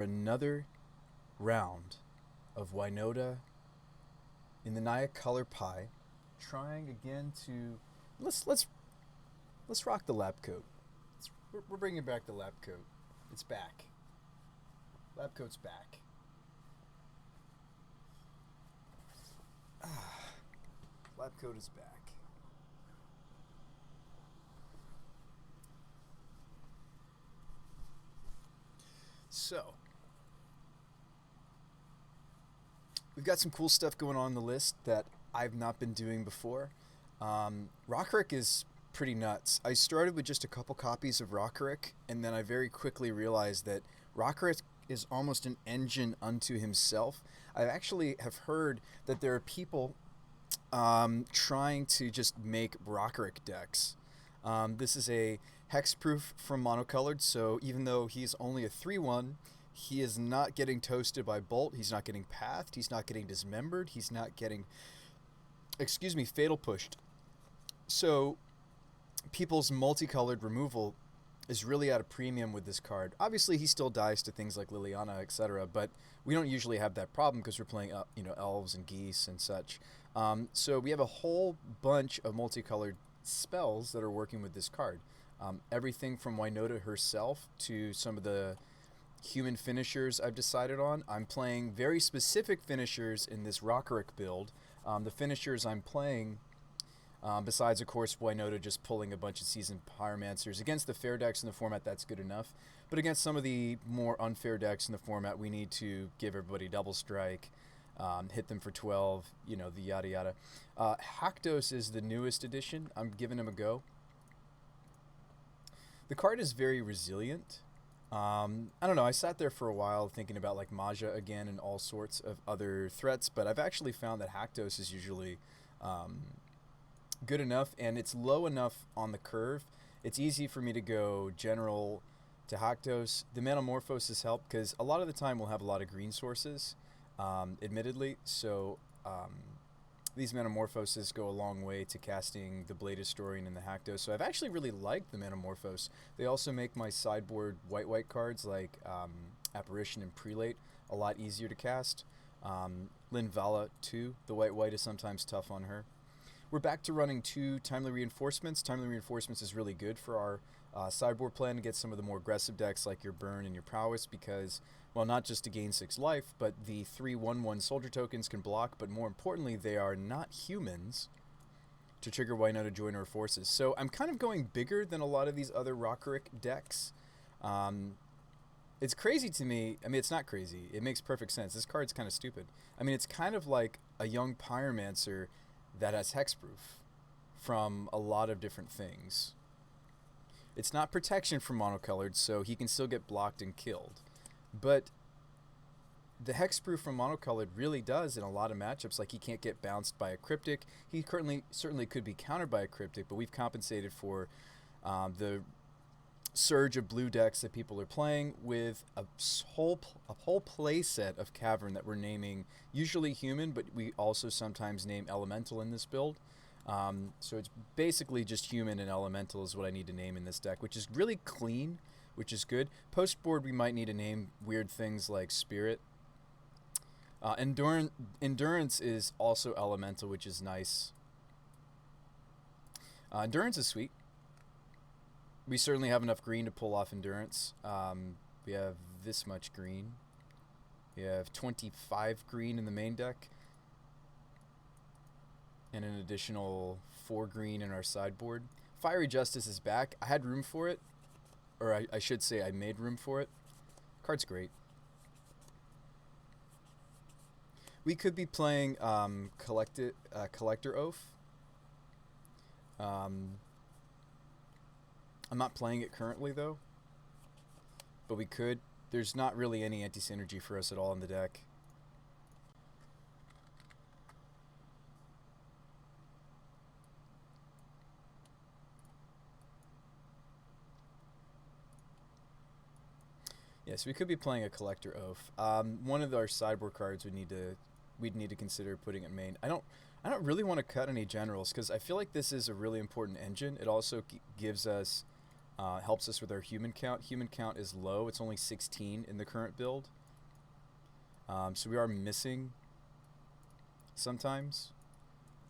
Another round of Winota in the Naya color pie, trying again to let's rock the lab coat. We're bringing back the lab coat. It's back. Lab coat's back. Lab coat is back. So, we've got some cool stuff going on the list that I've not been doing before. Rokiric is pretty nuts. I started with just a couple copies of Rokiric, and then I very quickly realized that Rokiric is almost an engine unto himself. I actually have heard that there are people trying to just make Rokiric decks. This is a hexproof from monocolored, so even though he's only a 3-1, he is not getting toasted by Bolt, he's not getting pathed, he's not getting dismembered, he's not getting, fatal pushed. So people's multicolored removal is really at a premium with this card. Obviously, he still dies to things like Liliana, etc., but we don't usually have that problem because we're playing, elves and geese and such. So we have a whole bunch of multicolored spells that are working with this card. Everything from Winota herself to some of the human finishers I've decided on. I'm playing very specific finishers in this Rokiric build. The finishers I'm playing, besides, of course, Winota just pulling a bunch of seasoned Pyromancers. Against the fair decks in the format, that's good enough. But against some of the more unfair decks in the format, we need to give everybody double strike, hit them for 12, the yada yada. Haktos is the newest addition. I'm giving him a go. The card is very resilient. I don't know, I sat there for a while thinking about like Maja again and all sorts of other threats, but I've actually found that Haktos is usually good enough, and it's low enough on the curve. It's easy for me to go general to Haktos. The Metamorphosis help because a lot of the time we'll have a lot of green sources, admittedly, so these Metamorphoses go a long way to casting the Blade Historian and the Haktos. So I've actually really liked the Metamorphose. They also make my sideboard white cards like Apparition and Prelate a lot easier to cast. Linvala too. The white is sometimes tough on her. We're back to running 2 Timely Reinforcements. Timely Reinforcements is really good for our sideboard plan to get some of the more aggressive decks like your Burn and your Prowess because, well, not just to gain 6 life, but the 3/1/1 soldier tokens can block, but more importantly, they are not humans to trigger Winota Joiner forces. So I'm kind of going bigger than a lot of these other Rokiric decks. It's crazy to me. I mean, it's not crazy. It makes perfect sense. This card's kind of stupid. I mean, it's kind of like a young Pyromancer that has hexproof from a lot of different things. It's not protection from monocolored, so he can still get blocked and killed. But the hexproof from monocolored really does in a lot of matchups. Like, he can't get bounced by a cryptic. He currently certainly could be countered by a cryptic, but we've compensated for the surge of blue decks that people are playing with a whole play set of Cavern that we're naming usually human, but we also sometimes name elemental in this build. So it's basically just human and elemental is what I need to name in this deck, which is really clean, which is good. Post board, we might need to name weird things like Spirit. Endurance is also elemental, which is nice. Endurance is sweet. We certainly have enough green to pull off Endurance. We have this much green. We have 25 green in the main deck. And an additional 4 green in our sideboard. Fiery Justice is back. I had room for it. Or I should say I made room for it. Card's great. We could be playing Collector Oath. I'm not playing it currently, though. But we could. There's not really any anti-synergy for us at all in the deck. Yes, we could be playing a Collector Oath. One of our sideboard cards we'd need to consider putting at main. I don't really want to cut any generals because I feel like this is a really important engine. It also gives us Helps us with our human count. Human count is low. It's only 16 in the current build. So we are missing sometimes.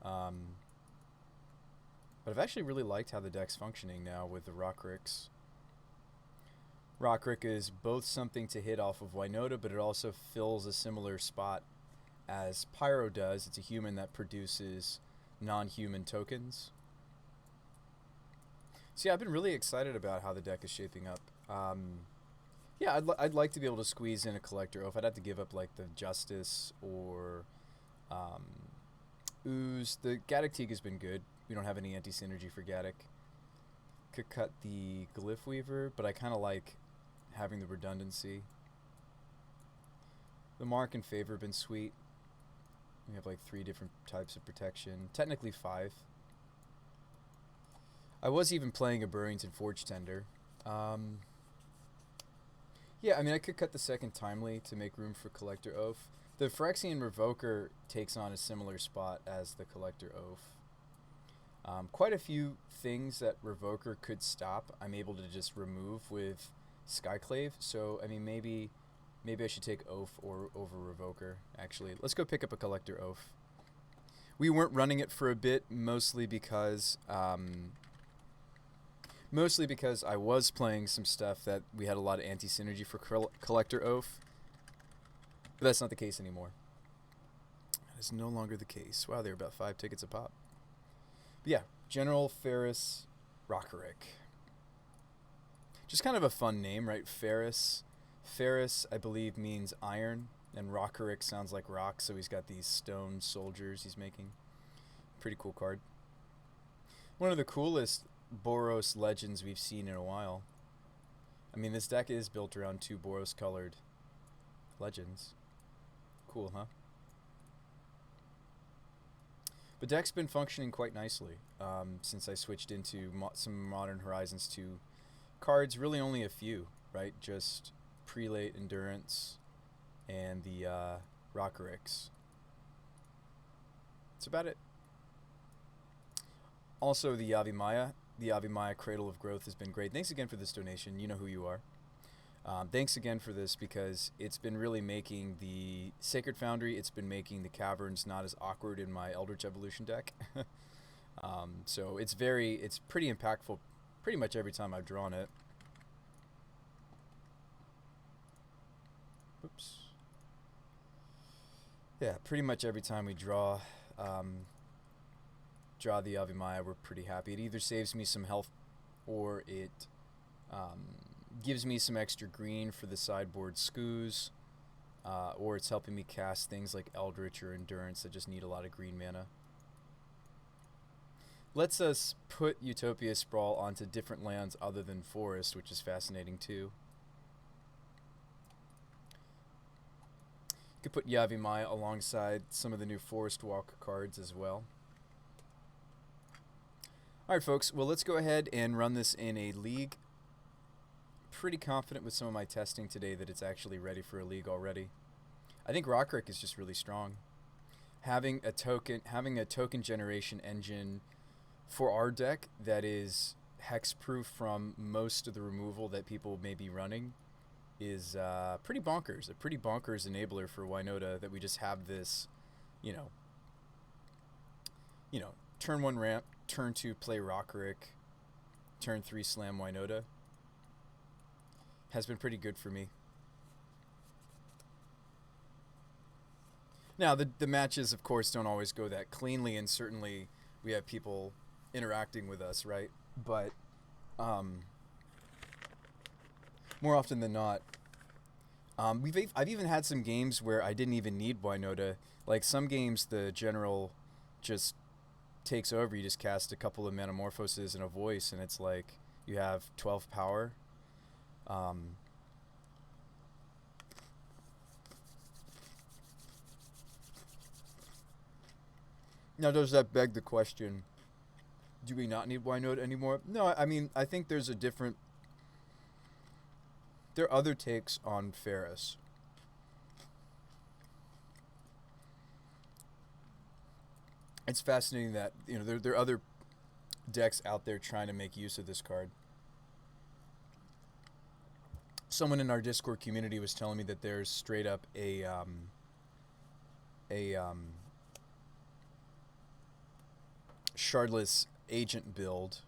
But I've actually really liked how the deck's functioning now with the Rokirics. Rokiric is both something to hit off of Winota, but it also fills a similar spot as Pyro does. It's a human that produces non-human tokens. So yeah, I've been really excited about how the deck is shaping up. Yeah, I'd like to be able to squeeze in a Collector Oath. I'd have to give up like the Justice or Ooze. The Gaddock Teague has been good. We don't have any anti-synergy for Gaddock. Could cut the Glyph Weaver, but I kind of like having the redundancy. The Mark and Favor have been sweet. We have like 3 different types of protection. Technically 5. I was even playing a Burrington Forge Tender. Yeah, I mean, I could cut the second Timely to make room for Collector Oath. The Phyrexian Revoker takes on a similar spot as the Collector Oath. Quite a few things that Revoker could stop, I'm able to just remove with Skyclave. So, I mean, maybe I should take Oath over Revoker, actually. Let's go pick up a Collector Oath. We weren't running it for a bit, mostly because I was playing some stuff that we had a lot of anti-synergy for Collector Oath. But that's not the case anymore. That is no longer the case. Wow, they're about 5 tickets a pop. But yeah, General Ferris Rokiric. Just kind of a fun name, right? Ferris. Ferris, I believe, means iron, and Rokiric sounds like rock, so he's got these stone soldiers he's making. Pretty cool card. One of the coolest Boros legends we've seen in a while. I mean, this deck is built around 2 Boros-colored legends. Cool, huh? The deck's been functioning quite nicely since I switched into some Modern Horizons 2 cards. Really only a few, right? Just Prelate, Endurance, and the Rokirics. That's about it. Also, the Yavimaya. The Yavimaya Cradle of Growth has been great. Thanks again for this donation. You know who you are. Thanks again for this, because it's been really making the Sacred Foundry, it's been making the Caverns not as awkward in my Eldritch Evolution deck. So it's pretty impactful pretty much every time I've drawn it. Oops. Yeah, pretty much every time we draw the Yavimaya, we're pretty happy. It either saves me some health, or it gives me some extra green for the sideboard scoos, or it's helping me cast things like Eldritch or Endurance that just need a lot of green mana. Lets us put Utopia Sprawl onto different lands other than Forest, which is fascinating too. You could put Yavimaya alongside some of the new Forest Walk cards as well. Alright folks, well let's go ahead and run this in a league. Pretty confident with some of my testing today that it's actually ready for a league already. I think Rokiric is just really strong. Having a token generation engine for our deck that is hexproof from most of the removal that people may be running is pretty bonkers. A pretty bonkers enabler for Winota, that we just have this, you know, turn 1 ramp, turn 2 play Rokiric, turn 3 slam Winota. Has been pretty good for me. Now, the matches, of course, don't always go that cleanly, and certainly we have people interacting with us, right? But more often than not, I've even had some games where I didn't even need Winota. Like some games, the general just takes over. You just cast a couple of Metamorphoses and a Voice, and it's like you have 12 power. Now, does that beg the question, do we not need Winota anymore? No, I mean, I think there are other takes on Ferris. It's fascinating that, there are other decks out there trying to make use of this card. Someone in our Discord community was telling me that there's straight up a shardless agent build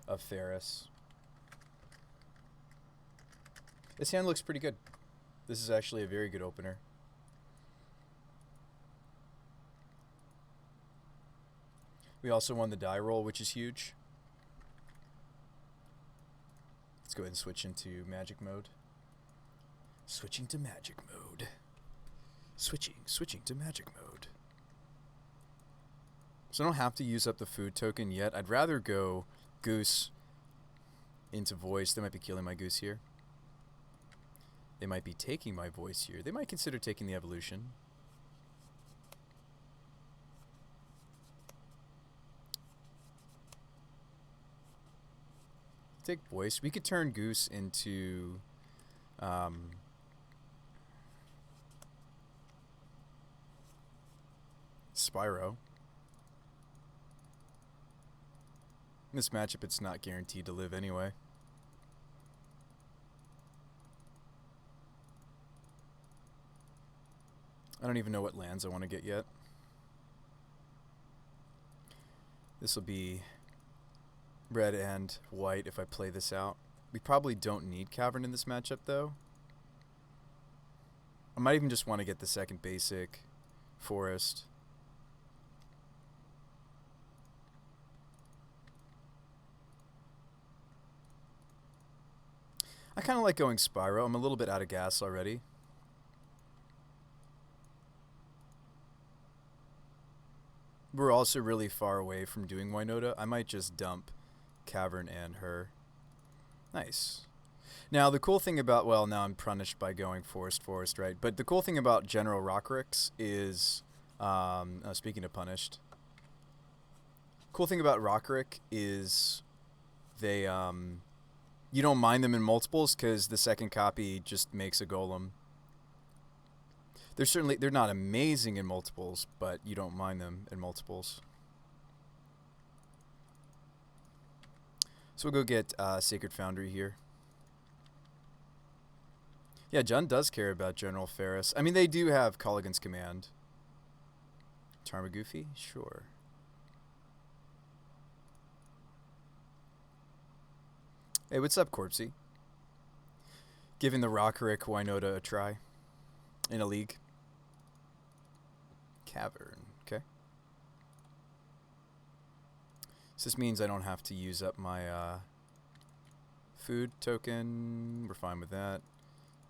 of Ferris. This hand looks pretty good. This is actually a very good opener. We also won the die roll, which is huge. Let's go ahead and switch into magic mode. Switching to magic mode. Switching to magic mode. So I don't have to use up the food token yet. I'd rather go goose into voice. They might be killing my goose here. They might be taking my voice here. They might consider taking the evolution. Take voice. We could turn goose into Spyro. In this matchup, it's not guaranteed to live anyway. I don't even know what lands I want to get yet. This will be red and white if I play this out. We probably don't need Cavern in this matchup, though. I might even just want to get the second basic forest. I kind of like going Spyro. I'm a little bit out of gas already. We're also really far away from doing Winota. I might just dump Cavern and her. Nice. Now, the cool thing about... Well, now I'm punished by going forest, right? But the cool thing about General Rokirics is... speaking of punished. Cool thing about Rokiric is they... you don't mind them in multiples because the second copy just makes a golem. They're not amazing in multiples, but you don't mind them in multiples. So we'll go get Sacred Foundry here. Yeah, Jund does care about General Ferris. I mean, they do have Colligan's Command. Tarmogoofy? Sure. Hey, what's up, Corpsey? Giving the Rokiric Winota a try. In a league. Cavern, okay. So this means I don't have to use up my food token. We're fine with that.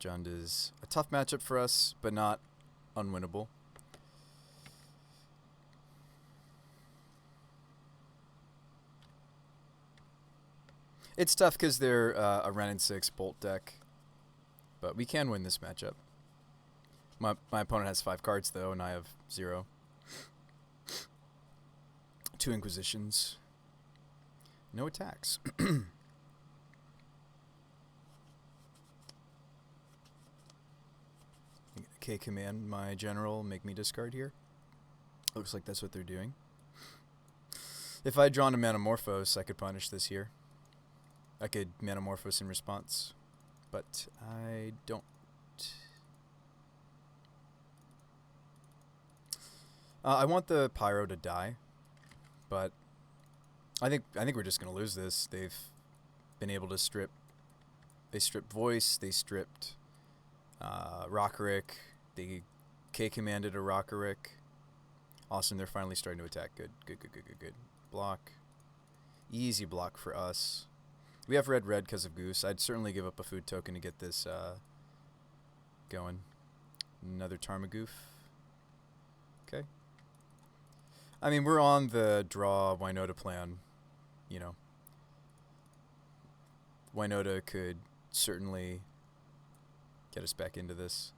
Jund is a tough matchup for us, but not unwinnable. It's tough because they're a Ren and 6 Bolt deck, but we can win this matchup. My opponent has 5 cards, though, and I have 0. 2 Inquisitions. No attacks. K command my general, make me discard here. Looks like that's what they're doing. If I had drawn a Manamorphose, I could punish this here. I could Manamorphose in response, but I don't. I want the Pyro to die, but I think we're just gonna lose this. They've been able to strip. They stripped voice. They stripped Rokiric. They K commanded a Rokiric. Awesome. They're finally starting to attack. Good. Block. Easy block for us. We have red because of Goose. I'd certainly give up a food token to get this going. Another Tarmagoof. Okay. I mean, we're on the draw Winota plan, you know. Winota could certainly get us back into this.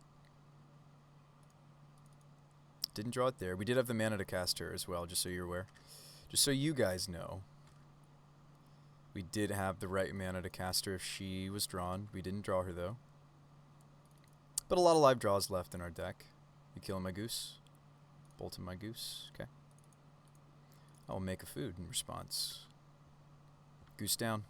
Didn't draw it there. We did have the mana to cast her as well, just so you're aware. Just so you guys know. We did have the right mana to cast her if she was drawn. We didn't draw her, though. But a lot of live draws left in our deck. You killing my goose? Bolting my goose? Okay. I'll make a food in response. Goose down.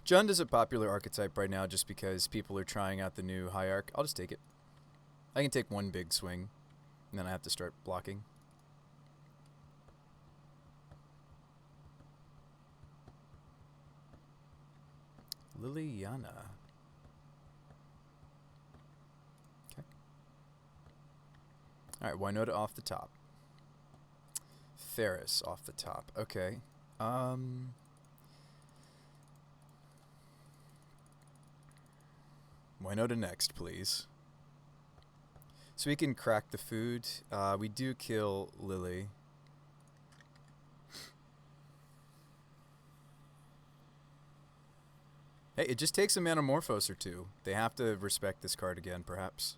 Jund is a popular archetype right now just because people are trying out the new high arc. I'll just take it. I can take one big swing, and then I have to start blocking. Liliana. Okay. Alright, Winota off the top. Ferris off the top. Okay. Winota next, please. So we can crack the food. We do kill Lily. Hey, it just takes a Manamorphose or two. They have to respect this card again, perhaps.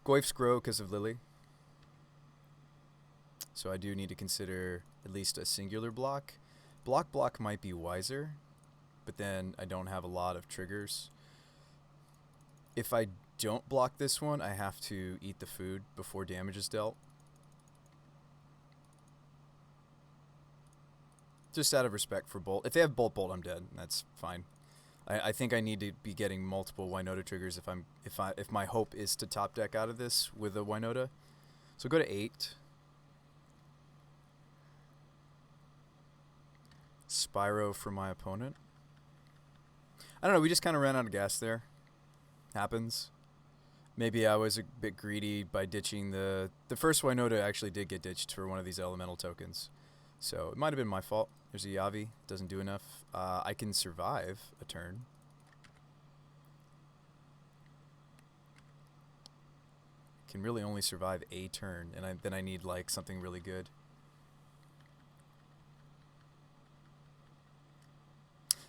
Goyf's grow because of Lily. So I do need to consider at least a singular block. Block might be wiser, but then I don't have a lot of triggers. If I don't block this one, I have to eat the food before damage is dealt. Just out of respect for Bolt. If they have Bolt, I'm dead. That's fine. I think I need to be getting multiple Winota triggers if my hope is to top deck out of this with a Winota. So go to 8. Spyro for my opponent. I don't know, we just kind of ran out of gas there. Happens. Maybe I was a bit greedy by ditching the first Winota actually did get ditched for one of these elemental tokens. So it might have been my fault. There's a Yavi. Doesn't do enough. I can survive a turn. Can really only survive a turn, and then I need like something really good.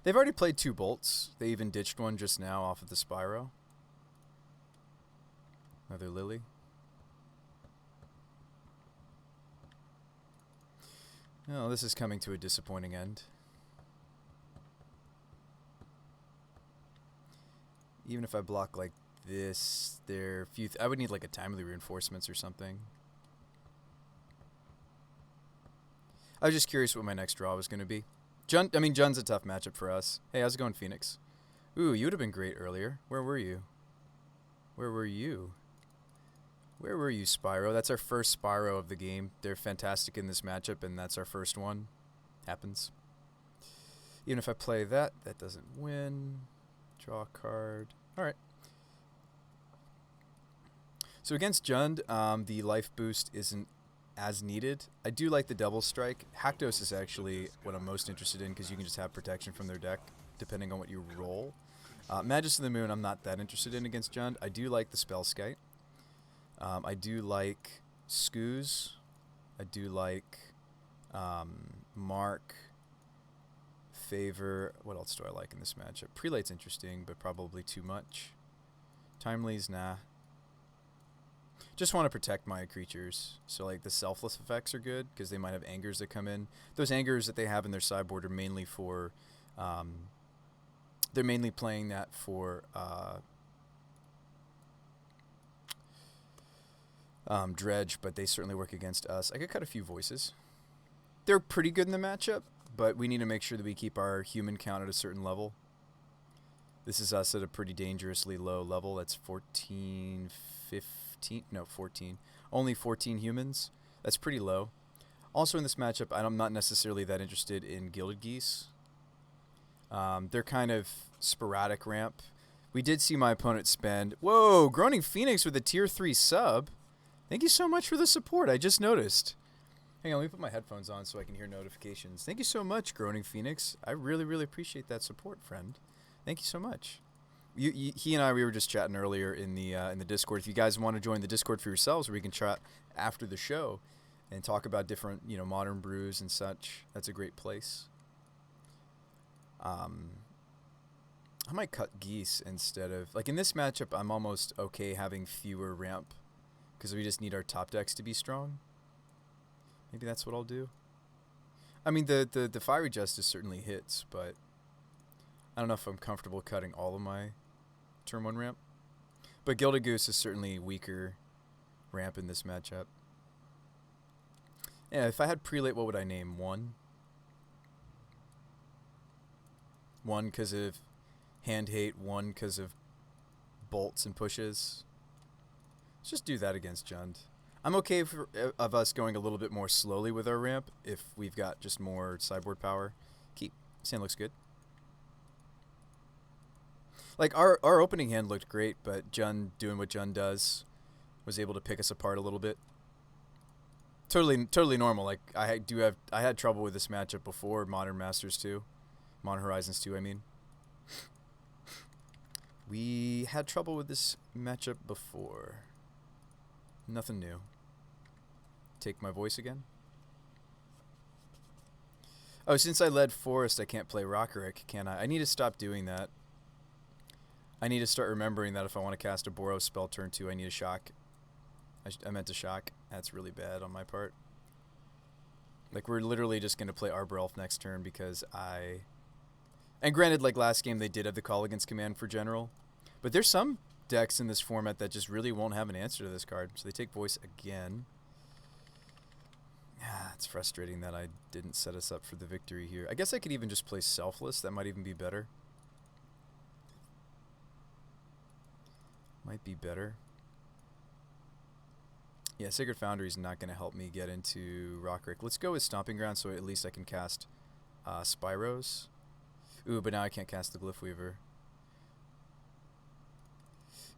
They've already played 2 bolts. They even ditched one just now off of the Spyro. Another Lily. Oh, this is coming to a disappointing end. Even if I block like this, I would need like a timely reinforcements or something. I was just curious what my next draw was going to be. Jund's a tough matchup for us. Hey, how's it going, Phoenix? Ooh, you would have been great earlier. Where were you? Where were you? Where were you, Spyro? That's our first Spyro of the game. They're fantastic in this matchup, and that's our first one. Happens. Even if I play that, that doesn't win. Draw a card. All right. So against Jund, the life boost isn't as needed. I do like the double strike. Haktos is actually what I'm most interested in because you can just have protection from their deck depending on what you roll. Magus of the Moon I'm not that interested in against Jund. I do like the Spell Skite. I do like Skoos. I do like Mark, Favor. What else do I like in this matchup? Prelate's interesting, but probably too much. Timely's nah. Just want to protect my creatures. So like the selfless effects are good because they might have angers that come in. Those angers that they have in their sideboard are mainly for they're mainly playing that for Dredge, but they certainly work against us. I could cut a few voices. They're pretty good in the matchup, but we need to make sure that we keep our human count at a certain level. This is us at a pretty dangerously low level. That's 14, 15, no, 14. Only 14 humans. That's pretty low. Also in this matchup, I'm not necessarily that interested in Gilded Geese. They're kind of sporadic ramp. We did see my opponent spend... Whoa, Groaning Phoenix with a tier 3 sub. Thank you so much for the support. I just noticed. Hang on, let me put my headphones on so I can hear notifications. Thank you so much, Groaning Phoenix. I really, really appreciate that support, friend. Thank you so much. He and I, we were just chatting earlier in the Discord. If you guys want to join the Discord for yourselves, where we can chat after the show and talk about different, modern brews and such, that's a great place. I might cut Geese instead of... Like, in this matchup, I'm almost okay having fewer ramp because we just need our top decks to be strong. Maybe that's what I'll do. I mean, the Fiery Justice certainly hits, but I don't know if I'm comfortable cutting all of my turn 1 ramp. But Gilded Goose is certainly weaker ramp in this matchup. Yeah, if I had Prelate, what would I name? 1? One because of hand hate, one because of bolts and pushes. Let's just do that against Jund. I'm okay of us going a little bit more slowly with our ramp if we've got just more sideboard power. Keep. Sand looks good. Like, our opening hand looked great, but Jund doing what Jund does was able to pick us apart a little bit. Totally normal. Like, I had trouble with this matchup before Modern Masters 2. Modern Horizons 2, I mean. We had trouble with this matchup before. Nothing new. Take my voice again. Oh, since I led Forest, I can't play Rokiric, can I? I need to stop doing that. I need to start remembering that if I want to cast a Boros spell turn 2, I need a shock. I meant to shock. That's really bad on my part. Like, we're literally just going to play Arbor Elf next turn because I... And granted, like last game, they did have the Call Against command for General. But there's some decks in this format that just really won't have an answer to this card. So they take Voice again. It's frustrating that I didn't set us up for the victory here. I guess I could even just play Selfless. That might even be better. Might be better. Yeah, Sacred Foundry is not going to help me get into Rokiric. Let's go with Stomping Ground so at least I can cast Spyros. Ooh, but now I can't cast the Glyph Weaver.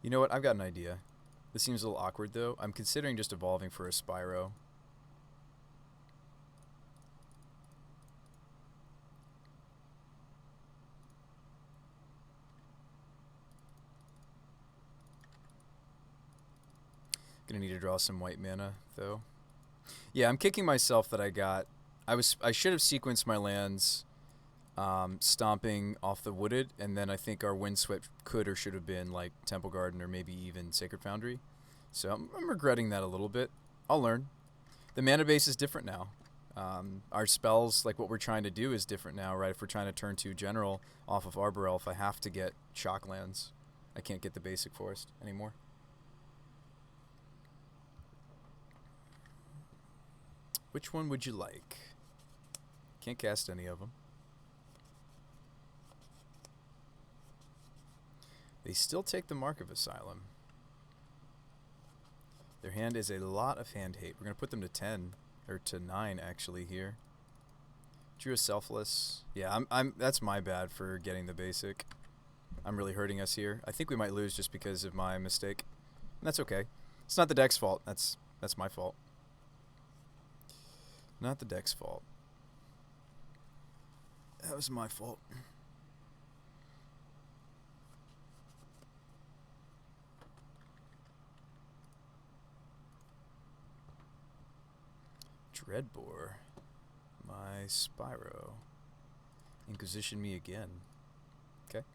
You know what? I've got an idea. This seems a little awkward, though. I'm considering just evolving for a Spyro. Gonna need to draw some white mana, though. Yeah, I'm kicking myself that I should have sequenced my lands, stomping off the Wooded, and then I think our Windswept could or should have been like Temple Garden or maybe even Sacred Foundry. So I'm regretting that a little bit. I'll learn. The mana base is different now. Our spells, like what we're trying to do, is different now, right? If we're trying to turn 2 General off of Arbor Elf, I have to get shock lands. I can't get the basic forest anymore. Which one would you like? Can't cast any of them. They still take the Mark of Asylum. Their hand is a lot of hand hate. We're going to put them to 10, or to 9 actually here. Drew a Selfless. Yeah, that's my bad for getting the basic. I'm really hurting us here. I think we might lose just because of my mistake. And that's okay. It's not the deck's fault. That's my fault. Not the deck's fault. That was my fault. Dreadbore. My Spyro. Inquisition me again. Okay.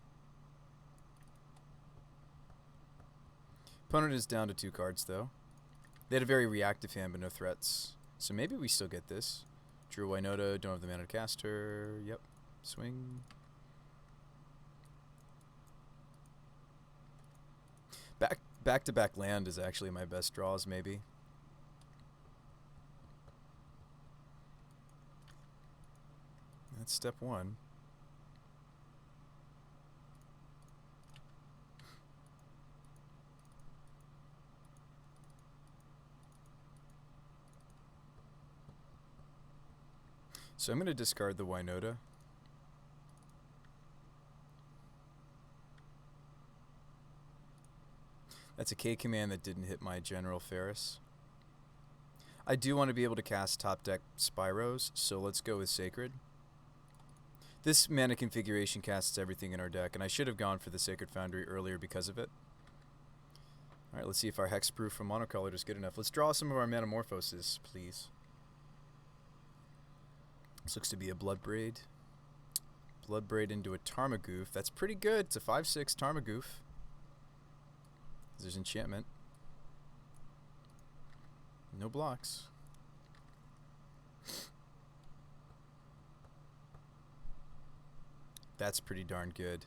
Opponent is down to 2 cards, though. They had a very reactive hand, but no threats. So maybe we still get this. Drew a Winota, don't have the mana to cast her. Yep. Swing. Back-to-back land is actually my best draws, maybe. That's step 1. So I'm going to discard the Winota. That's a K command that didn't hit my General Ferris. I do want to be able to cast top deck Spyros, so let's go with Sacred. This mana configuration casts everything in our deck, and I should have gone for the Sacred Foundry earlier because of it. Alright, let's see if our Hexproof from Monocolored is good enough. Let's draw some of our Metamorphoses, please. This looks to be a Bloodbraid. Bloodbraid into a Tarmogoyf. That's pretty good. It's a 5/6 Tarmogoyf. There's enchantment. No blocks. That's pretty darn good.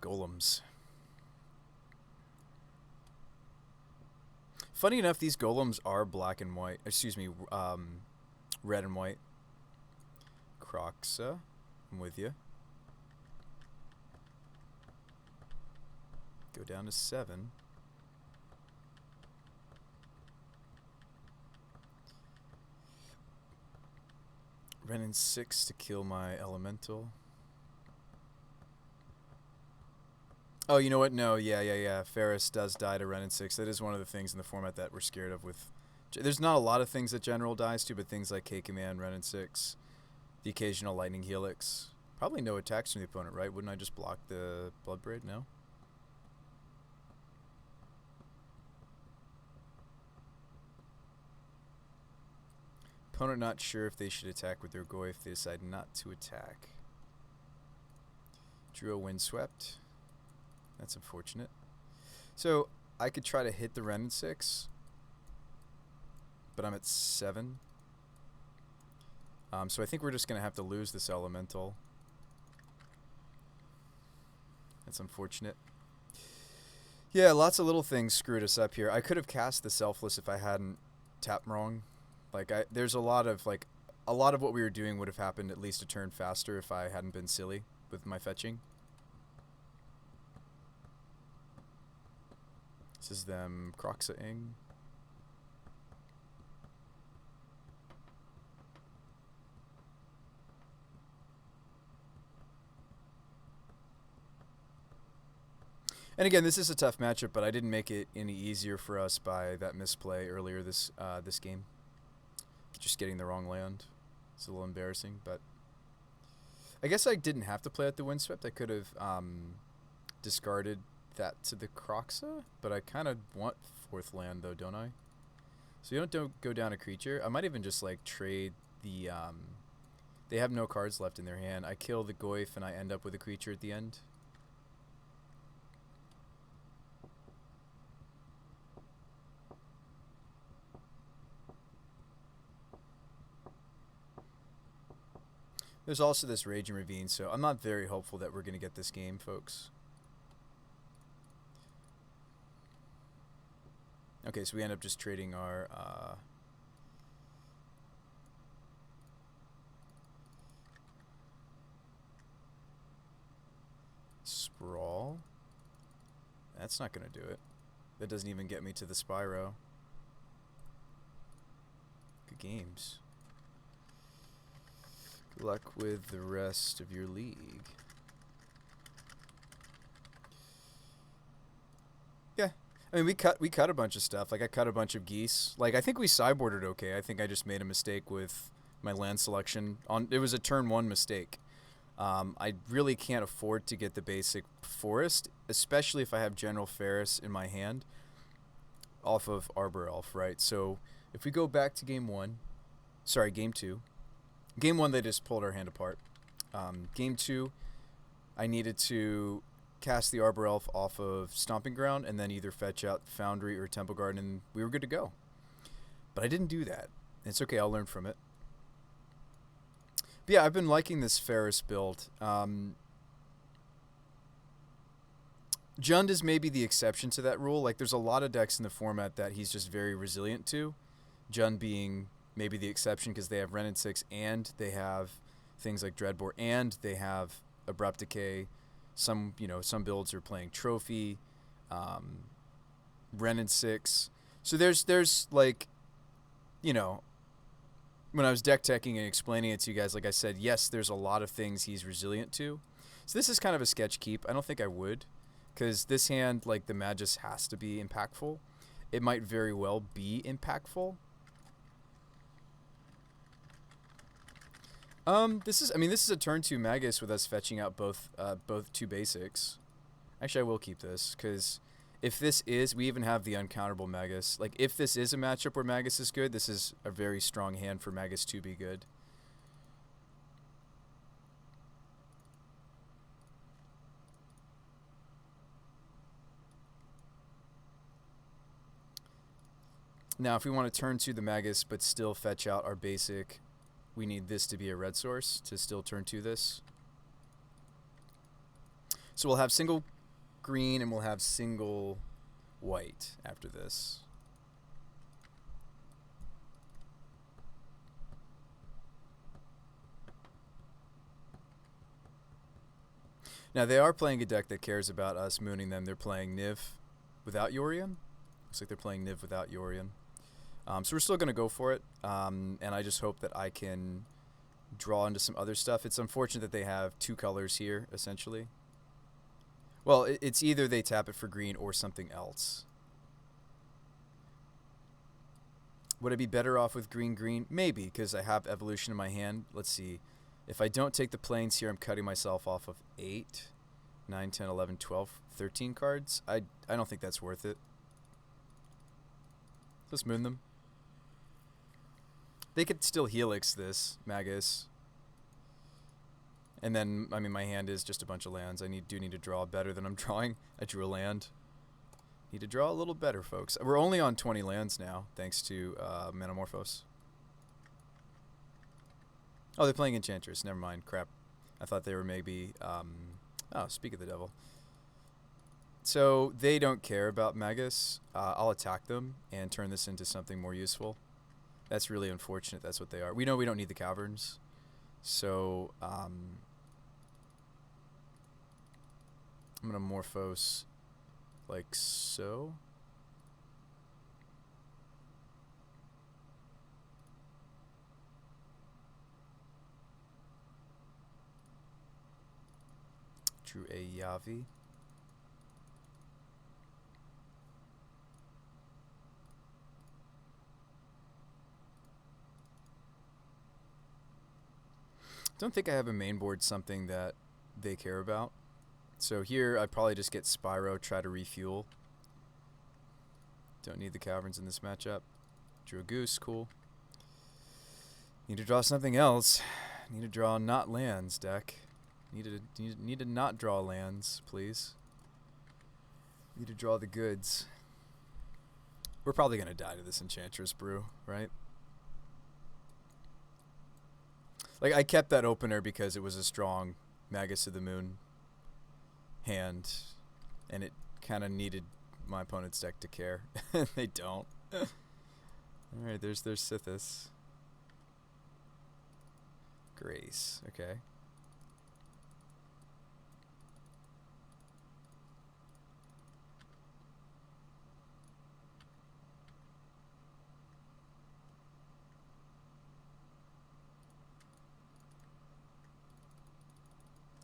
Golems. Funny enough, these golems are black and white. Excuse me, red and white. Croxa, I'm with you. Go down to 7. Renin 6 to kill my elemental. Oh, you know what? No, yeah. Ferris does die to Renin 6. That is one of the things in the format that we're scared of with... There's not a lot of things that General dies to, but things like K-Command, Renin 6, the occasional Lightning Helix. Probably no attacks from the opponent, right? Wouldn't I just block the Bloodbraid? No? Opponent not sure if they should attack with their Goy if they decide not to attack. Drew a Windswept. That's unfortunate. So, I could try to hit the Renin 6. But I'm at 7. So I think we're just going to have to lose this Elemental. That's unfortunate. Yeah, lots of little things screwed us up here. I could have cast the Selfless if I hadn't tapped wrong. Like, there's a lot of what we were doing would have happened at least a turn faster if I hadn't been silly with my fetching. This is them Croxa-ing. And again, this is a tough matchup, but I didn't make it any easier for us by that misplay earlier this game. Just getting the wrong land. It's a little embarrassing, but I guess I didn't have to play at the Windswept. I could have discarded that to the Croxa, but I kind of want 4th land though, don't I? So you don't go down a creature. I might even just like trade the they have no cards left in their hand. I kill the Goyf and I end up with a creature at the end. There's also this Raging Ravine, so I'm not very hopeful that we're going to get this game, folks. Okay, so we end up just trading our... Sprawl? That's not going to do it. That doesn't even get me to the Spyro. Good games. Good luck with the rest of your league. Yeah. I mean, we cut a bunch of stuff. Like, I cut a bunch of geese. Like, I think we sideboarded okay. I think I just made a mistake with my land selection. It was a turn 1 mistake. I really can't afford to get the basic forest, especially if I have General Ferris in my hand off of Arbor Elf, right? So, if we go back to game 2. Game 1, they just pulled our hand apart. Game 2, I needed to cast the Arbor Elf off of Stomping Ground and then either fetch out Foundry or Temple Garden, and we were good to go. But I didn't do that. It's okay, I'll learn from it. But yeah, I've been liking this Ferris build. Jund is maybe the exception to that rule. Like, there's a lot of decks in the format that he's just very resilient to. Jund being maybe the exception because they have Renin 6 and they have things like Dreadbore and they have Abrupt Decay. Some builds are playing Trophy, Renin 6. So there's like, when I was deck teching and explaining it to you guys, like I said, yes, there's a lot of things he's resilient to. So this is kind of a sketch keep. I don't think I would, because this hand, like the Magus, has to be impactful. It might very well be impactful. This is a turn 2 Magus with us fetching out both 2 basics. Actually, I will keep this, because if this is, we even have the uncounterable Magus. Like, if this is a matchup where Magus is good, this is a very strong hand for Magus to be good. Now, if we want to turn to the Magus but still fetch out our basic, we need this to be a red source to still turn to this. So we'll have single green and we'll have single white after this. Now, they are playing a deck that cares about us mooning them. They're playing Niv without Yorion. Looks like they're playing Niv without Yorion. So we're still going to go for it. And I just hope that I can draw into some other stuff. It's unfortunate that they have two colors here, essentially. Well, it's either they tap it for green or something else. Would I be better off with green? Maybe, because I have evolution in my hand. Let's see. If I don't take the planes here, I'm cutting myself off of 8, 9, 10, 11, 12, 13 cards. I don't think that's worth it. Let's moon them. They could still Helix this, Magus. And then, I mean, my hand is just a bunch of lands. I do need to draw better than I'm drawing. I drew a land. Need to draw a little better, folks. We're only on 20 lands now, thanks to Metamorphose. Oh, they're playing Enchantress. Never mind. Crap. I thought they were maybe... oh, speak of the devil. So, they don't care about Magus. I'll attack them and turn this into something more useful. That's really unfortunate. That's what they are. We know we don't need the Caverns. So, I'm going to Morphose like so. Drew a Yavi. Don't think I have a main board something that they care about. So here I probably just get Spyro, try to refuel. Don't need the Caverns in this matchup. Drew a Goose, cool. Need to draw something else. Need to draw not lands deck. Need to not draw lands, please. Need to draw the goods. We're probably gonna die to this Enchantress Brew, right? Like, I kept that opener because it was a strong Magus of the Moon hand, and it kind of needed my opponent's deck to care. They don't. Alright, there's Sithis. Grace, okay.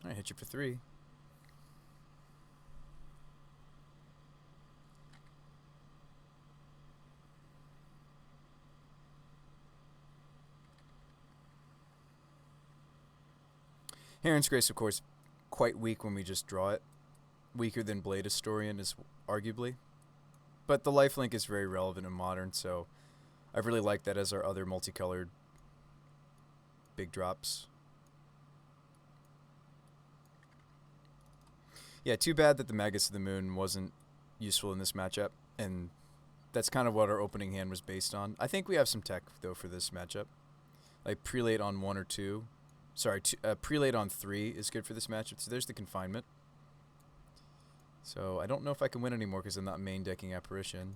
I hit you for 3. Heron's Grace, of course, quite weak when we just draw it. Weaker than Blade Historian is arguably. But the lifelink is very relevant in Modern, so I really like that as our other multicolored big drops. Yeah, too bad that the Magus of the Moon wasn't useful in this matchup, and that's kind of what our opening hand was based on. I think we have some tech, though, for this matchup. Like Prelate on 1 or 2. Sorry, Prelate on 3 is good for this matchup. So there's the Confinement. So I don't know if I can win anymore because I'm not main decking Apparition.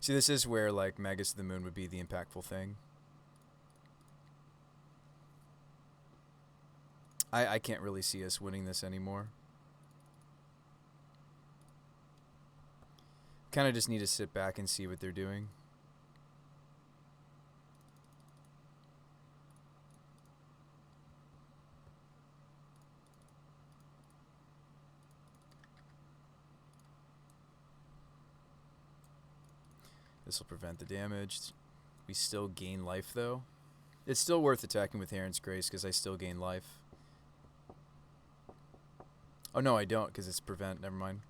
See, this is where, like, Magus of the Moon would be the impactful thing. I can't really see us winning this anymore. Kind of just need to sit back and see what they're doing. This will prevent the damage. We still gain life, though. It's still worth attacking with Heron's Grace because I still gain life. Oh, no, I don't because it's prevent. Never mind.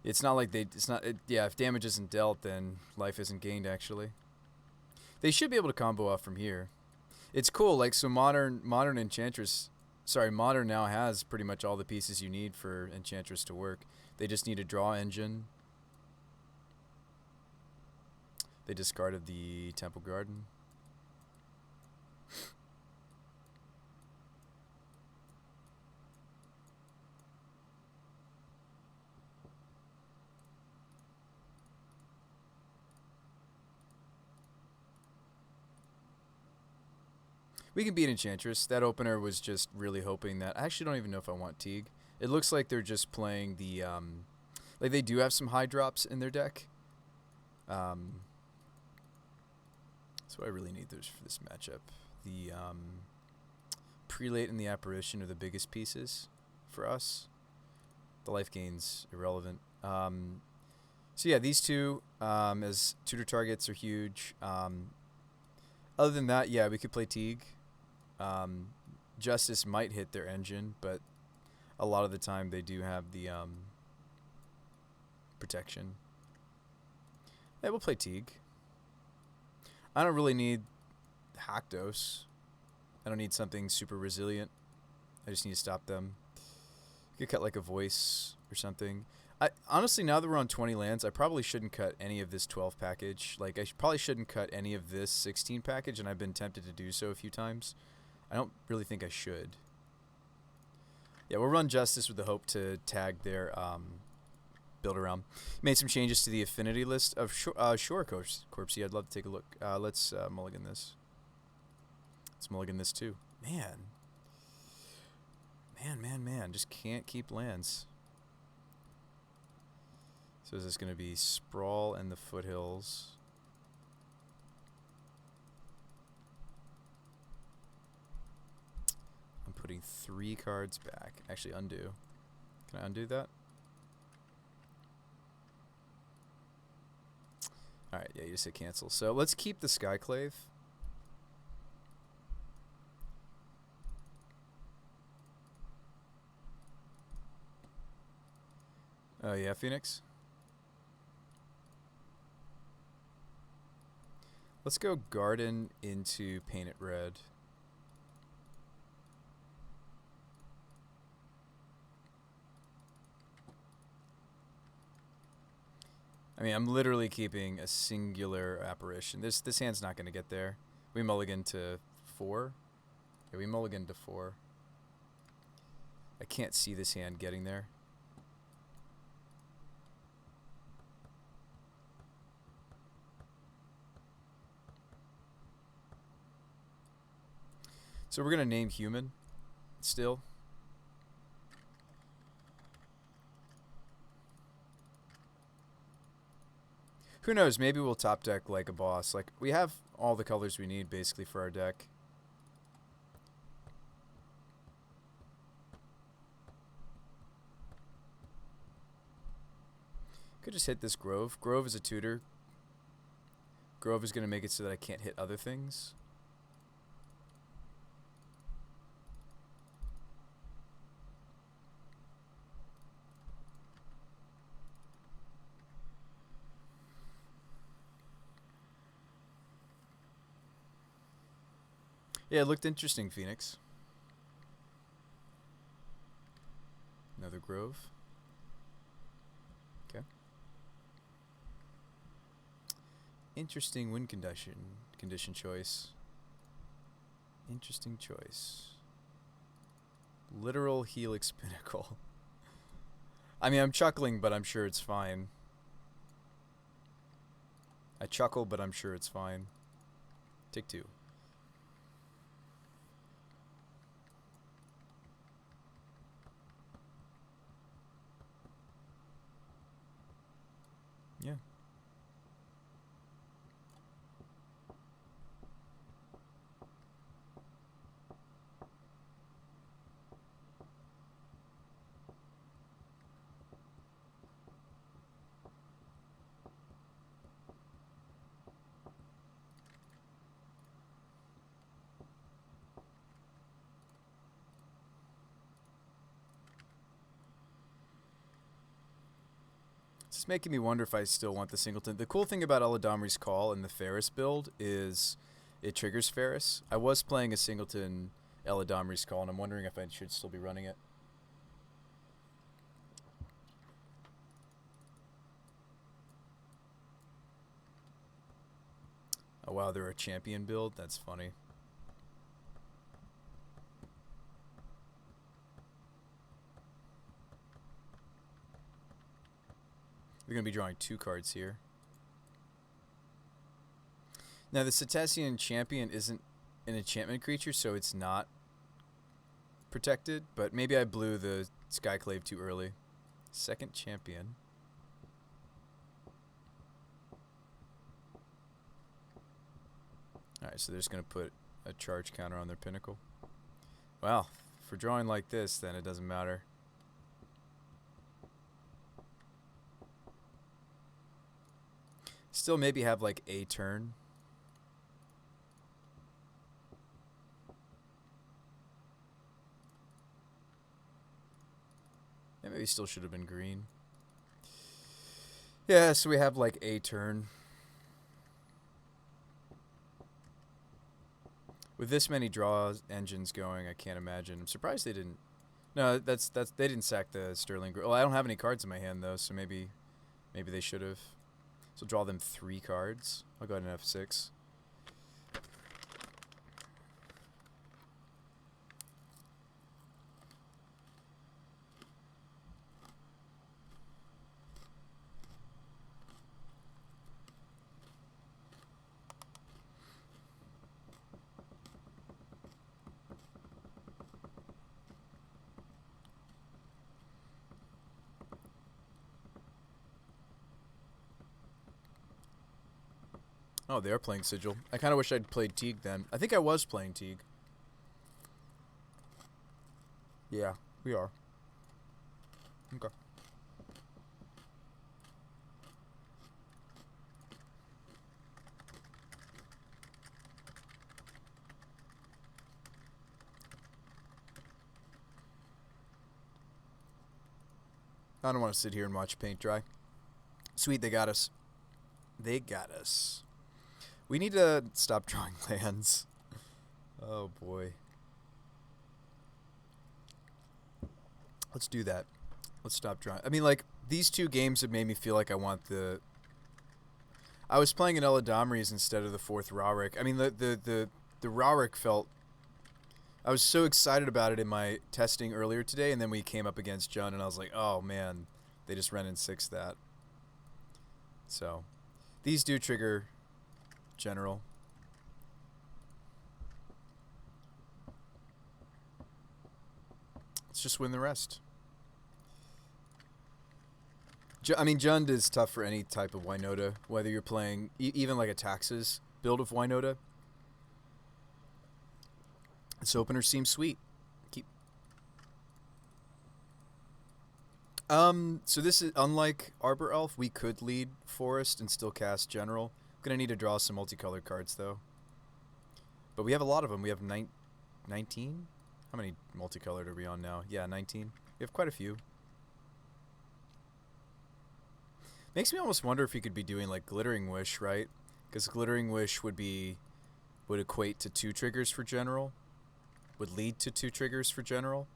It's not like they... It's not... yeah, if damage isn't dealt, then life isn't gained, actually. They should be able to combo off from here. It's cool. Like, so Modern Enchantress... Sorry, Modern now has pretty much all the pieces you need for Enchantress to work. They just need a draw engine. They discarded the Temple Garden. We can beat Enchantress. That opener was just really hoping that... I actually don't even know if I want Teague. It looks like they're just playing the... like, they do have some high drops in their deck. That's what I really need for this matchup. The Prelate and the Apparition are the biggest pieces for us. The life gain's irrelevant. So yeah, these two as tutor targets are huge. Other than that, yeah, we could play Teague. Justice might hit their engine, but a lot of the time they do have the protection. Yeah, we'll play Teague. I don't really need Haktos. I don't need something super resilient. I just need to stop them. You could cut like a voice or something. Honestly, now that we're on 20 lands, I probably shouldn't cut any of this 12 package. Like, I probably shouldn't cut any of this 16 package, and I've been tempted to do so a few times. I don't really think I should. Yeah, we'll run Justice with the hope to tag their build around. Made some changes to the affinity list of Shore Corpsey. I'd love to take a look. Let's mulligan this. Let's mulligan this too. Man. Just can't keep lands. So is this going to be Sprawl and the Foothills? I'm putting 3 cards back. Actually, undo. Can I undo that? Alright, yeah, you just hit cancel. So let's keep the Skyclave. Oh yeah, Phoenix. Let's go Garden into Paint It Red. I mean, I'm literally keeping a singular Apparition. This hand's not going to get there. We mulligan to 4. Yeah, we mulligan to 4. I can't see this hand getting there. So we're going to name Human still. Who knows? Maybe we'll top deck like a boss. Like, we have all the colors we need basically for our deck. Could just hit this Grove. Grove is a tutor. Grove is going to make it so that I can't hit other things. Yeah, it looked interesting, Phoenix. Another Grove. Okay. Interesting win condition choice. Interesting choice. Literal Helix Pinnacle. I mean, I'm chuckling, but I'm sure it's fine. I chuckle, but I'm sure it's fine. Take 2. Yeah. It's making me wonder if I still want the Singleton. The cool thing about Eladamri's Call and the Ferris build is it triggers Ferris. I was playing a Singleton Eladamri's Call, and I'm wondering if I should still be running it. Oh wow, they're a champion build? That's funny. We're going to be drawing 2 cards here. Now, the Cetacean Champion isn't an enchantment creature, so it's not protected. But maybe I blew the Skyclave too early. Second champion. Alright, so they're just going to put a charge counter on their pinnacle. Well, for drawing like this, then it doesn't matter. Still maybe have like a turn. Yeah, maybe still should have been green. Yeah, so we have like a turn. With this many draw engines going, I can't imagine. I'm surprised they didn't. No, that's they didn't sack the Sterling. Well, I don't have any cards in my hand though, so maybe they should have. So draw them 3 cards. I'll go ahead and F6. Oh, they are playing Sigil. I kind of wish I'd played Teague then. I think I was playing Teague. Yeah, we are. Okay. I don't want to sit here and watch paint dry. Sweet, they got us. They got us. We need to stop drawing lands. Oh, boy. Let's do that. Let's stop drawing. I mean, like, these 2 games have made me feel like I want the... I was playing an Eladamri's instead of the 4th Rokiric. I mean, the Rokiric felt... I was so excited about it in my testing earlier today, and then we came up against Jund, and I was like, oh, man, they just ran in 6 that. So, these do trigger general. Let's just win the rest. I mean, Jund is tough for any type of Winota, whether you're playing even like a Taxes build of Winota. This opener seems sweet. Keep. So this is unlike Arbor Elf. We could lead Forest and still cast General. Gonna need to draw some multicolored cards though. But we have a lot of them. We have 19. How many multicolored are we on now? Yeah, 19. We have quite a few. Makes me almost wonder if you could be doing like Glittering Wish, right? Because Glittering Wish would equate to 2 triggers for General. Would lead to 2 triggers for General.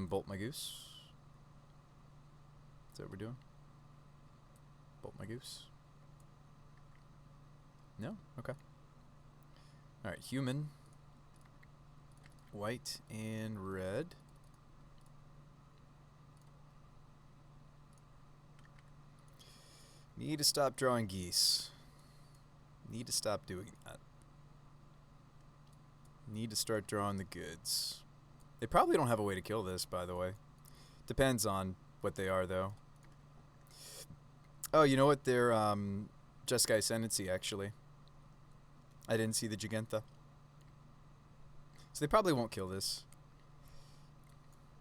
Bolt my goose. Is that what we're doing? Bolt my goose. No? Okay. Alright, human. White and red. Need to stop drawing geese. Need to stop doing that. Need to start drawing the goods. They probably don't have a way to kill this, by the way. Depends on what they are, though. Oh, you know what? They're Jeskai Ascendancy, actually. I didn't see the Gigantha. So they probably won't kill this.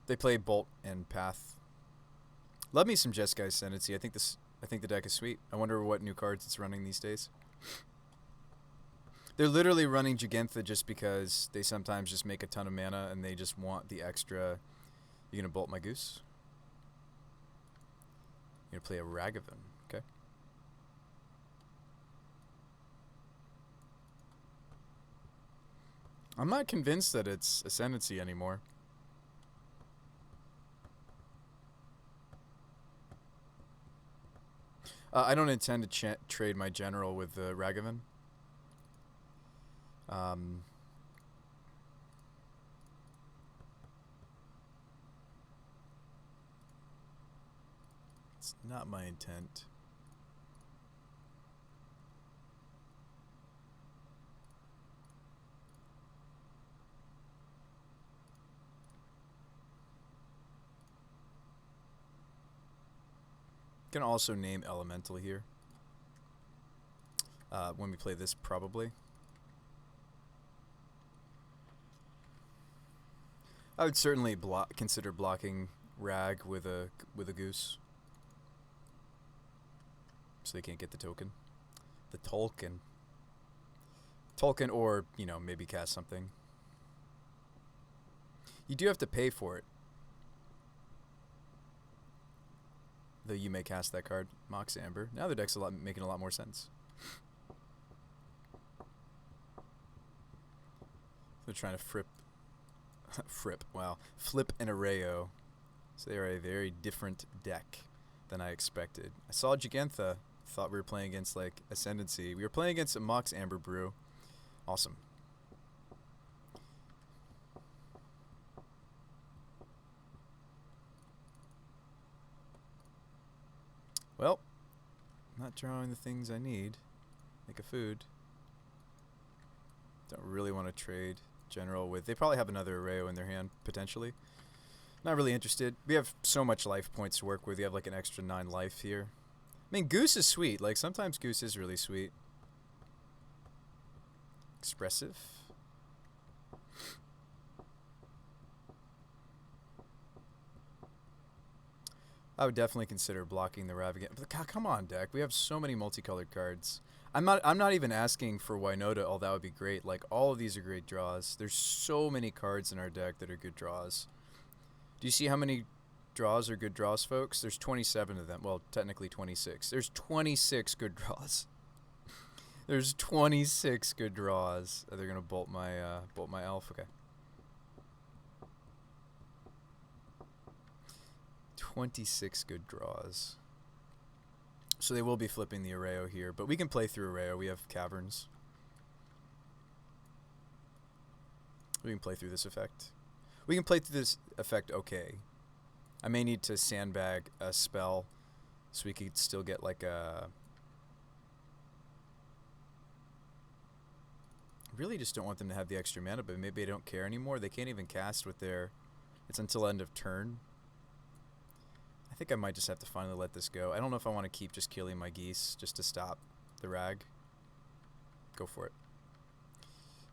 They play Bolt and Path. Love me some Jeskai Ascendancy. I think the deck is sweet. I wonder what new cards it's running these days. They're literally running Gigantha just because they sometimes just make a ton of mana and they just want the extra. You're gonna Bolt my goose? You're gonna play a Ragavan, okay? I'm not convinced that it's Ascendancy anymore. I don't intend to trade my General with the Ragavan. It's not my intent. Gonna also name Elemental here. When we play this, probably. I would certainly consider blocking Rag with a Goose, so they can't get the token. The Tolkien. Tolkien, or, you know, maybe cast something. You do have to pay for it. Though you may cast that card, Mox Amber. Now the deck's making a lot more sense. They're trying to flip an Arrayo. So they are a very different deck than I expected. I saw Gigantha, thought we were playing against like Ascendancy. We were playing against a Mox Amber Brew. Awesome. Well, not drawing the things I need. Make a food. Don't really want to trade General with... They probably have another Arrayo in their hand, potentially. Not really interested. We have so much life points to work with. We have like an extra 9 life here. I mean, Goose is sweet. Like, sometimes Goose is really sweet. Expressive. I would definitely consider blocking the Ravagant. But God, come on, deck. We have so many multicolored cards. I'm not even asking for Winota, although that would be great. Like, all of these are great draws. There's so many cards in our deck that are good draws. Do you see how many draws are good draws, folks? There's 27 of them. Well, technically 26. There's 26 good draws. There's 26 good draws. They're gonna bolt my elf. Okay. 26 good draws. So they will be flipping the Arrayo here, but we can play through Arrayo. We have Caverns. We can play through this effect. We can play through this effect okay. I may need to sandbag a spell so we could still get like a... Really just don't want them to have the extra mana, but maybe they don't care anymore. They can't even cast with their... It's until end of turn. I think I might just have to finally let this go. I don't know if I want to keep just killing my geese just to stop the Rag. Go for it.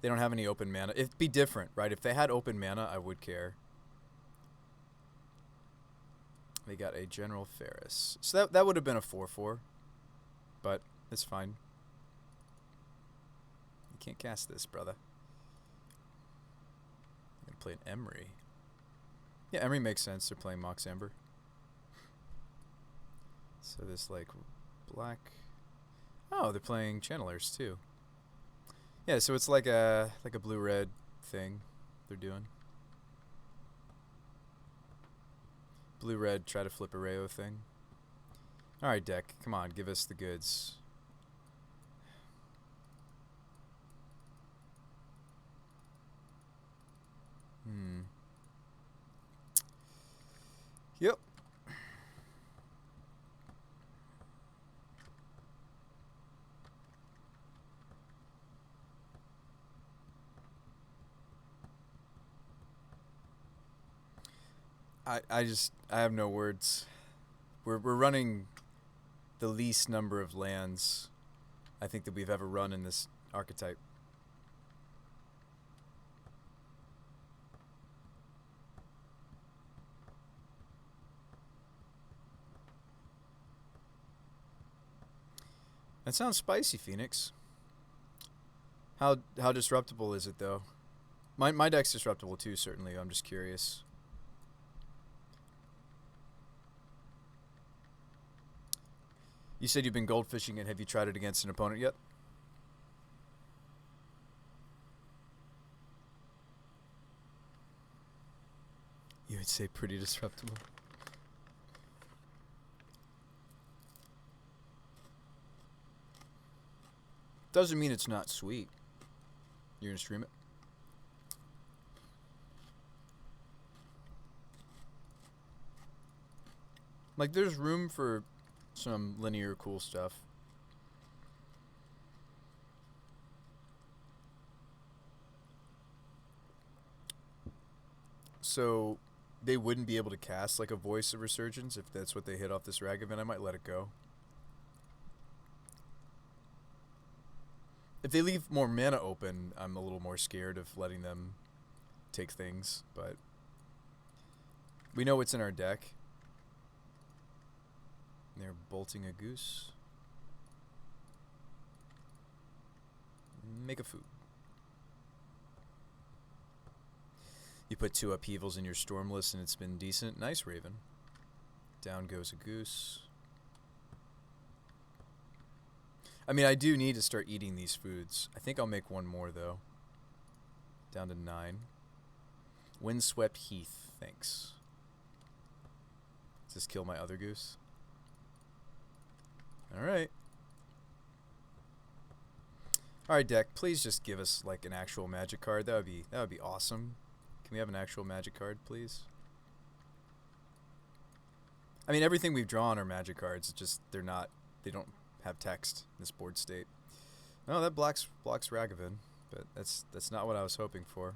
They don't have any open mana. It'd be different, right? If they had open mana, I would care. They got a General Ferris. So that would have been a 4/4. But it's fine. You can't cast this, brother. I'm going to play an Emery. Yeah, Emery makes sense. They're playing Mox Amber. So this, like, black... Oh, they're playing Channelers, too. Yeah, so it's like a blue-red thing they're doing. Blue-red, try to flip a Arrayo thing. Alright, deck. Come on, give us the goods. Yep. I have no words. We're running the least number of lands I think that we've ever run in this archetype. That sounds spicy, Phoenix. How disruptible is it though? My deck's disruptible too, certainly. I'm just curious. You said you've been goldfishing it. Have you tried it against an opponent yet? You would say pretty disruptible. Doesn't mean it's not sweet. You're gonna stream it? Like, there's room for some linear cool stuff. So they wouldn't be able to cast like a Voice of Resurgence if that's what they hit off this Ragavan. I might let it go. If they leave more mana open, I'm a little more scared of letting them take things, but we know what's in our deck. They're bolting a goose. Make a food. You put 2 upheavals in your Stormless and it's been decent. Nice, Raven. Down goes a goose. I mean, I do need to start eating these foods. I think I'll make one more, though. Down to 9. Windswept Heath. Thanks. Does this kill my other goose? Alright. Alright, deck. Please just give us, like, an actual magic card. That would be awesome. Can we have an actual magic card, please? I mean, everything we've drawn are magic cards. It's just they don't have text in this board state. No, that blocks Ragavan, but that's not what I was hoping for.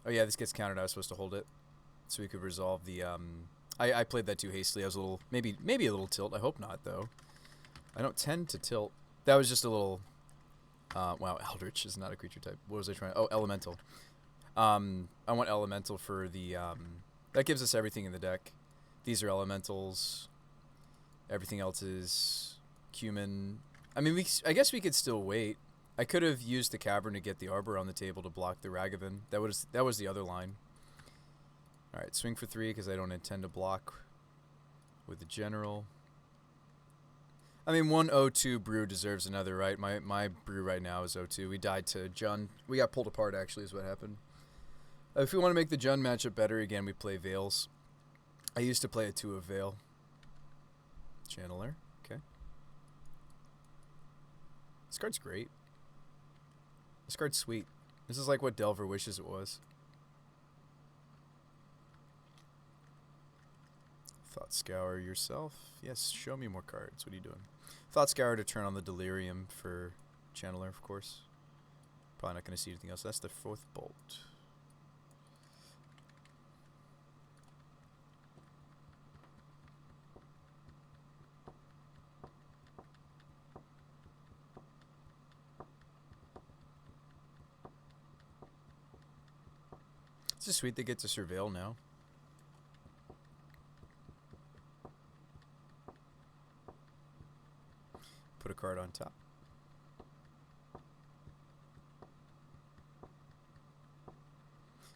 Oh yeah, this gets countered. I was supposed to hold it, so we could resolve the. I played that too hastily. I was a little maybe a little tilt. I hope not though. I don't tend to tilt. That was just a little. Wow, Eldritch is not a creature type. What was I trying? Oh, Elemental. I want Elemental for the. That gives us everything in the deck. These are Elementals. Everything else is Cumin. I mean, I guess we could still wait. I could have used the Cavern to get the Arbor on the table to block the Ragavan. That was the other line. All right, swing for 3 because I don't intend to block with the General. I mean, one 0-2 brew deserves another, right? My brew right now is 0-2. We died to Jund. We got pulled apart, actually, is what happened. If we want to make the Jund matchup better again, we play Veils. I used to play a 2 of Veil. Channeler, okay. This card's great. This card's sweet. This is like what Delver wishes it was. Thought Scour yourself. Yes, show me more cards. What are you doing? Thought Scour to turn on the Delirium for Channeler, of course. Probably not going to see anything else. That's the 4th bolt. It's just sweet they get to surveil now. Put a card on top.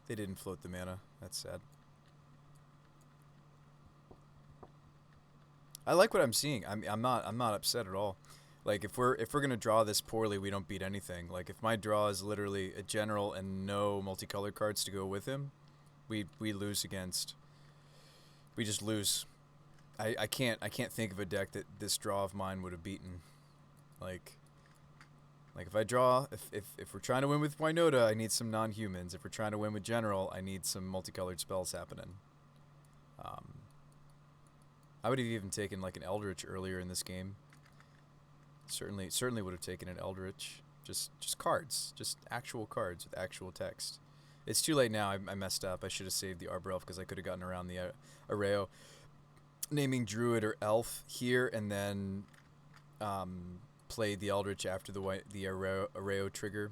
They didn't float the mana. That's sad. I like what I'm seeing. I'm not upset at all. Like if we're gonna draw this poorly, we don't beat anything. Like if my draw is literally a General and no multicolored cards to go with him, we lose against. We just lose. I can't think of a deck that this draw of mine would have beaten. Like if I draw, if we're trying to win with Winota, I need some non-humans. If we're trying to win with General, I need some multicolored spells happening. I would have even taken like an Eldritch earlier in this game. Certainly would have taken an Eldritch. Just cards. Just actual cards with actual text. It's too late now. I messed up. I should have saved the Arbor Elf because I could have gotten around the Arreo. Naming Druid or Elf here and then played the Eldritch after the Arreo trigger.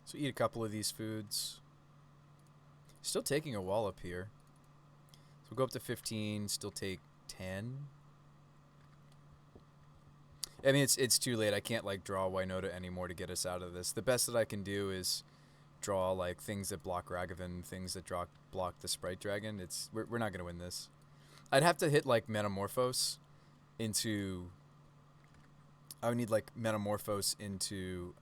So eat a couple of these foods. Still taking a Wallop here. So we'll go up to 15, still take 10. I mean, it's too late. I can't, like, draw Winota anymore to get us out of this. The best that I can do is draw, like, things that block Ragavan, things that block the Sprite Dragon. We're not going to win this. I'd have to hit, like, Metamorphose into... I would need, like, Metamorphose into...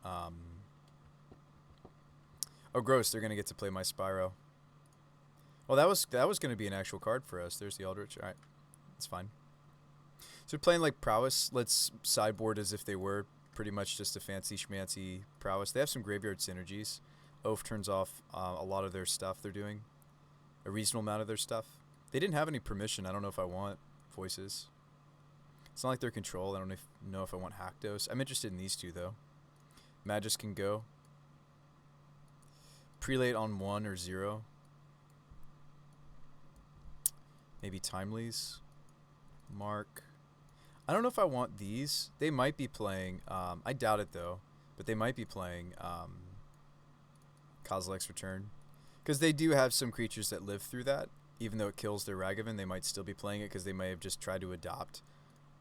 Oh, gross. They're going to get to play my Spyro. Well, that was going to be an actual card for us. There's the Eldritch. All right. That's fine. So we're playing like Prowess. Let's sideboard as if they were pretty much just a fancy schmancy Prowess. They have some graveyard synergies. Oath turns off a lot of their stuff they're doing. A reasonable amount of their stuff. They didn't have any permission. I don't know if I want voices. It's not like they're control. I don't know if I want Haktos. I'm interested in these two, though. Magus can go. Prelate on 1 or 0. Maybe Timely's. Mark. I don't know if I want these. They might be playing, I doubt it though, but they might be playing Kozilek's Return. Because they do have some creatures that live through that. Even though it kills their Ragavan, they might still be playing it because they may have just tried to adopt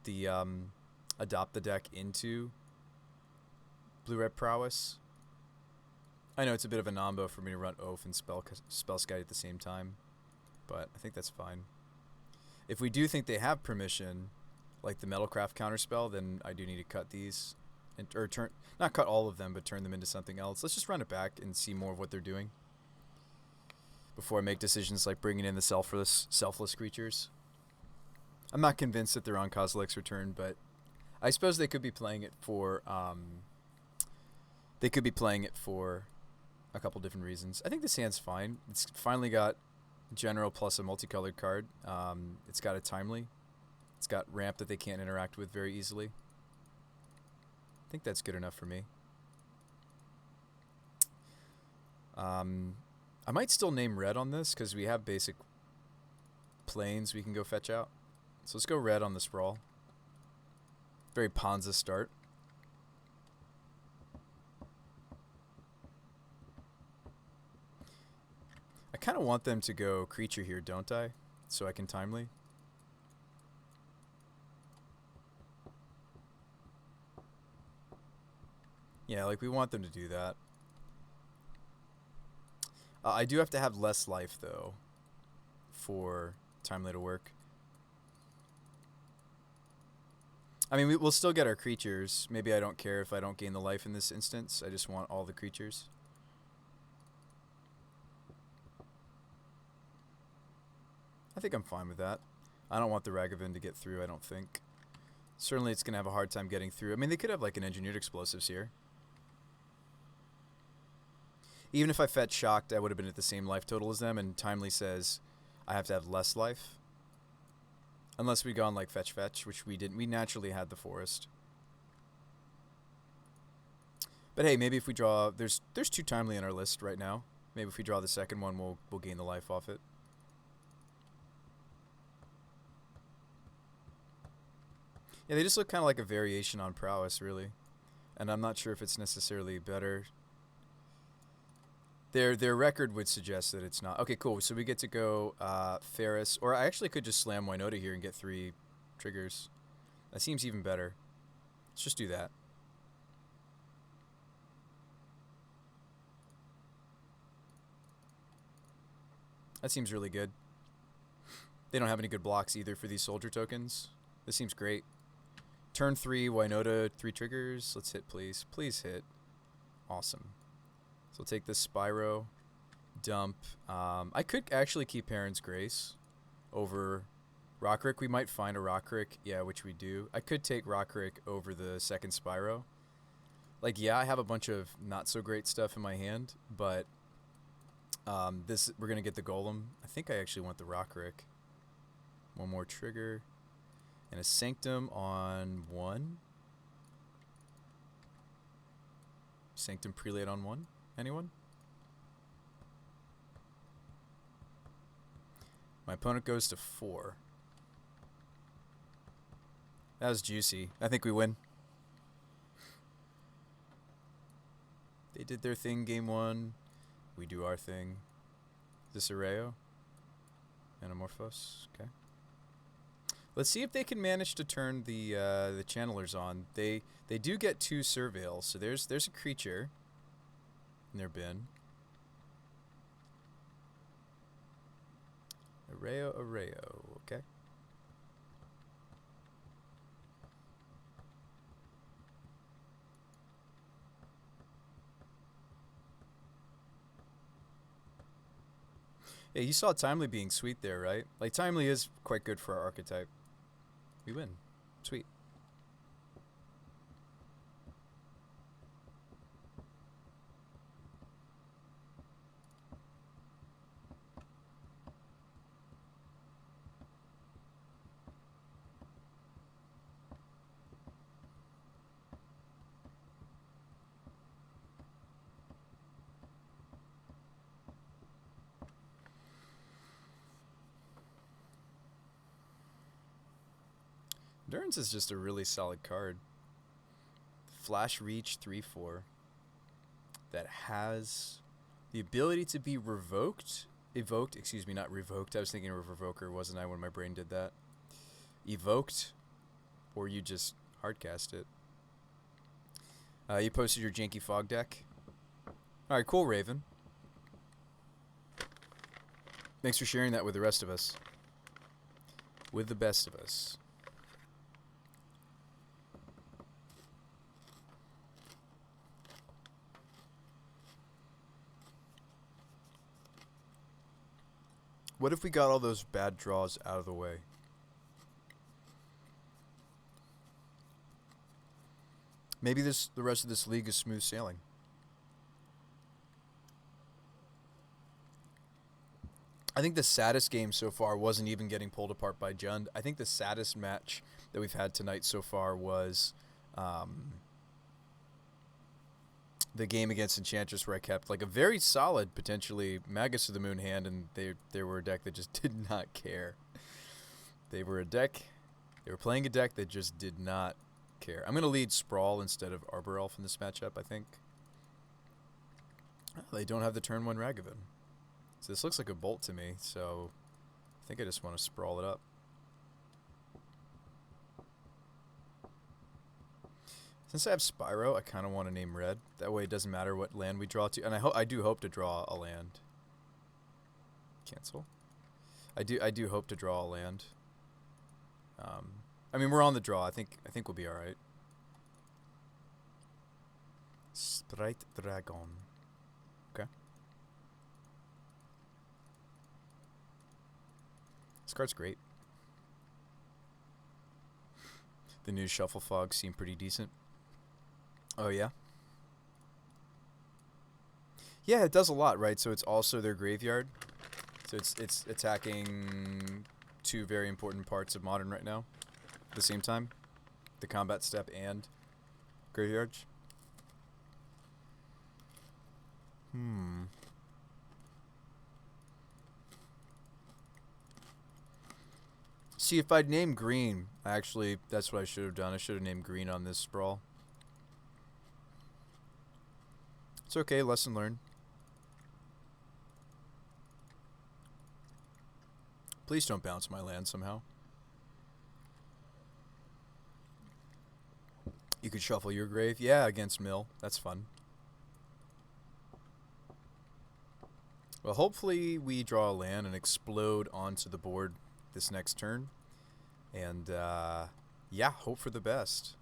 the deck into Blue-Red Prowess. I know it's a bit of a nombo for me to run Oath and Spellskite at the same time, but I think that's fine. If we do think they have permission, like the Metalcraft counterspell, then I do need to cut these, or not cut all of them, but turn them into something else. Let's just run it back and see more of what they're doing before I make decisions like bringing in the selfless creatures. I'm not convinced that they're on Kozilek's Return, but I suppose they could be playing it for a couple different reasons. I think this hand's fine. It's finally got General plus a multicolored card. It's got a Timely. It's got ramp that they can't interact with very easily. I think that's good enough for me. I might still name red on this because we have basic planes we can go fetch out. So let's go red on the Sprawl. Very Ponza start. I kind of want them to go creature here, don't I? So I can Timely. Yeah, like we want them to do that. I do have to have less life, though, for Timely to work. I mean, we'll still get our creatures. Maybe I don't care if I don't gain the life in this instance. I just want all the creatures. I think I'm fine with that. I don't want the Ragavan to get through, I don't think. Certainly it's going to have a hard time getting through. I mean, they could have like an Engineered Explosives here. Even if I fetched Shocked, I would have been at the same life total as them, and Timely says I have to have less life. Unless we'd gone like Fetch, which we didn't. We naturally had the Forest. But hey, maybe if we draw... There's 2 Timely in our list right now. Maybe if we draw the second one, we'll gain the life off it. Yeah, they just look kind of like a variation on Prowess, really. And I'm not sure if it's necessarily better. Their record would suggest that it's not. Okay, cool. So we get to go Ferris. Or I actually could just slam Winota here and get 3 triggers. That seems even better. Let's just do that. That seems really good. They don't have any good blocks either for these soldier tokens. This seems great. Turn 3, Winota, 3 triggers. Let's hit, please. Please hit. Awesome. So we'll take this Spyro, dump. I could actually keep Heron's Grace over Rokiric. We might find a Rokiric, yeah, which we do. I could take Rokiric over the second Spyro. Like, yeah, I have a bunch of not so great stuff in my hand, but we're gonna get the Golem. I think I actually want the Rokiric. 1 more trigger, and a Sanctum on 1. Sanctum Prelate on 1. Anyone? My opponent goes to 4. That was juicy. I think we win. They did their thing game 1. We do our thing. Is this Arreo? Anamorphos? Okay. Let's see if they can manage to turn the channelers on. They do get 2 Surveils, so there's a creature in their bin. Arreo, okay. Yeah, you saw Timely being sweet there, right? Like, Timely is quite good for our archetype. We win. Sweet. Endurance is just a really solid card. Flash Reach 3/4 that has the ability to be evoked, excuse me, not revoked. I was thinking of Revoker, wasn't I, when my brain did that? Evoked, or you just hardcast it. You posted your janky fog deck. Alright, cool, Raven. Thanks for sharing that with the rest of us. With the best of us. What if we got all those bad draws out of the way? Maybe the rest of this league is smooth sailing. I think the saddest game so far wasn't even getting pulled apart by Jund. I think the saddest match that we've had tonight so far was the game against Enchantress, where I kept like a very solid, potentially Magus of the Moon hand, and they were a deck that just did not care. They were playing a deck that just did not care. I'm going to lead Sprawl instead of Arbor Elf in this matchup, I think. Oh, they don't have the turn 1 Ragavan. So this looks like a bolt to me, so I think I just want to sprawl it up. Since I have Spyro, I kind of want to name red. That way it doesn't matter what land we draw to. And I do hope to draw a land. Cancel. I do hope to draw a land. I mean, we're on the draw. I think we'll be all right. Sprite Dragon. Okay. This card's great. The new Shuffle Fog seemed pretty decent. Oh, yeah? Yeah, it does a lot, right? So it's also their graveyard. So it's attacking two very important parts of Modern right now at the same time. The combat step and graveyards. See, if I'd named green, actually, that's what I should have done. I should have named green on this Sprawl. It's okay, lesson learned. Please don't bounce my land somehow. You could shuffle your grave. Yeah, against Mill. That's fun. Well, hopefully we draw a land and explode onto the board this next turn. And, yeah, hope for the best.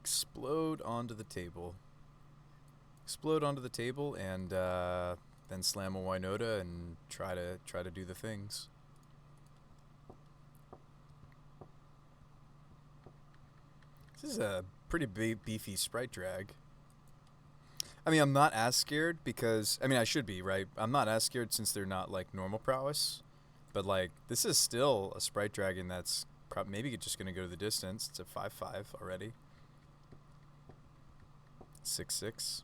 Explode onto the table. Explode onto the table and then slam a Winota and try to do the things. This is a pretty beefy Sprite drag. I mean, I'm not as scared because, I mean, I should be, right? I'm not as scared since they're not, like, normal prowess. But, like, this is still a Sprite Dragon that's maybe just going to go to the distance. It's a 5/5 already. 6/6.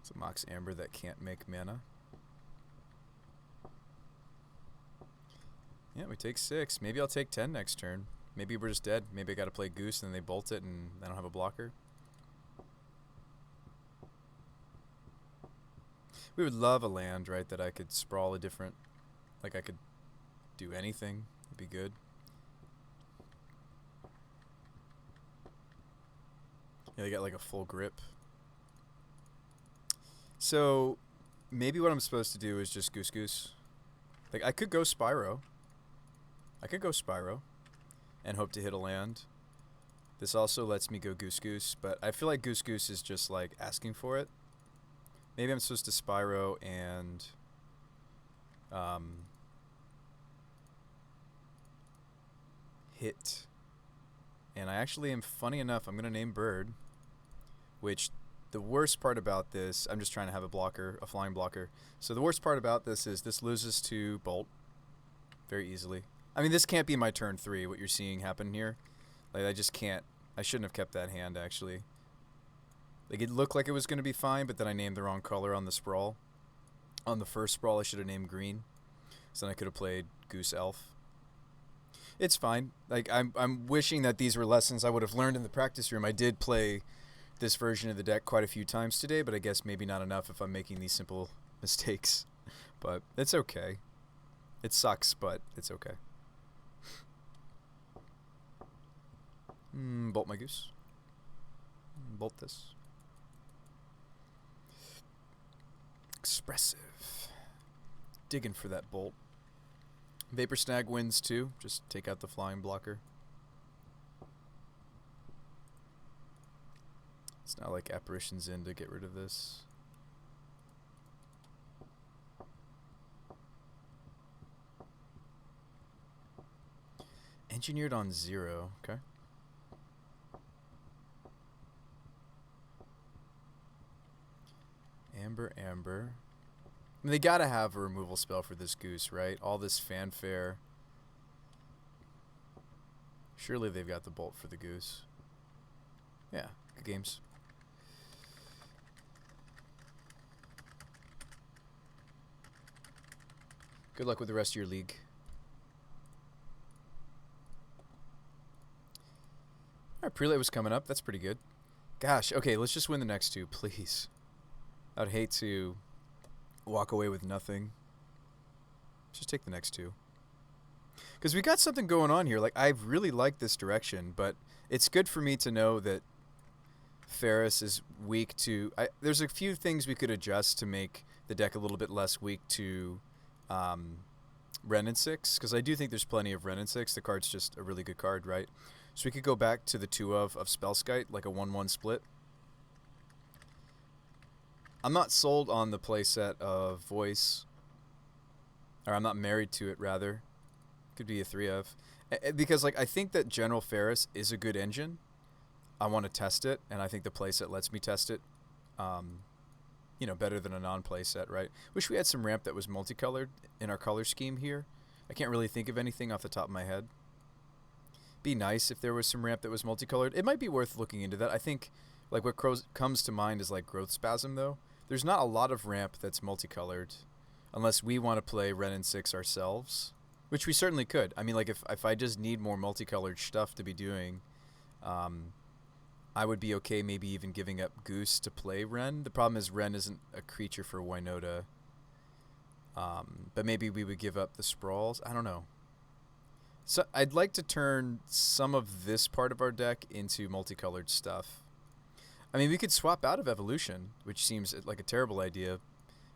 It's a Mox Amber that can't make mana. Yeah, we take 6. Maybe I'll take 10 next turn. Maybe we're just dead. Maybe I gotta play Goose and then they bolt it and I don't have a blocker. We would love a land, right, that I could sprawl a different... Like I could do anything. It'd be good. Yeah, they got like a full grip. So, maybe what I'm supposed to do is just Goose. Like, I could go Spyro. And hope to hit a land. This also lets me go Goose, but I feel like Goose is just like asking for it. Maybe I'm supposed to Spyro and hit. And I actually am, funny enough, I'm going to name Bird, which the worst part about this, I'm just trying to have a blocker, a flying blocker. So the worst part about this is this loses to Bolt very easily. I mean, this can't be my turn 3, what you're seeing happen here. Like, I just can't. I shouldn't have kept that hand, actually. Like, it looked like it was going to be fine, but then I named the wrong color on the sprawl. On the first sprawl, I should have named green. So then I could have played Goose Elf. It's fine. Like, I'm wishing that these were lessons I would have learned in the practice room. I did play this version of the deck quite a few times today, but I guess maybe not enough if I'm making these simple mistakes. But it's okay. It sucks, but it's okay. Bolt my Goose. Bolt this. Expressive. Digging for that bolt. Vapor Snag wins too. Just take out the flying blocker. It's not like Apparition's in to get rid of this. Engineered on 0. Okay. Amber. I mean, they gotta have a removal spell for this Goose, right? All this fanfare. Surely they've got the bolt for the Goose. Yeah, good games. Good luck with the rest of your league. Alright, prelate was coming up. That's pretty good. Gosh, okay, let's just win the next two, please. I would hate to walk away with nothing. Just take the next two. Because we got something going on here. Like, I really like this direction, but it's good for me to know that Ferris is weak to... there's a few things we could adjust to make the deck a little bit less weak to Wrenn and 6, because I do think there's plenty of Wrenn and 6. The card's just a really good card, right? So we could go back to the 2 of Spellskite, like a 1-1 split. I'm not sold on the playset of Voice. Or I'm not married to it, rather. Could be a 3 of. Because, like, I think that General Ferris is a good engine. I want to test it, and I think the playset lets me test it. You know, better than a non-playset, right? Wish we had some ramp that was multicolored in our color scheme here. I can't really think of anything off the top of my head. Be nice if there was some ramp that was multicolored. It might be worth looking into that. I think, like, what comes to mind is, like, Growth Spasm, though. There's not a lot of ramp that's multicolored unless we want to play Wrenn and 6 ourselves, which we certainly could. I mean, like, if I just need more multicolored stuff to be doing, I would be okay maybe even giving up Goose to play Wrenn. The problem is Wrenn isn't a creature for Winota. But maybe we would give up the Sprawls. I don't know. So I'd like to turn some of this part of our deck into multicolored stuff. I mean, we could swap out of Evolution, which seems like a terrible idea,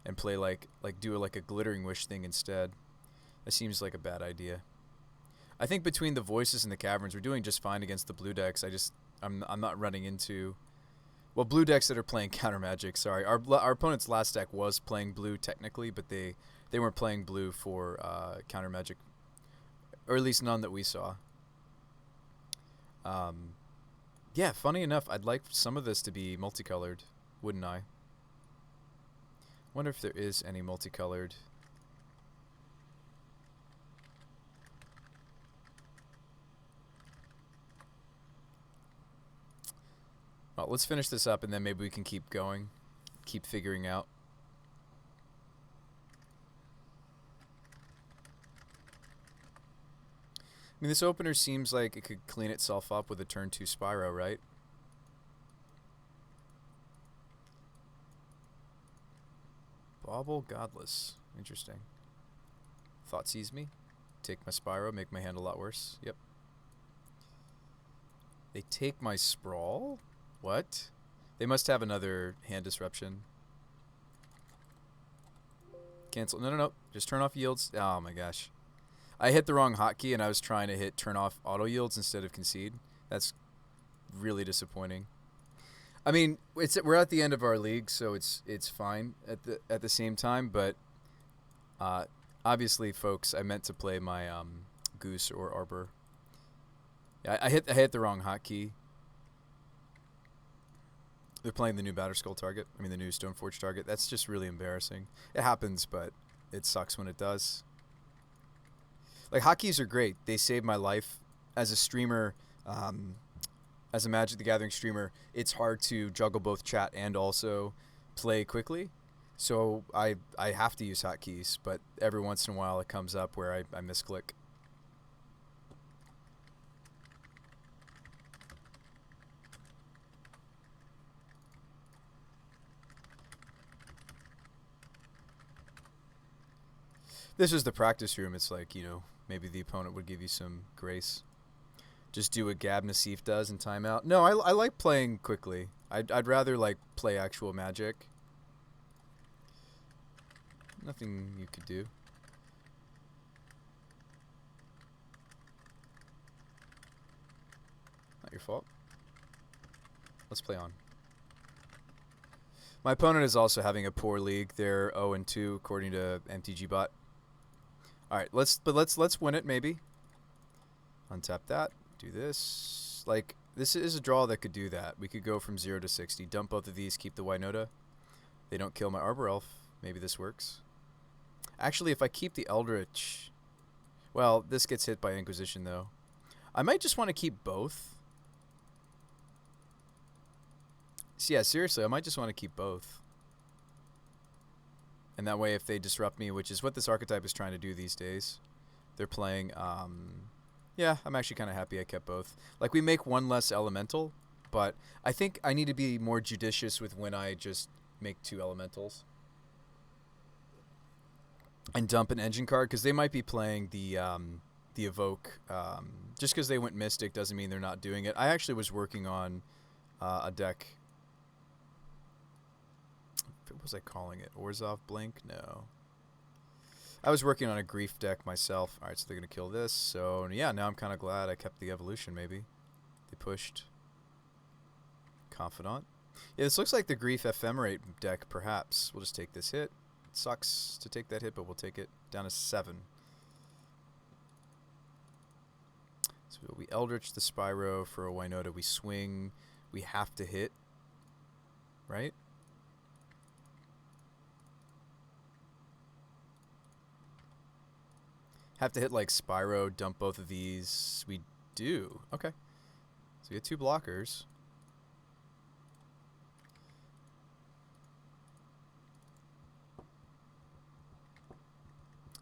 and play do a Glittering Wish thing instead. That seems like a bad idea. I think between the Voices and the Caverns, we're doing just fine against the blue decks. I'm not running into, well, blue decks that are playing counter magic. Sorry, our opponent's last deck was playing blue technically, but they weren't playing blue for counter magic, or at least none that we saw. Yeah, funny enough, I'd like some of this to be multicolored, wouldn't I? Wonder if there is any multicolored. Well, let's finish this up and then maybe we can keep going, keep figuring out. I mean, this opener seems like it could clean itself up with a turn 2 Spyro, right? Bauble Godless. Interesting. Thought sees me. Take my Spyro, make my hand a lot worse. Yep. They take my Sprawl? What? They must have another hand disruption. Cancel. No. Just turn off yields. Oh my gosh. I hit the wrong hotkey and I was trying to hit turn off auto yields instead of concede. That's really disappointing. I mean, we're at the end of our league, so it's fine at the same time, but obviously, folks, I meant to play my Goose or Arbor. Yeah, I hit the wrong hotkey. They're playing the new Batterskull target. I mean, the new Stoneforge target. That's just really embarrassing. It happens, but it sucks when it does. Like, hotkeys are great. They saved my life as a streamer. as a Magic the Gathering streamer, it's hard to juggle both chat and also play quickly. So I have to use hotkeys, but every once in a while it comes up where I misclick. This is the practice room. It's like, you know, maybe the opponent would give you some grace. Just do what Gab Nassif does in timeout. No, I like playing quickly. I'd rather like play actual Magic. Nothing you could do. Not your fault. Let's play on. My opponent is also having a poor league. They're 0-2 according to MTG Bot. All right, let's win it maybe. Untap that. Do this. Like, this is a draw that could do that. We could go from 0 to 60. Dump both of these. Keep the Winota. They don't kill my Arbor Elf. Maybe this works. Actually, if I keep the Eldritch... Well, this gets hit by Inquisition, though. I might just want to keep both. So yeah, seriously, I might just want to keep both. And that way, if they disrupt me, which is what this archetype is trying to do these days, they're playing... yeah, I'm actually kind of happy I kept both. Like, we make one less elemental, but I think I need to be more judicious with when I just make 2 elementals. And dump an engine card, because they might be playing the Evoke. Just because they went Mystic doesn't mean they're not doing it. I actually was working on a deck. What was I calling it? Orzhov Blink? No. I was working on a Grief deck myself. Alright, so they're going to kill this. So, yeah, now I'm kind of glad I kept the Evolution, maybe. They pushed Confidant. Yeah, this looks like the Grief Ephemerate deck, perhaps. We'll just take this hit. It sucks to take that hit, but we'll take it. Down to 7. So we Eldritch the Spyro for a Winota. We swing. We have to hit. Right? Have to hit like Spyro, dump both of these. We do. Okay. So we get 2 blockers.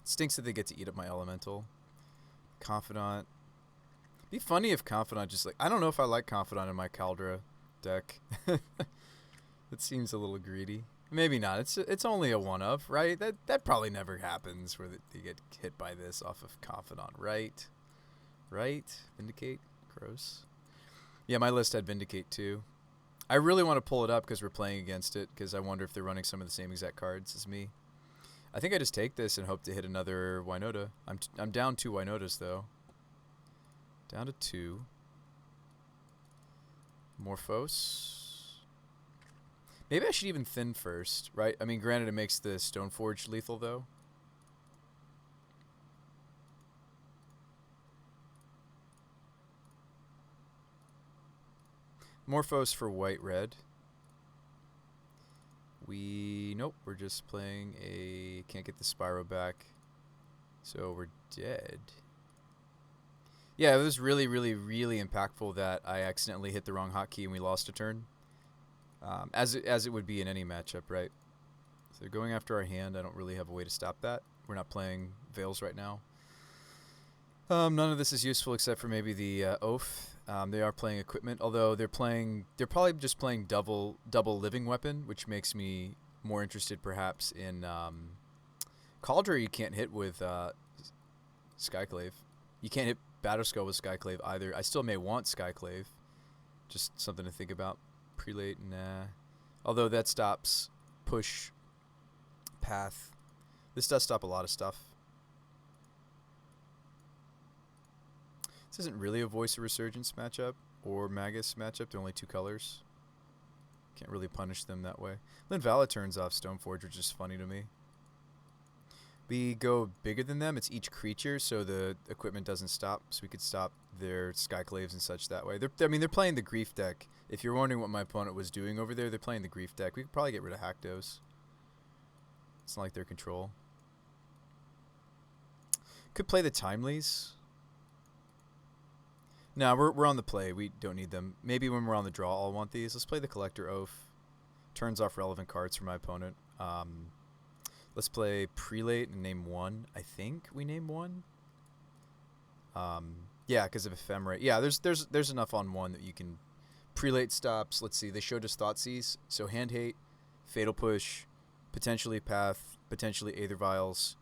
It stinks that they get to eat up my elemental. Confidant. Be funny if Confidant just like... I don't know if I like Confidant in my Caldra deck. It seems a little greedy. Maybe not. It's only a one of, right? That probably never happens where they get hit by this off of Confidant, right? Right? Vindicate? Gross. Yeah, my list had Vindicate too. I really want to pull it up because we're playing against it, because I wonder if they're running some of the same exact cards as me. I think I just take this and hope to hit another Winota. I'm down 2 Winotas though. Down to 2. Morphos. Maybe I should even thin first, right? I mean, granted, it makes the Stoneforge lethal, though. Morphos for white-red. Nope, we're just playing a... Can't get the Spyro back. So we're dead. Yeah, it was really, really, really impactful that I accidentally hit the wrong hotkey and we lost a turn. As it would be in any matchup, right? So they're going after our hand. I don't really have a way to stop that. We're not playing Veils right now. None of this is useful except for maybe the Oath. They are playing equipment, although they're probably just playing double living weapon, which makes me more interested perhaps in Cauldron. You can't hit with Skyclave. You can't hit Batterskull with Skyclave either. I still may want Skyclave. Just something to think about. Prelate, nah. Although that stops push, path. This does stop a lot of stuff. This isn't really a Voice of Resurgence matchup or Magus matchup. They're only 2 colors. Can't really punish them that way. Linvala turns off Stoneforge, which is funny to me. We go bigger than them. It's each creature, so the equipment doesn't stop. So we could stop their Skyclaves and such that way. They're playing the Grief deck. If you're wondering what my opponent was doing over there, they're playing the Grief deck. We could probably get rid of Haktos. It's not like their control. Could play the Timelies. No, we're on the play. We don't need them. Maybe when we're on the draw, I'll want these. Let's play the Collector Oath. Turns off relevant cards for my opponent. Let's play Prelate and name one. I think we name one. Yeah, because of Ephemerate. Yeah, there's enough on one that you can. Prelate stops. Let's see. They showed us Thoughtseize. So Hand Hate, Fatal Push, potentially Path, potentially Aether Vials,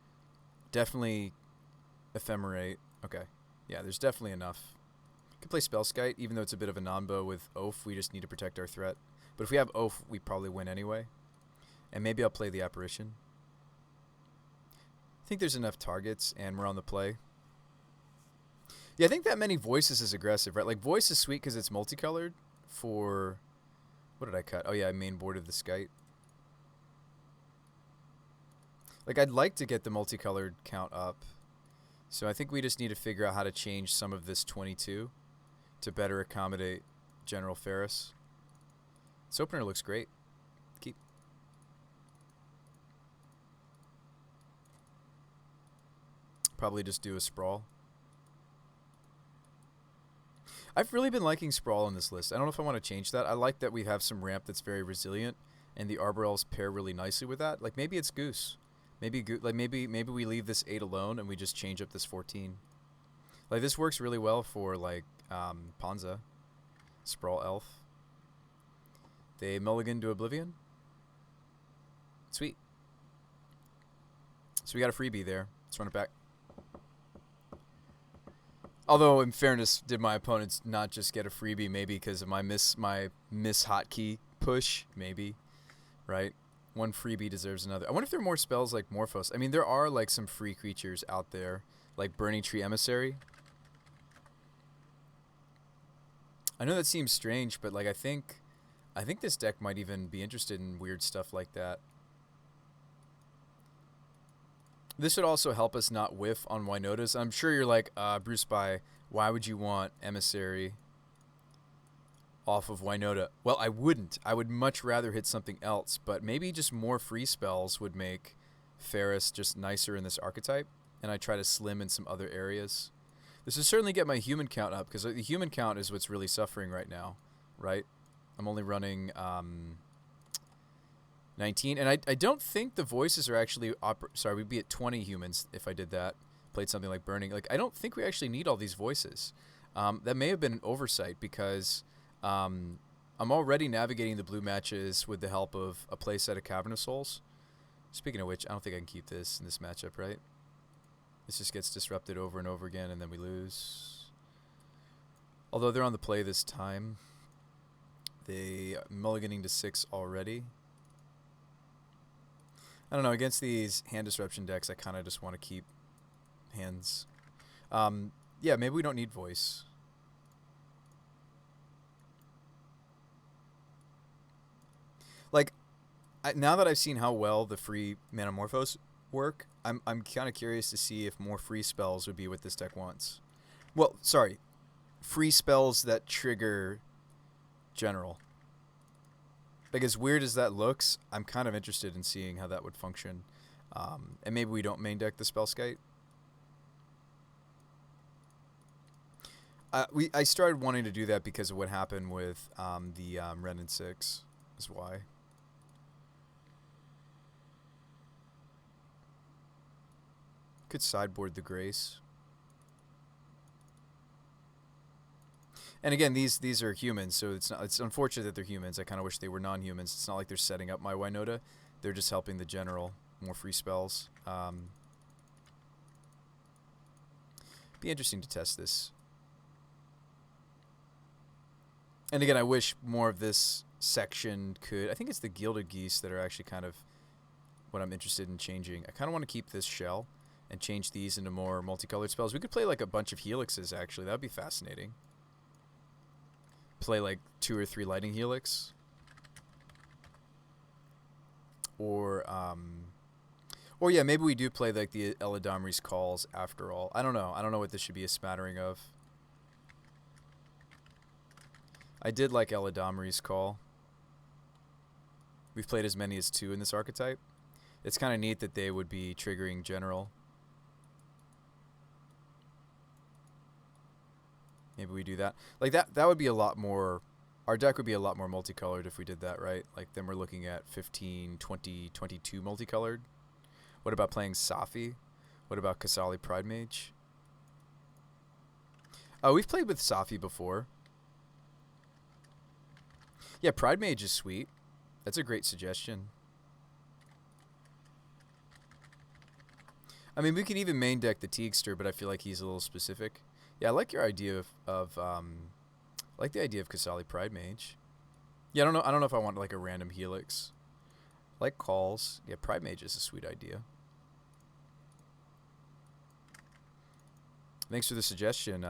definitely Ephemerate. Okay. Yeah, there's definitely enough. Could play Spellskite, even though it's a bit of a non-bow with Oath. We just need to protect our threat. But if we have Oath, we probably win anyway. And maybe I'll play the Apparition. I think there's enough targets, and we're on the play. Yeah, I think that many voices is aggressive, right? Like, voice is sweet because it's multicolored for... What did I cut? Oh, yeah, I main boarded the Skite. Like, I'd like to get the multicolored count up. So I think we just need to figure out how to change some of this 22 to better accommodate General Ferris. This opener looks great. Keep. Probably just do a Sprawl. I've really been liking Sprawl on this list. I don't know if I want to change that. I like that we have some ramp that's very resilient, and the Arbor Elves pair really nicely with that. Like, maybe it's Goose. Maybe we leave this 8 alone and we just change up this 14. Like, this works really well for, like, Ponza. Sprawl Elf. They mulligan to Oblivion. Sweet. So we got a freebie there. Let's run it back. Although, in fairness, did my opponents not just get a freebie maybe because of my miss hotkey push? Maybe. Right? One freebie deserves another. I wonder if there are more spells like Morphos. I mean, there are, like, some free creatures out there. Like Burning Tree Emissary. I know that seems strange, but, like, I think this deck might even be interested in weird stuff like that. This would also help us not whiff on Winotas. I'm sure you're like, Bruce By, why would you want Emissary off of Winota? Well, I wouldn't. I would much rather hit something else, but maybe just more free spells would make Ferris just nicer in this archetype, and I try to slim in some other areas. This would certainly get my human count up, because the human count is what's really suffering right now, right? I'm only running 19, and I don't think the voices are actually... Sorry, we'd be at 20 humans if I did that. Played something like Burning. Like, I don't think we actually need all these voices. That may have been an oversight, because I'm already navigating the blue matches with the help of a playset of Cavern of Souls. Speaking of which, I don't think I can keep this in this matchup, right? This just gets disrupted over and over again, and then we lose. Although they're on the play this time. They mulliganing to 6 already. I don't know, against these hand disruption decks, I kind of just want to keep hands. Yeah, maybe we don't need voice. Like, now that I've seen how well the free Manamorphose work, I'm kind of curious to see if more free spells would be what this deck wants. Well, sorry. Free spells that trigger General. Like, as weird as that looks, I'm kind of interested in seeing how that would function. And maybe we don't main deck the Spellskite. I started wanting to do that because of what happened with the Ren and 6. Is why. Could sideboard the Grace. And again, these are humans, so it's unfortunate that they're humans. I kind of wish they were non-humans. It's not like they're setting up my Winota. They're just helping the General. More free spells. Be interesting to test this. And again, I wish more of this section could... I think it's the Gilded Geese that are actually kind of what I'm interested in changing. I kind of want to keep this shell and change these into more multicolored spells. We could play like a bunch of Helixes, actually. That would be fascinating. Play like 2 or 3 Lightning Helix. Or yeah, maybe we do play like the Eladamri's Calls after all. I don't know. I don't know what this should be a smattering of. I did like Eladamri's Call. We've played as many as 2 in this archetype. It's kind of neat that they would be triggering General. Maybe we do that. Like that would be a lot more. Our deck would be a lot more multicolored if we did that, right? Like then we're looking at 15, 20, 22 multicolored. What about playing Safi? What about Kasali Pride Mage? Oh, we've played with Safi before. Yeah, Pride Mage is sweet. That's a great suggestion. I mean, we could even main deck the Teagster, but I feel like he's a little specific. Yeah, I like your idea of I like the idea of Kasali Pride Mage. Yeah, I don't know if I want like a random Helix. Like calls. Yeah, Pride Mage is a sweet idea. Thanks for the suggestion.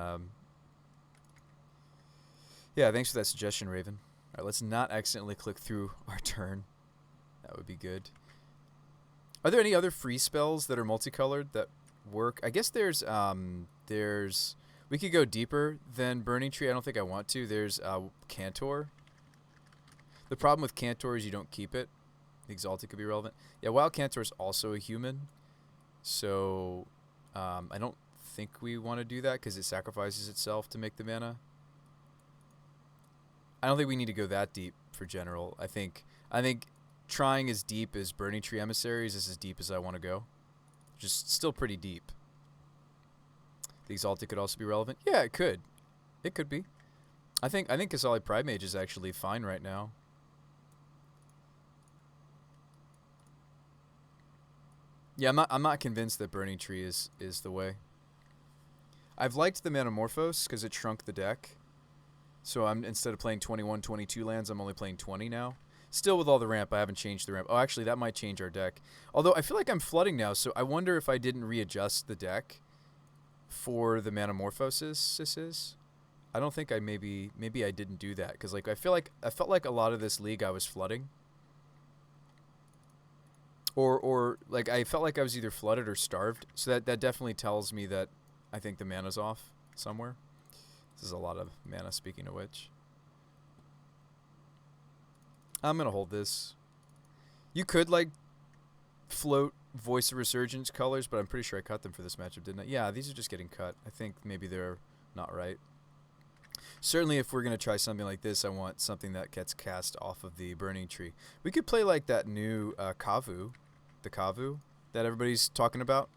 Yeah, thanks for that suggestion, Raven. All right, let's not accidentally click through our turn. That would be good. Are there any other free spells that are multicolored that work? I guess there's we could go deeper than Burning Tree. I don't think I want to. There's Cantor. The problem with Cantor is you don't keep it. Exalted could be relevant. Yeah, Wild Cantor is also a human. So I don't think we want to do that because it sacrifices itself to make the mana. I don't think we need to go that deep for general. I think trying as deep as Burning Tree Emissaries is as deep as I want to go. Just still pretty deep. The Exalted could also be relevant. Yeah, it could. It could be. I think Kasali Pride Mage is actually fine right now. Yeah, I'm not convinced that Burning Tree is the way. I've liked the Manamorphose because it shrunk the deck. So I'm instead of playing 21, 22 lands, I'm only playing 20 now. Still with all the ramp, I haven't changed the ramp. Oh, actually, that might change our deck. Although I feel like I'm flooding now, so I wonder if I didn't readjust the deck for the Manamorphosis. I don't think I maybe I didn't do that because like I felt like a lot of this league I was flooding. Or like I felt like I was either flooded or starved. So that definitely tells me that I think the mana's off somewhere. This is a lot of mana, speaking of which. I'm going to hold this. You could, like, float Voice of Resurgence colors, but I'm pretty sure I cut them for this matchup, didn't I? Yeah, these are just getting cut. I think maybe they're not right. Certainly, if we're going to try something like this, I want something that gets cast off of the Burning Tree. We could play, like, that new Kavu. The Kavu that everybody's talking about.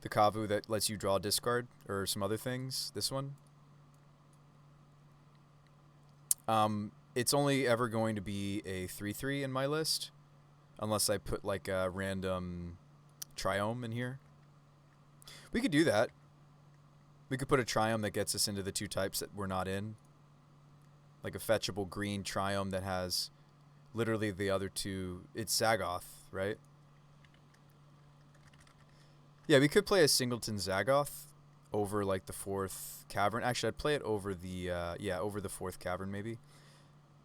The Kavu that lets you draw a discard or some other things. This one. It's only ever going to be a 3/3 in my list, unless I put like a random Triome in here. We could do that. We could put a Triome that gets us into the two types that we're not in. Like a fetchable green Triome that has literally the other two. It's Zagoth, right? Yeah, we could play a Singleton Zagoth over like the 4th Cavern. Actually, I'd play it over the over the 4th Cavern maybe.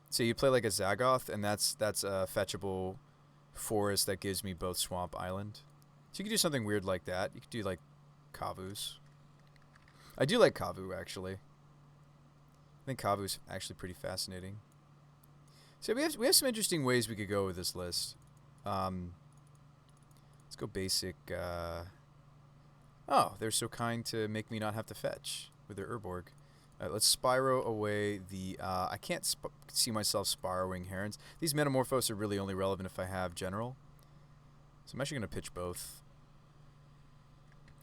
So you play like a Zagoth, and that's a fetchable forest that gives me both Swamp Island. So you could do something weird like that. You could do like Kavus. I do like Kavu actually. I think Kavu's actually pretty fascinating. So we have some interesting ways we could go with this list. Let's go basic. Oh, they're so kind to make me not have to fetch with their Urborg. All right, let's Spyro away the... I can't see myself Spyroing Herons. These Metamorphos are really only relevant if I have General. So I'm actually going to pitch both.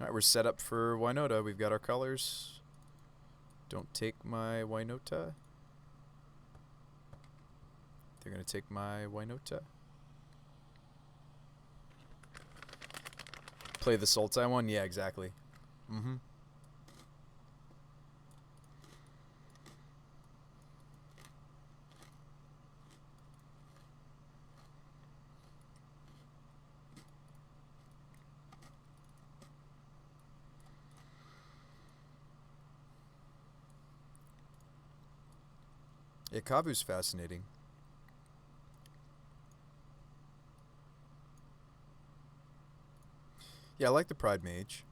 All right, we're set up for Winota. We've got our colors. Don't take my Winota. They're going to take my Winota. Play the Sultai one? Yeah, exactly. Mm-hmm. Yeah, Kavu's fascinating. Yeah, I like the Pride Mage.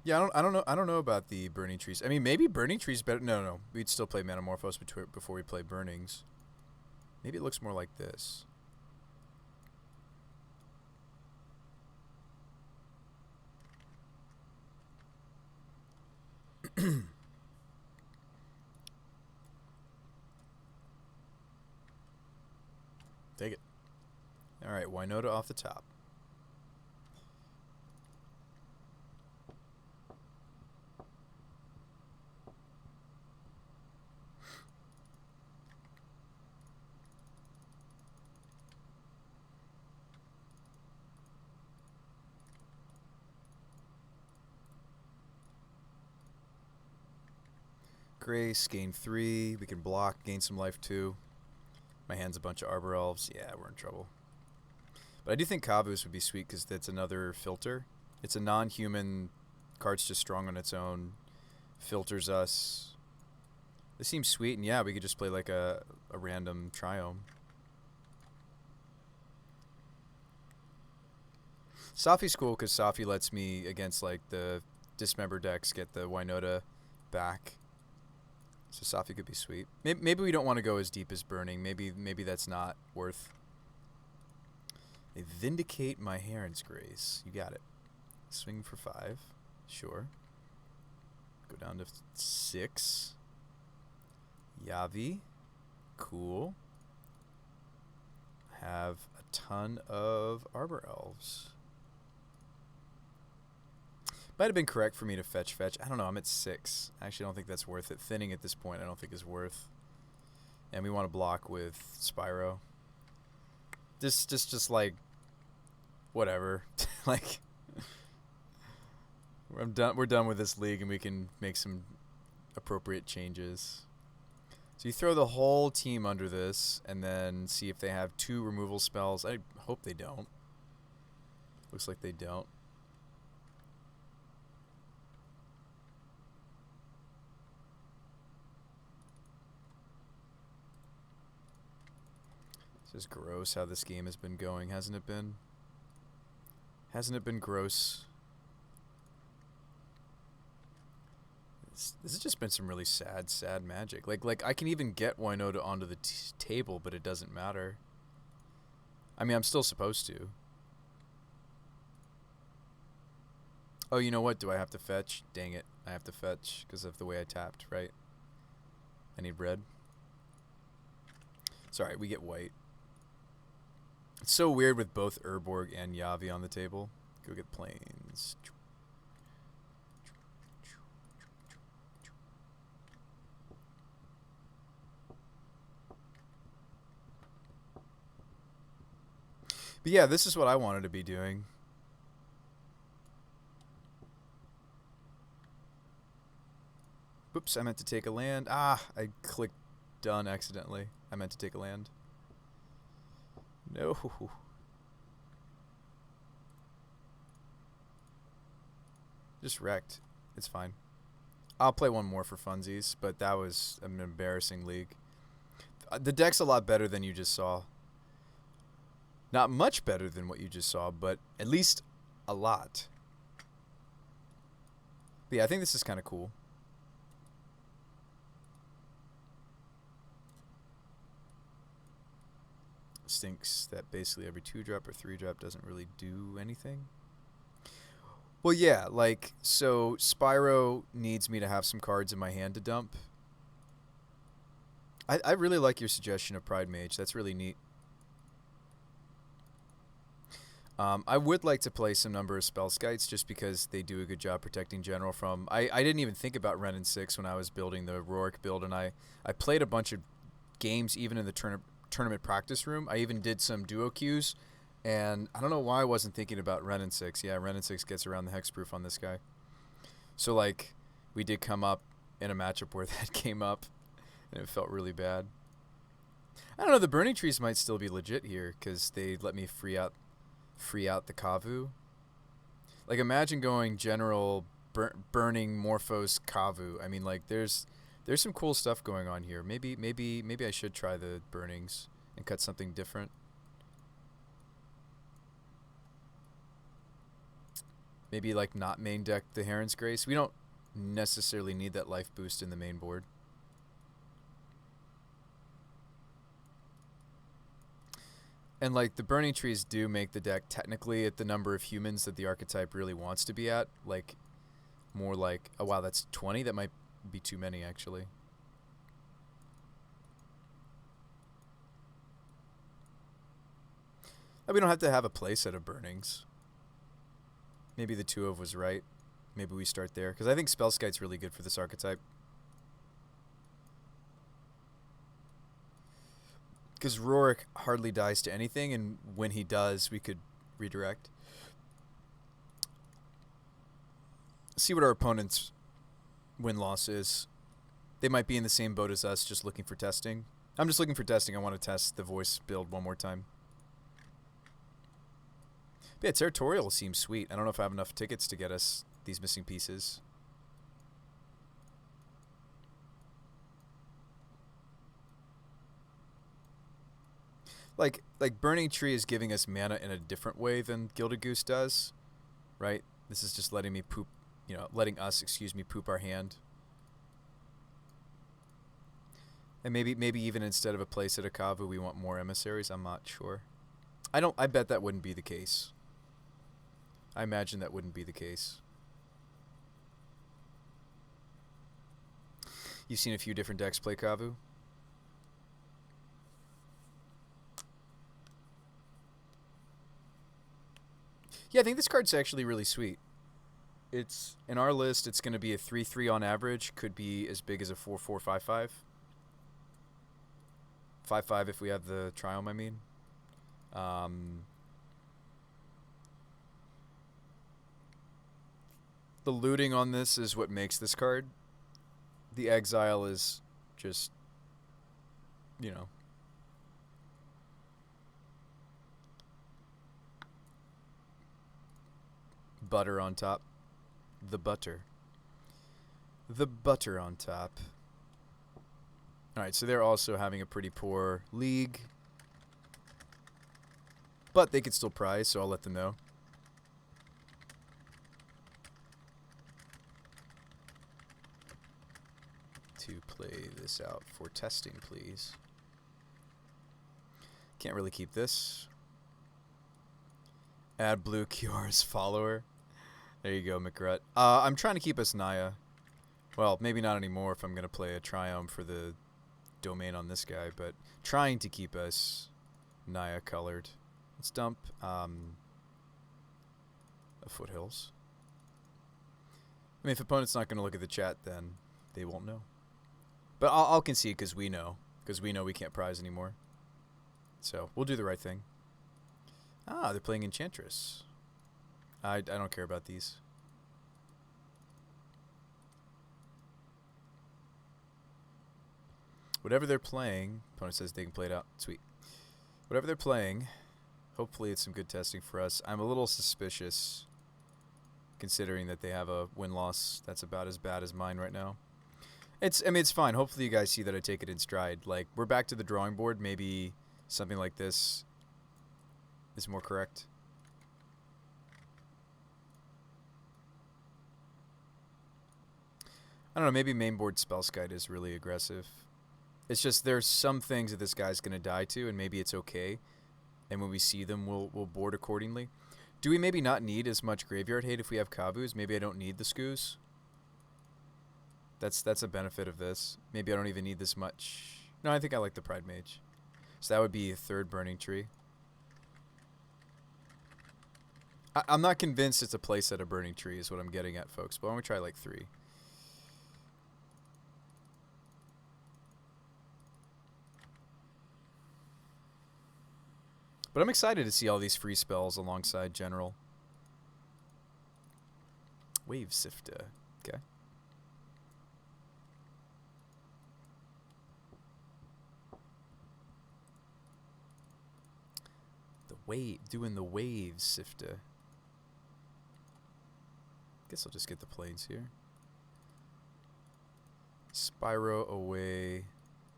Yeah, I don't know about the Burning Trees. I mean, maybe Burning Trees better. No. We'd still play Metamorphose before we play Burnings. Maybe it looks more like this. Take it. All right, Winota off the top. Grace, gain 3. We can block, gain some life 2. My hand's a bunch of Arbor Elves. Yeah, we're in trouble. But I do think Kavus would be sweet because that's another filter. It's a non-human. Card's just strong on its own. Filters us. This seems sweet, and yeah, we could just play like a random Triome. Safi's cool because Safi lets me, against like the Dismember decks, get the Winota back. So Safi could be sweet. Maybe we don't want to go as deep as Burning. Maybe that's not worth. They Vindicate my Heron's Grace. You got it. Swing for 5. Sure. Go down to 6. Yavi. Cool. Have a ton of Arbor Elves. Might have been correct for me to fetch. I don't know. I'm at 6. I actually don't think that's worth it. Thinning at this point I don't think is worth. And we want to block with Spyro. Just like whatever. Like we're done with this league and we can make some appropriate changes. So you throw the whole team under this and then see if they have 2 removal spells. I hope they don't. Looks like they don't. This is gross how this game has been going, hasn't it been? Hasn't it been gross? This has just been some really sad magic. Like I can even get Winota onto the table, but it doesn't matter. I mean, I'm still supposed to. Oh, you know what? Do I have to fetch? Dang it. I have to fetch because of the way I tapped, right? I need red. Sorry, we get white. It's so weird with both Urborg and Yavi on the table. Go get planes. But yeah, this is what I wanted to be doing. Whoops, I meant to take a land. Ah, I clicked done accidentally. I meant to take a land. No. Just wrecked. It's fine. I'll play one more for funsies, but that was an embarrassing league. The deck's a lot better than you just saw. Not much better than what you just saw, but at least a lot. But yeah, I think this is kind of cool. Stinks that basically every 2-drop or 3-drop doesn't really do anything. Well, yeah, like, so Spyro needs me to have some cards in my hand to dump. I really like your suggestion of Pride Mage. That's really neat. I would like to play some number of Spell Skites just because they do a good job protecting General from... I didn't even think about Ren and 6 when I was building the Rokiric build, and I played a bunch of games even in the tournament practice room. I even did some duo queues, and I don't know why I wasn't thinking about Ren and 6. Yeah, Ren and 6 gets around the hexproof on this guy. So, like, we did come up in a matchup where that came up, and it felt really bad. I don't know, the Burning Trees might still be legit here, because they let me free out the Kavu. Like, imagine going General Burning Morphos Kavu. I mean, like, there's some cool stuff going on here. Maybe I should try the Burnings and cut something different. Maybe, like, not main deck the Heron's Grace. We don't necessarily need that life boost in the main board. And, like, the Burning Trees do make the deck technically at the number of humans that the archetype really wants to be at. Like, more like, oh, wow, that's 20? That might be too many, actually. We don't have to have a playset of burnings. Maybe the 2 of was right. Maybe we start there. Because I think Spellskite's really good for this archetype. Because Rokiric hardly dies to anything, and when he does, we could redirect. See what our opponent's win-loss is. They might be in the same boat as us, just looking for testing. I'm just looking for testing. I want to test the voice build one more time. But yeah, Territorial seems sweet. I don't know if I have enough tickets to get us these missing pieces. Like Burning Tree is giving us mana in a different way than Gilded Goose does, right? This is just letting me poop, letting us, poop our hand. And maybe even instead of a playset of Kavu, we want more emissaries. I'm not sure. I bet that wouldn't be the case. I imagine that wouldn't be the case. You've seen a few different decks play Kavu? Yeah, I think this card's actually really sweet. It's in our list, it's going to be a 3/3 on average. Could be as big as a 4/4, 5/5. 5/5 if we have the Triome, I mean. The looting on this is what makes this card. The exile is just, butter on top. The butter. The butter on top. Alright, so they're also having a pretty poor league. But they could still prize, so I'll let them know. To play this out for testing, please. Can't really keep this. Add blue Kiara's follower. There you go, McRut. I'm trying to keep us Naya. Well, maybe not anymore if I'm going to play a Triumph for the domain on this guy, but trying to keep us Naya colored. Let's dump a Foothills. I mean, if opponent's not going to look at the chat, then they won't know. But I'll concede because we know we can't prize anymore. So we'll do the right thing. Ah, they're playing Enchantress. I don't care about these. Whatever they're playing, opponent says they can play it out. Sweet. Whatever they're playing, hopefully it's some good testing for us. I'm a little suspicious, considering that they have a win-loss that's about as bad as mine right now. It's fine. Hopefully you guys see that I take it in stride. Like, we're back to the drawing board. Maybe something like this is more correct. I don't know, maybe mainboard Spellskite is really aggressive. It's just there's some things that this guy's going to die to, and maybe it's okay. And when we see them, we'll board accordingly. Do we maybe not need as much graveyard hate if we have Kavus? Maybe I don't need the Skoos. That's a benefit of this. Maybe I don't even need this much. No, I think I like the Pride Mage. So that would be a third Burning Tree. I'm not convinced it's a playset of Burning Tree is what I'm getting at, folks. But why don't we try like 3? But I'm excited to see all these free spells alongside General. Wave Sifter. Okay. Doing the Wave Sifter. Guess I'll just get the planes here. Spyro away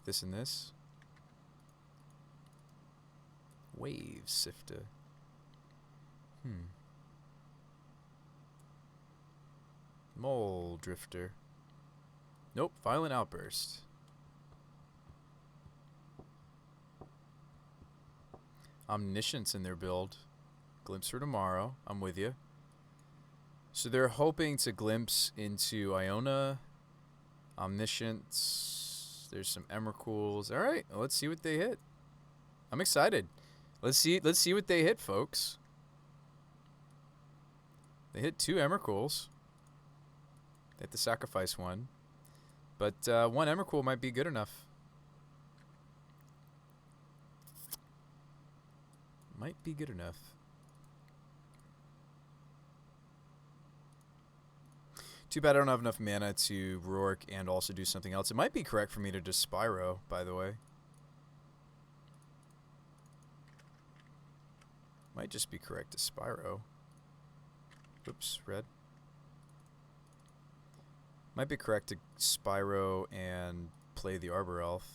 this and this. Wave Sifter. Mole Drifter. Nope, Violent Outburst. Omniscience in their build. Glimpse for tomorrow. I'm with you. So they're hoping to glimpse into Iona. Omniscience. There's some Emrakul's. Alright, well, let's see what they hit. I'm excited. Let's see what they hit, folks. They hit 2 Emrakuls. They have to sacrifice one. But 1 Emrakul might be good enough. Might be good enough. Too bad I don't have enough mana to Rourke and also do something else. It might be correct for me to just Spyro, by the way. Might just be correct to Spyro. Oops, red. Might be correct to Spyro and play the Arbor Elf.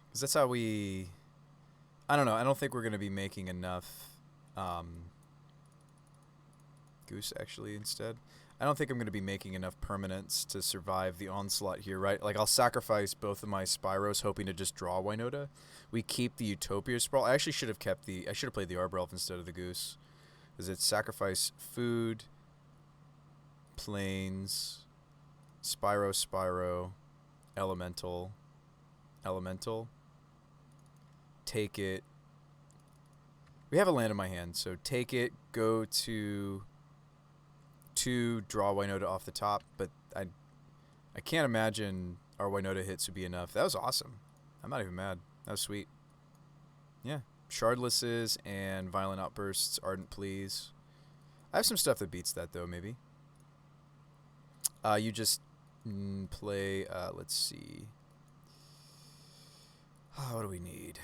Because that's how we... I don't know. I don't think we're going to be making enough... Goose, actually, instead. I don't think I'm going to be making enough permanents to survive the onslaught here, right? Like, I'll sacrifice both of my Spyros, hoping to just draw Winota. We keep the Utopia Sprawl. I actually should have kept the... I should have played the Arbor Elf instead of the Goose. Because it's sacrifice food, plains, Spyro, elemental, take it. We have a land in my hand, so take it, go to 2, draw Winota off the top, but I can't imagine our Winota hits would be enough. That was awesome. I'm not even mad. That was sweet. Yeah. Shardlesses and Violent Outbursts, Ardent Pleas. I have some stuff that beats that, though, maybe. You just play, let's see. What do we need?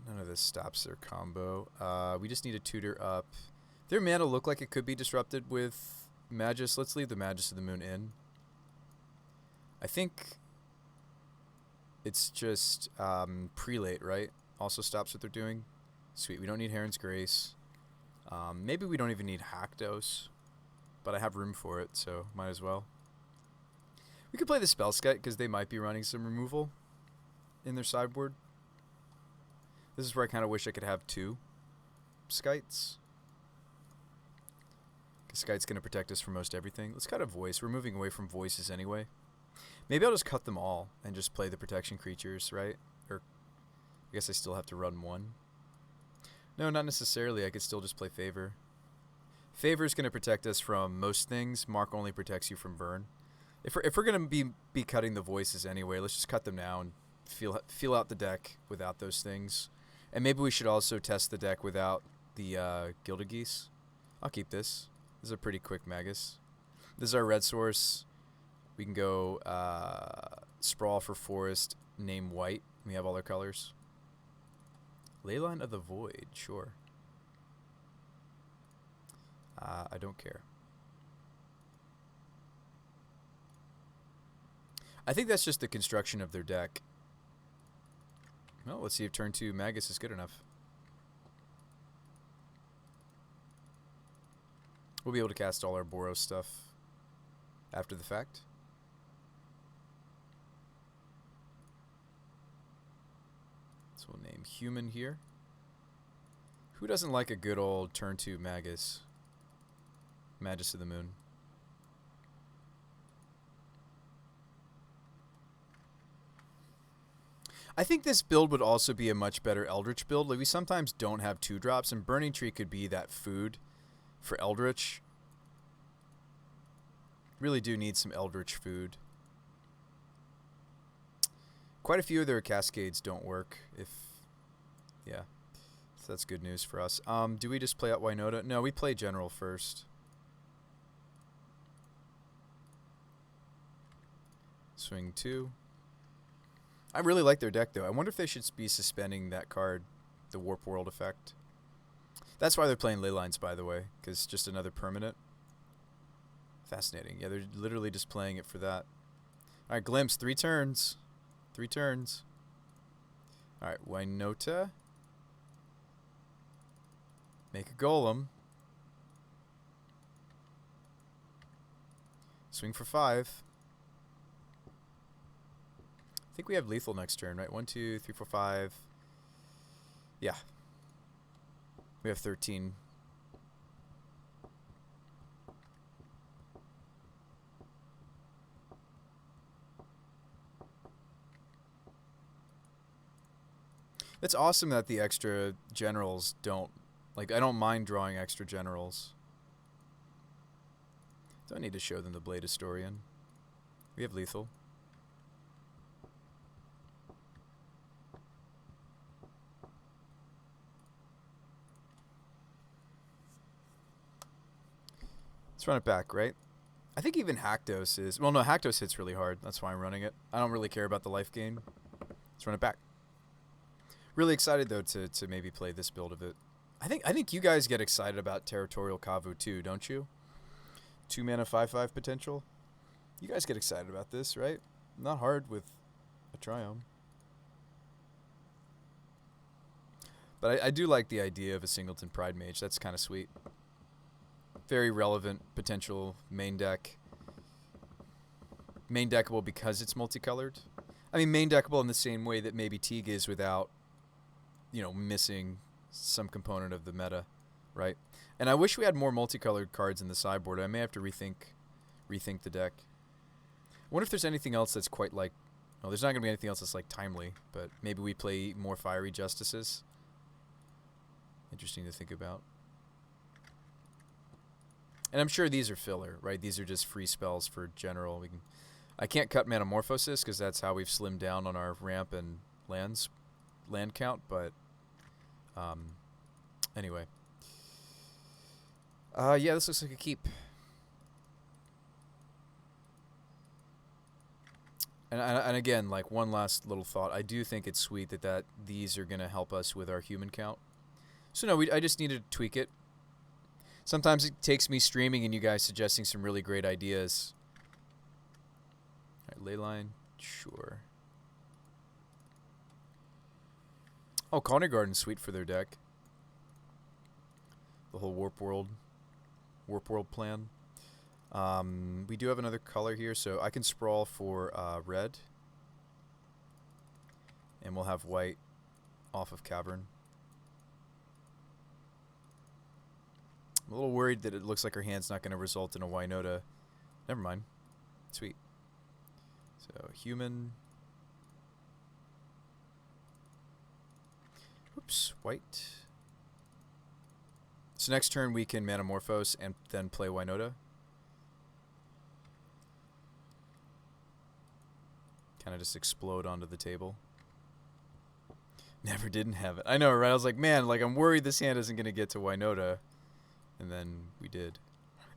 None of this stops their combo. We just need a tutor up. Their mana look like it could be disrupted with Magus. Let's leave the Magus of the Moon in. I think it's just Prelate, right? Also stops what they're doing. Sweet. We don't need Heron's Grace. Maybe we don't even need Haktos. But I have room for it, so might as well. We could play the Spellskite because they might be running some removal in their sideboard. This is where I kind of wish I could have 2 Skites. Because Skite's going to protect us from most everything. Let's cut a Voice. We're moving away from Voices anyway. Maybe I'll just cut them all and just play the protection creatures, right? Or I guess I still have to run 1. No, not necessarily. I could still just play Favor. Favor's going to protect us from most things. Mark only protects you from burn. If we're going to be cutting the Voices anyway, let's just cut them now and feel out the deck without those things. And maybe we should also test the deck without the Gilded Geese. I'll keep this. This is a pretty quick Magus. This is our red source. We can go Sprawl for Forest, name white. We have all our colors. Leyline of the Void, sure. I don't care. I think that's just the construction of their deck. Well, let's see if turn 2 Magus is good enough. We'll be able to cast all our Boros stuff after the fact. So we'll name Human here. Who doesn't like a good old turn 2 Magus? Magus of the Moon. I think this build would also be a much better Eldritch build. Like, we sometimes don't have 2-drops, and Burning Tree could be that food for Eldritch. Really do need some Eldritch food. Quite a few of their Cascades don't work. Yeah. So that's good news for us. Do we just play out Winota? No, we play General first. Swing 2. I really like their deck, though. I wonder if they should be suspending that card, the Warp World effect. That's why they're playing Leylines, by the way, because just another permanent. Fascinating. Yeah, they're literally just playing it for that. All right, Glimpse, 3 turns. 3 turns. All right, Winota. Make a Golem. Swing for 5. I think we have lethal next turn, right? 1, 2, 3, 4, 5. Yeah. We have 13. It's awesome that the extra generals don't... Like, I don't mind drawing extra generals. Don't need to show them the Blade Historian. We have lethal. Let's run it back, right? I think even Haktos is... Well, no, Haktos hits really hard. That's why I'm running it. I don't really care about the life gain. Let's run it back. Really excited, though, to maybe play this build of it. I think you guys get excited about Territorial Kavu, too, don't you? 2 mana 5/5 potential. You guys get excited about this, right? Not hard with a Triome. But I do like the idea of a Singleton Pride Mage. That's kind of sweet. Very relevant potential main deck. Main deckable because it's multicolored. I mean, main deckable in the same way that maybe Teague is without, you know, missing some component of the meta, right? And I wish we had more multicolored cards in the sideboard. I may have to rethink the deck. I wonder if there's anything else that's quite like... Well, there's not going to be anything else that's like timely, but maybe we play more Fiery Justices. Interesting to think about. And I'm sure these are filler, right? These are just free spells for general. I can't cut Metamorphosis because that's how we've slimmed down on our ramp and land count, but anyway. Yeah, this looks like a keep. And again, like one last little thought. I do think it's sweet that these are going to help us with our human count. So no, I just need to tweak it. Sometimes it takes me streaming and you guys suggesting some really great ideas. All right, Leyline, sure. Oh, Conner Garden's sweet for their deck. The whole Warp World plan. We do have another color here, so I can sprawl for red. And we'll have white off of Cavern. I'm a little worried that it looks like her hand's not going to result in a Winota. Never mind. Sweet. So, human. Oops, white. So next turn we can Metamorphose and then play Winota. Kind of just explode onto the table. Never didn't have it. I know, right? I was like, man, like I'm worried this hand isn't going to get to Winota. And then we did.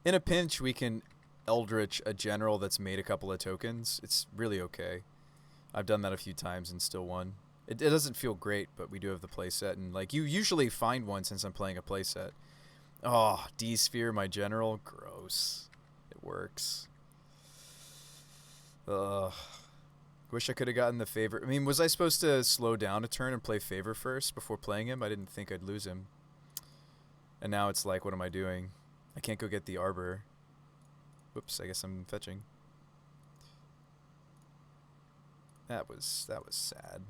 In a pinch, we can Eldritch a general that's made a couple of tokens. It's really okay. I've done that a few times and still won. It doesn't feel great, but we do have the playset. And like you usually find one since I'm playing a playset. Oh, D-Sphere, my general. Gross. It works. Ugh. Wish I could have gotten the favor. I mean, was I supposed to slow down a turn and play favor first before playing him? I didn't think I'd lose him. And now it's like, what am I doing? I can't go get the Arbor. Whoops, I guess I'm fetching. That was sad.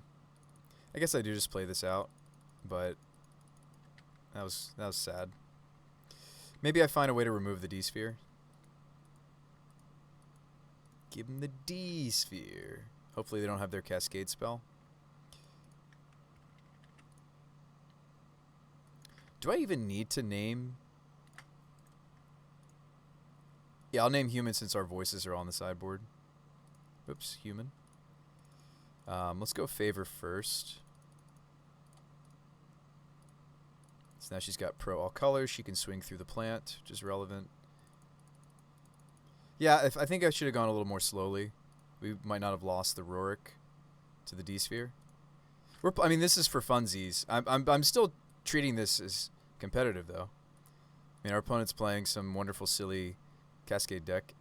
I guess I do just play this out, but that was sad. Maybe I find a way to remove the D-Sphere. Give them the D-Sphere. Hopefully they don't have their Cascade spell. Do I even need to name? Yeah, I'll name human since our voices are on the sideboard. Oops, human. Let's go favor first. So now she's got pro all colors. She can swing through the plant, which is relevant. Yeah, I think I should have gone a little more slowly. We might not have lost the Rokiric to the D-Sphere. I mean, this is for funsies. I'm still treating this as competitive, though. I mean, our opponent's playing some wonderful, silly Cascade deck.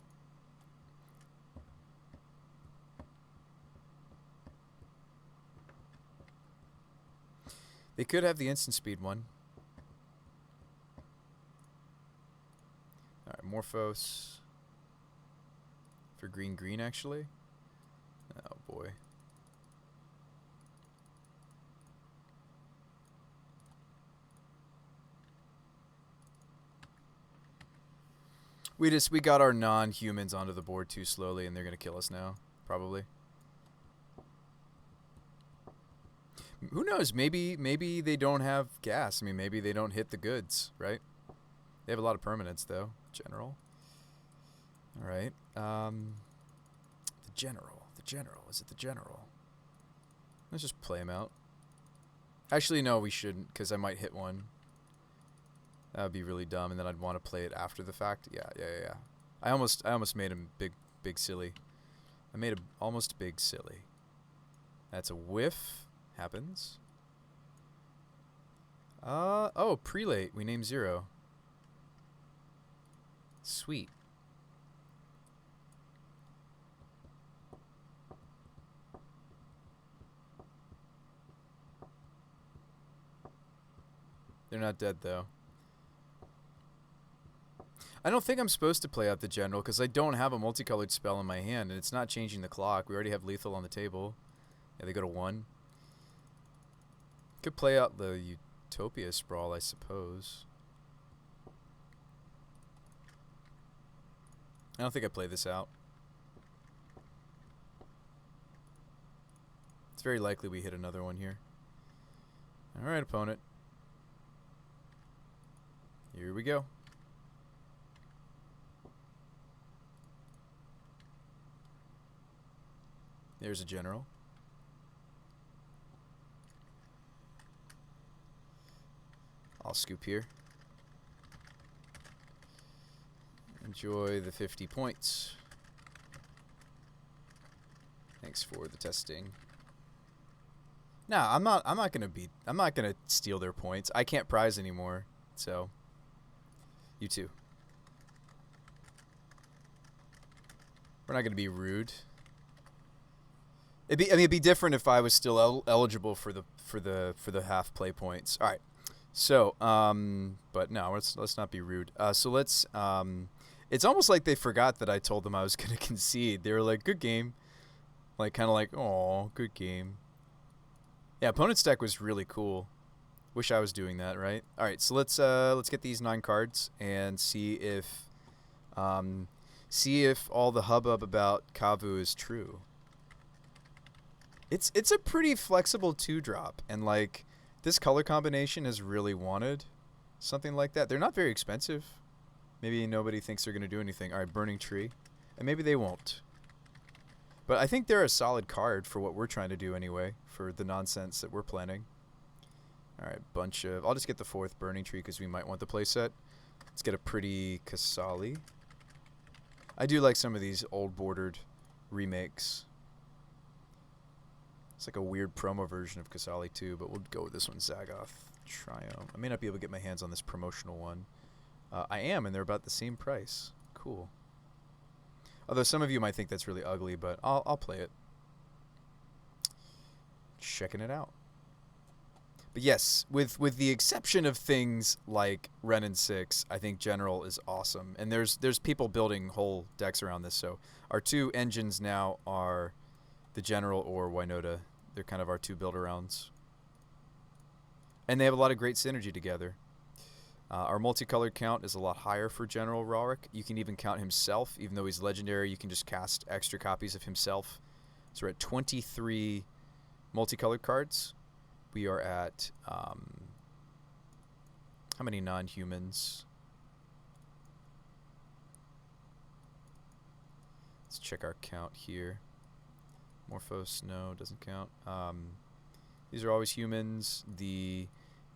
They could have the instant speed one. All right, Morphos. For green, actually. Oh, boy. We got our non-humans onto the board too slowly, and they're going to kill us now, probably. Who knows? Maybe they don't have gas. I mean, maybe they don't hit the goods, right? They have a lot of permanents, though. General. All right. The general. The general. Is it the general? Let's just play him out. Actually, no, we shouldn't, because I might hit one. That would be really dumb, and then I'd want to play it after the fact. Yeah. I almost made him big silly. I made him almost big silly. That's a whiff. Happens. Oh, prelate. We named 0. Sweet. They're not dead, though. I don't think I'm supposed to play out the general because I don't have a multicolored spell in my hand, and it's not changing the clock. We already have lethal on the table. Yeah, they go to 1. Could play out the Utopia Sprawl, I suppose. I don't think I play this out. It's very likely we hit another one here. Alright, opponent. Here we go. There's a general. I'll scoop here. Enjoy the 50 points. Thanks for the testing. No, I'm not gonna steal their points. I can't prize anymore, so you too. We're not gonna be rude. It'd be different if I was still eligible for the half play points. All right. So, but no, let's not be rude. So let's. It's almost like they forgot that I told them I was gonna concede. They were like, "Good game," like kind of like, "Oh, good game." Yeah, opponent's deck was really cool. Wish I was doing that, right? All right, so let's get these 9 cards and see if all the hubbub about Kavu is true. It's a pretty flexible 2-drop, and like this color combination is really wanted, something like that. They're not very expensive. Maybe nobody thinks they're gonna do anything. All right, Burning Tree, and maybe they won't. But I think they're a solid card for what we're trying to do anyway, for the nonsense that we're planning. All right, bunch of. I'll just get the 4th Burning Tree because we might want the playset. Let's get a pretty Kasali. I do like some of these old bordered remakes. It's like a weird promo version of Kasali too, but we'll go with this one, Zagoth Triumph. I may not be able to get my hands on this promotional one. I am, and they're about the same price. Cool. Although some of you might think that's really ugly, but I'll play it. Checking it out. But yes, with the exception of things like Ren and 6, I think General is awesome. And there's people building whole decks around this. So our 2 engines now are the General or Winota. They're kind of our 2 build-arounds. And they have a lot of great synergy together. Our multicolored count is a lot higher for General Rokiric. You can even count himself. Even though he's legendary, you can just cast extra copies of himself. So we're at 23 multicolored cards. We are at, how many non-humans? Let's check our count here. Morphos, no, doesn't count. These are always humans. The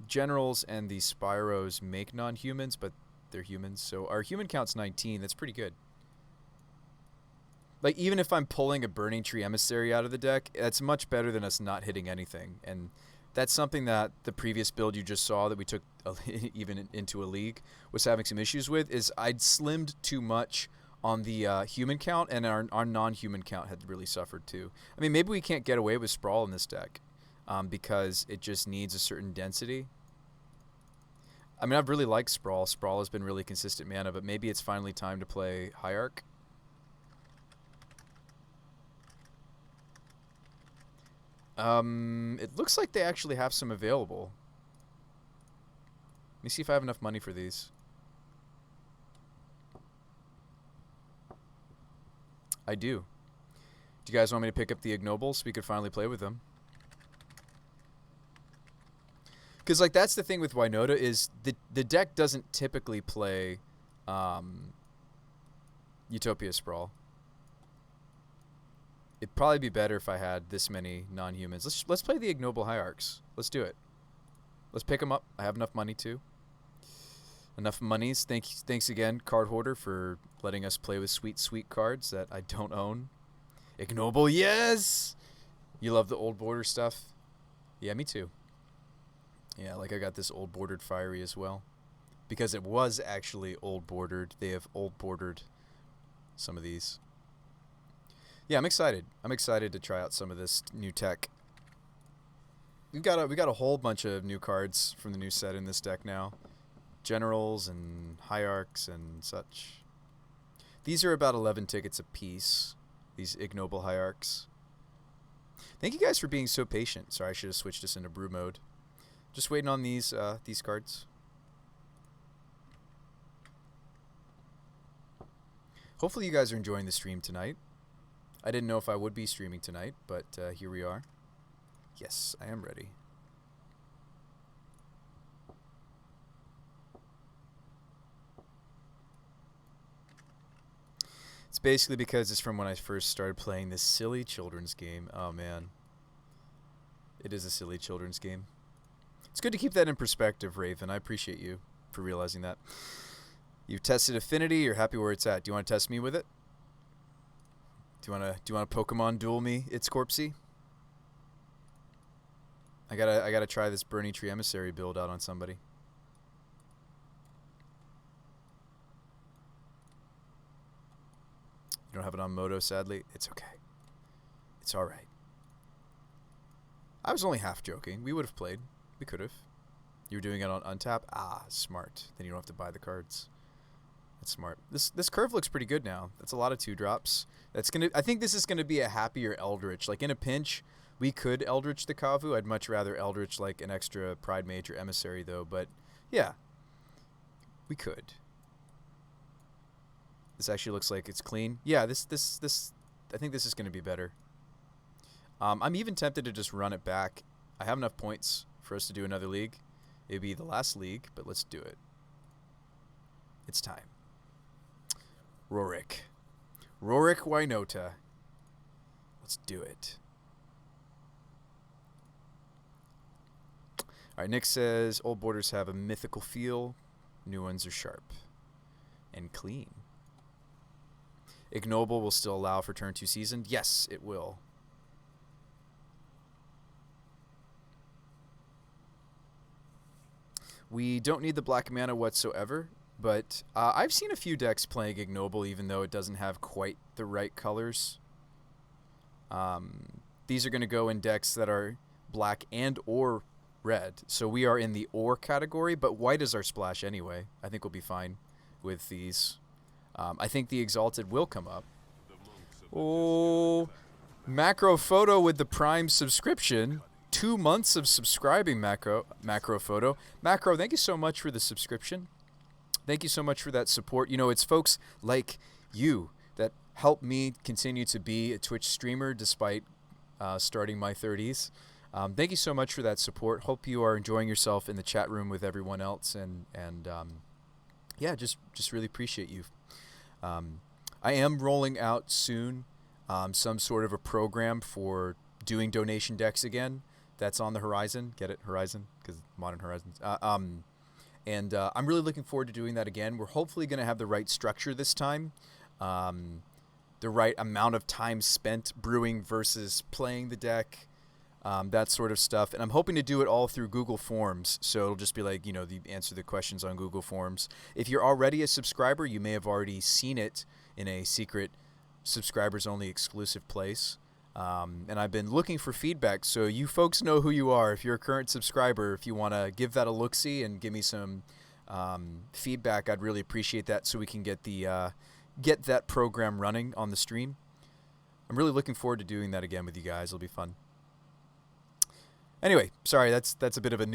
generals and the Spyros make non-humans, but they're humans. So our human count's 19. That's pretty good. Like, even if I'm pulling a Burning Tree Emissary out of the deck, that's much better than us not hitting anything. And that's something that the previous build you just saw that we took even into a league was having some issues with, is I'd slimmed too much on the human count, and our non-human count had really suffered too. I mean, maybe we can't get away with Sprawl in this deck because it just needs a certain density. I mean, I've really liked Sprawl. Sprawl has been really consistent mana, but maybe it's finally time to play Hierarch. It looks like they actually have some available. Let me see if I have enough money for these. I do. Do you guys want me to pick up the Ignobles so we could finally play with them? Because like that's the thing with Winota is the deck doesn't typically play Utopia Sprawl. It'd probably be better if I had this many non-humans. Let's play the Ignoble Hierarchs. Let's do it. Let's pick them up. I have enough money too. Enough monies. Thanks again, Card Hoarder, for letting us play with sweet cards that I don't own. Ignoble, yes! You love the old border stuff? Yeah, me too. Yeah, like I got this old bordered Fiery as well. Because it was actually old bordered. They have old bordered some of these. Yeah, I'm excited. I'm excited to try out some of this new tech. We got a whole bunch of new cards from the new set in this deck now. Generals and Hierarchs and such. These are about 11 tickets a piece. These Ignoble Hierarchs. Thank you guys for being so patient. Sorry, I should have switched this into brew mode. Just waiting on these cards. Hopefully you guys are enjoying the stream tonight. I didn't know if I would be streaming tonight, but here we are. Yes, I am ready. It's basically because it's from when I first started playing this silly children's game. Oh, man. It is a silly children's game. It's good to keep that in perspective, Raven. I appreciate you for realizing that. You've tested Affinity. You're happy where it's at. Do you want to test me with it? Do you want to Pokemon duel me? It's Corpsey. I gotta try this Burning Tree Emissary build out on somebody. You don't have it on Moto, sadly. It's okay. It's all right. I was only half joking. We would have played. We could have. You were doing it on untap. Ah, smart. Then you don't have to buy the cards. That's smart. This curve looks pretty good now. That's a lot of 2-drops. That's gonna. I think this is gonna be a happier Eldritch. Like in a pinch, we could Eldritch the Kavu. I'd much rather Eldritch like an extra Pride Mage or Emissary though. But yeah, we could. This actually looks like it's clean. Yeah, this. I think this is gonna be better. I'm even tempted to just run it back. I have enough points for us to do another league. It'd be the last league, but let's do it. It's time. Rokiric. Rokiric Winota. Let's do it. Alright, Nick says, old borders have a mythical feel. New ones are sharp. And clean. Ignoble will still allow for turn 2 seasoned. Yes, it will. We don't need the black mana whatsoever, but I've seen a few decks playing Ignoble even though it doesn't have quite the right colors. These are going to go in decks that are black and or red, so we are in the or category, but white is our splash anyway. I think we'll be fine with these. I think the Exalted will come up. Oh, Macro Photo with the Prime subscription. 2 months of subscribing, Macro Photo. Macro, thank you so much for the subscription. Thank you so much for that support. You know, it's folks like you that help me continue to be a Twitch streamer despite starting my 30s. Thank you so much for that support. Hope you are enjoying yourself in the chat room with everyone else, and yeah, just really appreciate you. I am rolling out soon some sort of a program for doing donation decks again. That's on the horizon. Get it? Horizon? Because Modern Horizons. And I'm really looking forward to doing that again. We're hopefully going to have the right structure this time. The right amount of time spent brewing versus playing the deck. That sort of stuff. And I'm hoping to do it all through Google Forms. So it'll just be like, you know, answer the questions on Google Forms. If you're already a subscriber, you may have already seen it in a secret subscribers-only exclusive place. And I've been looking for feedback, so you folks know who you are. If you're a current subscriber, if you want to give that a look-see and give me some feedback, I'd really appreciate that so we can get that program running on the stream. I'm really looking forward to doing that again with you guys. It'll be fun. Anyway, sorry, that's a bit of a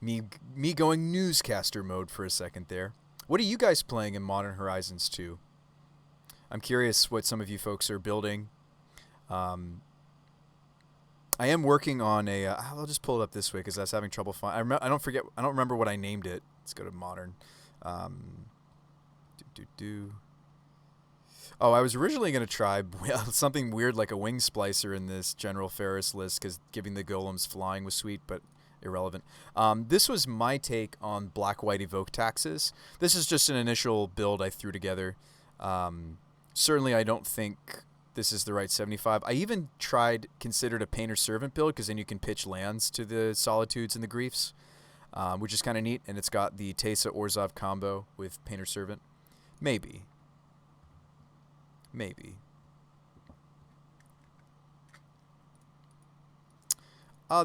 me going newscaster mode for a second there. What are you guys playing in Modern Horizons 2? I'm curious what some of you folks are building. I am working on a. I'll just pull it up this way because I was having trouble finding. I don't forget. I don't remember what I named it. Let's go to modern. Um, do. Oh, I was originally going to try something weird like a wing splicer in this General Ferris list because giving the golems flying was sweet, but irrelevant. This was my take on black-white evoke taxes. This is just an initial build I threw together. Certainly, I don't think this is the right 75. I even considered a Painter Servant build because then you can pitch lands to the Solitudes and the Griefs, which is kind of neat. And it's got the Teysa Orzhov combo with Painter Servant. Maybe.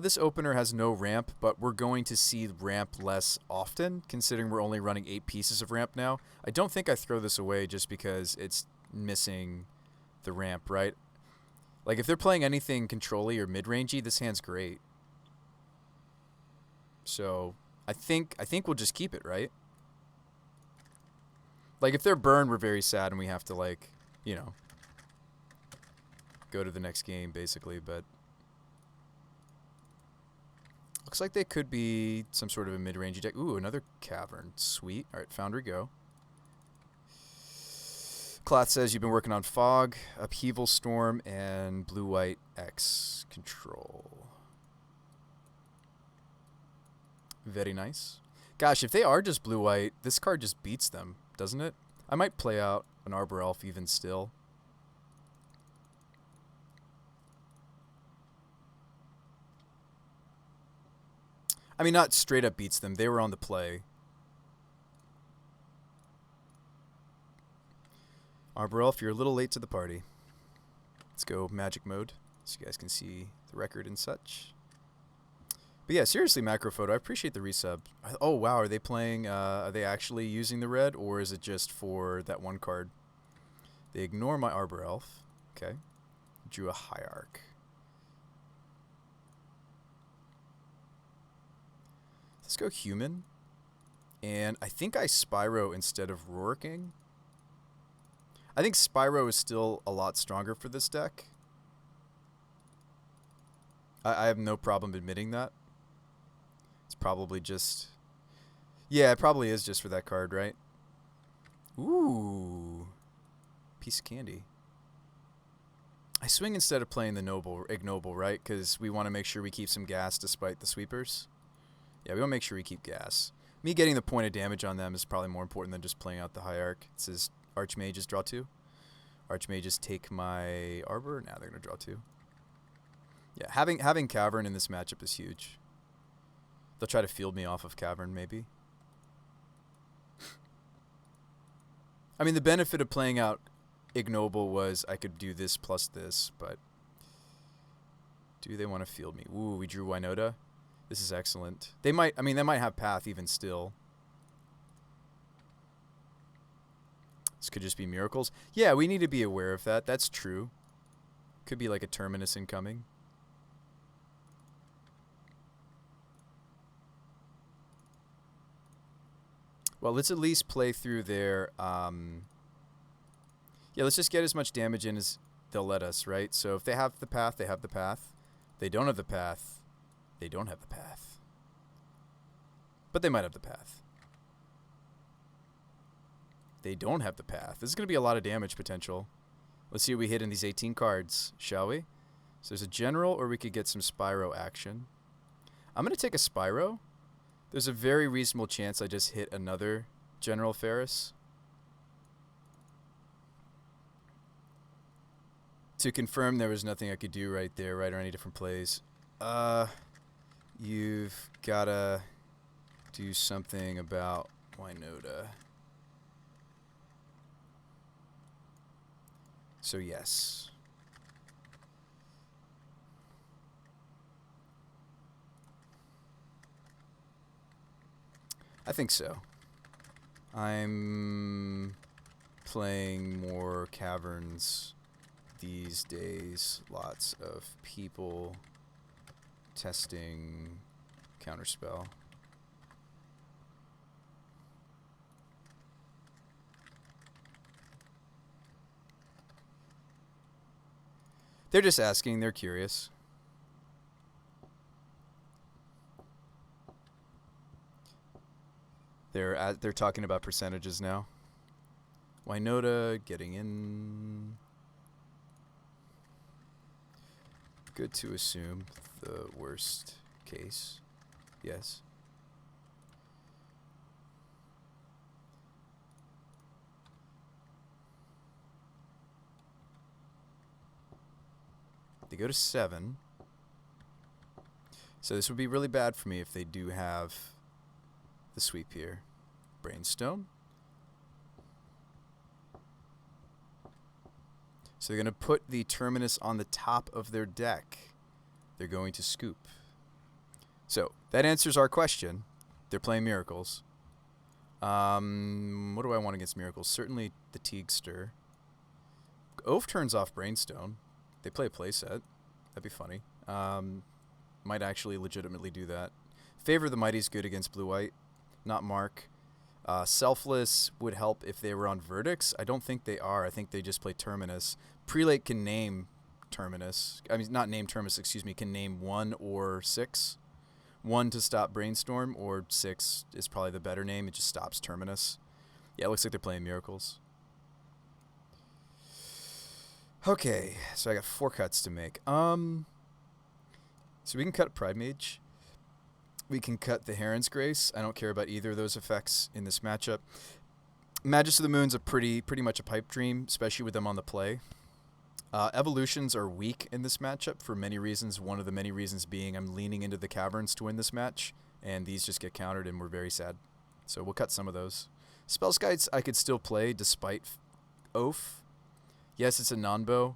This opener has no ramp, but we're going to see ramp less often, considering we're only running 8 pieces of ramp now. I don't think I throw this away just because it's missing the ramp, right? Like, if they're playing anything control-y or mid-rangey, this hand's great. So, I think we'll just keep it, right? Like, if they're burned, we're very sad and we have to, like, you know, go to the next game, basically, but looks like they could be some sort of a mid-rangey deck. Ooh, another Cavern. Sweet. All right, Foundry, go. Klath says you've been working on Fog, Upheaval Storm, and Blue-White X control. Very nice. Gosh, if they are just blue-white, this card just beats them, doesn't it? I might play out an Arbor Elf even still. I mean, not straight up beats them. They were on the play. Arbor Elf, you're a little late to the party. Let's go magic mode so you guys can see the record and such. But yeah, seriously, Macro Photo, I appreciate the resub. Oh, wow, are they playing, are they actually using the red, or is it just for that one card? They ignore my Arbor Elf. Okay. Drew a Hierarch. Let's go Human. And I think I Spyro instead of Rorking. I think Spyro is still a lot stronger for this deck. I have no problem admitting that. It's probably just... Yeah, it probably is just for that card, right? Ooh. Piece of candy. I swing instead of playing the ignoble, right? Because we want to make sure we keep some gas despite the sweepers. Yeah, we want to make sure we keep gas. Me getting the point of damage on them is probably more important than just playing out the Hierarch. It says Archmages draw 2. Archmages take my Arbor. Now they're going to draw 2. Yeah, having Cavern in this matchup is huge. They'll try to field me off of Cavern, maybe. I mean, the benefit of playing out Ignoble was I could do this plus this, but do they want to field me? Ooh, we drew Winota. This is excellent. They might have Path even still. This could just be miracles. Yeah, we need to be aware of that. That's true. Could be like a Terminus incoming. Well, let's at least play through their... Yeah, let's just get as much damage in as they'll let us, right? So if they have the path, they have the path. They don't have the path. They don't have the path. But they might have the path. They don't have the path. This is going to be a lot of damage potential. Let's see what we hit in these 18 cards, shall we? So there's a General, or we could get some Spyro action. I'm going to take a Spyro. There's a very reasonable chance I just hit another General Ferris. To confirm there was nothing I could do right there, right, or any different plays. You've got to do something about Winota. So yes. I think so. I'm playing more Caverns these days. Lots of people testing Counterspell. They're just asking. They're curious. They're talking about percentages now. Winota getting in. Good to assume the worst case. Yes. They go to 7. So this would be really bad for me if they do have the sweep here. Brainstone. So they're going to put the Terminus on the top of their deck. They're going to scoop. So that answers our question. They're playing Miracles. What do I want against Miracles? Certainly the Teagster. Oaf turns off Brainstone. They play a playset. That'd be funny. Might actually legitimately do that. Favor the Mighty's good against blue-white. Not Mark. Selfless would help if they were on Verdicts. I don't think they are. I think they just play Terminus. Prelate can name Terminus. I mean, not name Terminus, excuse me. Can name 1 or 6. 1 to stop Brainstorm, or 6 is probably the better name. It just stops Terminus. Yeah, it looks like they're playing Miracles. Okay, so I got 4 cuts to make. So we can cut Pride Mage. We can cut the Heron's Grace. I don't care about either of those effects in this matchup. Magus of the Moon's a pretty much a pipe dream, especially with them on the play. Evolutions are weak in this matchup for many reasons. One of the many reasons being I'm leaning into the Caverns to win this match, and these just get countered, and we're very sad. So we'll cut some of those. Spell Skites I could still play despite Oaf. Yes, it's a non-bow,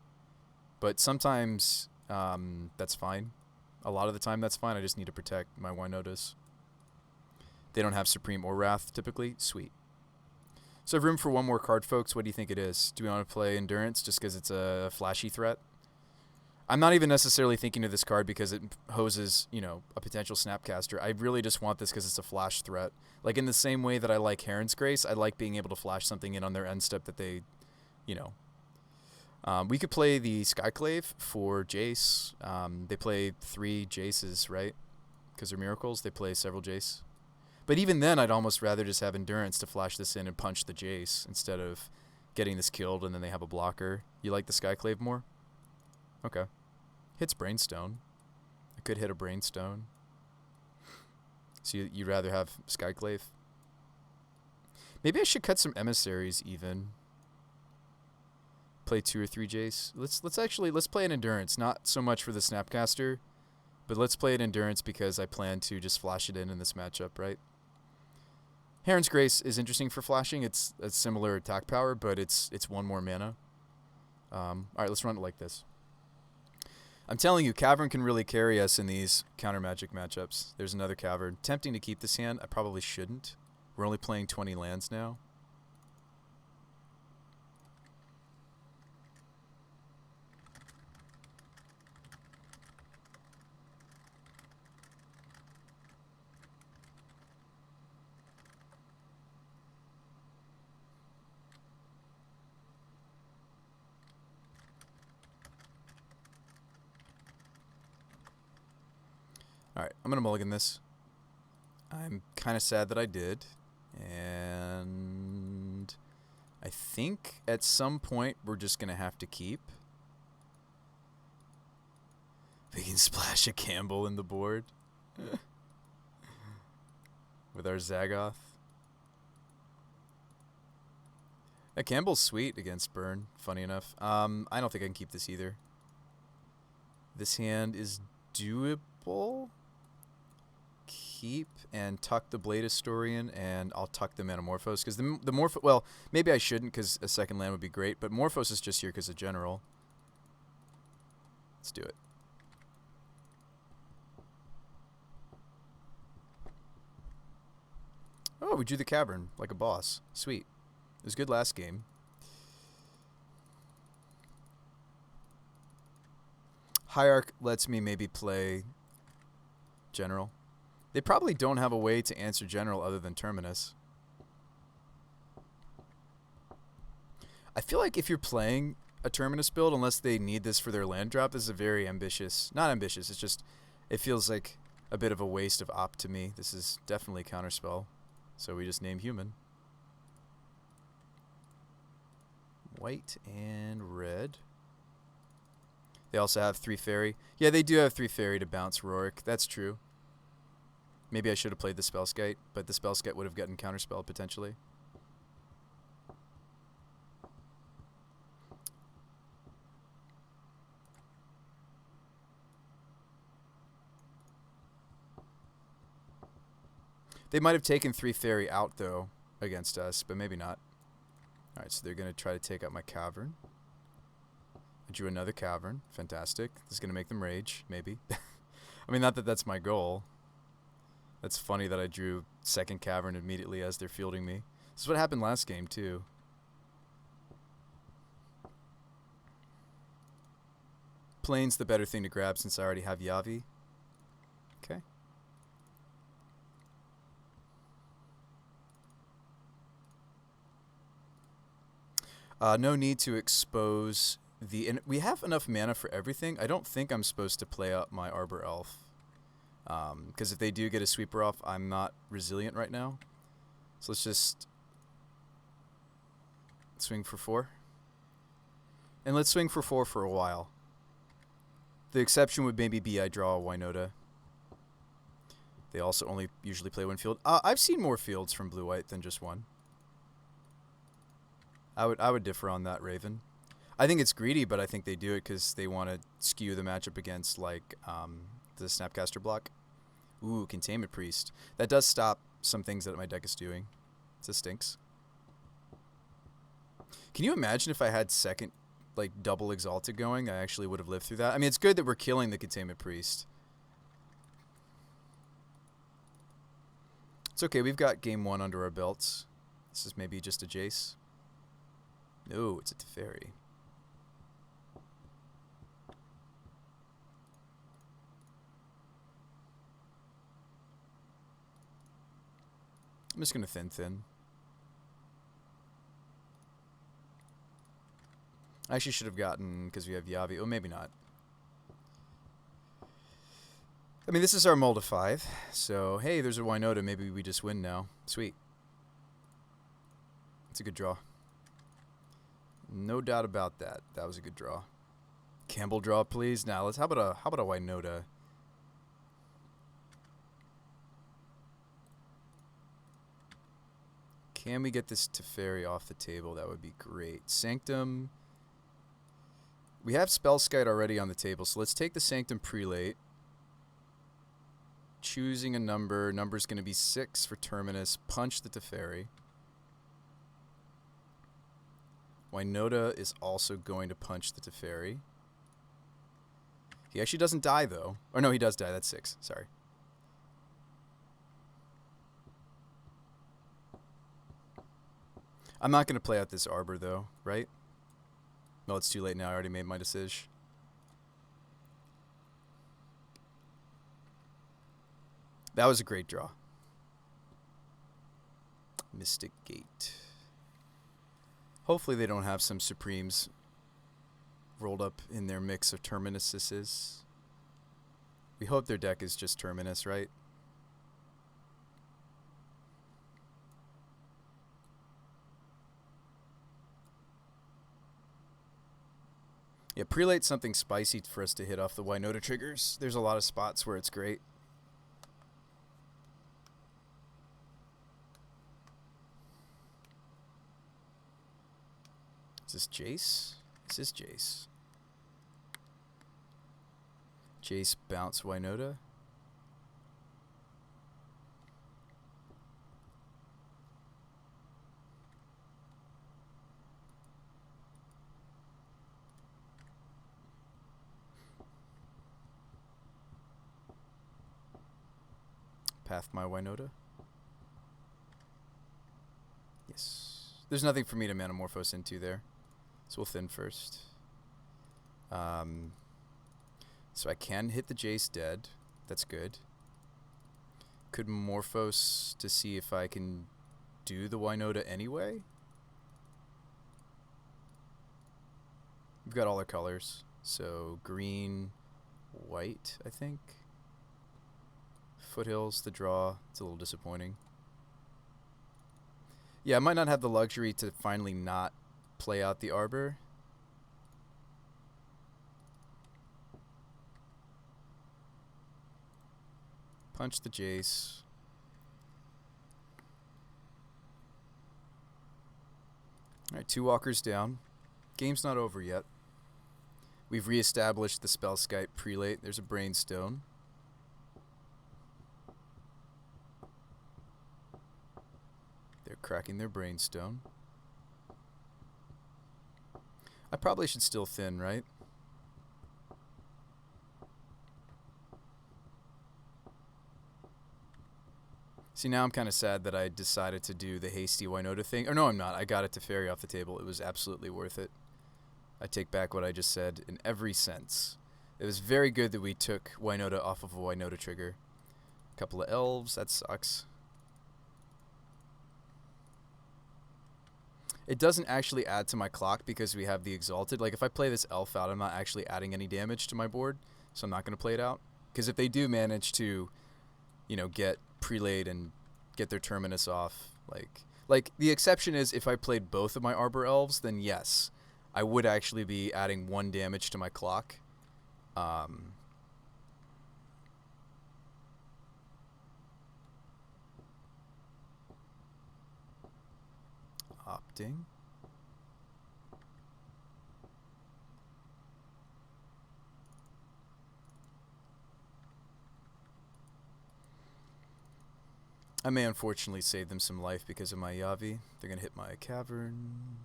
but sometimes that's fine. A lot of the time that's fine. I just need to protect my Winotas. They don't have Supreme or Wrath typically. Sweet. So I have room for one more card, folks. What do you think it is? Do we want to play Endurance just because it's a flashy threat? I'm not even necessarily thinking of this card because it hoses, you know, a potential Snapcaster. I really just want this because it's a flash threat. Like in the same way that I like Heron's Grace, I like being able to flash something in on their end step that they, you know. We could play the Skyclave for Jace. They play 3 Jaces, right? Because they're Miracles. They play several Jace. But even then, I'd almost rather just have Endurance to flash this in and punch the Jace instead of getting this killed and then they have a blocker. You like the Skyclave more? Okay. Hits Brainstone. I could hit a Brainstone. So you'd rather have Skyclave? Maybe I should cut some Emissaries even. Play 2 or 3 Jace. Let's play an Endurance. Not so much for the Snapcaster, but let's play an Endurance because I plan to just flash it in this matchup, right? Heron's Grace is interesting for flashing. It's a similar attack power, but it's 1 more mana. All right, let's run it like this. I'm telling you, Cavern can really carry us in these counter magic matchups. There's another Cavern. Tempting to keep this hand. I probably shouldn't. We're only playing 20 lands now. Alright, I'm going to mulligan this. I'm kind of sad that I did. And I think at some point we're just going to have to keep. We can splash a Campbell in the board. With our Zagoth. That Campbell's sweet against Burn, funny enough. I don't think I can keep this either. This hand is doable. Keep and tuck the Blade Historian, and I'll tuck the Metamorphose because the Morphos. Well, maybe I shouldn't because a second land would be great, but Morphos is just here because of General. Let's do it. Oh, we drew the Cavern like a boss. Sweet. It was good last game. Hierarch lets me maybe play General. They probably don't have a way to answer General other than Terminus. I feel like if you're playing a Terminus build, unless they need this for their land drop, this is a very ambitious... Not ambitious, it's just... It feels like a bit of a waste of op to me. This is definitely Counterspell. So we just name human. White and red. They also have 3 fairy. Yeah, they do have 3 fairy to bounce Rokiric. That's true. Maybe I should have played the Spellskite, but the Spellskite would have gotten counterspelled potentially. They might have taken 3 fairy out, though, against us, but maybe not. Alright, so they're going to try to take out my cavern. I drew another cavern. Fantastic. This is going to make them rage, maybe. I mean, not that that's my goal. That's funny that I drew second cavern immediately as they're fielding me. This is what happened last game, too. Plane's the better thing to grab since I already have Yavi. Okay. No need to expose the... And we have enough mana for everything. I don't think I'm supposed to play out my Arbor Elf. Because if they do get a sweeper off, I'm not resilient right now. So let's just swing for 4. And let's swing for 4 for a while. The exception would maybe be I draw a Winota. They also only usually play 1 field. I've seen more fields from blue-white than just 1. I would differ on that, Raven. I think it's greedy, but I think they do it because they want to skew the matchup against, like, the Snapcaster block. Ooh, Containment Priest. That does stop some things that my deck is doing. This stinks. Can you imagine if I had second, like, double Exalted going? I actually would have lived through that. I mean, it's good that we're killing the Containment Priest. It's okay, we've got game 1 under our belts. This is maybe just a Jace. No, it's a Teferi. I'm just going to thin. I actually should have gotten, because we have Yavi. Oh, maybe not. I mean, this is our mold of 5. So, hey, there's a Winota. Maybe we just win now. Sweet. It's a good draw. No doubt about that. That was a good draw. Campbell draw, please. Now, let's. How about a Winota? Can we get this Teferi off the table? That would be great. Sanctum. We have Spellskite already on the table, so let's take the Sanctum Prelate. Choosing a number. Number's going to be 6 for Terminus. Punch the Teferi. Winota is also going to punch the Teferi. He actually doesn't die, though. Or no, he does die. That's 6. Sorry. I'm not going to play out this Arbor, though, right? No, it's too late now. I already made my decision. That was a great draw. Mystic Gate. Hopefully they don't have some Supremes rolled up in their mix of Terminuses. We hope their deck is just Terminus, right? Yeah, prelate something spicy for us to hit off the Winota triggers. There's a lot of spots where it's great. Is this Jace? This is Jace. Jace bounce Winota. Path my Winota. Yes. There's nothing for me to Manamorphose into there. So we'll thin first. So I can hit the Jace dead. That's good. Could Morphose to see if I can do the Winota anyway. We've got all our colors. So green, white, I think. Foothills, the draw. It's a little disappointing. Yeah, I might not have the luxury to finally not play out the Arbor. Punch the Jace. Alright, 2 walkers down. Game's not over yet. We've reestablished the Spellskite prelate. There's a Brainstone. They're cracking their Brainstone. I probably should still thin, right? See, now I'm kind of sad that I decided to do the hasty Winota thing. Or no, I'm not. I got it to fairy off the table. It was absolutely worth it. I take back what I just said in every sense. It was very good that we took Winota off of a Winota trigger. A couple of elves, that sucks. It doesn't actually add to my clock because we have the Exalted. Like, if I play this elf out, I'm not actually adding any damage to my board, so I'm not going to play it out. Because if they do manage to, you know, get prelate and get their Terminus off, like the exception is if I played both of my Arbor Elves, then yes, I would actually be adding 1 damage to my clock. Opting. I may unfortunately save them some life because of my Yavi. They're going to hit my Cavern.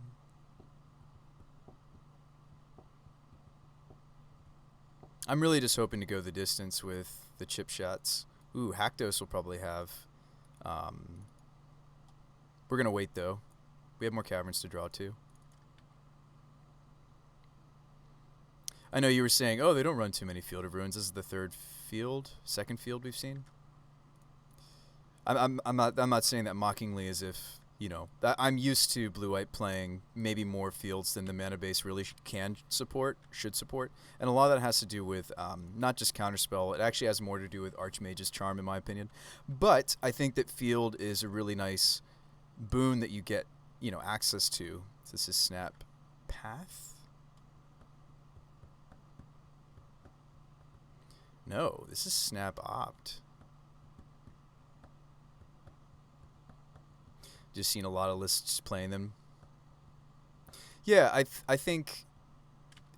I'm really just hoping to go the distance with the chip shots. Ooh, Haktos will probably have. We're going to wait, though. We have more caverns to draw, too. I know you were saying, oh, they don't run too many Field of Ruins. This is the second field we've seen. I'm not saying that mockingly as if, you know, I'm used to blue-white playing maybe more fields than the mana base really should support. And a lot of that has to do with not just Counterspell. It actually has more to do with Archmage's Charm, in my opinion. But I think that field is a really nice boon that you get, you know, access to. This is Snap Path? No, this is Snap Opt. Just seen a lot of lists playing them. Yeah, I think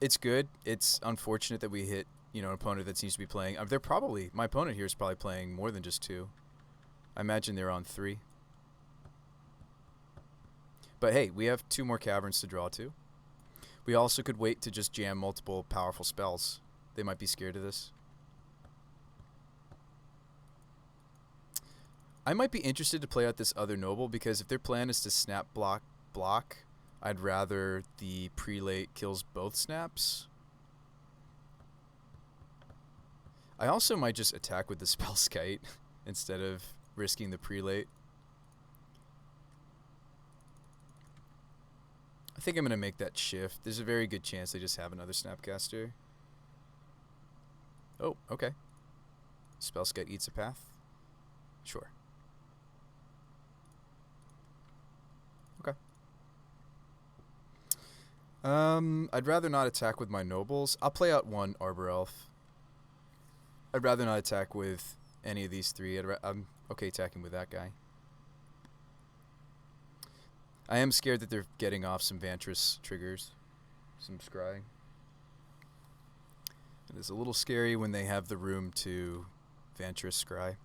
it's good. It's unfortunate that we hit, you know, an opponent that seems to be playing. My opponent here is probably playing more than just 2. I imagine they're on 3. But hey, we have 2 more caverns to draw to. We also could wait to just jam multiple powerful spells. They might be scared of this. I might be interested to play out this other noble because if their plan is to snap block, I'd rather the prelate kills both snaps. I also might just attack with the Spellskite instead of risking the prelate. I think I'm going to make that shift. There's a very good chance they just have another Snapcaster. Oh, okay. Spellskite eats a path. Sure. Okay. I'd rather not attack with my nobles. I'll play out 1 Arbor Elf. I'd rather not attack with any of these 3. I'm okay attacking with that guy. I am scared that they're getting off some Vantress triggers. Some scrying. It is a little scary when they have the room to Vantress scry.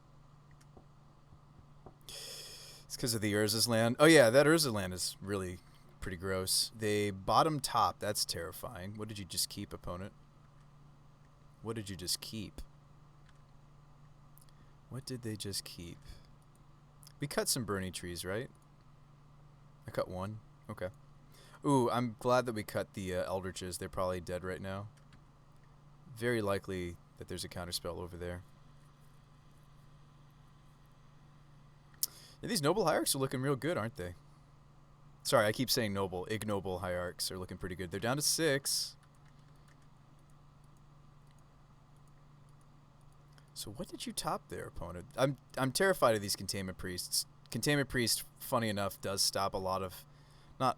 It's because of the Urza's land. Oh yeah, that Urza's land is really pretty gross. They bottom top. That's terrifying. What did you just keep, opponent? What did you just keep? What did they just keep? We cut some burning trees, right? I cut 1. Okay. Ooh, I'm glad that we cut the Eldritches. They're probably dead right now. Very likely that there's a counterspell over there. Yeah, these Noble Hierarchs are looking real good, aren't they? Sorry, I keep saying Noble. Ignoble Hierarchs are looking pretty good. They're down to 6. So what did you top there, opponent? I'm terrified of these Containment Priests. Containment Priest, funny enough, does stop a lot of... Not...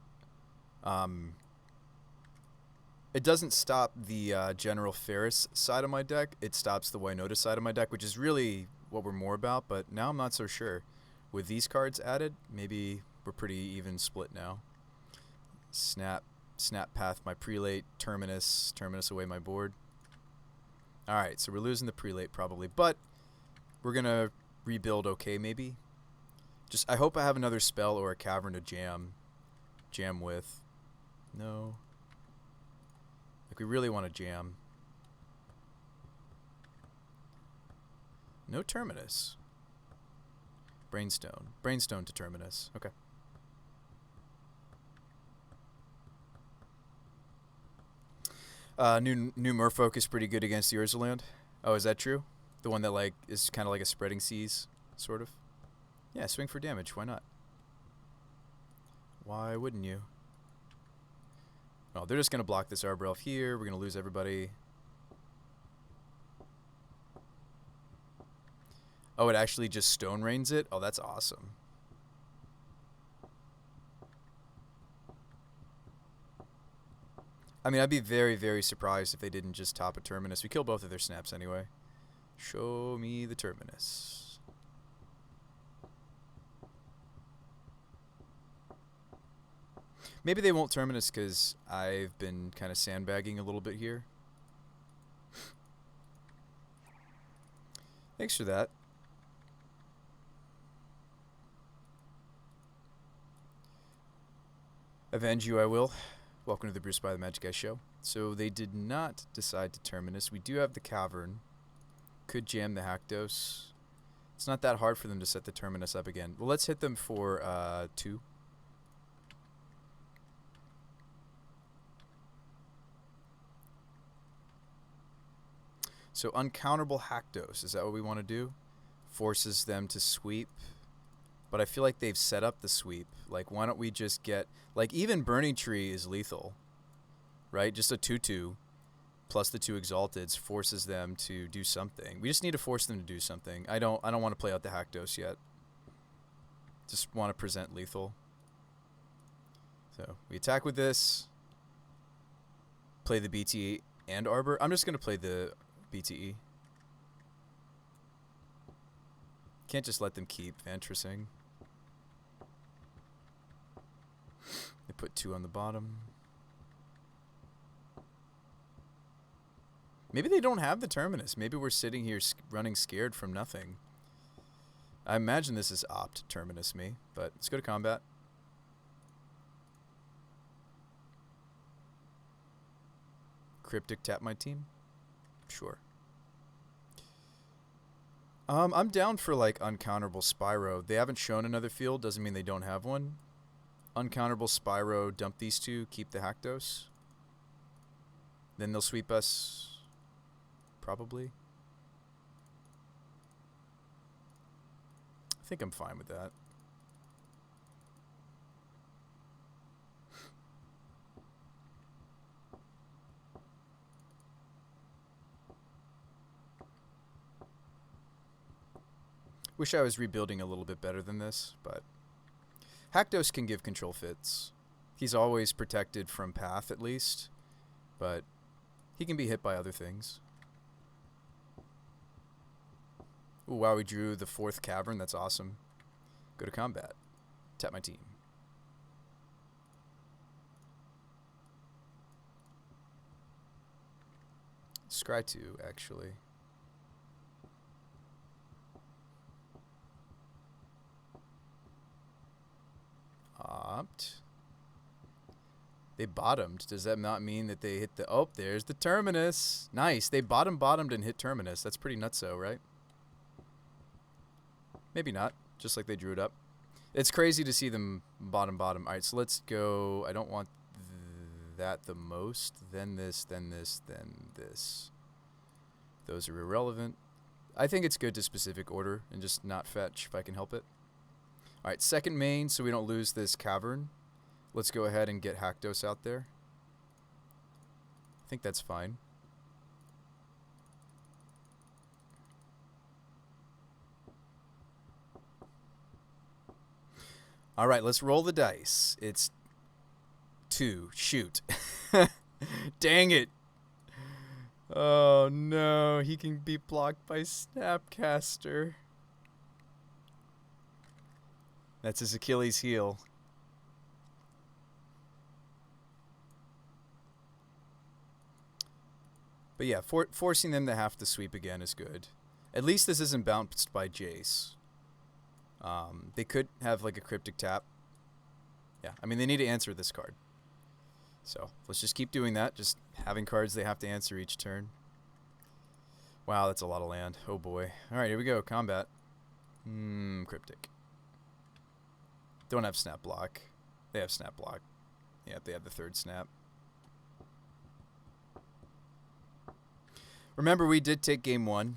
It doesn't stop the General Ferris side of my deck. It stops the Winota side of my deck, which is really what we're more about, but now I'm not so sure. With these cards added, maybe we're pretty even split now. Snap Path my Prelate, Terminus away my board. Alright, so we're losing the Prelate probably, but we're going to rebuild okay maybe. Just, I hope I have another spell or a Cavern to jam with. No. Like, we really want to jam. No Terminus. Brainstone to Terminus. Okay. New Merfolk is pretty good against the Urzaland. Oh, is that true? The one that, like, is kind of like a Spreading Seas, sort of? Yeah, swing for damage. Why not? Why wouldn't you? Oh, they're just going to block this Arbor Elf here. We're going to lose everybody. Oh, it actually just Stone Rains it? Oh, that's awesome. I mean, I'd be very, very surprised if they didn't just top a Terminus. We kill both of their snaps anyway. Show me the Terminus. Maybe they won't Terminus because I've been kind of sandbagging a little bit here. Thanks for that. Avenge you I will. Welcome to the Bruce by the Magic Guy show. So they did not decide to Terminus. We do have the Cavern. Could jam the Haktos. It's not that hard for them to set the Terminus up again. Well, let's hit them for 2. So uncounterable Haktos, is that what we want to do? Forces them to sweep. But I feel like they've set up the sweep. Like, why don't we just get... Like, even Burning Tree is lethal. Right? Just a 2-2 plus the 2 Exalteds forces them to do something. We just need to force them to do something. I don't want to play out the Haktos yet. Just want to present lethal. So, we attack with this. Play the BTE and Arbor. I'm just going to play the... BTE. Can't just let them keep Vantressing. They put 2 on the bottom. Maybe they don't have the Terminus. Maybe we're sitting here running scared from nothing. I imagine this is opt Terminus me, but let's go to combat. Cryptic tap my team. Sure. I'm down for, like, uncounterable Spyro. They haven't shown another field. Doesn't mean they don't have one. Uncounterable Spyro, dump these 2, keep the Haktos. Then they'll sweep us. Probably. I think I'm fine with that. Wish I was rebuilding a little bit better than this, but Haktos can give control fits. He's always protected from path, at least, but he can be hit by other things. Ooh, wow, we drew the 4th Cavern. That's awesome. Go to combat. Tap my team. Scry 2, actually. Opt. They bottomed. Does that not mean that they hit the... Oh, there's the Terminus. Nice. They bottomed and hit Terminus. That's pretty nutso, right? Maybe not. Just like they drew it up. It's crazy to see them bottom. All right, so let's go... I don't want that the most. Then this, then this, then this. Those are irrelevant. I think it's good to specific order and just not fetch if I can help it. Alright, second main, so we don't lose this Cavern. Let's go ahead and get Haktos out there. I think that's fine. All right, let's roll the dice. It's 2. Shoot. Dang it. Oh no, he can be blocked by Snapcaster. That's his Achilles heel. But yeah, forcing them to have to sweep again is good. At least this isn't bounced by Jace. They could have like a cryptic tap. Yeah, I mean, they need to answer this card. So let's just keep doing that. Just having cards they have to answer each turn. Wow, that's a lot of land. Oh boy. All right, here we go. Combat. Cryptic. Don't have snap block. They have snap block. Yeah, they have the 3rd snap. Remember, we did take game 1.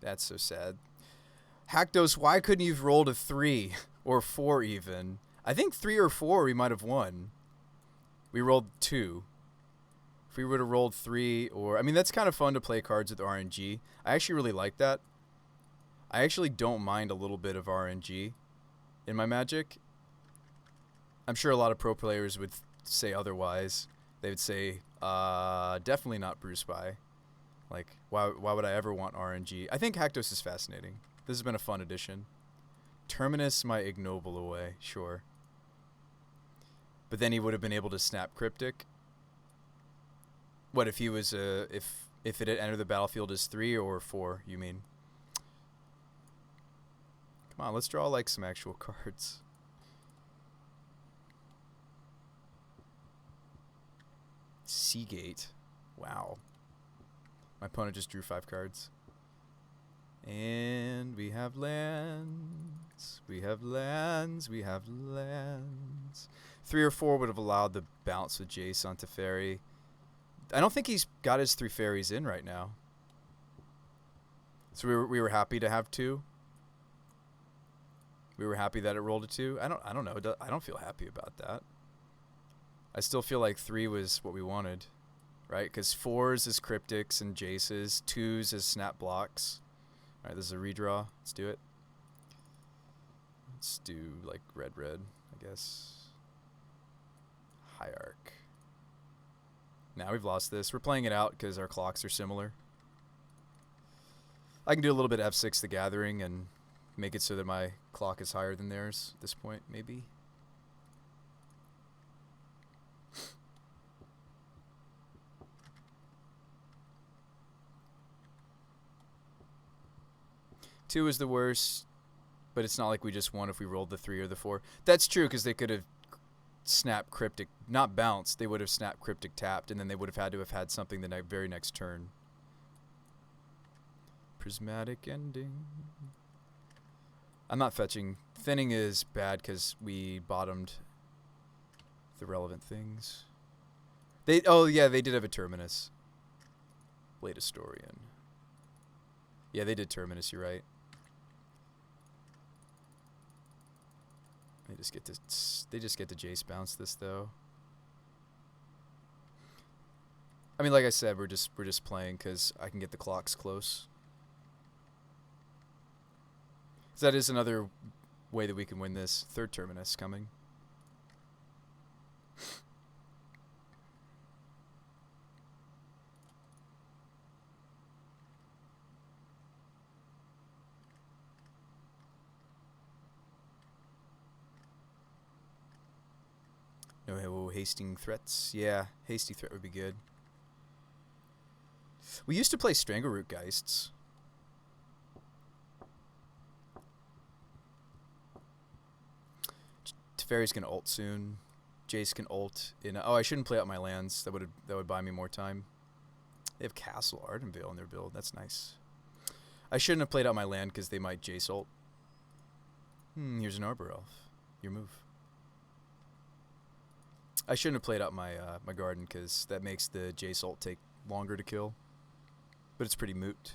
That's so sad. Hackdos, why couldn't you have rolled a 3 or 4 even? I think 3 or 4 we might have won. We rolled 2. If we would have rolled 3 or... I mean, that's kind of fun to play cards with RNG. I actually really like that. I actually don't mind a little bit of RNG in my Magic. I'm sure a lot of pro players would say otherwise. They would say, definitely not Bruce By. Like, why would I ever want RNG? I think Hackdos is fascinating. This has been a fun addition. Terminus my ignoble away, sure. But then he would have been able to snap Cryptic. What if he was if it had entered the battlefield as 3 or 4, you mean? Come on, let's draw like some actual cards. Seagate. Wow. My opponent just drew 5 cards. And we have lands. We have lands. We have lands. 3 or 4 would have allowed the bounce with Jace onto Fairy. I don't think he's got his 3 fairies in right now. So we were happy to have 2. We were happy that it rolled a 2. I don't know. I don't feel happy about that. I still feel like 3 was what we wanted, right? Because 4s is cryptics and Jaces, 2s is snap blocks. All right, this is a redraw. Let's do it. Let's do like red, I guess. Hierarch. Now we've lost this. We're playing it out because our clocks are similar. I can do a little bit of F6 the Gathering and make it so that my clock is higher than theirs at this point, maybe. Two is the worst, but it's not like we just won if we rolled the 3 or the 4. That's true, because they could have snap Cryptic, not bounced. They would have snap Cryptic tapped, and then they would have had to have had something the very next turn. Prismatic Ending. I'm not fetching. Thinning is bad because we bottomed the relevant things. Oh yeah, they did have a Terminus. Blade Historian. Yeah, they did Terminus, you're right. They just get to Jace bounce this though. I mean, like I said, we're just playing because I can get the clocks close. So that is another way that we can win this. 3rd Terminus coming. No hasting threats. Yeah, hasty threat would be good. We used to play Strangleroot Geists. Teferi's gonna ult soon. Jace can ult in. Oh, I shouldn't play out my lands. That would buy me more time. They have Castle Ardenvale in their build. That's nice. I shouldn't have played out my land because they might Jace ult. Here's an Arbor Elf. Your move. I shouldn't have played out my my garden because that makes the Jace ult take longer to kill. But it's pretty moot.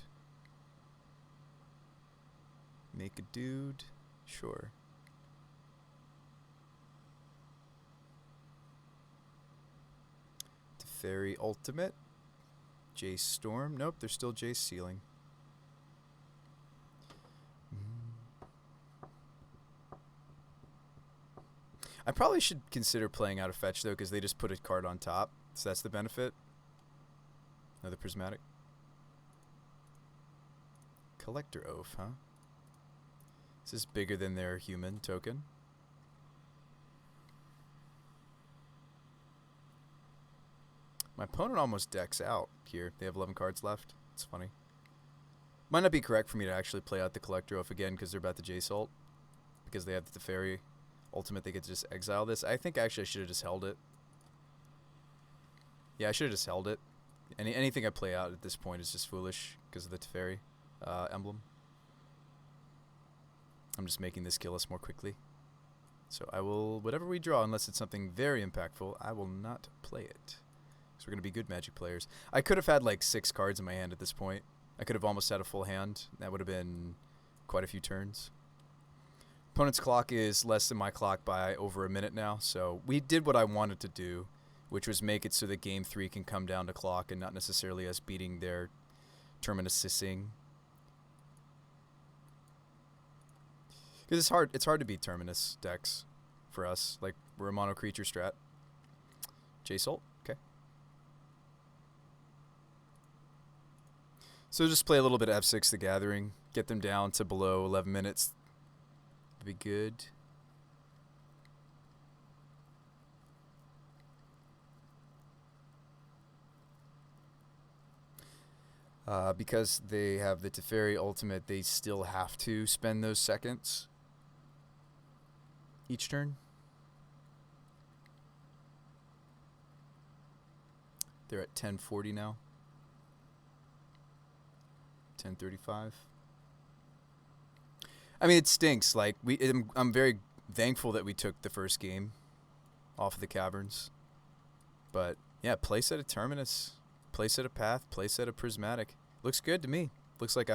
Make a dude. Sure. Teferi Ultimate. Jace Storm. Nope, they're still Jace Sealing. I probably should consider playing out a fetch, though, because they just put a card on top. So that's the benefit. Another prismatic. Collector Oath, huh? This is bigger than their human token. My opponent almost decks out here. They have 11 cards left. It's funny. Might not be correct for me to actually play out the Collector Oath again because they're about to J-Salt. Because they have the Teferi ultimate, they get to just exile this. I think actually I should have just held it. Yeah, I should have just held it. Anything I play out at this point is just foolish because of the Teferi emblem. I'm just making this kill us more quickly. So I will, whatever we draw, unless it's something very impactful, I will not play it. So we're going to be good Magic players. I could have had like 6 cards in my hand at this point. I could have almost had a full hand. That would have been quite a few turns. Opponent's clock is less than my clock by over a minute now. So we did what I wanted to do, which was make it so that game 3 can come down to clock and not necessarily us beating their Terminus Sissing. Because it's hard to beat Terminus decks for us. Like, we're a mono creature strat. J-Salt, okay. So just play a little bit of F6 the Gathering, get them down to below 11 minutes. That'd be good. Because they have the Teferi ultimate, they still have to spend those seconds each turn. They're at 10:40 now. 10:35. I mean, it stinks. Like I'm very thankful that we took the first game off of the Caverns. But yeah, place at a Terminus, place at a Path, place at a Prismatic. Looks good to me. Looks like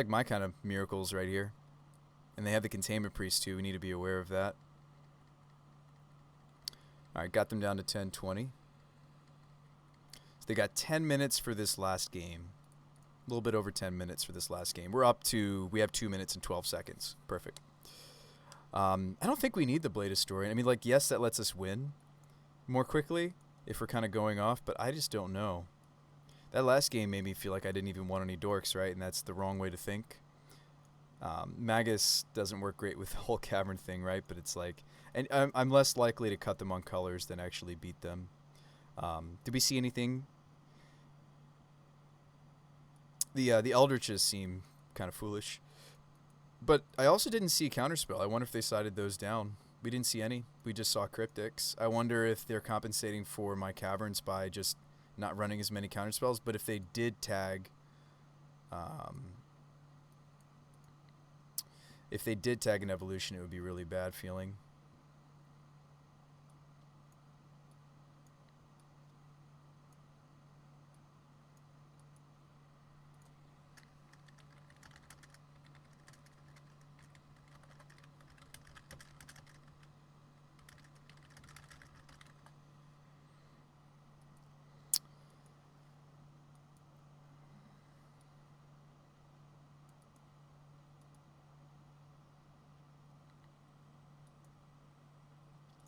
my kind of miracles right here. And they have the Containment Priest too. We need to be aware of that. All right, got them down to 10:20. So they got 10 minutes for this last game. A little bit over 10 minutes for this last game. We have 2 minutes and 12 seconds. Perfect. I don't think we need the Blade Historian. I mean, like, yes, that lets us win more quickly if we're kind of going off, but I just don't know. That last game made me feel like I didn't even want any dorks, right? And that's the wrong way to think. Magus doesn't work great with the whole Cavern thing, right? But it's like, and I'm less likely to cut them on colors than actually beat them. Did we see anything? The Eldritches seem kind of foolish. But I also didn't see Counterspell. I wonder if they sided those down. We didn't see any. We just saw Cryptics. I wonder if they're compensating for my Caverns by just not running as many Counterspells. But if they did tag... if they did tag an Evolution, it would be really bad feeling.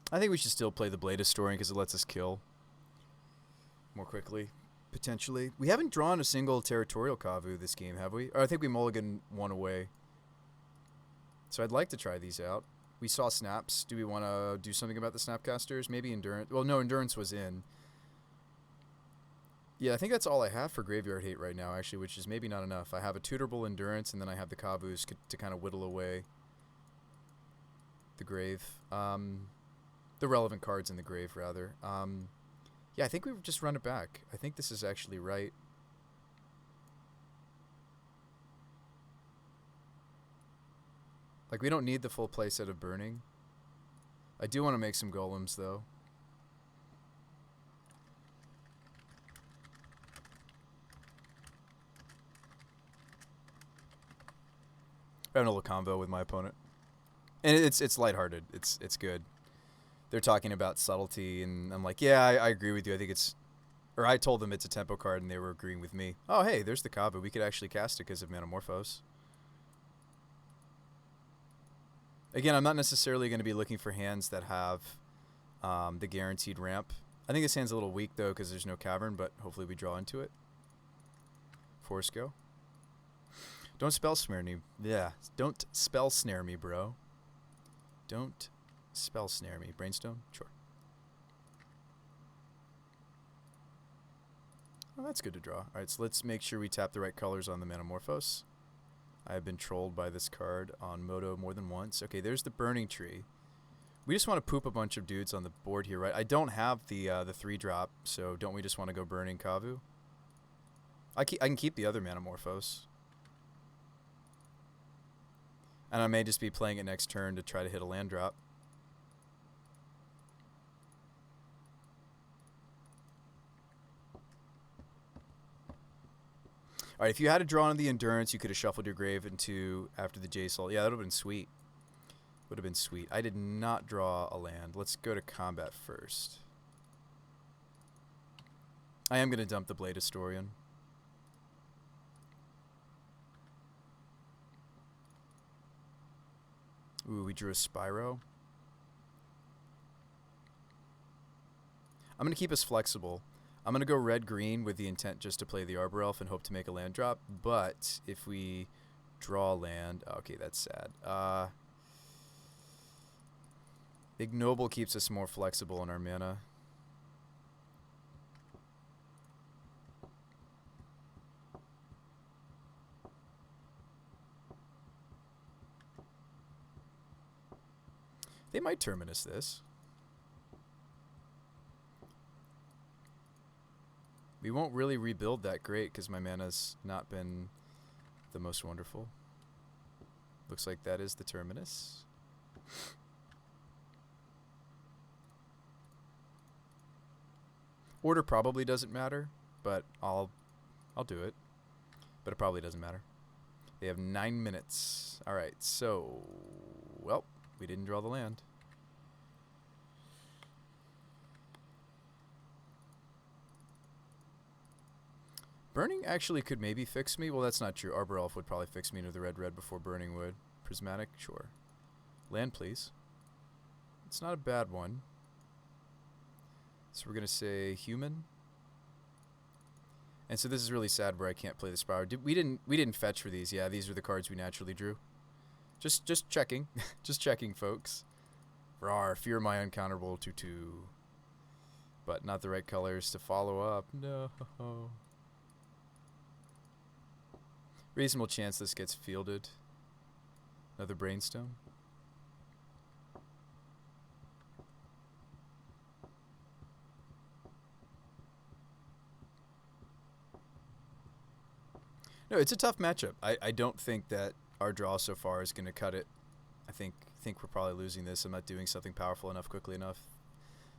I think we should still play the Blade Historian because it lets us kill more quickly, potentially. We haven't drawn a single Territorial Kavu this game, have we? Or I think we mulligan one away. So I'd like to try these out. We saw Snaps. Do we want to do something about the Snapcasters? Maybe Endurance. Well, no, Endurance was in. Yeah, I think that's all I have for Graveyard Hate right now, actually, which is maybe not enough. I have a Tutorable Endurance, and then I have the Kavus to kind of whittle away the grave. The relevant cards in the grave, rather. Yeah, I think we've just run it back. I think this is actually right. Like, we don't need the full playset of Burning. I do want to make some Golems, though. I have a little convo with my opponent. And it's lighthearted. It's good. They're talking about subtlety, and I'm like, yeah, I agree with you. I think it's... Or I told them it's a tempo card, and they were agreeing with me. Oh, hey, there's the Kavu. We could actually cast it because of Metamorphose. Again, I'm not necessarily going to be looking for hands that have the guaranteed ramp. I think this hand's a little weak, though, because there's no cavern, but hopefully we draw into it. Force go. Don't spell snare me. Yeah, don't spell snare me, bro. Don't spell snare me. Brainstone? Sure. Oh, that's good to draw. All right, so let's make sure we tap the right colors on the Metamorphose. I have been trolled by this card on Moto more than once. Okay, there's the Burning Tree. We just want to poop a bunch of dudes on the board here, right? I don't have the 3-drop, so don't we just want to go Burning Kavu? I can keep the other Metamorphose. And I may just be playing it next turn to try to hit a land drop. All right, if you had a draw on the Endurance, you could have shuffled your grave into after the J-Soul. Yeah, that would have been sweet. Would have been sweet. I did not draw a land. Let's go to combat first. I am going to dump the Blade Historian. Ooh, we drew a Spyro. I'm going to keep us flexible. I'm going to go red-green with the intent just to play the Arbor Elf and hope to make a land drop. But if we draw land... Okay, that's sad. Ignoble keeps us more flexible in our mana. They might Terminus this. We won't really rebuild that great because my mana's not been the most wonderful. Looks like that is the Terminus. Order probably doesn't matter, but I'll do it. But it probably doesn't matter. They have 9 minutes. All right, so, well, we didn't draw the land. Burning actually could maybe fix me. Well, that's not true. Arbor Elf would probably fix me into the red before Burning would. Prismatic, sure. Land, please. It's not a bad one. So we're going to say human. And so this is really sad where I can't play the Spyro. We didn't fetch for these. Yeah, these are the cards we naturally drew. Just checking. Just checking, folks. Rawr, fear my uncounterable 2/2. But not the right colors to follow up. No. Reasonable chance this gets fielded. Another Brainstone. No, it's a tough matchup. I don't think that our draw so far is going to cut it. I think we're probably losing this. I'm not doing something powerful enough quickly enough.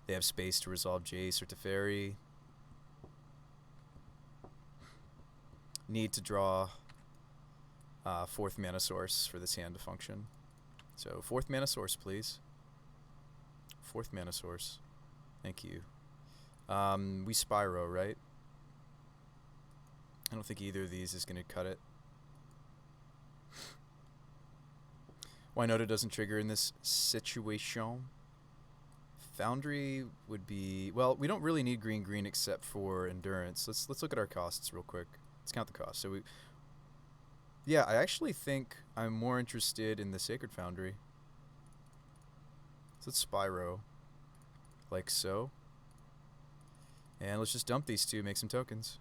They have space to resolve Jace or Teferi. Need to draw 4th mana source for this hand to function. So 4th mana source, please. 4th mana source. Thank you. We Spyro, right? I don't think either of these is going to cut it. Winota doesn't trigger in this situation. Foundry would be... Well, we don't really need green except for Endurance. Let's look at our costs real quick. Let's count the costs. So yeah, I actually think I'm more interested in the Sacred Foundry. So let's Spyro. Like so. And let's just dump these two, make some tokens.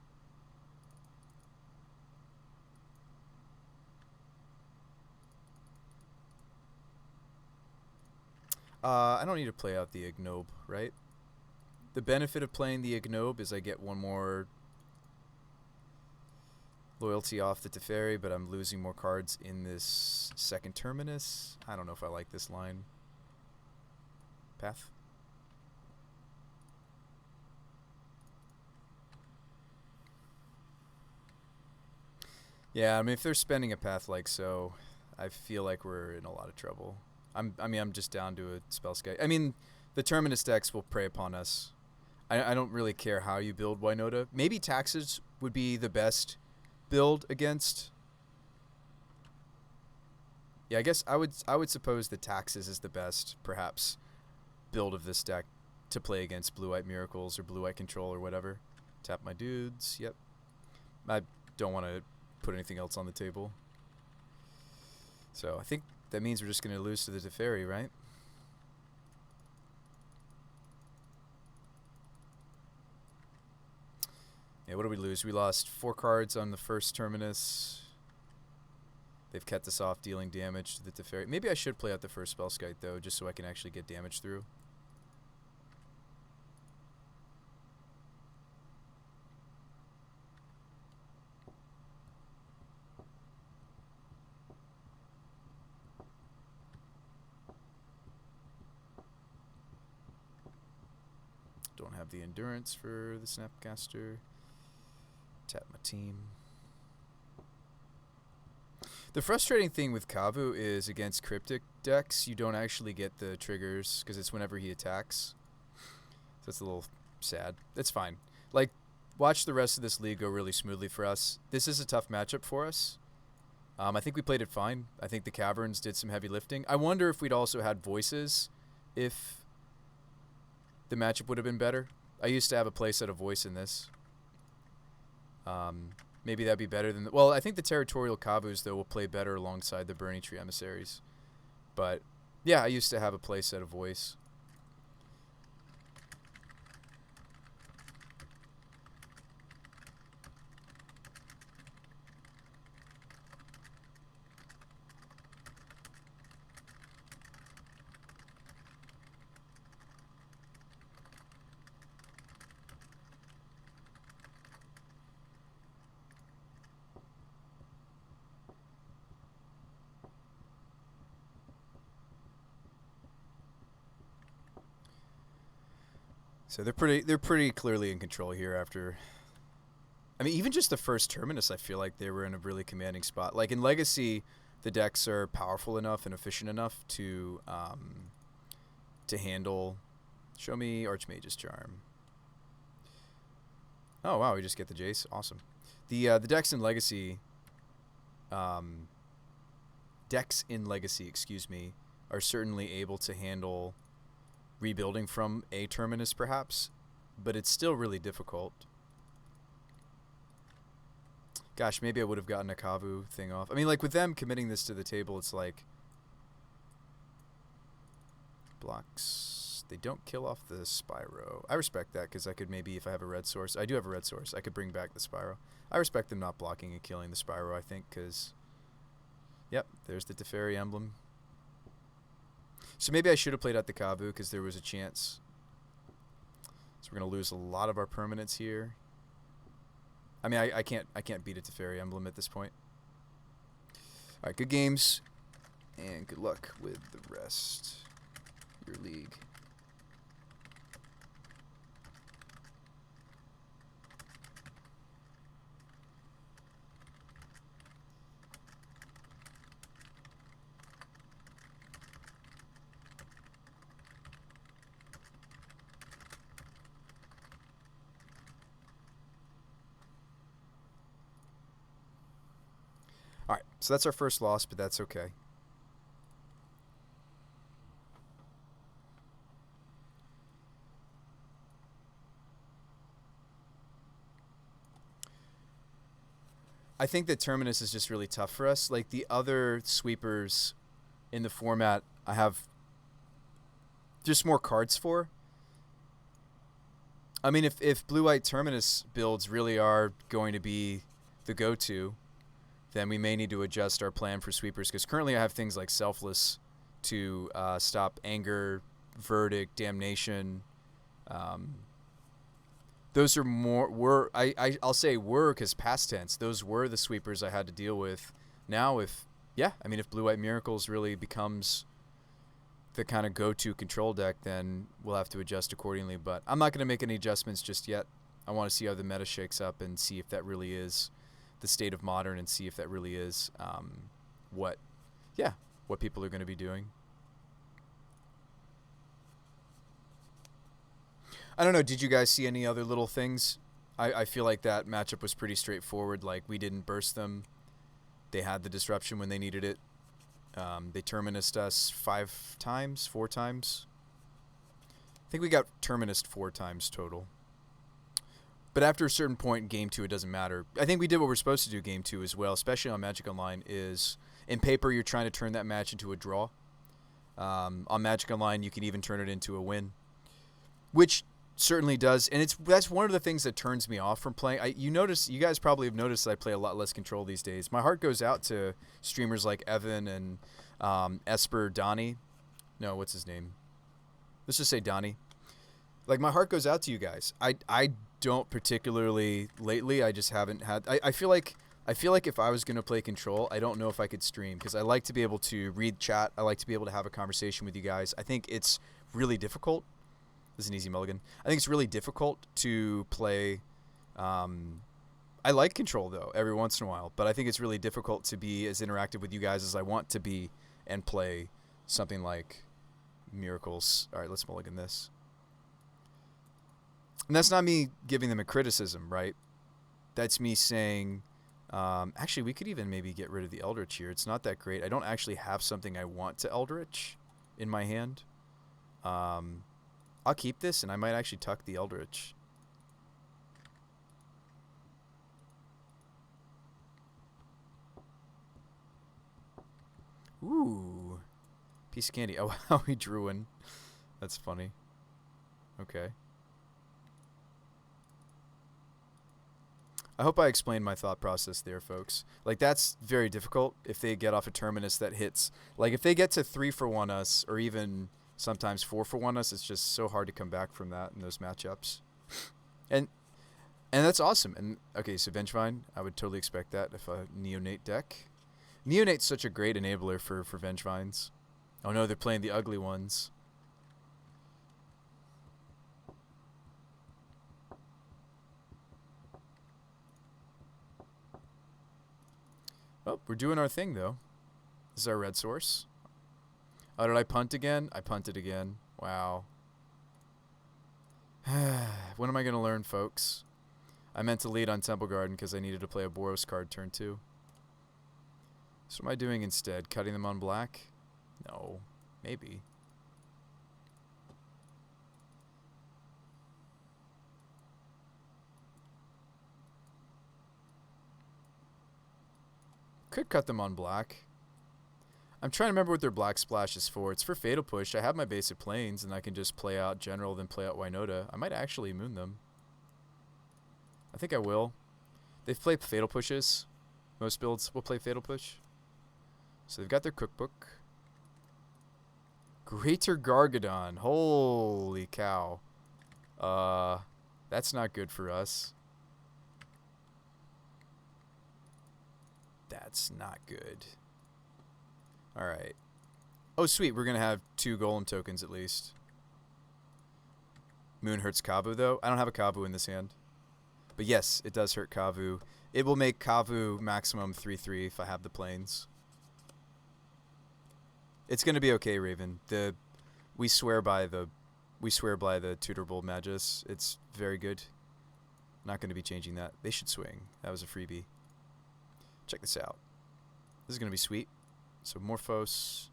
I don't need to play out the Ignobe, right? The benefit of playing the Ignobe is I get one more loyalty off the Teferi, but I'm losing more cards in this second Terminus. I don't know if I like this line. Path. Yeah, I mean, if they're spending a path like so, I feel like we're in a lot of trouble. I'm just down to a spell sky. I mean, the Terminus decks will prey upon us. I don't really care how you build Winota. Maybe Taxes would be the best build against Yeah, I guess I would suppose the Taxes is the best, perhaps, build of this deck to play against Blue-White Miracles or Blue-White Control or whatever. Tap my dudes. Yep. I don't want to put anything else on the table. So I think that means we're just going to lose to the Teferi, right? Yeah, what did we lose? We lost 4 cards on the first Terminus. They've kept us off dealing damage to the Teferi. Maybe I should play out the first Spellskite, though, just so I can actually get damage through. Don't have the endurance for the Snapcaster. Tap my team. The frustrating thing with Kavu is against Cryptic decks, you don't actually get the triggers because it's whenever he attacks. So that's a little sad. That's fine. Like, watch the rest of this league go really smoothly for us. This is a tough matchup for us. I think we played it fine. I think the Caverns did some heavy lifting. I wonder if we'd also had voices if the matchup would have been better. I used to have a playset of voice in this. Maybe that'd be better than... well, I think the Territorial Kavus, though, will play better alongside the Burning Tree Emissaries. But, yeah, I used to have a playset of voice. So they're pretty clearly in control here after... I mean, even just the first Terminus, I feel like they were in a really commanding spot. Like, in Legacy, the decks are powerful enough and efficient enough to handle... Show me Archmage's Charm. Oh, wow, we just get the Jace. Awesome. The decks in Legacy... excuse me, are certainly able to handle... rebuilding from a Terminus, perhaps, but it's still really difficult. Gosh, maybe I would have gotten a Kavu thing off. I mean, like, with them committing this to the table, it's like... blocks. They don't kill off the Spyro. I respect that, because I could maybe, if I have a red source... I do have a red source. I could bring back the Spyro. I respect them not blocking and killing the Spyro, I think, because... Yep, there's the Teferi emblem. So maybe I should have played out the Kavu because there was a chance. So we're gonna lose a lot of our permanents here. I mean, I can't beat a Teferi emblem at this point. All right, good games, and good luck with the rest of your league. All right, so that's our first loss, but that's okay. I think that Terminus is just really tough for us. Like, the other sweepers in the format, I have just more cards for. I mean, if Blue-White Terminus builds really are going to be the go-to, then we may need to adjust our plan for sweepers, because currently I have things like Selfless to stop Anger, Verdict, Damnation. Those are more... I'll say were because past tense. Those were the sweepers I had to deal with. Now if Blue-White Miracles really becomes the kind of go-to control deck, then we'll have to adjust accordingly. But I'm not going to make any adjustments just yet. I want to see how the meta shakes up and see if that really is the state of Modern, and see if that really is what people are going to be doing. I don't know, did you guys see any other little things? I feel like that matchup was pretty straightforward. Like, we didn't burst them. They had the disruption when they needed it. They terminused us 5 times, 4 times. I think we got terminused 4 times total. But after a certain point in Game 2, it doesn't matter. I think we did what we're supposed to do Game 2 as well, especially on Magic Online, is in paper you're trying to turn that match into a draw. On Magic Online, you can even turn it into a win, which certainly does. And that's one of the things that turns me off from playing. You guys probably have noticed that I play a lot less Control these days. My heart goes out to streamers like Evan and Esper Donnie. No, what's his name? Let's just say Donnie. Like, my heart goes out to you guys. I don't particularly lately. I just haven't had. I feel like if I was gonna play Control, I don't know if I could stream, because I like to be able to read chat. I like to be able to have a conversation with you guys. I think it's really difficult. This is an easy mulligan. I think it's really difficult to play. I like Control though every once in a while, but I think it's really difficult to be as interactive with you guys as I want to be and play something like Miracles. All right, let's mulligan this. And that's not me giving them a criticism, right? That's me saying, actually, we could even maybe get rid of the Eldritch here. It's not that great. I don't actually have something I want to Eldritch in my hand. I'll keep this, and I might actually tuck the Eldritch. Ooh. Piece of candy. Oh, wow, he drew one. That's funny. Okay. I hope I explained my thought process there, folks. Like, that's very difficult if they get off a terminus that hits. Like, if they get to 3-for-1 us, or even sometimes 4-for-1 us, it's just so hard to come back from that in those matchups. And that's awesome. And okay, so Vengevine, I would totally expect that if a Neonate deck. Neonate's such a great enabler for Vengevines. Oh no, they're playing the ugly ones. Oh, we're doing our thing, though. This is our red source. Oh, did I punt again? I punted again. Wow. When am I going to learn, folks? I meant to lead on Temple Garden because I needed to play a Boros card turn 2. So what am I doing instead? Cutting them on black? No. Maybe. Could cut them on black. I'm trying to remember what their black splash is for. It's for Fatal Push. I have my basic planes, and I can just play out General, then play out Winota. I might actually moon them. I think I will. They've played Fatal Pushes. Most builds will play Fatal Push. So they've got their cookbook. Greater Gargadon. Holy cow. That's not good for us. That's not good. Alright. Oh, sweet. We're going to have 2 Golem tokens at least. Moon hurts Kavu, though. I don't have a Kavu in this hand. But yes, it does hurt Kavu. It will make Kavu maximum 3/3 if I have the planes. It's going to be okay, Raven. We swear by the Tutorable Magus. It's very good. Not going to be changing that. They should swing. That was a freebie. Check this out. This is going to be sweet. So Morphos.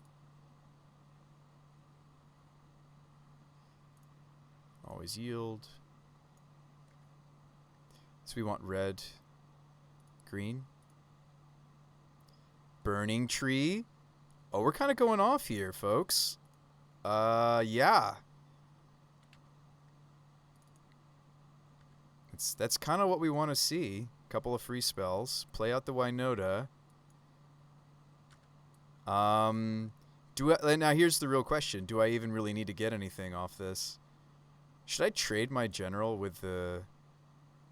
Always yield. So we want red, green. Burning Tree. Oh, we're kind of going off here, folks. Yeah. That's kind of what we want to see. Couple of free spells. Play out the Winota. Now here's the real question. Do I even really need to get anything off this? Should I trade my General with the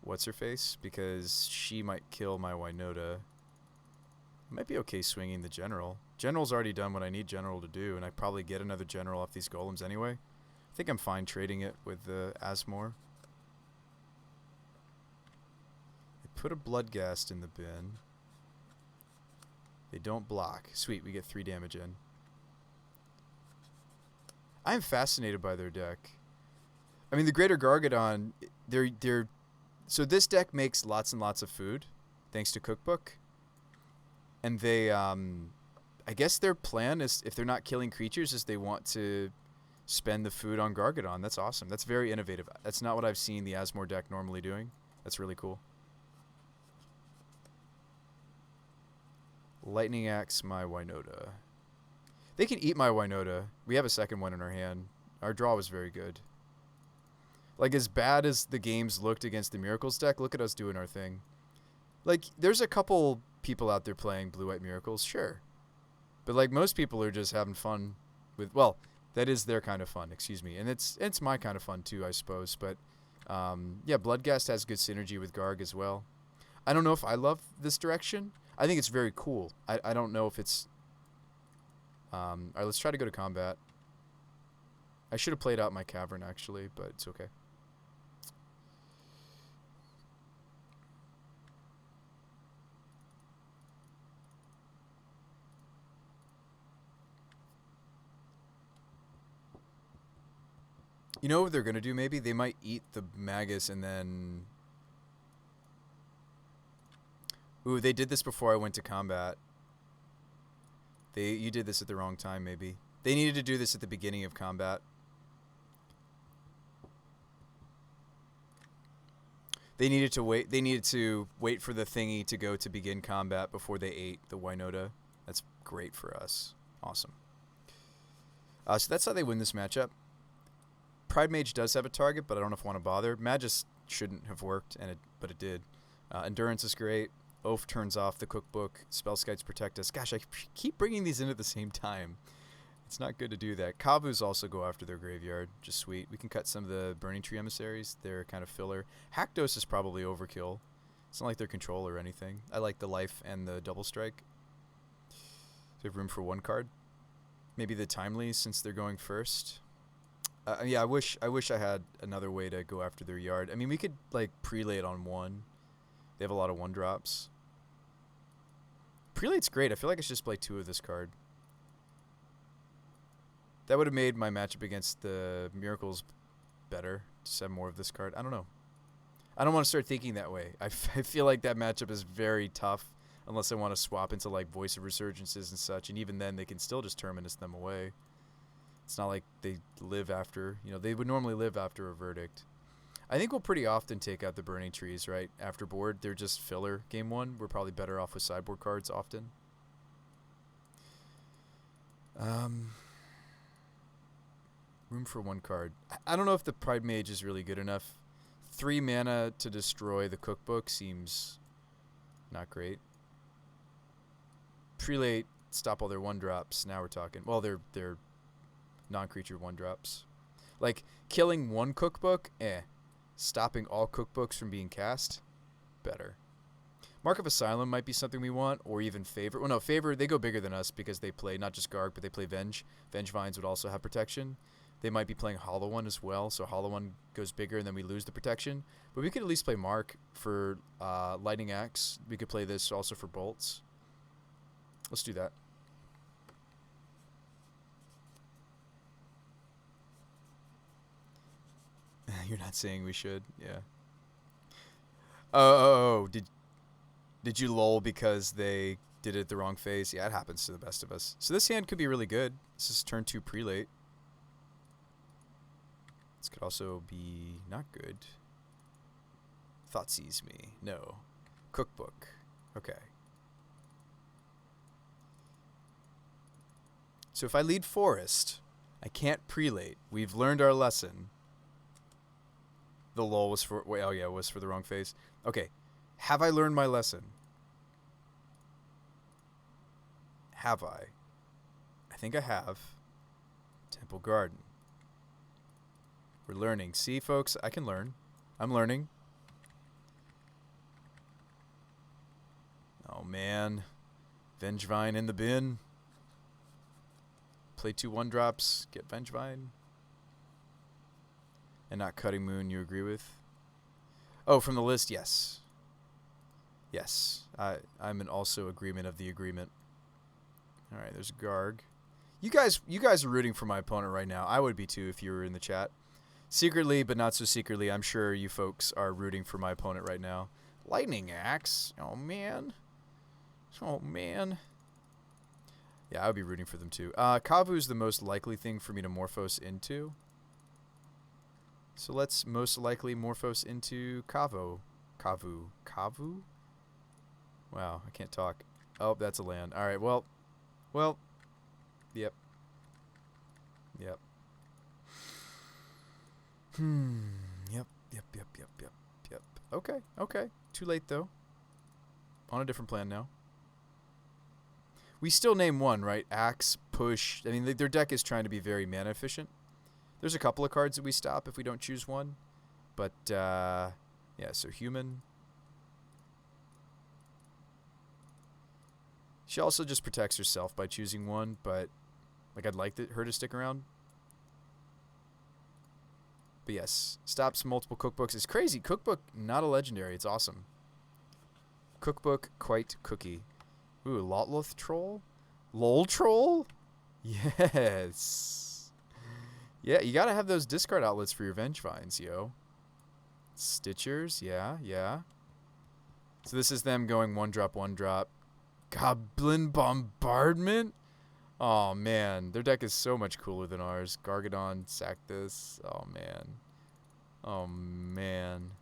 What's-Her-Face? Because she might kill my Winota. I might be okay swinging the General. General's already done what I need General to do, and I probably get another General off these Golems anyway. I think I'm fine trading it with the Asmore. Put a Bloodghast in the bin. They don't block. Sweet, we get 3 damage in. I'm fascinated by their deck. I mean, the Greater Gargadon, so this deck makes lots and lots of food, thanks to Cookbook. And they, I I guess their plan is, if they're not killing creatures, is they want to spend the food on Gargadon. That's awesome. That's very innovative. That's not what I've seen the Asmore deck normally doing. That's really cool. Lightning Axe my Winota. They can eat my Winota. We have a second one in our hand. Our draw was very good. Like, as bad as the games looked against the Miracles deck, look at us doing our thing. Like, there's a couple people out there playing Blue-White Miracles, sure. But, like, most people are just having fun with, well, that is their kind of fun, excuse me. And it's my kind of fun, too, I suppose. But, yeah, Bloodghast has good synergy with Garg as well. I don't know if I love this direction. I think it's very cool. I don't know if it's... all right, let's try to go to combat. I should have played out my Cavern, actually, but it's okay. You know what they're going to do, maybe? They might eat the Magus and then... Ooh, they did this before I went to combat. You did this at the wrong time, maybe. They needed to do this at the beginning of combat. They needed to wait for the thingy to go to begin combat before they ate the Winota. That's great for us. Awesome. So that's how they win this matchup. Pride Mage does have a target, but I don't know if I want to bother. Magus shouldn't have worked, but it did. Endurance is great. Oath turns off the cookbook. Spellskites protect us. Gosh, I keep bringing these in at the same time. It's not good to do that. Kavus also go after their graveyard. Just sweet. We can cut some of the Burning Tree emissaries. They're kind of filler. Haktos is probably overkill. It's not like they're control or anything. I like the life and the double strike. We have room for one card. Maybe the Timely, since they're going first. Yeah, I wish I had another way to go after their yard. I mean, we could like prelate on one. They have a lot of 1-drops. Prelate's great. I feel like I should just play 2 of this card. That would have made my matchup against the Miracles better. Just have more of this card. I don't know. I don't want to start thinking that way. I feel like that matchup is very tough unless I want to swap into like Voice of Resurgences and such. And even then, they can still just Terminus them away. It's not like they live after, they would normally live after a verdict. I think we'll pretty often take out the Burning Trees, right? After board, they're just filler game 1. We're probably better off with sideboard cards often. Room for 1 card. I don't know if the Pride Mage is really good enough. 3 mana to destroy the cookbook seems not great. Prelate, stop all their 1-drops. Now we're talking. Well, they're non-creature 1-drops. Like, killing 1 cookbook, Stopping all cookbooks from being cast, better. Mark of Asylum might be something we want, or even Favor. Well, no, Favor, they go bigger than us because they play not just Garg, but they play Venge. Vengevines would also have protection. They might be playing Hollow One as well, so Hollow One goes bigger and then we lose the protection. But we could at least play Mark for Lightning Axe. We could play this also for Bolts. Let's do that. You're not saying we should, yeah. Oh, did you lull because they did it the wrong phase? Yeah, it happens to the best of us. So this hand could be really good. This is turn 2 prelate. This could also be not good. Thoughtseize me. No. Cookbook. Okay. So if I lead Forest, I can't prelate. We've learned our lesson. The lull was for... Wait, oh yeah, it was for the wrong phase. Okay. Have I learned my lesson? Have I? I think I have. Temple Garden. We're learning. See, folks, I can learn. I'm learning. Oh, man. Vengevine in the bin. Play 2 1-drops. Get Vengevine. And not Cutting Moon, you agree with? Oh, from the list, yes. Yes. I'm in also agreement of the agreement. All right, there's Garg. You guys are rooting for my opponent right now. I would be too if you were in the chat. Secretly, but not so secretly, I'm sure you folks are rooting for my opponent right now. Lightning Axe. Oh, man. Oh, man. Yeah, I would be rooting for them too. Kavu is the most likely thing for me to Morphos into. So let's most likely Morphos into Kavu. Kavu? Wow, I can't talk. Oh, that's a land. All right, well, yep. Yep. Yep. Okay. Too late, though. On a different plan now. We still name one, right? Axe, push. I mean, their deck is trying to be very mana efficient. There's a couple of cards that we stop if we don't choose one. But, yeah, so human. She also just protects herself by choosing one, but, like, I'd like her to stick around. But yes, stops multiple cookbooks. It's crazy. Cookbook, not a legendary. It's awesome. Cookbook, quite cookie. Ooh, Lotloth Troll? Lol Troll? Yes. Yeah, you gotta have those discard outlets for your Vengevines, yo. Stitchers, yeah. So this is them going 1-drop. Goblin Bombardment? Oh, man. Their deck is so much cooler than ours. Gargadon, sack this. Oh, man.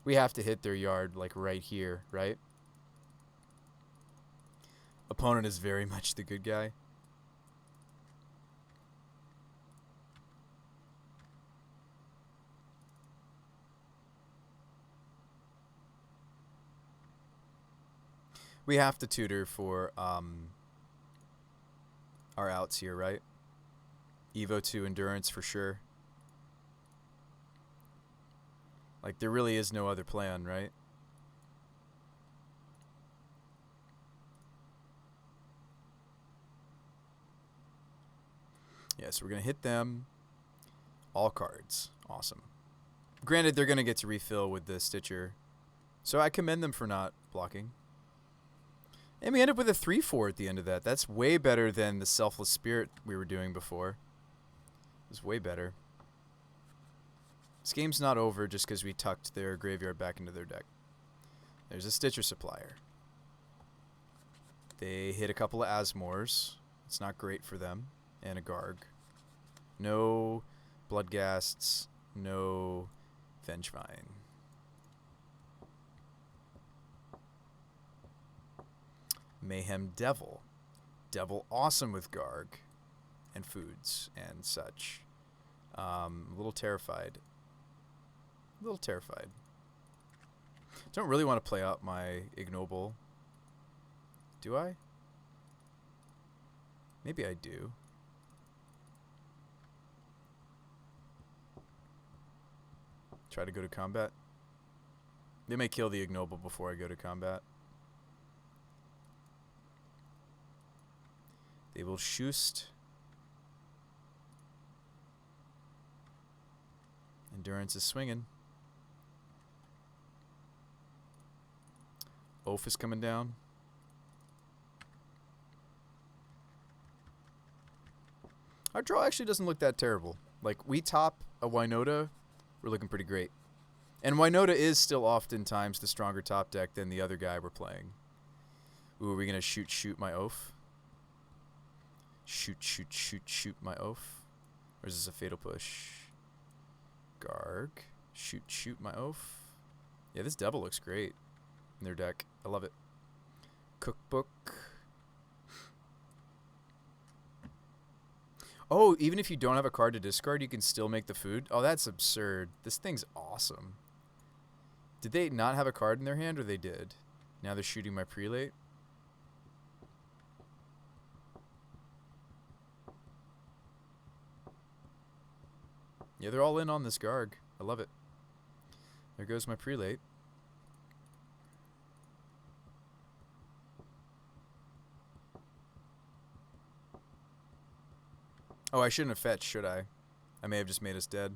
We have to hit their yard, like, right here, right? Opponent is very much the good guy. We have to tutor for our outs here, right? Evo 2 Endurance for sure. Like, there really is no other plan, right? Yeah, so we're going to hit them. All cards. Awesome. Granted, they're going to get to refill with the Stitcher. So I commend them for not blocking. And we end up with a 3-4 at the end of that. That's way better than the Selfless Spirit we were doing before. It was way better. This game's not over just because we tucked their graveyard back into their deck. There's a Stitcher Supplier. They hit a couple of Asmores. It's not great for them. And a Garg. No Bloodghasts. No Vengevine. Mayhem Devil. Devil awesome with Garg. And foods and such. A little terrified. Don't really want to play out my Ignoble. Do I? Maybe I do. Try to go to combat. They may kill the Ignoble before I go to combat. They will Schust. Endurance is swinging. Oath is coming down. Our draw actually doesn't look that terrible. Like, we top a Winota, we're looking pretty great. And Winota is still oftentimes the stronger top deck than the other guy we're playing. Ooh, are we going to shoot my oath? Shoot my oath? Or is this a fatal push? Garg. Shoot my oath. Yeah, this devil looks great in their deck. I love it. Cookbook. Oh, even if you don't have a card to discard, you can still make the food? Oh, that's absurd. This thing's awesome. Did they not have a card in their hand, or they did? Now they're shooting my prelate? Yeah, they're all in on this Garg. I love it. There goes my prelate. Oh, I shouldn't have fetched, should I? I may have just made us dead.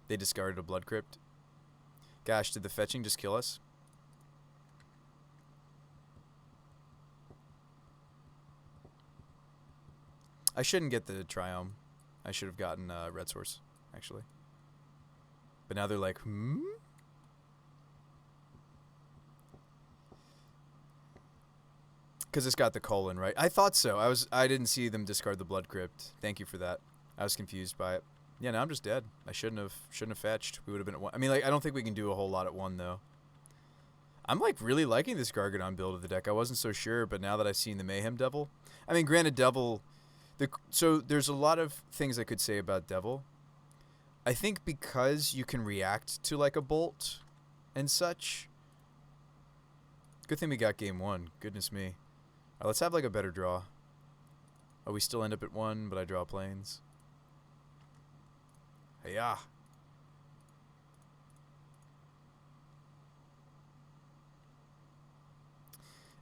They discarded a Blood Crypt. Gosh, did the fetching just kill us? I shouldn't get the Triome. I should have gotten Red Source, actually. But now they're like, Because it's got the colon, right? I thought so. I didn't see them discard the Blood Crypt. Thank you for that. I was confused by it. Yeah, now I'm just dead. I shouldn't have fetched. We would have been at 1. I mean, like, I don't think we can do a whole lot at 1 though. I'm like really liking this Gargadon build of the deck. I wasn't so sure, but now that I've seen the Mayhem Devil, I mean, granted, Devil. So there's a lot of things I could say about Devil. I think because you can react to like a bolt and such. Good thing we got game 1. Goodness me. All right, let's have like a better draw. Oh, we still end up at 1, but I draw planes. Hey-ya.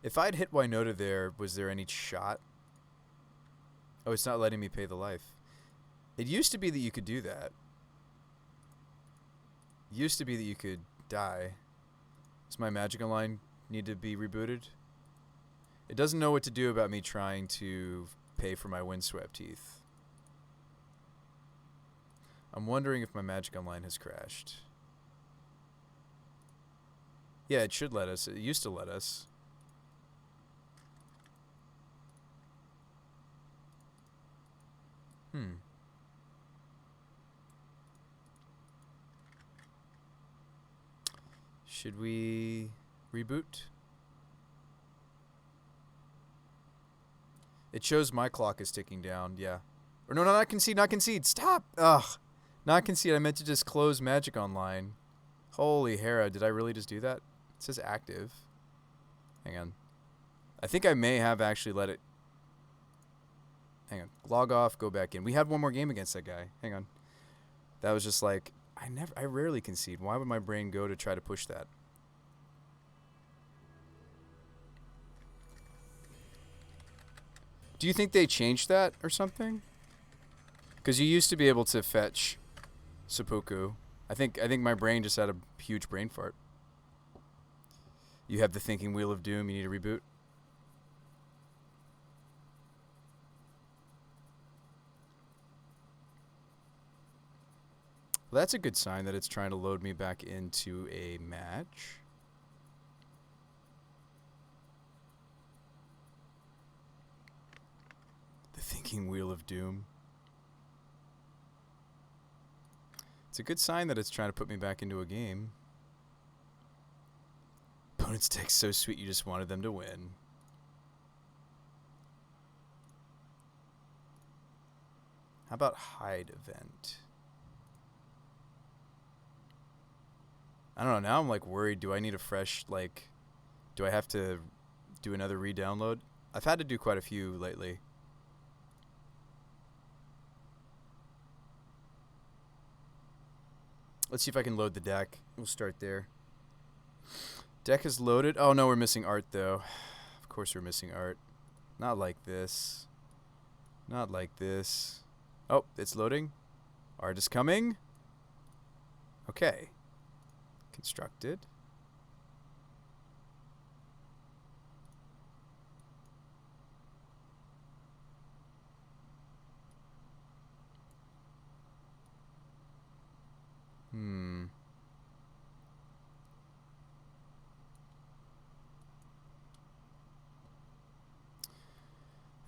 If I'd hit Winota there, was there any shot? Oh, it's not letting me pay the life. It used to be that you could do that. It used to be that you could die. Does my Magic Online need to be rebooted? It doesn't know what to do about me trying to pay for my Windswept Teeth. I'm wondering if my Magic Online has crashed. Yeah, it should let us. It used to let us. Should we reboot? It shows my clock is ticking down, yeah. Or no, not concede, not concede. Stop! Ugh. Not concede. I meant to just close Magic Online. Holy Hera, did I really just do that? It says active. Hang on. I think I may have actually let it... Hang on. Log off, go back in. We had one more game against that guy. Hang on. That was just like... I rarely concede. Why would my brain go to try to push that? Do you think they changed that or something? Because you used to be able to fetch seppuku. I think my brain just had a huge brain fart. You have the thinking wheel of doom. You need a reboot. Well, that's a good sign that it's trying to load me back into a match. The thinking wheel of doom. It's a good sign that it's trying to put me back into a game. Opponent's deck's so sweet you just wanted them to win. How about hide event? I don't know. Now I'm like worried. Do I need a fresh, like, do I have to do another re-download? I've had to do quite a few lately. Let's see if I can load the deck. We'll start there. Deck is loaded. Oh no, we're missing art though. Of course we're missing art. Not like this. Not like this. Oh, it's loading. Art is coming. Okay. Constructed.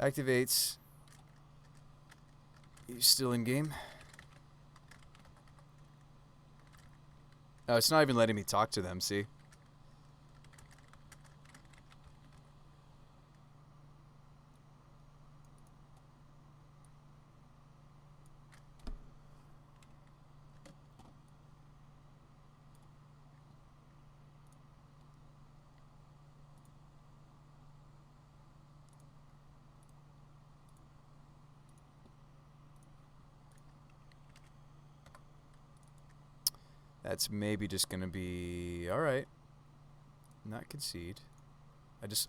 Activates. You still in game? Oh, it's not even letting me talk to them, see? That's maybe just going to be... Alright. Not concede.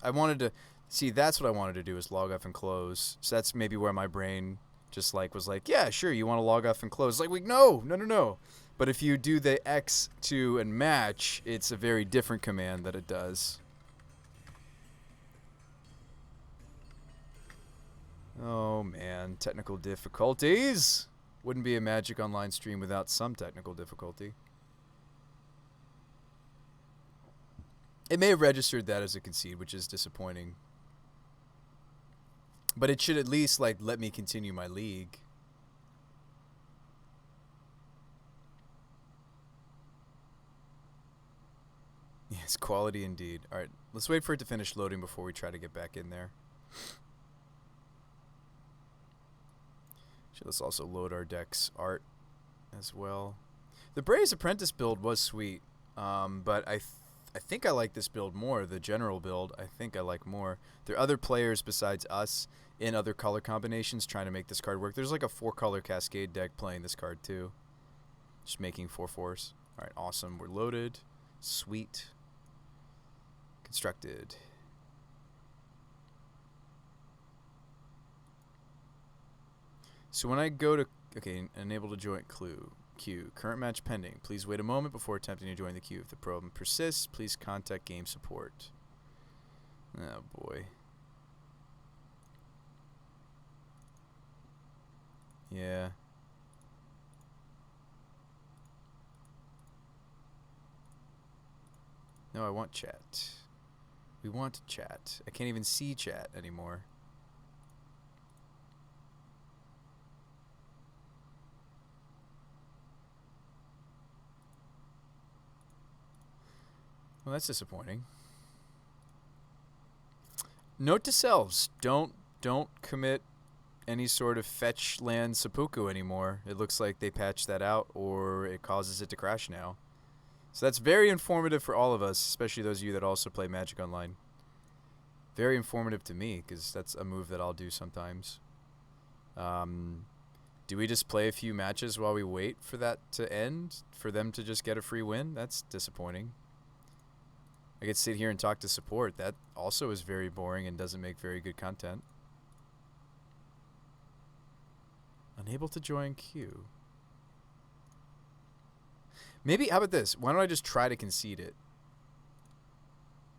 I wanted to... See, that's what I wanted to do, is log off and close. So that's maybe where my brain just like was like, yeah, sure, you want to log off and close. Like, no. But if you do the X2 and match, it's a very different command that it does. Oh, man. Technical difficulties. Wouldn't be a Magic Online stream without some technical difficulty. It may have registered that as a concede, which is disappointing. But it should at least like let me continue my league. Yes, quality indeed. All right, let's wait for it to finish loading before we try to get back in there. Let's also load our deck's art as well. The Bray's Apprentice build was sweet, but I think I like this build more. The general build, I think I like more. There are other players besides us in other color combinations trying to make this card work. There's like a 4-color Cascade deck playing this card too. Just making 4/4s. All right, awesome. We're loaded. Sweet. Constructed. So when I go to, okay, enable to join queue. Current match pending. Please wait a moment before attempting to join the queue. If the problem persists, please contact game support. Oh boy. Yeah. No, I want chat. We want chat. I can't even see chat anymore. Well, that's disappointing. Note to selves: don't commit any sort of fetch land seppuku anymore. It looks like they patched that out, or it causes it to crash now. So that's very informative for all of us, especially those of you that also play Magic Online. Very informative to me, because that's a move that I'll do sometimes. Do we just play a few matches while we wait for that to end, for them to just get a free win? That's disappointing. I could sit here and talk to support. That also is very boring and doesn't make very good content. Unable to join queue. Maybe, how about this? Why don't I just try to concede it?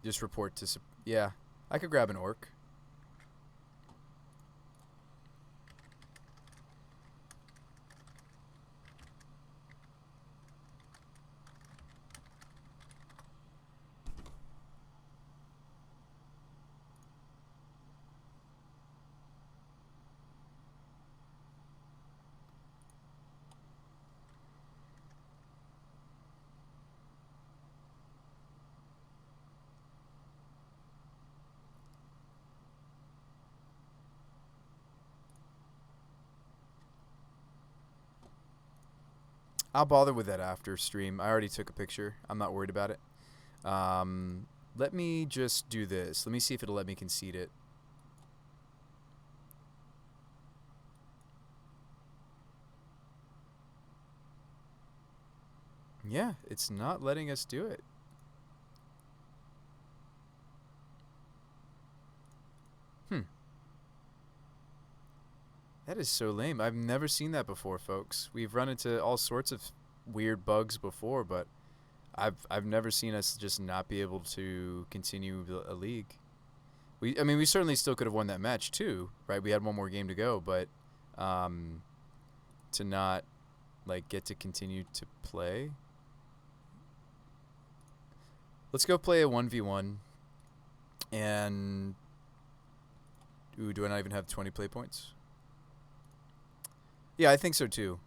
Just report to... Yeah, I could grab an orc. I'll bother with that after stream. I already took a picture. I'm not worried about it. Let me just do this. Let me see if it'll let me concede it. Yeah, it's not letting us do it. That is so lame. I've never seen that before, folks. We've run into all sorts of weird bugs before, but I've never seen us just not be able to continue a league. I mean, we certainly still could have won that match too, right? We had one more game to go, but to not like get to continue to play. Let's go play a 1v1. And ooh, do I not even have 20 play points? Yeah, I think so too.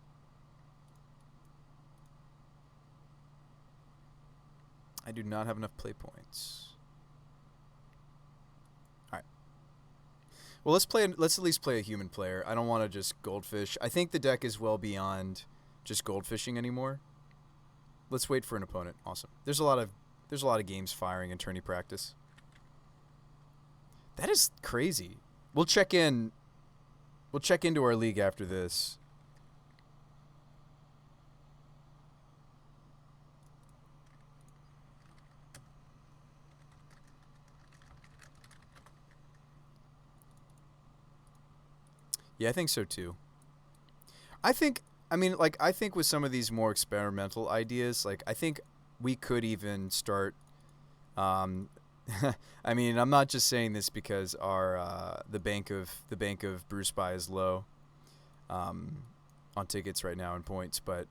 I do not have enough play points. All right. Well, let's at least play a human player. I don't want to just goldfish. I think the deck is well beyond just goldfishing anymore. Let's wait for an opponent. Awesome. There's a lot of games firing in tourney practice. That is crazy. We'll check into our league after this. Yeah, I think so too. I think with some of these more experimental ideas, like I think we could even start I mean, I'm not just saying this because our the bank of Bruce Buy is low on tickets right now and points, but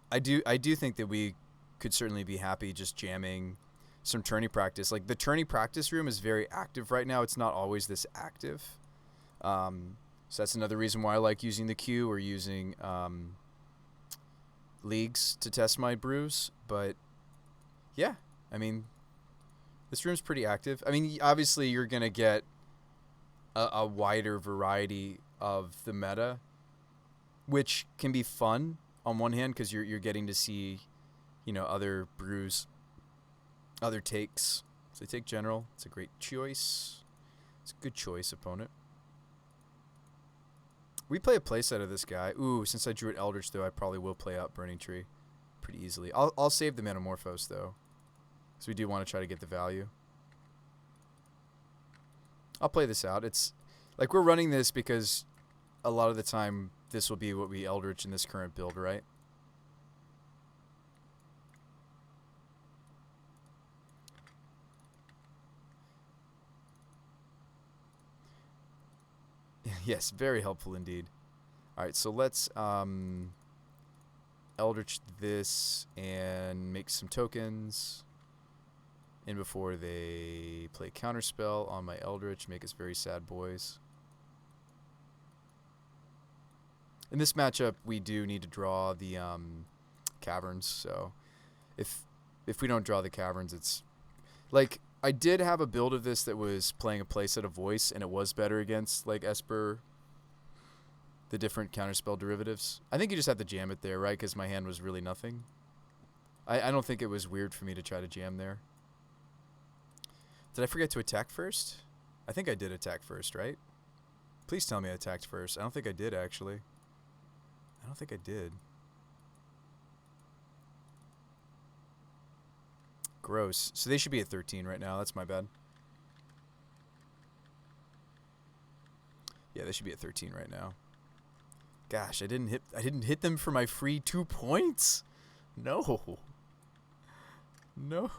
I do think that we could certainly be happy just jamming some tourney practice. Like the tourney practice room is very active right now. It's not always this active. So that's another reason why I like using the queue or using leagues to test my brews. But yeah, I mean, this room's pretty active. I mean, obviously you're going to get a wider variety of the meta, which can be fun on one hand because you're getting to see, you know, other brews, other takes. So they take general. It's a great choice. It's a good choice, opponent. We play a playset of this guy. Ooh, since I drew it Eldritch, though, I probably will play out Burning Tree pretty easily. I'll save the Metamorphose, though, because we do want to try to get the value. I'll play this out. It's like we're running this because a lot of the time this will be what we Eldritch in this current build, right? Yes, very helpful indeed. All right, so let's Eldritch this and make some tokens. And before they play Counterspell on my Eldritch, make us very sad boys. In this matchup, we do need to draw the Caverns. So if we don't draw the Caverns, it's like I did have a build of this that was playing a playset of Voice, and it was better against like Esper, the different Counterspell derivatives. I think you just have to jam it there, right? Because my hand was really nothing. I don't think it was weird for me to try to jam there. Did I forget to attack first? I think I did attack first, right? Please tell me I attacked first. I don't think I did, actually. I don't think I did. Gross. So they should be at 13 right now. That's my bad. Yeah, they should be at 13 right now. Gosh, I didn't hit them for my free 2 points? No. No.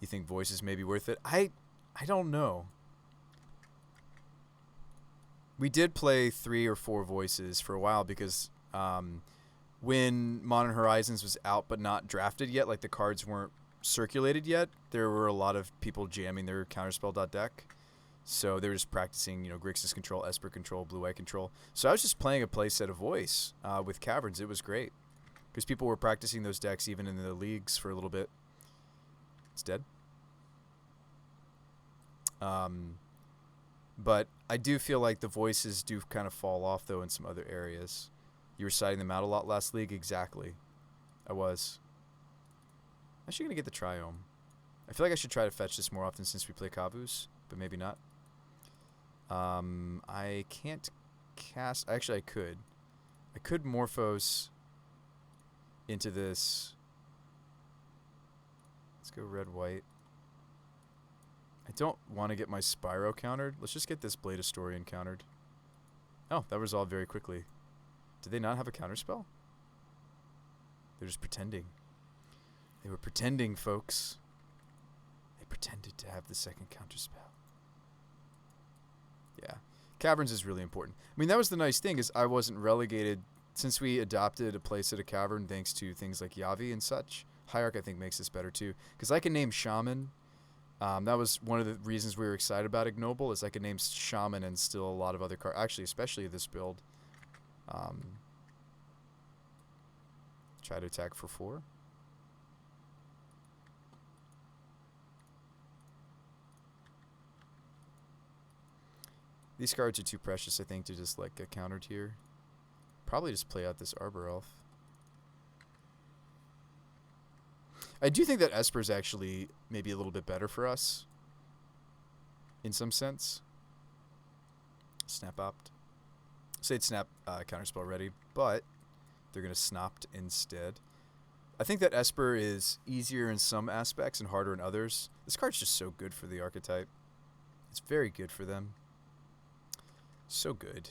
You think Voice is maybe worth it? I don't know. We did play 3 or 4 Voices for a while because when Modern Horizons was out but not drafted yet, like the cards weren't circulated yet, there were a lot of people jamming their Counterspell.deck. So they were just practicing, you know, Grixis control, Esper control, Blue-Eye control. So I was just playing a playset of Voice with Caverns. It was great because people were practicing those decks even in the leagues for a little bit. It's dead. But I do feel like the Voices do kind of fall off, though, in some other areas. You were citing them out a lot last league? Exactly. I was. I'm actually going to get the Triome. I feel like I should try to fetch this more often since we play Kavus, but maybe not. I can't cast... Actually, I could. I could Morphos into this. Let's go red-white. I don't want to get my Spyro countered. Let's just get this Blade Historian countered. Oh, that resolved very quickly. Did they not have a counterspell? They're just pretending. They were pretending, folks. They pretended to have the second counterspell. Yeah. Caverns is really important. I mean, that was the nice thing is I wasn't relegated since we adopted a playset of Cavern thanks to things like Yavi and such. Hierarch, I think, makes this better, too. Because I can name Shaman. That was one of the reasons we were excited about Ignoble, is I could name Shaman and still a lot of other cards. Actually, especially this build. Try to attack for 4. These cards are too precious, I think, to just like get countered here. Probably just play out this Arbor Elf. I do think that Esper is actually maybe a little bit better for us. In some sense. Snap opt. Say it's snap counterspell ready, but they're going to snopt instead. I think that Esper is easier in some aspects and harder in others. This card's just so good for the archetype. It's very good for them. So good.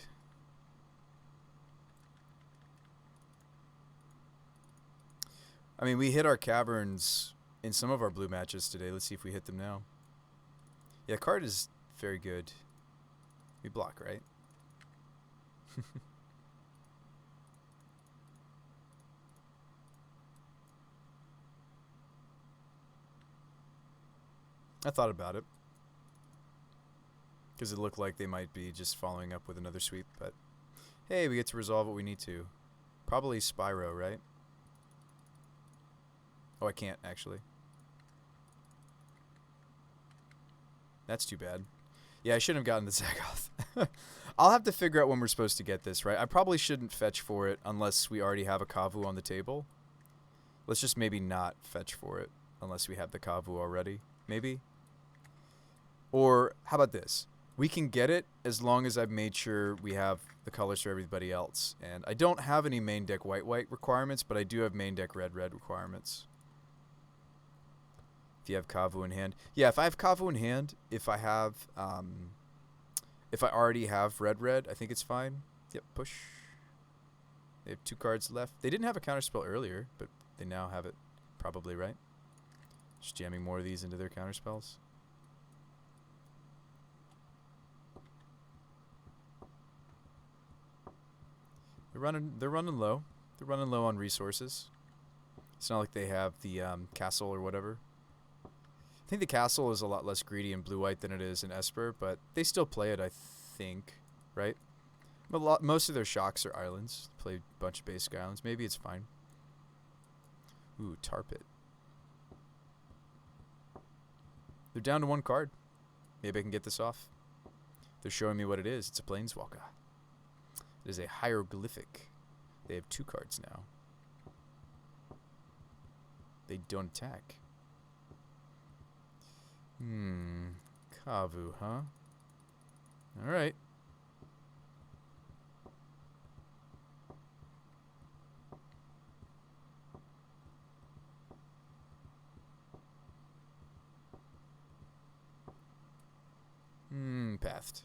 I mean, we hit our Caverns in some of our blue matches today. Let's see if we hit them now. Yeah, card is very good. We block, right? I thought about it. Because it looked like they might be just following up with another sweep, but hey, we get to resolve what we need to. Probably Spyro, right? Oh, I can't, actually. That's too bad. Yeah, I shouldn't have gotten the Zagoth. I'll have to figure out when we're supposed to get this, right? I probably shouldn't fetch for it unless we already have a Kavu on the table. Let's just maybe not fetch for it unless we have the Kavu already. Maybe? Or, how about this? We can get it as long as I've made sure we have the colors for everybody else. And I don't have any main deck white-white requirements, but I do have main deck red-red requirements. If you have Kavu in hand. Yeah, if I have Kavu in hand, if I already have red-red, I think it's fine. Yep, push. They have 2 cards left. They didn't have a counterspell earlier, but they now have it probably, right? Just jamming more of these into their counterspells. They're running low. They're running low on resources. It's not like they have the castle or whatever. I think the castle is a lot less greedy in blue-white than it is in Esper, but they still play it, I think, right? Most of their shocks are islands. Play a bunch of basic islands. Maybe it's fine. Ooh, Tar Pit. They're down to 1 card. Maybe I can get this off. They're showing me what it is. It's a Planeswalker. It is a hieroglyphic. They have 2 cards now. They don't attack. Kavu, huh? Alright. Pathed.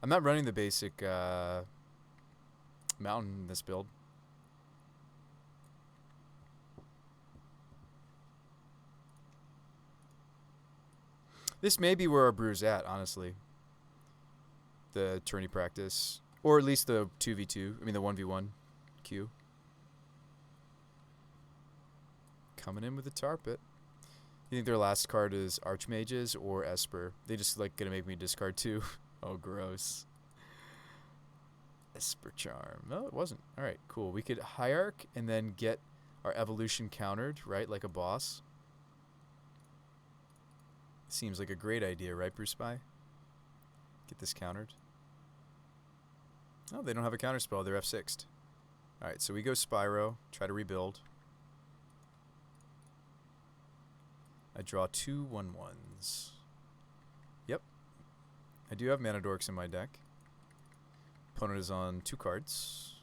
I'm not running the basic mountain in this build. This may be where our brew's at, honestly. The tourney practice. Or at least the 2v2. I mean, the 1v1 queue. Coming in with the Tar Pit. You think their last card is Archmages or Esper? They just, like, gonna make me discard 2. Oh, gross. Esper Charm. No, it wasn't. Alright, cool. We could Hierarch and then get our evolution countered, right? Like a boss. Seems like a great idea, right, Bruce Spy? Get this countered. Oh, they don't have a counterspell. They're F6'd. Alright, so we go Spyro. Try to rebuild. I draw 2 1/1s. Yep. I do have Mana Dorks in my deck. Opponent is on 2 cards.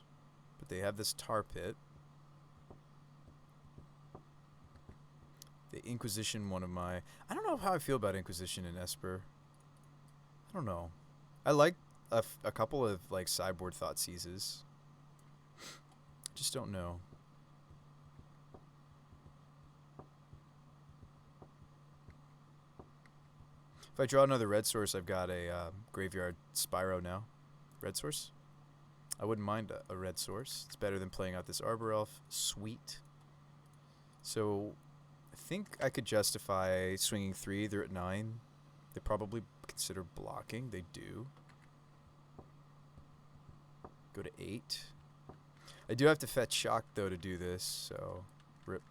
But they have this Tar Pit. The Inquisition, one of my... I don't know how I feel about Inquisition in Esper. I don't know. I like a couple of, like, sideboard Thoughtseizes. Just don't know. If I draw another red source, I've got a graveyard Spyro now. Red source? I wouldn't mind a red source. It's better than playing out this Arbor Elf. Sweet. So, I think I could justify swinging 3. They're at 9. They probably consider blocking. They do. Go to 8. I do have to fetch Shock, though, to do this, so... Rip.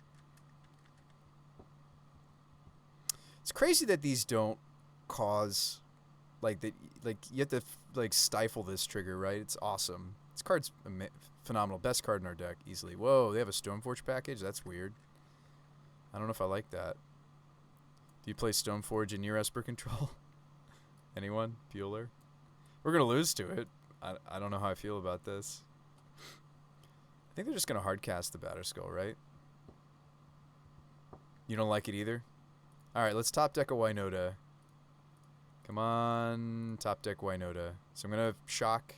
It's crazy that these don't cause... Like, you have to, like, stifle this trigger, right? It's awesome. This card's phenomenal. Best card in our deck, easily. Whoa, they have a Stoneforge package? That's weird. I don't know if I like that. Do you play Stoneforge in your Esper control? Anyone? Bueller? We're going to lose to it. I don't know how I feel about this. I think they're just going to hardcast the Batterskull, right? You don't like it either? Alright, let's top deck a Winota. Come on, top deck Winota. So I'm going to shock.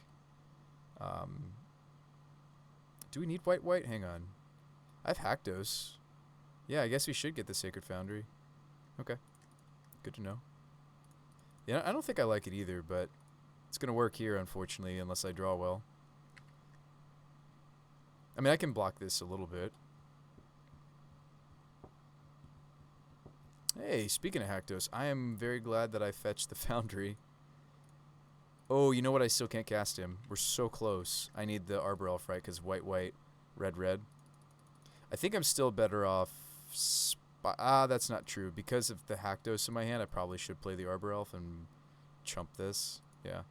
Do we need white? Hang on. I have Haktos. Yeah, I guess we should get the Sacred Foundry. Okay. Good to know. Yeah, I don't think I like it either, but it's going to work here, unfortunately, unless I draw well. I mean, I can block this a little bit. Hey, speaking of Haktos, I am very glad that I fetched the Foundry. Oh, you know what? I still can't cast him. We're so close. I need the Arbor Elf, right? Because white, white, red, red. I think I'm still better off... that's not true. Because of the Haktos in my hand, I probably should play the Arbor Elf and chump this. Yeah.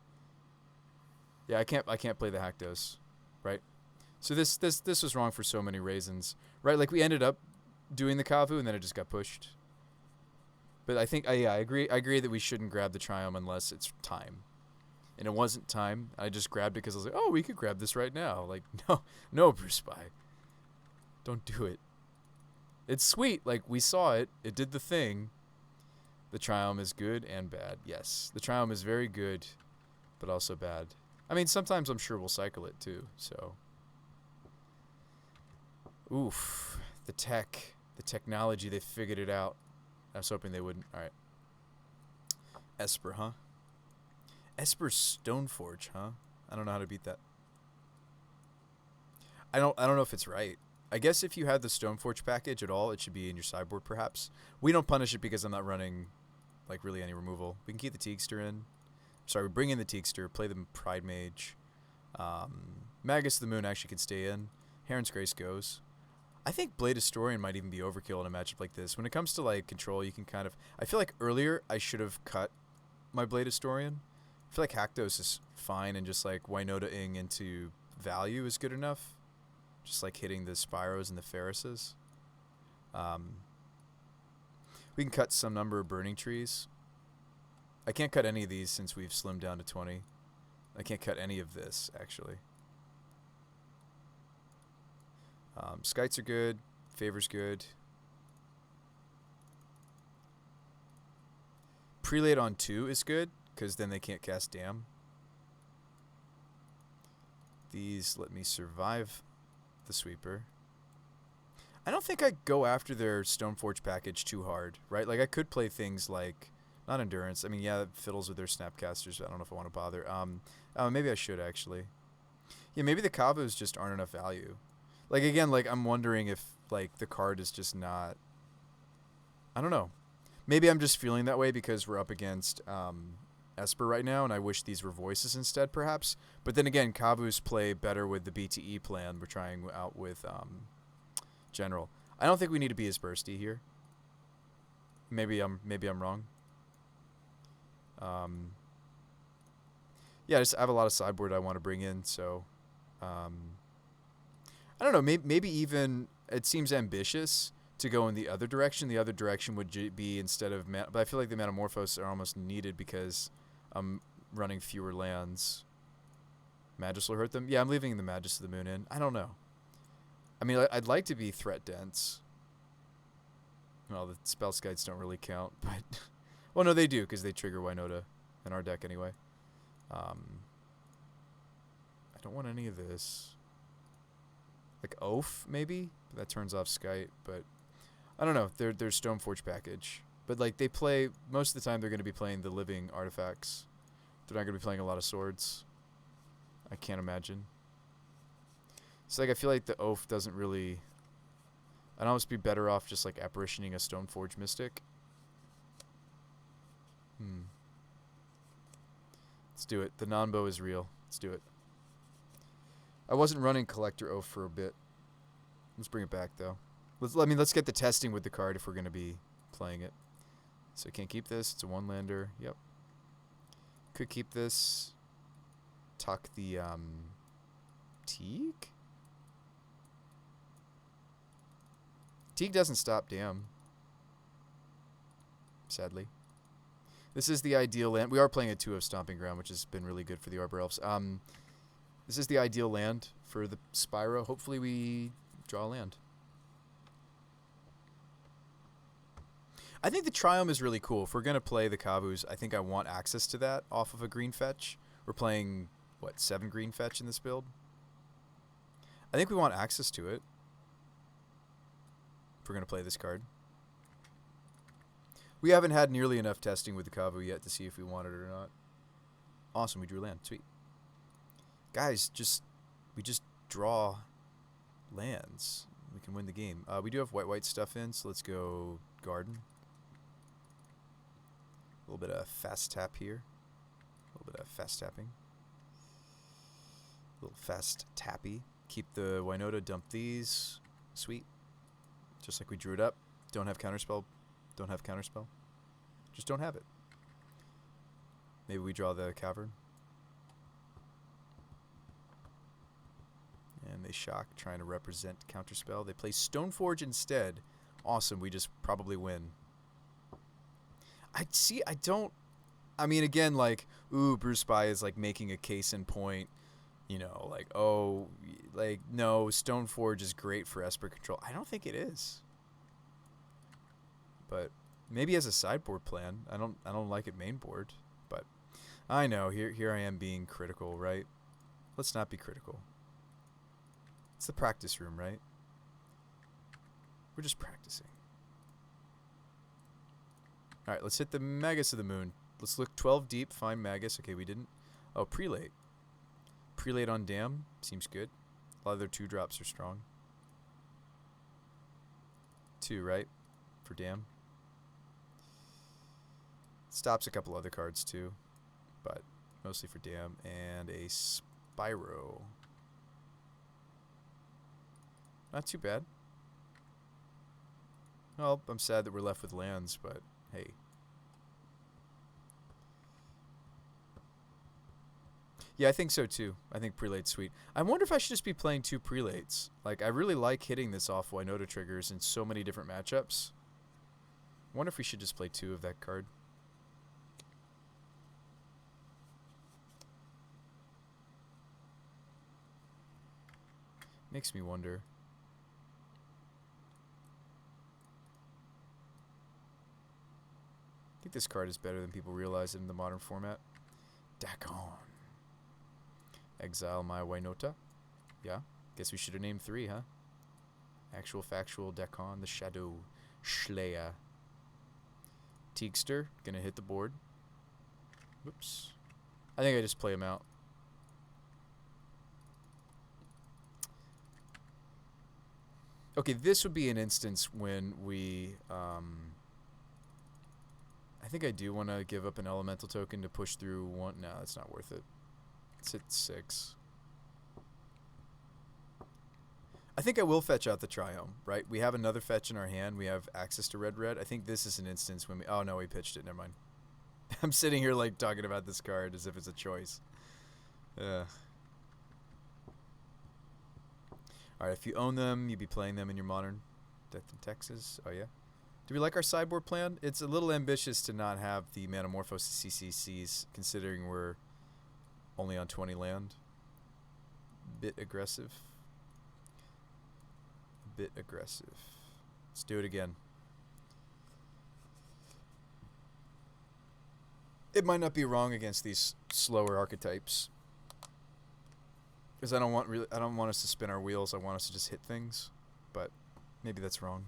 Yeah, I can't play the Haktos, right? So this was wrong for so many reasons, right? Like we ended up doing the Kavu and then it just got pushed. But I think yeah, I agree that we shouldn't grab the Triumph unless it's time. And it wasn't time. I just grabbed it because I was like, oh, we could grab this right now. Like, no, Bruce Spy. Don't do it. It's sweet. Like, we saw it. It did the thing. The Triumph is good and bad. Yes. The Triumph is very good, but also bad. I mean, sometimes I'm sure we'll cycle it too, so. Oof. The technology, they figured it out. I was hoping they wouldn't. All right. Esper, huh? Esper Stoneforge, huh? I don't know how to beat that. I don't know if it's right. I guess if you had the Stoneforge package at all, it should be in your sideboard, perhaps. We don't punish it because I'm not running, like, really any removal. We can keep the Teagster in. Sorry, we bring in the Teagster, play the Pride Mage. Magus of the Moon actually can stay in. Heron's Grace goes. I think Blade Historian might even be overkill in a matchup like this. When it comes to, like, control, you can kind of... I feel like earlier I should have cut my Blade Historian. I feel like Haktos is fine, and just like Winota-ing into value is good enough. Just like hitting the Spyros and the Ferrises. We can cut some number of Burning Trees. I can't cut any of these since we've slimmed down to 20. I can't cut any of this, actually. Skites are good. Favor's good. Prelate on 2 is good, because then they can't cast Dam. These let me survive the Sweeper. I don't think I go after their Stoneforge package too hard, right? Like, I could play things like... Not Endurance. I mean, yeah, it fiddles with their Snapcasters. I don't know if I want to bother. Maybe I should, actually. Yeah, maybe the Kavus just aren't enough value. Like, again, like, I'm wondering if, like, the card is just not... I don't know. Maybe I'm just feeling that way because we're up against Esper right now, and I wish these were voices instead, perhaps. But then again, Kavus play better with the BTE plan we're trying out with General. I don't think we need to be as bursty here. Maybe I'm wrong. Yeah, I have a lot of sideboard I want to bring in, so I don't know. Maybe even it seems ambitious to go in the other direction. The other direction would be instead of but I feel like the Metamorphose are almost needed because I'm running fewer lands. Magus will hurt them. Yeah, I'm leaving the Magus of the Moon in. I don't know. I mean, I'd like to be threat dense. Well, the spell skites don't really count, but well, no, they do because they trigger Winota in our deck anyway. I don't want any of this. Like Oath, maybe? But that turns off Skite, but I don't know. They're Stoneforge package. But like they play most of the time they're gonna be playing the living artifacts. They're not gonna be playing a lot of swords. I can't imagine. So like I feel like the Oath doesn't really I'd almost be better off just like apparitioning a Stoneforge Mystic. Let's do it. The non-bow is real. Let's do it. I wasn't running Collector Oath for a bit. Let's bring it back though. Let's get the testing with the card if we're gonna be playing it. So can't keep this. It's a one-lander. Yep. Could keep this. Tuck the Teague? Teague doesn't stop Dam. Sadly. This is the ideal land. We are playing a 2 of Stomping Ground, which has been really good for the Arbor Elves. This is the ideal land for the Spyro. Hopefully we draw land. I think the Triumph is really cool. If we're going to play the Kavus, I think I want access to that off of a green fetch. We're playing, what, 7 green fetch in this build? I think we want access to it. If we're going to play this card. We haven't had nearly enough testing with the Kavu yet to see if we want it or not. Awesome, we drew land. Sweet. Guys, we just draw lands. We can win the game. We do have white stuff in, so let's go Garden. A little bit of fast tap here. A little bit of fast tapping. A little fast tappy. Keep the Winota, dump these. Sweet. Just like we drew it up. Don't have counterspell. Don't have counterspell. Just don't have it. Maybe we draw the cavern. And they shock, trying to represent counterspell. They play Stoneforge instead. Awesome, we just probably win. I mean, again, like, ooh, Bruce Spy is, like, making a case in point. You know, like, oh, like, no, Stoneforge is great for Esper control. I don't think it is. But maybe as a sideboard plan. I don't like it main board. But I know, here I am being critical, right? Let's not be critical. It's the practice room, right? We're just practicing. Alright, let's hit the Magus of the Moon. Let's look 12 deep, find Magus. Okay, we didn't. Oh, Prelate. Prelate on Dam. Seems good. A lot of their 2-drops are strong. 2, right? For Dam. Stops a couple other cards, too. But mostly for Dam. And a Spyro. Not too bad. Well, I'm sad that we're left with lands, but hey. Yeah, I think so too. I think Prelate's sweet. I wonder if I should just be playing 2 Prelates. Like, I really like hitting this off Winota triggers in so many different matchups. I wonder if we should just play 2 of that card. Makes me wonder. I think this card is better than people realize in the modern format. Dakon. Exile my Winota. Yeah. Guess we should have named 3, huh? Actual factual Dakon, the Shadow Slayer. Teagster, gonna hit the board. Whoops. I think I just play him out. Okay, this would be an instance when we... I think I do want to give up an elemental token to push through one. No, that's not worth it. It's at 6. I think I will fetch out the Triome, right? We have another fetch in our hand. We have access to red. I think this is an instance when we... Oh, no, we pitched it. Never mind. I'm sitting here, like, talking about this card as if it's a choice. Alright, if you own them, you'd be playing them in your modern Death in Texas. Oh, yeah. Do we like our sideboard plan? It's a little ambitious to not have the Manamorphosis CCCs, considering we're only on 20 land. Bit aggressive. Bit aggressive. Let's do it again. It might not be wrong against these slower archetypes, because I don't want us to spin our wheels. I want us to just hit things, but maybe that's wrong.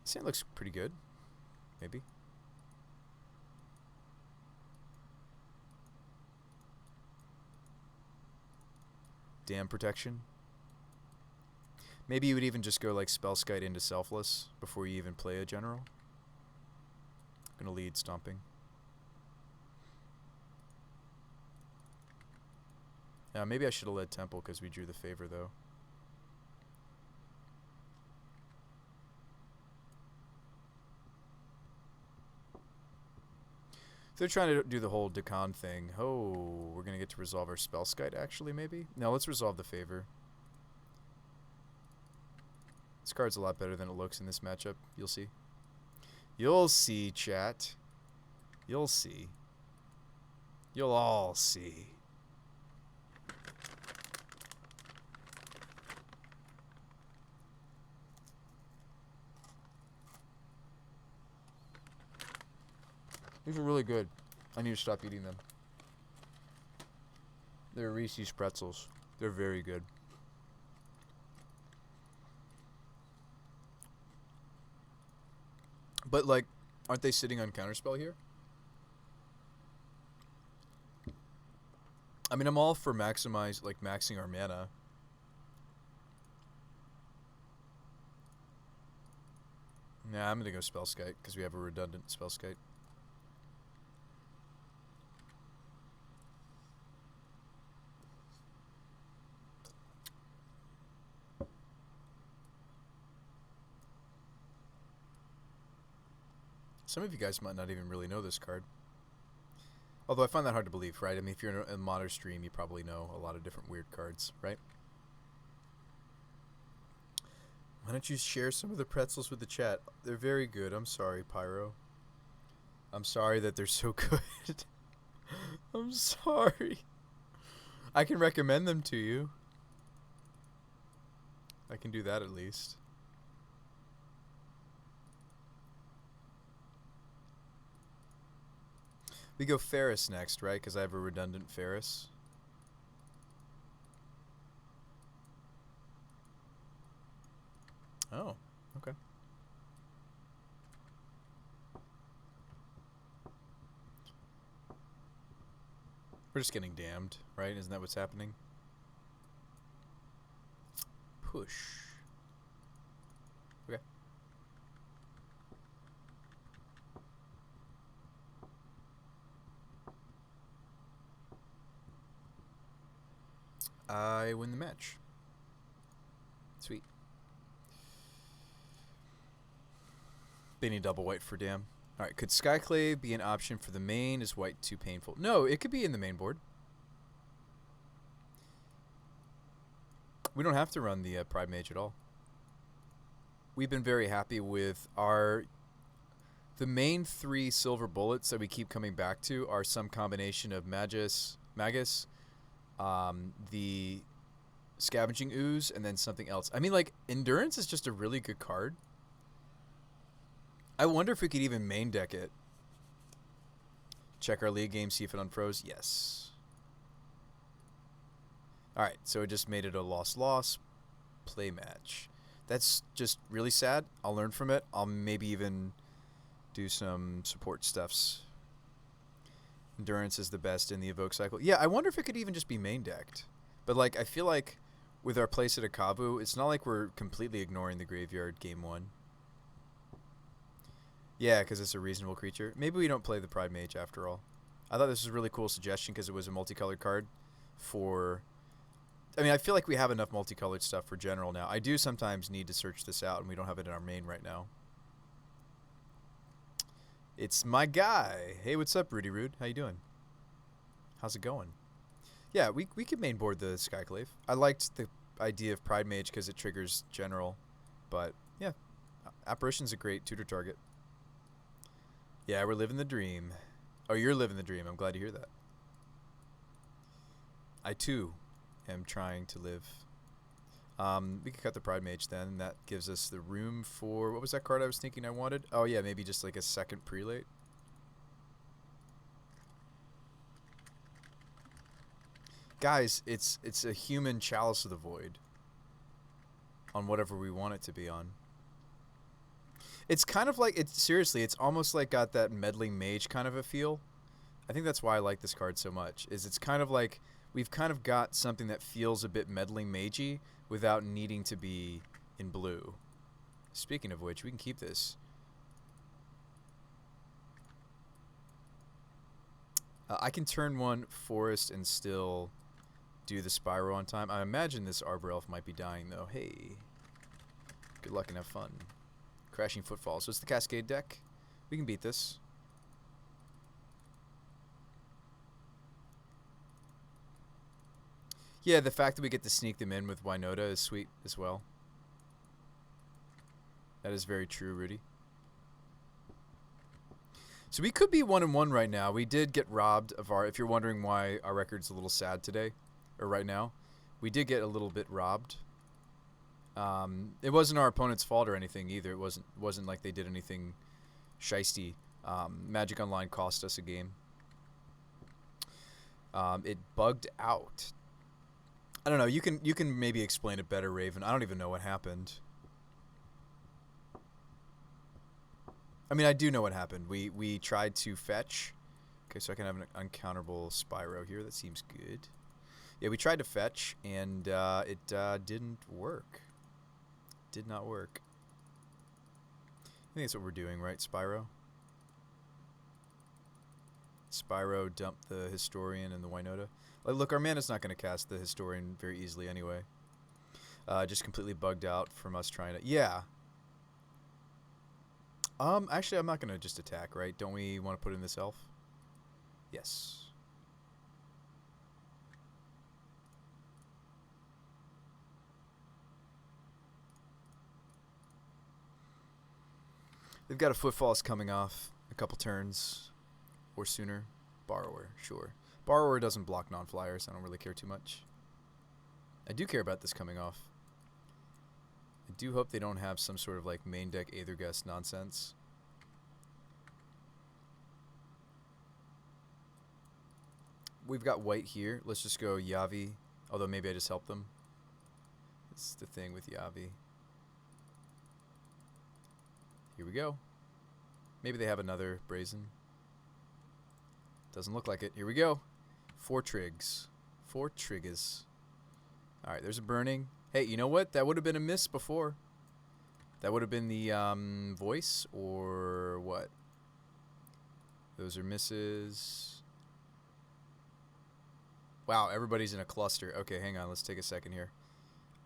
This hand looks pretty good. Maybe. Dam protection. Maybe you would even just go like Spellskite into Selfless before you even play a general. Gonna lead stomping. Maybe I should have led Temple because we drew the favor though. They're trying to do the whole Dakon thing. Oh, we're going to get to resolve our Spellskite, actually, maybe? No, let's resolve the favor. This card's a lot better than it looks in this matchup. You'll see. You'll see, chat. You'll see. You'll all see. These are really good. I need to stop eating them. They're Reese's pretzels. They're very good. But, like, aren't they sitting on counterspell here? I mean, I'm all for maxing our mana. Nah, I'm gonna go Spellskite because we have a redundant Spellskite. Some of you guys might not even really know this card. Although I find that hard to believe, right? I mean, if you're in a modern stream, you probably know a lot of different weird cards, right? Why don't you share some of the pretzels with the chat? They're very good. I'm sorry, Pyro. I'm sorry that they're so good. I'm sorry. I can recommend them to you. I can do that at least. We go Ferris next, right? Because I have a redundant Ferris. Oh, okay. We're just getting damned, right? Isn't that what's happening? Push. Okay. I win the match. Sweet. Benny double white for damn. Alright, could Skyclave be an option for the main? Is white too painful? No, it could be in the main board. We don't have to run the Pride Mage at all. We've been very happy with the main 3 silver bullets that we keep coming back to are some combination of Magus, the Scavenging Ooze, and then something else. I mean, like, Endurance is just a really good card. I wonder if we could even main deck it. Check our league game, see if it unfroze. Yes. Alright, so it just made it a loss-loss play match. That's just really sad. I'll learn from it. I'll maybe even do some support stuffs. Endurance is the best in the evoke cycle. Yeah, I wonder if it could even just be main decked. But like, I feel like with our place at Akavu, it's not like we're completely ignoring the graveyard game 1. Yeah, because it's a reasonable creature. Maybe we don't play the Pride Mage after all. I thought this was a really cool suggestion because it was a multicolored card for... I mean, I feel like we have enough multicolored stuff for general now. I do sometimes need to search this out, and we don't have it in our main right now. It's my guy. Hey, what's up, Rudy Rude? How you doing? How's it going? Yeah, we could main board the Skyclave. I liked the idea of Pride Mage because it triggers general. But, yeah, Apparition's a great tutor target. Yeah, we're living the dream. Oh, you're living the dream. I'm glad to hear that. I, too, am trying to live. We could cut the Pride Mage then. That gives us the room for... What was that card I was thinking I wanted? Oh, yeah, maybe just like a second prelate. Guys, it's a human Chalice of the Void. On whatever we want it to be on. It's kind of like, seriously, it's almost like got that meddling mage kind of a feel. I think that's why I like this card so much, is it's kind of like, we've kind of got something that feels a bit meddling magey without needing to be in blue. Speaking of which, we can keep this. I can turn 1 forest and still do the Spyro on time. I imagine this Arbor Elf might be dying, though. Hey, good luck and have fun. Crashing Footfall. So it's the Cascade deck. We can beat this. Yeah, the fact that we get to sneak them in with Winota is sweet as well. That is very true, Rudy. So we could be 1-1 right now. We did get robbed of our... If you're wondering why our record's a little sad today, or right now, we did get a little bit robbed. It wasn't our opponent's fault or anything either. It wasn't like they did anything shisty. Magic Online cost us a game. It bugged out. I don't know. You can maybe explain it better, Raven. I don't even know what happened. I mean, I do know what happened. We tried to fetch. Okay, so I can have an uncounterable Spyro here. That seems good. Yeah, we tried to fetch, and it didn't work. Did not work. think that's what we're doing, right? Spyro? Spyro, dump the Historian and the Winota. Like, look, our mana's not going to cast the Historian very easily anyway. Just completely bugged out from us trying to... Yeah. Actually, I'm not going to just attack, right? Don't we want to put in this elf? Yes. They've got a Footfalls coming off a couple turns or sooner. Borrower, sure. Borrower doesn't block non-flyers. I don't really care too much. I do care about this coming off. I do hope they don't have some sort of like main deck Aethergust nonsense. We've got white here. Let's just go Yavi. Although maybe I just help them. It's the thing with Yavi. Here we go. Maybe they have another Brazen. Doesn't look like it. Here we go. 4 trigs. 4 triggers. Alright, there's a burning. Hey, you know what? That would have been a miss before. That would have been the voice or what? Those are misses. Wow, everybody's in a cluster. Okay, hang on. Let's take a second here.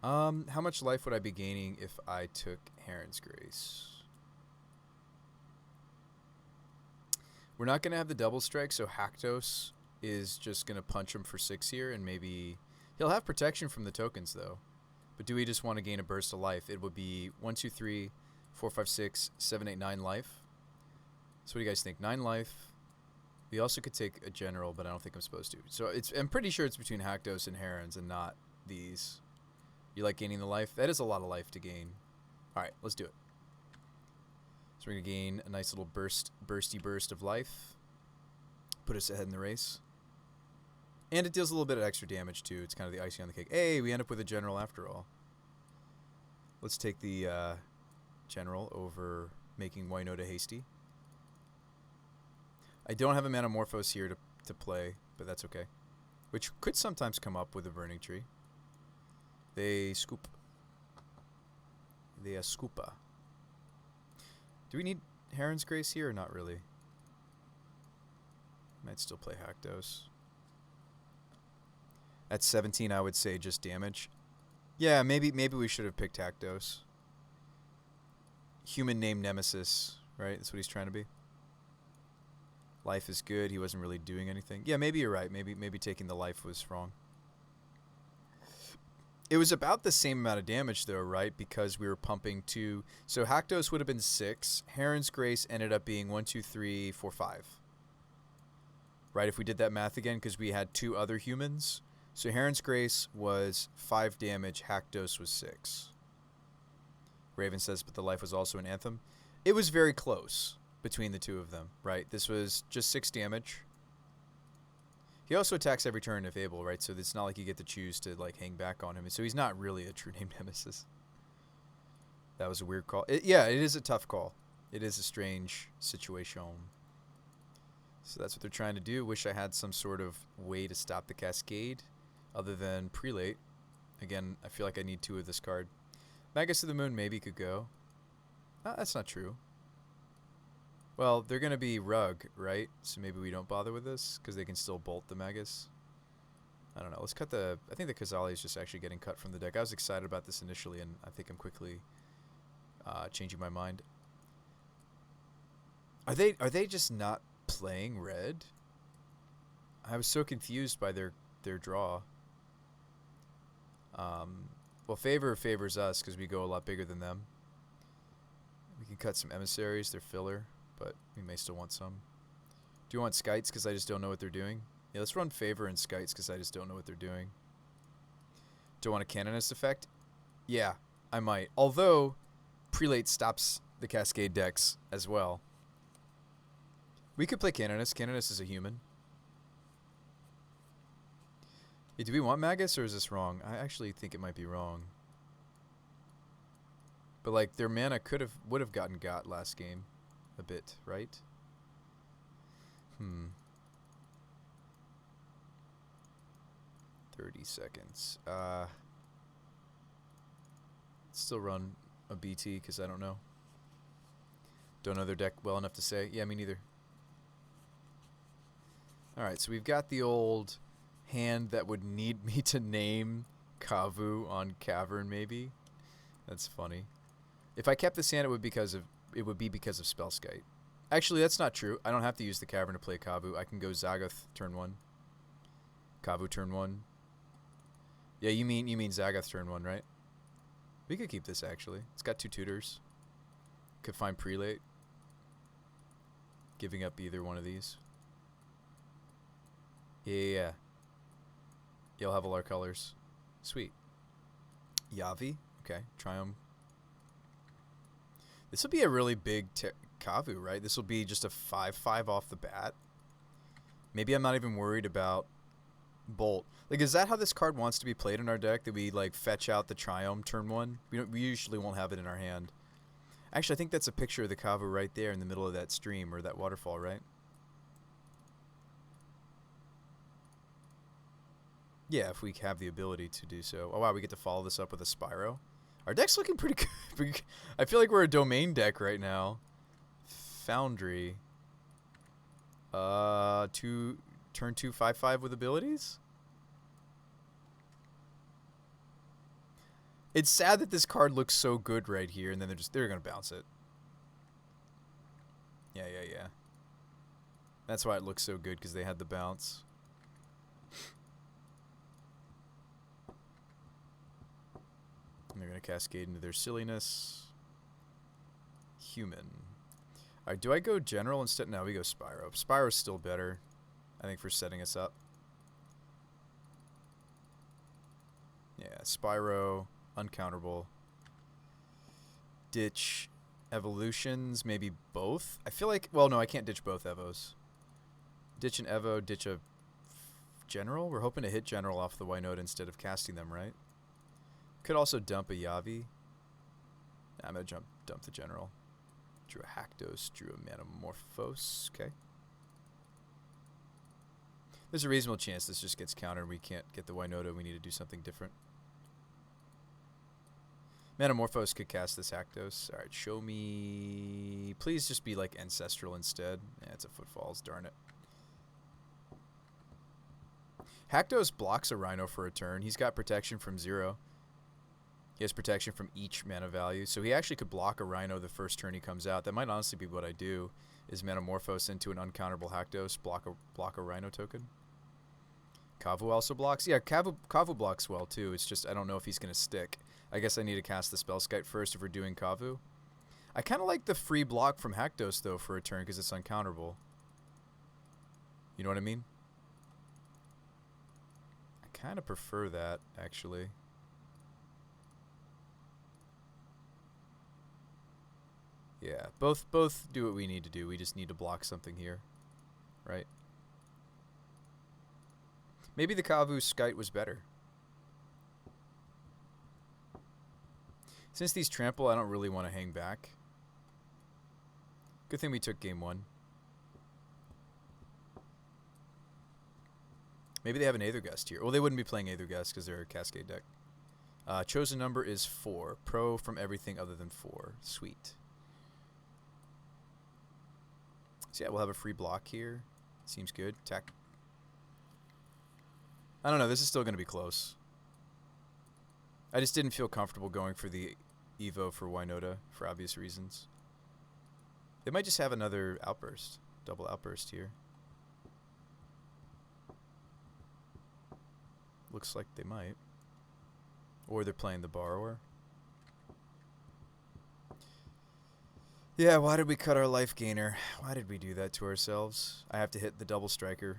How much life would I be gaining if I took Heron's Grace? We're not going to have the double strike, so Haktos is just going to punch him for 6 here, and maybe... He'll have protection from the tokens, though. But do we just want to gain a burst of life? It would be 1, 2, 3, 4, 5, 6, 7, 8, 9 life. So what do you guys think? 9 life. We also could take a general, but I don't think I'm supposed to. So I'm pretty sure it's between Haktos and Herons and not these. You like gaining the life? That is a lot of life to gain. All right, let's do it. So we're going to gain a nice little bursty burst of life. Put us ahead in the race. And it deals a little bit of extra damage, too. It's kind of the icing on the cake. Hey, we end up with a general after all. Let's take the general over making Winota hasty. I don't have a Manamorphose here to play, but that's okay. Which could sometimes come up with a Burning Tree. They scoop. They scoopa. Do we need Heron's Grace here or not really? Might still play Haktos. At 17, I would say just damage. Yeah, maybe we should have picked Haktos. Human named Nemesis, right? That's what he's trying to be. Life is good. He wasn't really doing anything. Yeah, maybe you're right. Maybe taking the life was wrong. It was about the same amount of damage, though, right? Because we were pumping 2. So Haktos would have been 6. Heron's Grace ended up being 1, 2, 3, 4, 5. Right, if we did that math again, because we had 2 other humans. So Heron's Grace was 5 damage. Haktos was 6. Raven says, but the life was also an Anthem. It was very close between the 2 of them, right? This was just 6 damage. He also attacks every turn if able, right? So it's not like you get to choose to like hang back on him. So he's not really a true name Nemesis. That was a weird call. Yeah, it is a tough call. It is a strange situation. So that's what they're trying to do. Wish I had some sort of way to stop the cascade other than Prelate. Again, I feel like I need 2 of this card. Magus of the Moon maybe could go. That's not true. Well, they're going to be Rug, right? So maybe we don't bother with this because they can still bolt the Magus. I don't know. Let's cut the... I think the Kazali is just actually getting cut from the deck. I was excited about this initially, and I think I'm quickly changing my mind. Are they just not playing red? I was so confused by their draw. Well, Favor favors us because we go a lot bigger than them. We can cut some Emissaries. They're filler, but we may still want some. Do you want Skites because I just don't know what they're doing? Yeah, let's run Favor and Skites because I just don't know what they're doing. Do I want a Canonist effect? Yeah, I might. Although, Prelate stops the Cascade decks as well. We could play Canonist. Canonist is a human. Hey, do we want Magus or is this wrong? I actually think it might be wrong. But like their mana would have gotten last game a bit, right? 30 seconds. Still run a BT because I don't know. Don't know their deck well enough to say. Yeah, me neither. Alright, so we've got the old hand that would need me to name Kavu on Cavern, maybe. That's funny. If I kept this hand, it would be because of Spellskite. Actually, that's not true. I don't have to use the Cavern to play Kavu. I can go Zaggoth turn 1. Kavu turn 1. Yeah, you mean Zaggoth turn 1, right? We could keep this, actually. It's got 2 tutors. Could find Prelate. Giving up either one of these. Yeah. You'll have all our colors. Sweet. Yavi. Okay. Triumph. This will be a really big Kavu, right? This will be just a 5/5 off the bat. Maybe I'm not even worried about Bolt. Like, is that how this card wants to be played in our deck? That we, like, fetch out the Triumph turn 1? We usually won't have it in our hand. Actually, I think that's a picture of the Kavu right there in the middle of that stream, or that waterfall, right? Yeah, if we have the ability to do so. Oh, wow, we get to follow this up with a Spyro. Our deck's looking pretty good. I feel like we're a domain deck right now. Foundry. Turn 2 5/5 with abilities? It's sad that this card looks so good right here, and then they're gonna bounce it. Yeah. That's why it looks so good, because they had the bounce. And they're gonna cascade into their silliness. Human. Alright, do I go general instead? No, we go Spyro. Spyro's still better, I think, for setting us up. Yeah, Spyro, uncounterable. Ditch evolutions, maybe both? I feel like, well, no, I can't ditch both Evos. Ditch an Evo, ditch a general? We're hoping to hit general off the Winota instead of casting them, right? Could also dump a Yavi. I'm going to dump the general. Drew a Haktos, drew a Manamorphose. Okay. There's a reasonable chance this just gets countered. We can't get the Winota. We need to do something different. Manamorphose could cast this Haktos. Alright, show me... Please just be like Ancestral instead. Yeah, it's a Footfalls, darn it. Haktos blocks a Rhino for a turn. He's got protection from 0. He has protection from each mana value, so he actually could block a Rhino the first turn he comes out. That might honestly be what I do, is Manamorphose into an uncounterable Haktos, block a Rhino token. Kavu also blocks. Yeah, Kavu blocks well too. It's just I don't know if he's going to stick. I guess I need to cast the Spellskite first if we're doing Kavu. I kind of like the free block from Haktos, though, for a turn, because it's uncounterable. You know what I mean? I kind of prefer that, actually. Yeah, both do what we need to do. We just need to block something here, right? Maybe the Kavu Skite was better. Since these trample, I don't really want to hang back. Good thing we took game 1. Maybe they have an Aethergust here. Well, they wouldn't be playing Aethergust because they're a Cascade deck. Chosen number is 4. Pro from everything other than 4. Sweet. So yeah, we'll have a free block here. Seems good. Attack. I don't know. This is still going to be close. I just didn't feel comfortable going for the Evo for Winota for obvious reasons. They might just have another Outburst. Double Outburst here. Looks like they might. Or they're playing the Borrower. Yeah, why did we cut our life gainer? Why did we do that to ourselves? I have to hit the double striker.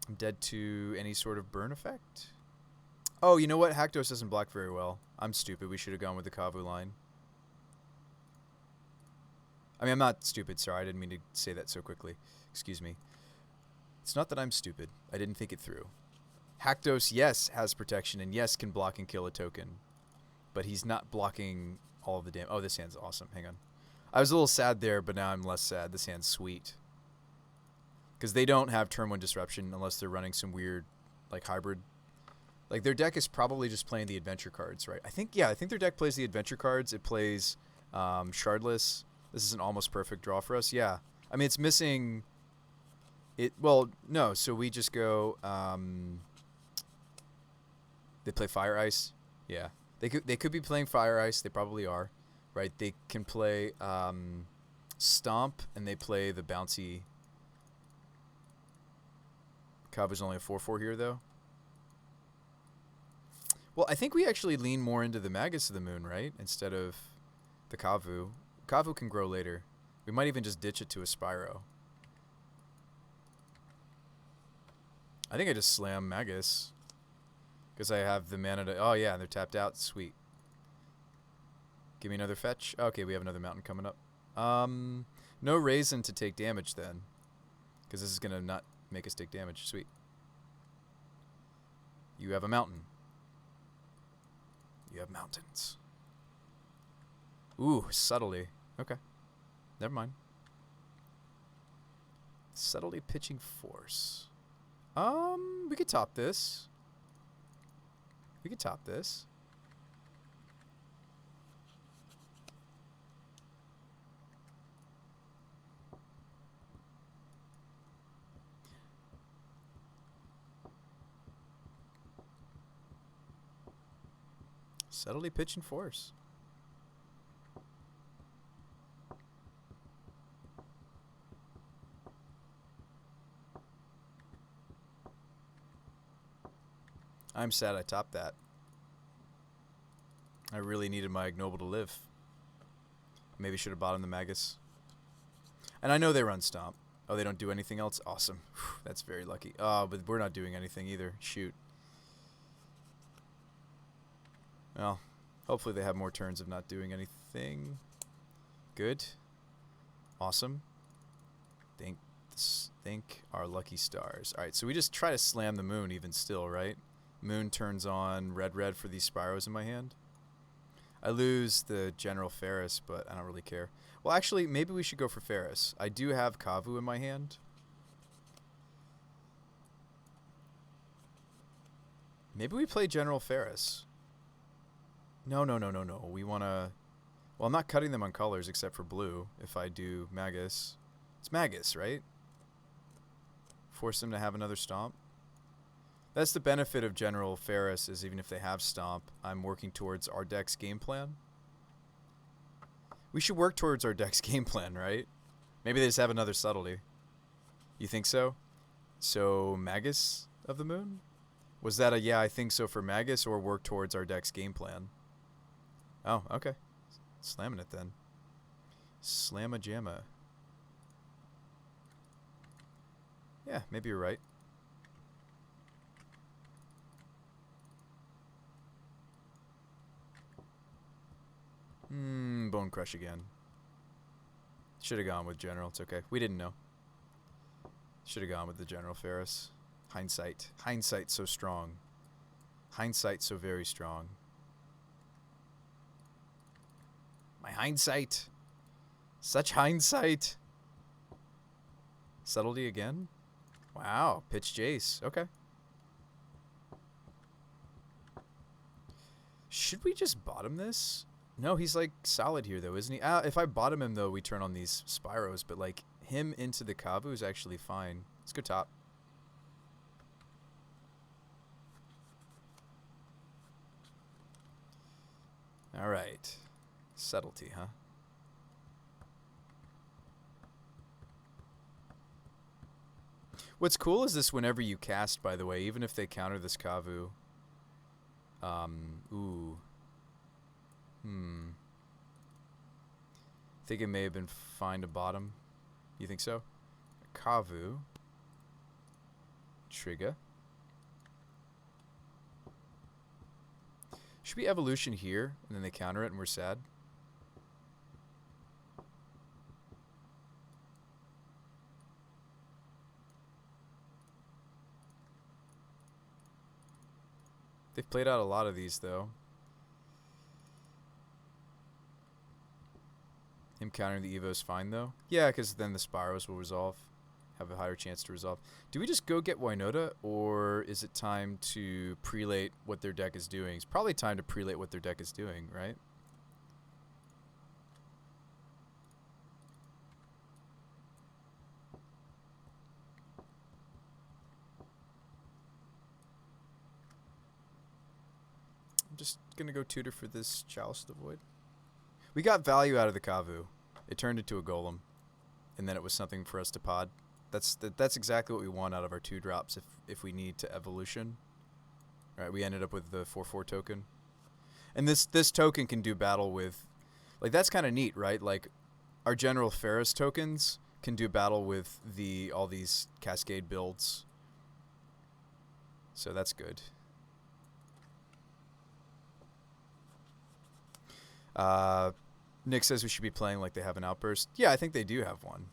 I'm dead to any sort of burn effect. Oh, you know what? Haktos doesn't block very well. I'm stupid. We should have gone with the Kavu line. I mean, I'm not stupid. Sorry, I didn't mean to say that so quickly. Excuse me. It's not that I'm stupid. I didn't think it through. Haktos, yes, has protection, and yes, can block and kill a token. But he's not blocking all of the damage. Oh, this hand's awesome. Hang on. I was a little sad there, but now I'm less sad. This hand's sweet. Because they don't have turn 1 disruption unless they're running some weird, like, hybrid Like their deck is probably just playing the adventure cards, right? I think their deck plays the adventure cards. It plays Shardless. This is an almost perfect draw for us. Yeah. I mean, it's missing it. Well, no. So we just go. They play Fire Ice. Yeah. They could be playing Fire Ice. They probably are, right? They can play Stomp, and they play the bouncy. Kavu's only a 4/4 here, though. Well, I think we actually lean more into the Magus of the Moon, right? Instead of the Kavu. Kavu can grow later. We might even just ditch it to a Spyro. I think I just slam Magus. Because I have the mana to... Oh, yeah, they're tapped out. Sweet. Give me another fetch. Okay, we have another mountain coming up. No Raisin to take damage, then. Because this is going to not make us take damage. Sweet. You have a mountain. You have mountains. Ooh, subtly. Okay. Never mind. Subtly pitching force. We could top this. We could top this. Subtly pitching force. I'm sad I topped that. I really needed my Ignoble to live. Maybe should have bottomed the Magus. And I know they run Stomp. Oh, they don't do anything else? Awesome. Whew, that's very lucky. Oh, but we're not doing anything either. Shoot. Well, hopefully they have more turns of not doing anything. Good. Awesome. Thank our lucky stars. Alright, so we just try to slam the moon even still, right? Moon turns on red for these Spyros in my hand. I lose the General Ferris, but I don't really care. Well, actually, maybe we should go for Ferris. I do have Kavu in my hand. Maybe we play General Ferris. No. We want to... Well, I'm not cutting them on colors except for blue if I do Magus. It's Magus, right? Force them to have another Stomp. That's the benefit of General Ferris, is even if they have Stomp, I'm working towards our deck's game plan. We should work towards our deck's game plan, right? Maybe they just have another subtlety. You think so? So, Magus of the Moon? Was that a yeah, I think so for Magus, or work towards our deck's game plan? Oh, okay. Slamming it then. Slamma-jamma. Yeah, maybe you're right. Bone Crush again. Should have gone with General. It's okay. We didn't know. Should have gone with the General Ferris. Hindsight. Hindsight so strong. Hindsight so very strong. My hindsight. Such hindsight. Subtlety again? Wow. Pitch Jace. Okay. Should we just bottom this? No, he's like solid here though, isn't he? If I bottom him though, we turn on these Spyros, but like him into the Kavu is actually fine. Let's go top. All right. Subtlety, huh? What's cool is this whenever you cast, by the way, even if they counter this Kavu. Ooh. Think it may have been fine to bottom. You think so? Kavu. Trigger. Should we evolution here, and then they counter it, and we're sad? They've played out a lot of these, though. Him countering the Evo's fine, though. Yeah, because then the Spyros will resolve. have a higher chance to resolve. Do we just go get Winota, or is it time to prelate what their deck is doing? It's probably time to prelate what their deck is doing, right? I'm just going to go tutor for this Chalice of the Void. We got value out of the Kavu. It turned into a Golem, and then it was something for us to pod. That's exactly what we want out of our 2-drops if we need to evolution. Right, we ended up with the 4/4 token. And this token can do battle with, like, that's kind of neat, right? Like, our General Ferris tokens can do battle with all these Cascade builds. So that's good. Nick says we should be playing like they have an outburst. Yeah, I think they do have one.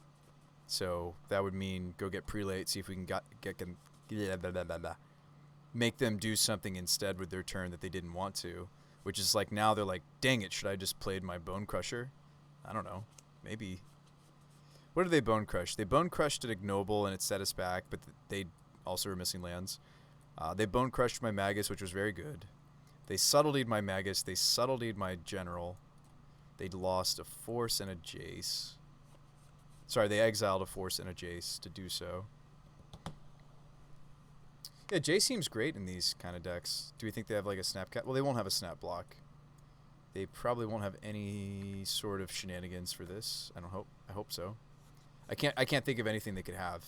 So that would mean go get prelate, see if we can make them do something instead with their turn that they didn't want to. Which is like now they're like, dang it, should I just played my Bone Crusher? I don't know. Maybe. What did they Bone Crush? They Bone Crushed an Ignoble and it set us back, but they also were missing lands. They Bone Crushed my Magus, which was very good. They Subtlety'd my Magus. They Subtlety'd my General. They lost a Force and a Jace. Sorry, they exiled a Force and a Jace to do so. Yeah, Jace seems great in these kind of decks. Do we think they have like a snap cat? Well, they won't have a snap block. They probably won't have any sort of shenanigans for this. I hope so. I can't think of anything they could have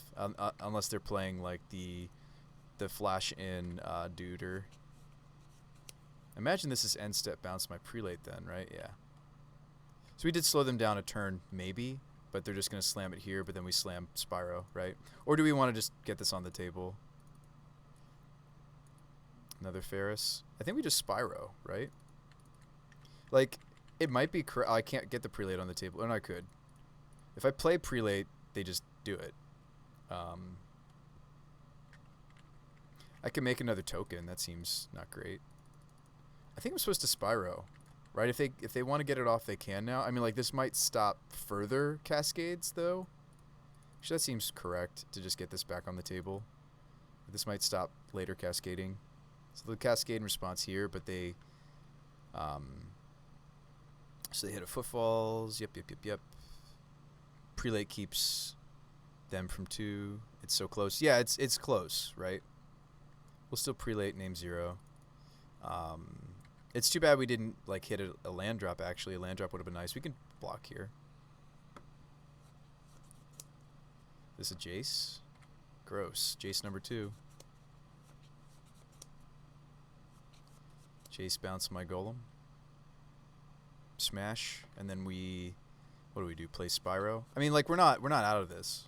unless they're playing like the flash in duder. Imagine this is end step bounce my prelate then, right? Yeah. So we did slow them down a turn, maybe, but they're just going to slam it here, but then we slam Spyro, right? Or do we want to just get this on the table? Another Ferris. I think we just Spyro, right? Like, it might be correct. I can't get the prelate on the table. Oh, no, I could. If I play prelate, they just do it. I can make another token. That seems not great. I think I'm supposed to Spyro, right? If they want to get it off, they can now. I mean, like, this might stop further cascades, though. Actually, that seems correct to just get this back on the table. This might stop later cascading. So the cascade in response here, but they... so they hit a Footfalls. Yep. Prelate keeps them from 2. It's so close. Yeah, it's close, right? We'll still prelate name 0. It's too bad we didn't like hit a land drop, actually. A land drop would have been nice. We can block here. This is a Jace. Gross. Jace number 2. Jace bounce my Golem. Smash. And then we... What do we do? Play Spyro? I mean, like, we're not out of this.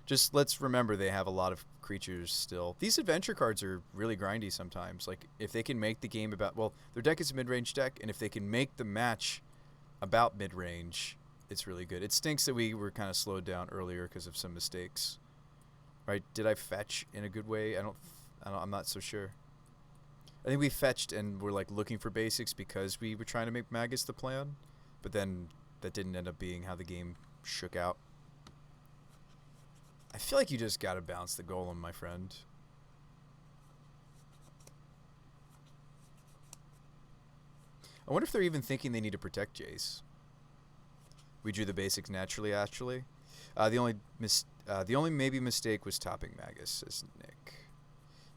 Just let's remember they have a lot of creatures still. These adventure cards are really grindy sometimes. Like, if they can make the game about... Well, their deck is a mid-range deck, and if they can make the match about mid-range, it's really good. It stinks that we were kind of slowed down earlier because of some mistakes. Right? Did I fetch in a good way? I'm not so sure. I think we fetched and were, like, looking for basics because we were trying to make Magus the plan, but then that didn't end up being how the game shook out. I feel like you just gotta bounce the Golem, my friend. I wonder if they're even thinking they need to protect Jace. We drew the basics naturally, actually. The only maybe mistake was topping Magus, says Nick.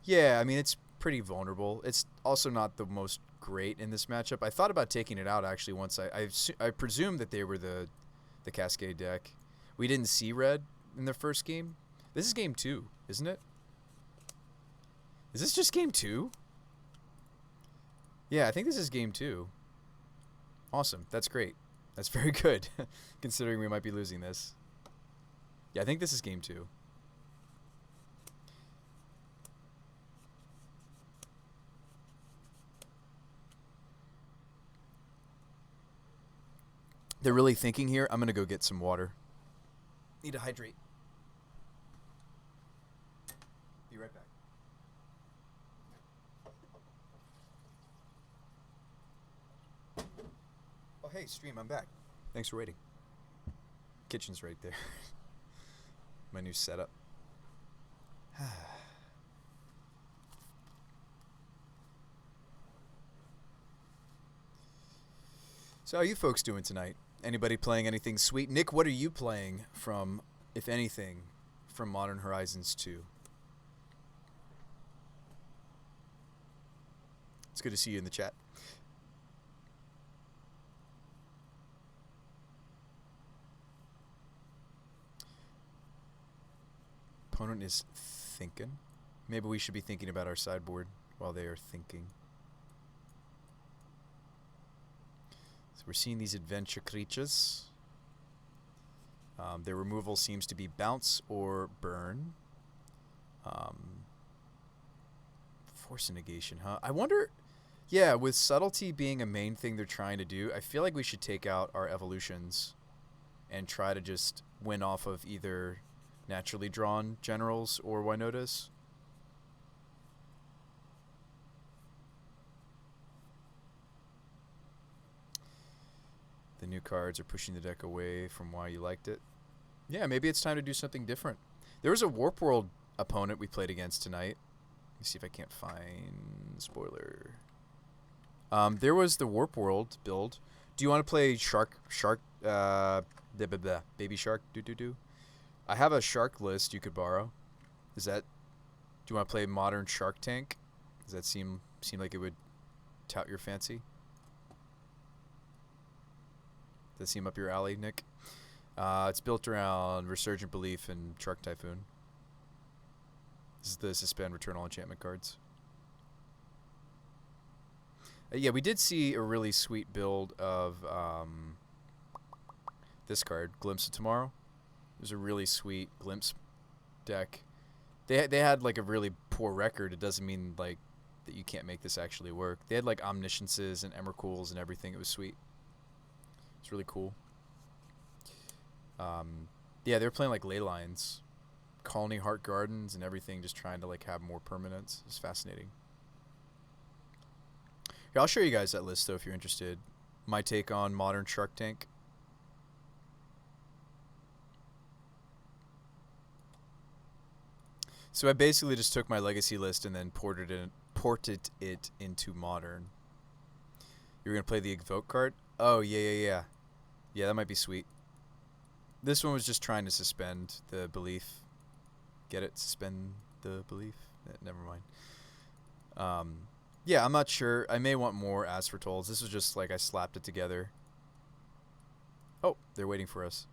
Yeah, I mean, it's pretty vulnerable. It's also not the most great in this matchup. I thought about taking it out, actually, once I presumed that they were the Cascade deck. We didn't see red in their first game. This is game 2, isn't it? Is this just game 2? Yeah, I think this is game 2. Awesome. That's great. That's very good, considering we might be losing this. Yeah, I think this is game 2. They're really thinking here. I'm going to go get some water. Need to hydrate. Be right back. Oh, hey, stream, I'm back. Thanks for waiting. Kitchen's right there. my new setup. So how are you folks doing tonight? Anybody playing anything sweet? Nick, what are you playing from, if anything, from Modern Horizons 2? It's good to see you in the chat. Opponent is thinking. Maybe we should be thinking about our sideboard while they are thinking. So we're seeing these adventure creatures. Their removal seems to be bounce or burn. Force negation, huh? I wonder, yeah, with subtlety being a main thing they're trying to do, I feel like we should take out our evolutions and try to just win off of either naturally drawn generals or Winotas. The new cards are pushing the deck away from why you liked it. Yeah, maybe it's time to do something different. There was a Warp World opponent we played against tonight. Let me see if I can't find spoiler. There was the Warp World build. Do you want to play Baby Shark? I have a shark list you could borrow. Do you want to play modern Shark Tank? Does that seem like it would tout your fancy? Does that seem up your alley, Nick? It's built around Resurgent Belief and Shark Typhoon. This is the suspend return all enchantment cards. Yeah, we did see a really sweet build of this card, Glimpse of Tomorrow. It was a really sweet Glimpse deck. They had like a really poor record. It doesn't mean like that you can't make this actually work. They had like Omnisciences and Emrakuls and everything. It was sweet. It's really cool. Yeah, they were playing like Ley Lines, Colony Heart Gardens and everything, just trying to like have more permanence. It's fascinating. Here, I'll show you guys that list though if you're interested. My take on modern Shark Tank. So I basically just took my legacy list and then ported it into modern. You're gonna play the Evoke card? Oh yeah. Yeah, that might be sweet. This one was just trying to suspend the belief. Get it? Suspend the belief? Never mind. Yeah, I'm not sure. I may want more Asphodels. This was just like I slapped it together. Oh, they're waiting for us.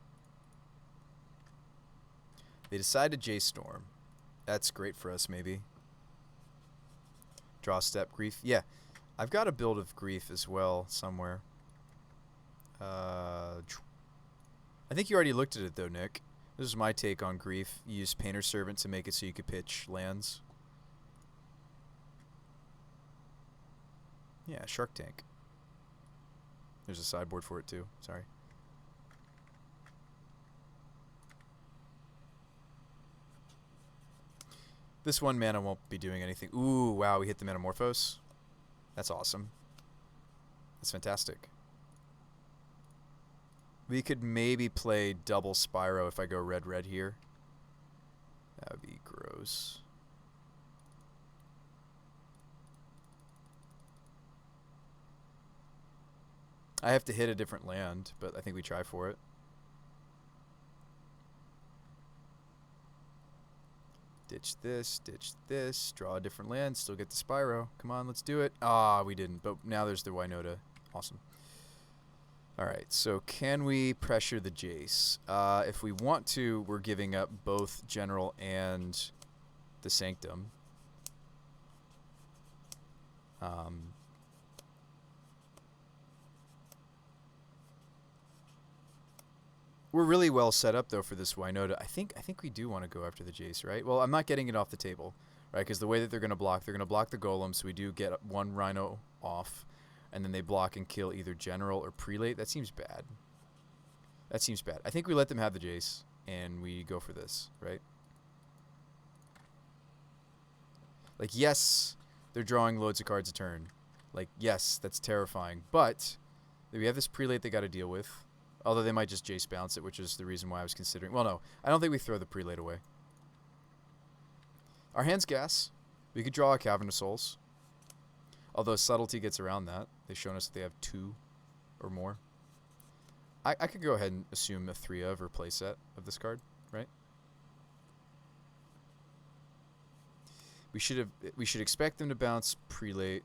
They decided J-Storm. That's great for us, maybe. Draw step, Grief. Yeah, I've got a build of Grief as well somewhere. I think you already looked at it, though, Nick. This is my take on Grief. You use Painter Servant to make it so you could pitch lands. Yeah, Shark Tank. There's a sideboard for it, too. Sorry. This 1 mana won't be doing anything. Ooh, wow, we hit the Metamorphose. That's awesome. That's fantastic. We could maybe play double Spyro if I go red here. That would be gross. I have to hit a different land, but I think we try for it. Ditch this, draw a different land, still get the Spyro. Come on, let's do it. Ah, we didn't, but now there's the Winota. Awesome. Alright, so can we pressure the Jace? If we want to, we're giving up both General and the Sanctum. We're really well set up, though, for this Winota. I think we do want to go after the Jace, right? Well, I'm not getting it off the table, right? Because the way that they're going to block the Golem, so we do get 1 Rhino off. And then they block and kill either General or Prelate. That seems bad. That seems bad. I think we let them have the Jace, and we go for this, right? Like, yes, they're drawing loads of cards a turn. Like, yes, that's terrifying. But we have this Prelate they got to deal with. Although they might just Jace bounce it, which is the reason why I was considering. Well, no. I don't think we throw the prelate away. Our hand's gas. We could draw a Cavern of Souls. Although Subtlety gets around that. They've shown us that they have 2 or more. I could go ahead and assume a 3 of or playset of this card, right? We should expect them to bounce prelate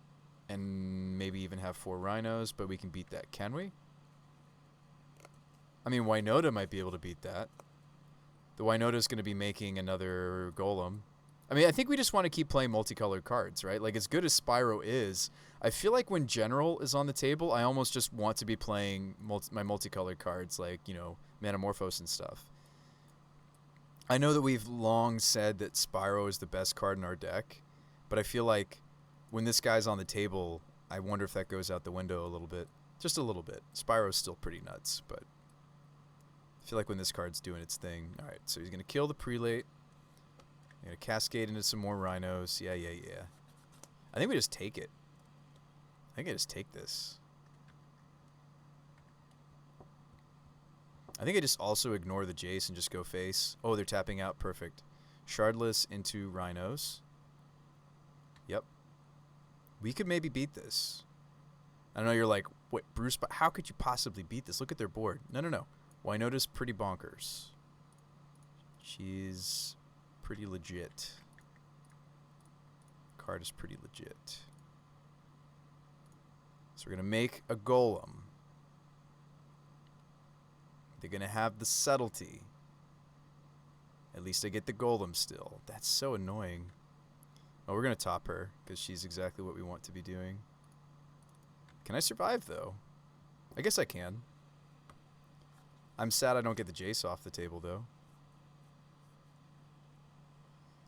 and maybe even have 4 rhinos, but we can beat that, can we? I mean, Winota might be able to beat that. The Winota is going to be making another golem. I mean, I think we just want to keep playing multicolored cards, right? Like, as good as Spyro is, I feel like when General is on the table, I almost just want to be playing my multicolored cards, like, you know, Manamorphose and stuff. I know that we've long said that Spyro is the best card in our deck, but I feel like when this guy's on the table, I wonder if that goes out the window a little bit. Just a little bit. Spyro's still pretty nuts, but I feel like when this card's doing its thing. All right, so he's going to kill the prelate. Going to cascade into some more rhinos. Yeah. I think we just take it. I think I just take this. I think I just also ignore the Jace and just go face. Oh, they're tapping out. Perfect. Shardless into rhinos. Yep. We could maybe beat this. I know you're like, wait, Bruce, but how could you possibly beat this? Look at their board. No. Winota's pretty bonkers. She's pretty legit. Card is pretty legit. So we're going to make a golem. They're going to have the subtlety. At least I get the golem still. That's so annoying. Oh, we're going to top her because she's exactly what we want to be doing. Can I survive, though? I guess I can. I'm sad I don't get the Jace off the table, though.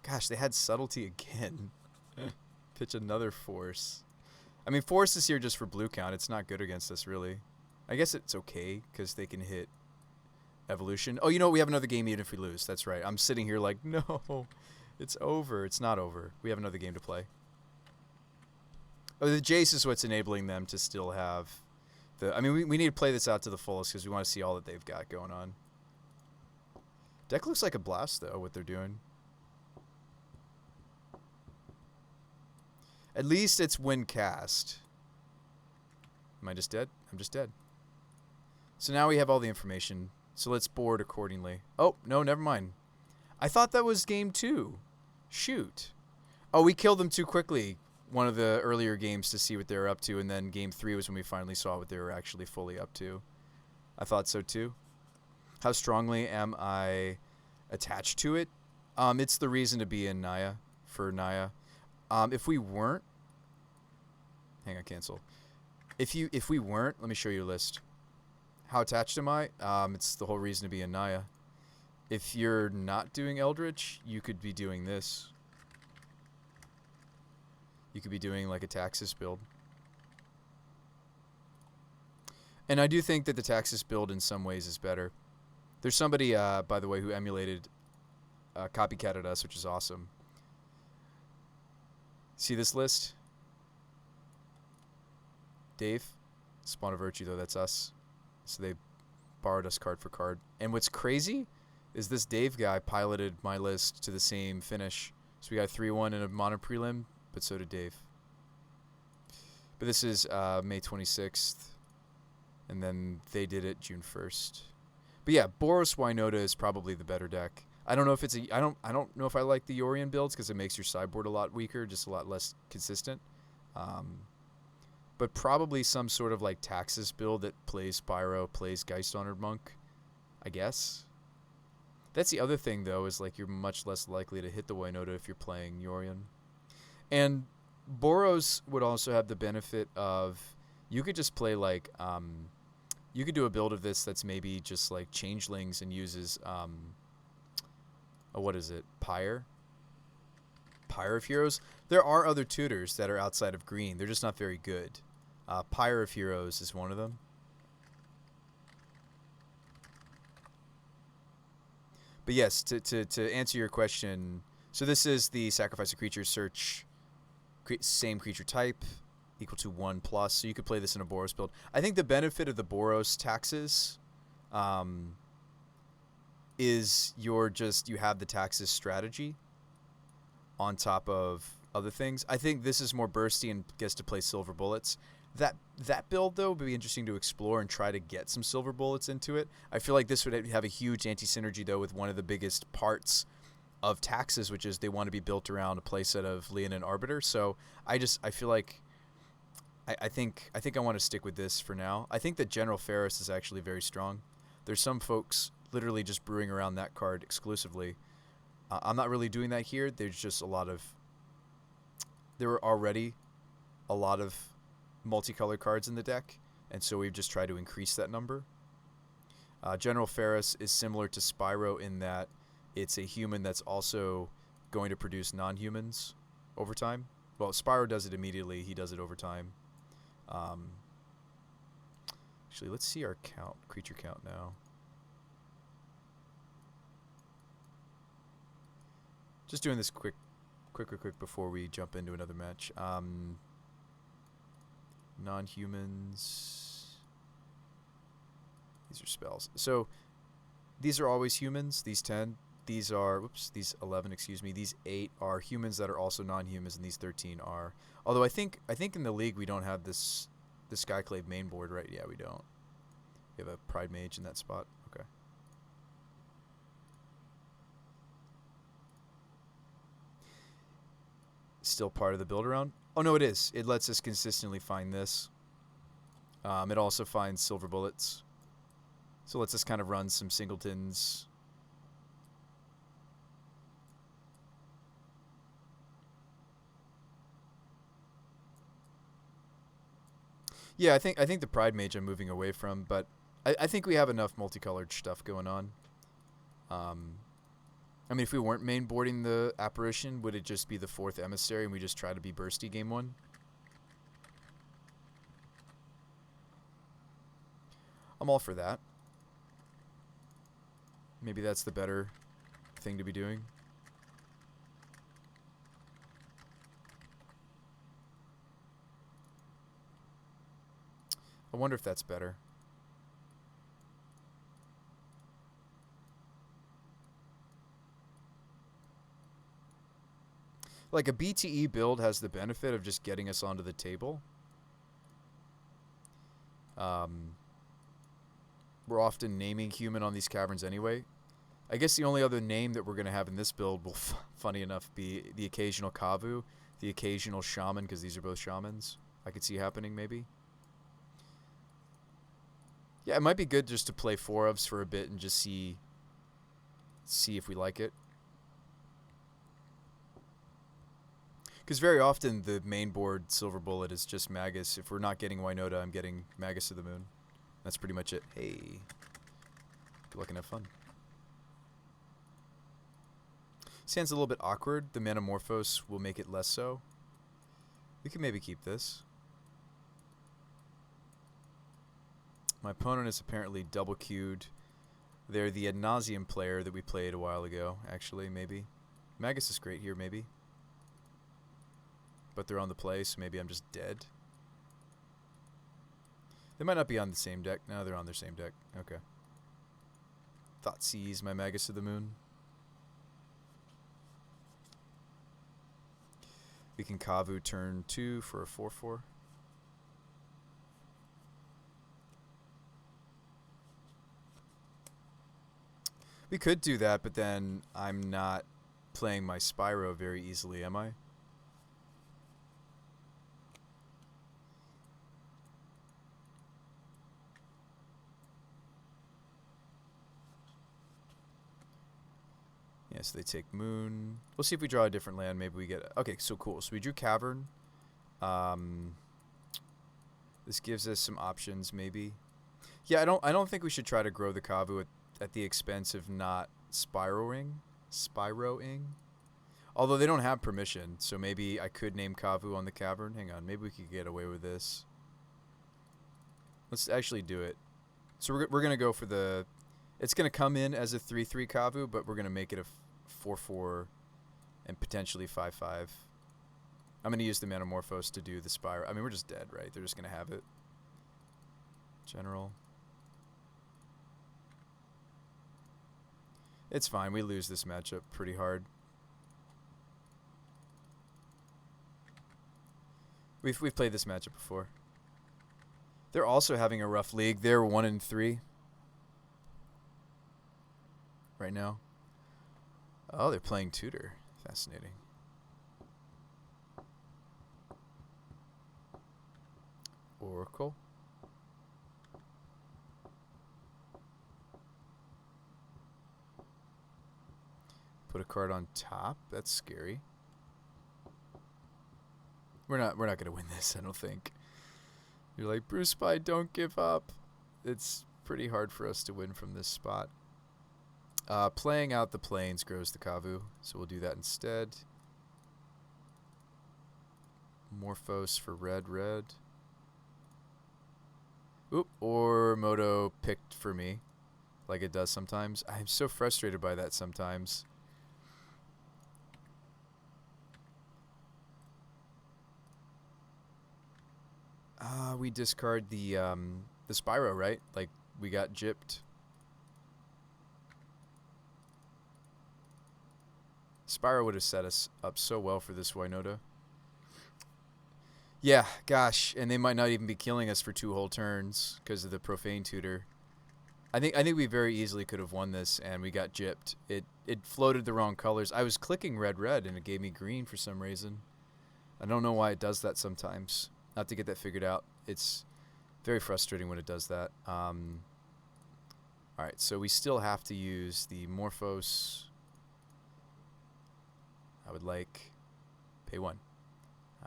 Gosh, they had subtlety again. Pitch another force. I mean, force is here just for blue count. It's not good against us, really. I guess it's okay because they can hit evolution. Oh, you know what? We have another game even if we lose. That's right. I'm sitting here like, no, it's over. It's not over. We have another game to play. Oh, the Jace is what's enabling them to still have the... I mean, we need to play this out to the fullest because we want to see all that they've got going on. Deck looks like a blast, though, what they're doing. At least it's when cast. Am I just dead? I'm just dead. So now we have all the information. So let's board accordingly. Oh, no, never mind. I thought that was game 2. Shoot. Oh, we killed them too quickly. One of the earlier games to see what they were up to, and then game 3 was when we finally saw what they were actually fully up to. I thought so too. How strongly am I attached to it? It's the reason to be in Naya, for Naya. If we weren't, hang on, cancel. If we weren't, let me show you a list. How attached am I? It's the whole reason to be in Naya. If you're not doing Eldritch, you could be doing this. You could be doing like a Taxis build. And I do think that the Taxis build in some ways is better. There's somebody, by the way, who emulated, copycatted us, which is awesome. See this list? Dave? Spawn of Virtue, though, that's us. So they borrowed us card for card. And what's crazy is this Dave guy piloted my list to the same finish. So we got 3-1 in a mono prelim, but so did Dave. But this is May 26th. And then they did it June 1st. But yeah, Boros Winota is probably the better deck. I don't know if it's a I don't know if I like the Yorion builds because it makes your sideboard a lot weaker, just a lot less consistent. But probably some sort of like Taxis build that plays Spyro, plays Geist Honored Monk, I guess. That's the other thing though, is like you're much less likely to hit the Winota if you're playing Yorion. And Boros would also have the benefit of you could just play like you could do a build of this that's maybe just like changelings and uses what is it? Pyre of Heroes. There are other tutors that are outside of green. They're just not very good. Pyre of Heroes is one of them. But yes, to answer your question, so this is the sacrifice a creature, search same creature type, equal to 1+. So you could play this in a Boros build. I think the benefit of the Boros taxes um, is you have the taxes strategy on top of other things. I think this is more bursty and gets to play silver bullets. That build, though, would be interesting to explore and try to get some silver bullets into it. I feel like this would have a huge anti-synergy, though, with one of the biggest parts of taxes, which is they want to be built around a playset of Leon and Arbiter. So I feel like I think I want to stick with this for now. I think that General Ferris is actually very strong. There's some folks literally just brewing around that card exclusively. I'm not really doing that here. There were already a lot of multicolored cards in the deck, and so we've just tried to increase that number. General Ferris is similar to Spyro in that it's a human that's also going to produce non-humans over time. Well, Spyro does it immediately. He does it over time. Actually, let's see our creature count now. Just doing this quick before we jump into another match. Non-humans. These are spells. So these are always humans. These 10. These 11. Excuse me. These 8 are humans that are also non-humans, and these 13 are. Although I think in the league we don't have the Skyclave main board, right? Yeah, we don't. We have a Pride Mage in that spot. Okay. Still part of the build around. Oh, no, it is. It lets us consistently find this. It also finds silver bullets. So it lets us kind of run some singletons. Yeah, I think the Pride Mage I'm moving away from, but I think we have enough multicolored stuff going on. I mean, if we weren't main boarding the Apparition, would it just be the 4th Emissary and we just try to be bursty game 1? I'm all for that. Maybe that's the better thing to be doing. I wonder if that's better. Like a BTE build has the benefit of just getting us onto the table. We're often naming human on these caverns anyway. I guess the only other name that we're going to have in this build will, funny enough, be the occasional Kavu, the occasional Shaman, because these are both Shamans. I could see happening, maybe. Yeah, it might be good just to play 4-ofs for a bit and just see if we like it. Because very often the main board Silver Bullet is just Magus. If we're not getting Winota, I'm getting Magus of the Moon. That's pretty much it. Hey. Good luck and have fun. Sounds a little bit awkward. The Manamorphose will make it less so. We can maybe keep this. My opponent is apparently double queued. They're the Ad Nauseam player that we played a while ago, actually, maybe. Magus is great here, maybe. But they're on the play, so maybe I'm just dead. They might not be on the same deck. No, they're on their same deck. Okay. Thoughtseize my Magus of the Moon. We can Kavu turn 2 for a 4/4. We could do that, but then I'm not playing my Spyro very easily, am I? Yeah, so they take Moon. We'll see if we draw a different land. Maybe we get... Okay, so cool. So we drew Cavern. This gives us some options, maybe. Yeah, I don't think we should try to grow the Kavu at the expense of not Spyroing. Although they don't have permission, so maybe I could name Kavu on the Cavern. Hang on, maybe we could get away with this. Let's actually do it. So we're going to go for the... It's going to come in as a 3/3 Kavu, but we're going to make it a 4/4 and potentially 5/5. I'm going to use the Manamorphose to do the Spyro. I mean, we're just dead, right? They're just going to have it. General. It's fine. We lose this matchup pretty hard. We've played this matchup before. They're also having a rough league. They're 1-3 right now. Oh, they're playing tutor. Fascinating. Oracle. Put a card on top. That's scary. We're not gonna win this, I don't think. You're like, Bruce Spy, don't give up. It's pretty hard for us to win from this spot. Playing out the plains grows the Kavu, so we'll do that instead. Morphos for red. Oop, or Moto picked for me, like it does sometimes. I'm so frustrated by that sometimes. We discard the Spyro, right? Like, we got gypped. Spyro would have set us up so well for this Winota. Yeah, gosh, and they might not even be killing us for 2 whole turns because of the Profane Tutor. I think we very easily could have won this, and we got gypped. It floated the wrong colors. I was clicking red, and it gave me green for some reason. I don't know why it does that sometimes. I have to get that figured out. It's very frustrating when it does that. Alright, so we still have to use the Morphos. I would like... Pay 1.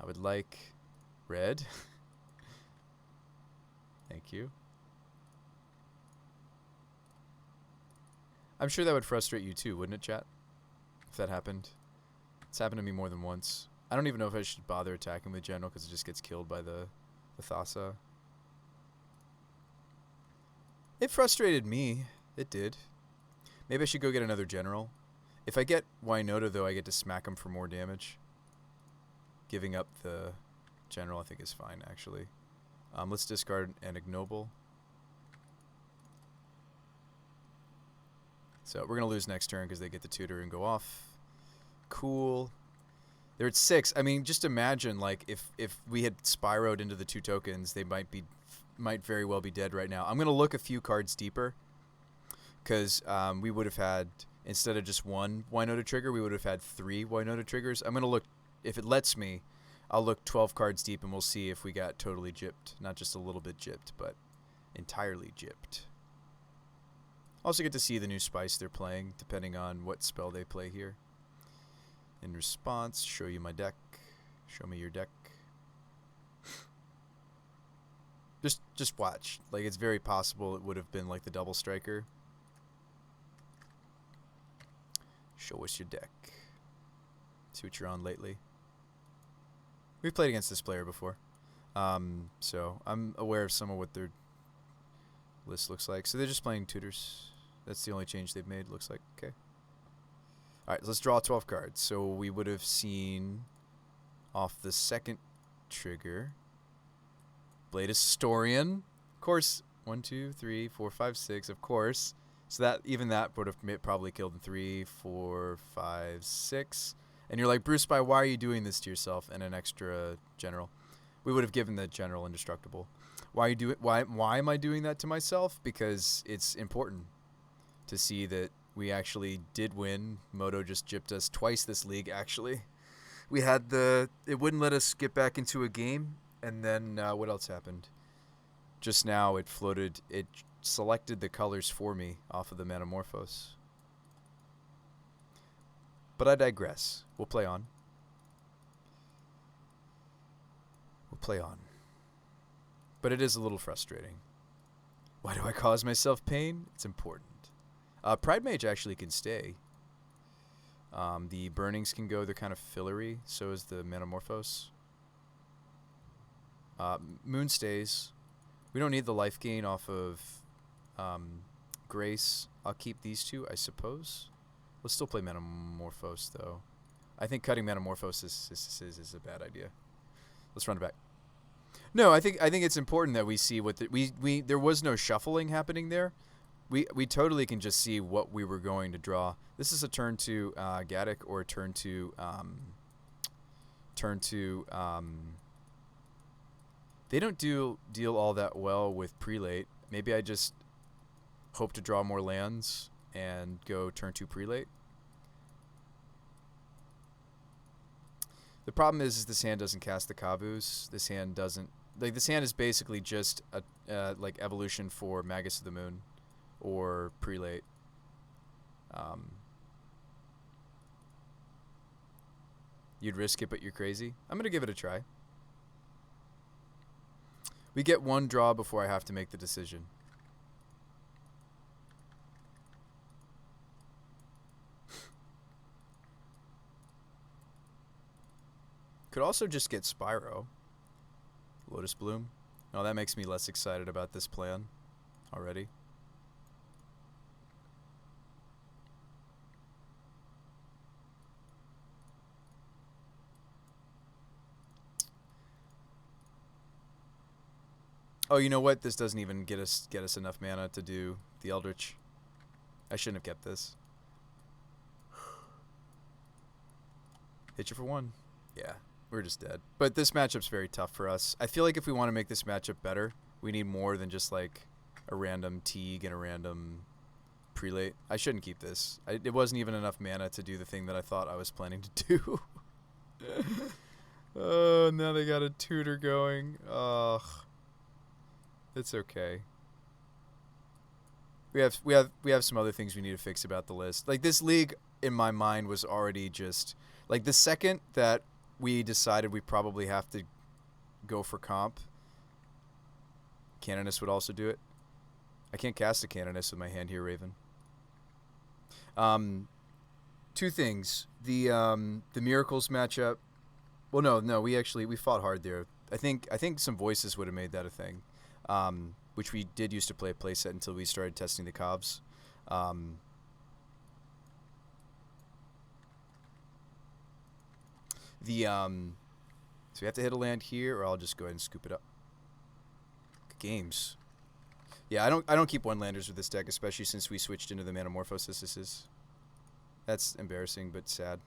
I would like red. Thank you. I'm sure that would frustrate you too, wouldn't it, chat? If that happened. It's happened to me more than once. I don't even know if I should bother attacking with General because it just gets killed by the Thassa. It frustrated me. It did. Maybe I should go get another General. If I get Winota, though, I get to smack him for more damage. Giving up the General, I think, is fine, actually. Let's discard an Ignoble. So we're going to lose next turn because they get the tutor and go off. Cool. They're at 6. I mean, just imagine, like, if we had Spyroed into the 2 tokens, they might very well be dead right now. I'm going to look a few cards deeper because we would have had, instead of just 1 Winota trigger, we would have had 3 Winota triggers. I'm going to look, if it lets me, I'll look 12 cards deep and we'll see if we got totally gypped. Not just a little bit gypped, but entirely gypped. Also get to see the new spice they're playing, depending on what spell they play here. In response, show you my deck. Show me your deck. Just watch. Like, it's very possible it would have been like the double striker. Show us your deck. See what you're on lately. We've played against this player before. So I'm aware of some of what their list looks like. So they're just playing tutors. That's the only change they've made, looks like. Okay. Alright, let's draw 12 cards. So we would have seen off the second trigger Blade Historian. Of course. 1, 2, 3, 4, 5, 6, of course. So that even that would have probably killed in 3, 4, 5, 6. And you're like, Bruce Spy, why are you doing this to yourself and an extra general? We would have given the general indestructible. Why am I doing that to myself? Because it's important to see that we actually did win. Moto just gypped us twice this league, actually. We had it wouldn't let us get back into a game. And then what else happened? Just now it selected the colors for me off of the Metamorphos. But I digress. We'll play on. We'll play on. But it is a little frustrating. Why do I cause myself pain? It's important. Pride Mage actually can stay. The Burnings can go. They're kind of fillery. So is the Metamorphos. Moon stays. We don't need the life gain off of Grace. I'll keep these 2, I suppose. Let's still play Metamorphos, though. I think cutting Metamorphos is a bad idea. Let's run it back. No, I think it's important that we see what there was no shuffling happening there. we totally can just see what we were going to draw. This is a turn to Gaddick or a turn to they don't deal all that well with prelate. Maybe I just hope to draw more lands and go turn 2 prelate. The problem is this hand doesn't cast the Kabus. This hand doesn't, like, this hand is basically just a like evolution for Magus of the Moon or prelate. You'd risk it, but you're crazy. I'm gonna give it a try. We get 1 draw before I have to make the decision. Could also just get Spyro. Lotus Bloom. Oh, that makes me less excited about this plan already. Oh, you know what? This doesn't even get us enough mana to do the Eldritch. I shouldn't have kept this. Hit you for 1. Yeah, we're just dead. But this matchup's very tough for us. I feel like if we want to make this matchup better, we need more than just like a random Teague and a random prelate. I shouldn't keep this. It wasn't even enough mana to do the thing that I thought I was planning to do. Oh, now they got a tutor going. Ugh. It's okay. We have some other things we need to fix about the list. Like, this league in my mind was already just like, the second that we decided we probably have to go for comp, Canonist would also do it. I can't cast a Canonist with my hand here, Raven. 2 things. The Miracles matchup. Well, no, we fought hard there. I think some voices would have made that a thing. Which we did used to play a playset until we started testing the Cobs. So we have to hit a land here, or I'll just go ahead and scoop it up. Games. Yeah, I don't keep 1-landers with this deck, especially since we switched into the Metamorphosis. That's embarrassing, but sad.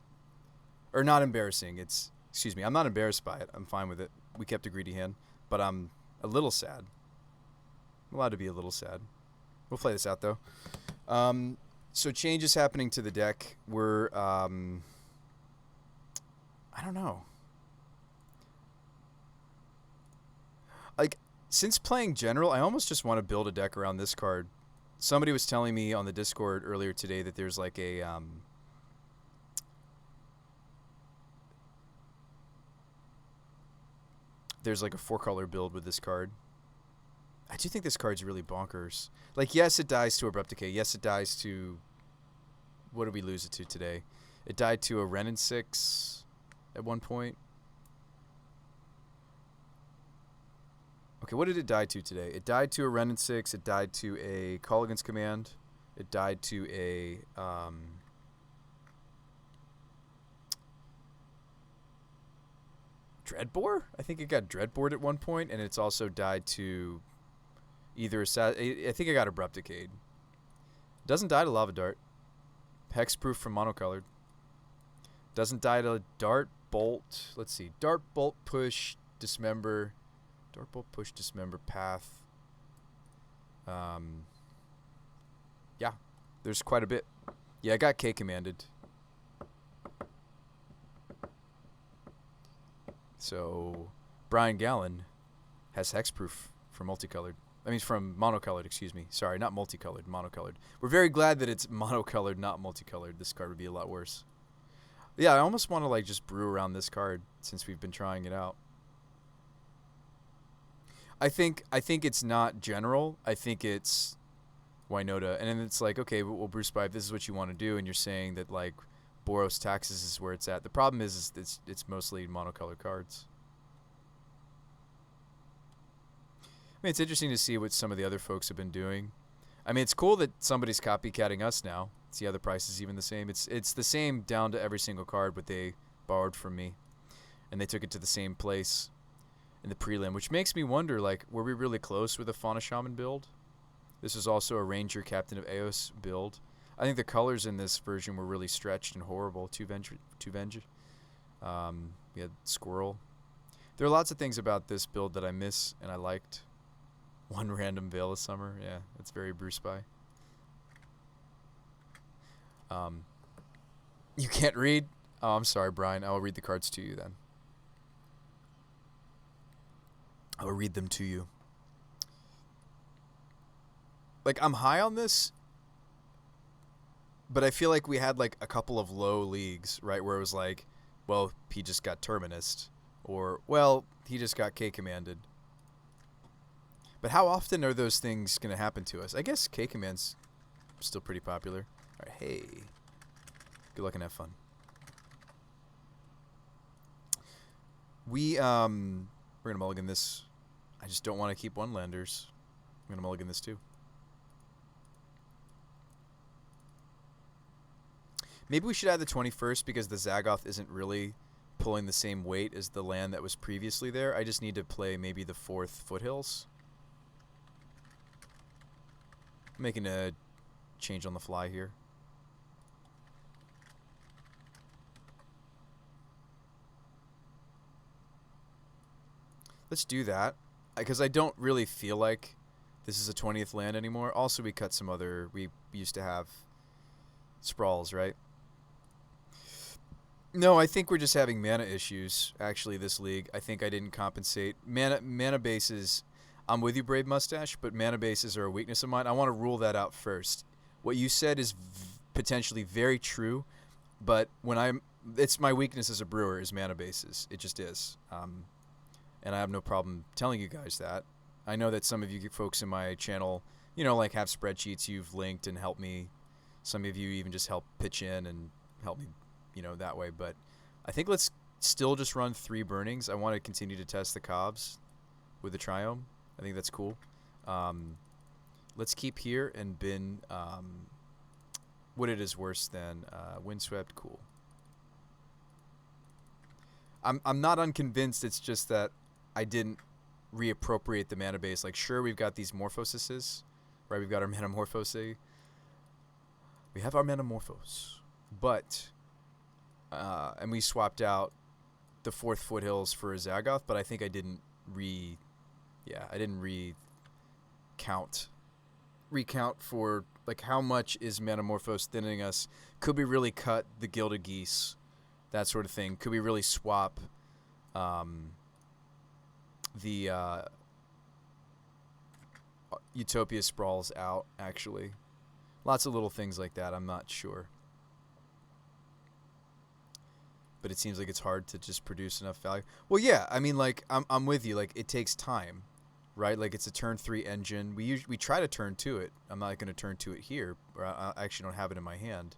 Or not embarrassing. Excuse me, I'm not embarrassed by it. I'm fine with it. We kept a greedy hand, but I'm a little sad. I'm allowed to be a little sad. We'll play this out, though. So changes happening to the deck. We're, I don't know. Like, since playing General, I almost just want to build a deck around this card. Somebody was telling me on the Discord earlier today that there's like a, there's like a 4-color build with this card. I do think this card's really bonkers. Like, yes, it dies to Abrupt Decay. Yes, it dies to... What did we lose it to today? It died to a Renin 6 at one point. Okay, what did it die to today? It died to a Renin 6. It died to a Colligan's Command. It died to a... Dreadbore? I think it got Dreadbored at one point, and it's also died to... Either I think I got Abrupt Decayed. Doesn't die to Lava Dart. Hexproof from Monocolored. Doesn't die to Dart Bolt. Let's see. Dart Bolt, Push, Dismember. Dart Bolt, Push, Dismember, Path. Yeah. There's quite a bit. Yeah, I got K commanded. So, Brian Gallen has Hexproof for Multicolored. I mean, from Monocolored, excuse me. Sorry, not Multicolored, Monocolored. We're very glad that it's Monocolored, not Multicolored. This card would be a lot worse. Yeah, I almost want to, like, just brew around this card since we've been trying it out. I think it's not General. I think it's Winota. And then it's like, okay, well, Bruce Spive, this is what you want to do, and you're saying that, like, Boros Taxes is where it's at. The problem is it's mostly monocolored cards. I mean, it's interesting to see what some of the other folks have been doing. I mean, it's cool that somebody's copycatting us now. See how the price is even the same. It's the same down to every single card, but they borrowed from me, and they took it to the same place in the prelim, which makes me wonder, like, were we really close with a Fauna Shaman build? This is also a Ranger Captain of Eos build. I think the colors in this version were really stretched and horrible. Two Venge. We had Squirrel. There are lots of things about this build that I miss and I liked. One random Veil of Summer. Yeah, that's very Bruce by. You can't read? Oh, I'm sorry, Brian. I will read the cards to you then. I will read them to you. Like, I'm high on this, but I feel like we had like a couple of low leagues, right, where it was like, well, he just got Terminused, or, well, he just got K-Commanded. But how often are those things going to happen to us? I guess K-Command's still pretty popular. All right, hey. Good luck and have fun. We're going to mulligan this. I just don't want to keep one-landers. I'm going to mulligan this too. Maybe we should add the 21st because the Zagoth isn't really pulling the same weight as the land that was previously there. I just need to play maybe the 4th Foothills. I'm making a change on the fly here. Let's do that, because I don't really feel like this is a 20th land anymore. Also, we cut some other... We used to have sprawls, right? No, I think we're just having mana issues, actually, this league. I think I didn't compensate. Mana bases, I'm with you, Brave Mustache, but mana bases are a weakness of mine. I want to rule that out first. What you said is potentially very true, but when it's my weakness as a brewer is mana bases. It just is. And I have no problem telling you guys that. I know that some of you folks in my channel, you know, like have spreadsheets you've linked and helped me. Some of you even just help pitch in and help me, you know, that way. But I think let's still just run 3 burnings. I want to continue to test the Cobbs with the Triome. I think that's cool. Let's keep here and bin what it is worse than Windswept. Cool. I'm not unconvinced. It's just that I didn't reappropriate the mana base. Like, sure, we've got these Morphoses, right? We've got our Metamorphose. We have our Metamorphose. But, and we swapped out the 4th Foothills for a Zagoth, but I think I didn't recount for, like, how much is Metamorphose thinning us? Could we really cut the Gilded Geese? That sort of thing. Could we really swap the Utopia Sprawls out, actually? Lots of little things like that. I'm not sure. But it seems like it's hard to just produce enough value. Well, yeah, I mean, like, I'm with you. Like, it takes time, right? Like, it's a turn 3 engine. We try to turn to it. I'm not going to turn to it here. Or I actually don't have it in my hand.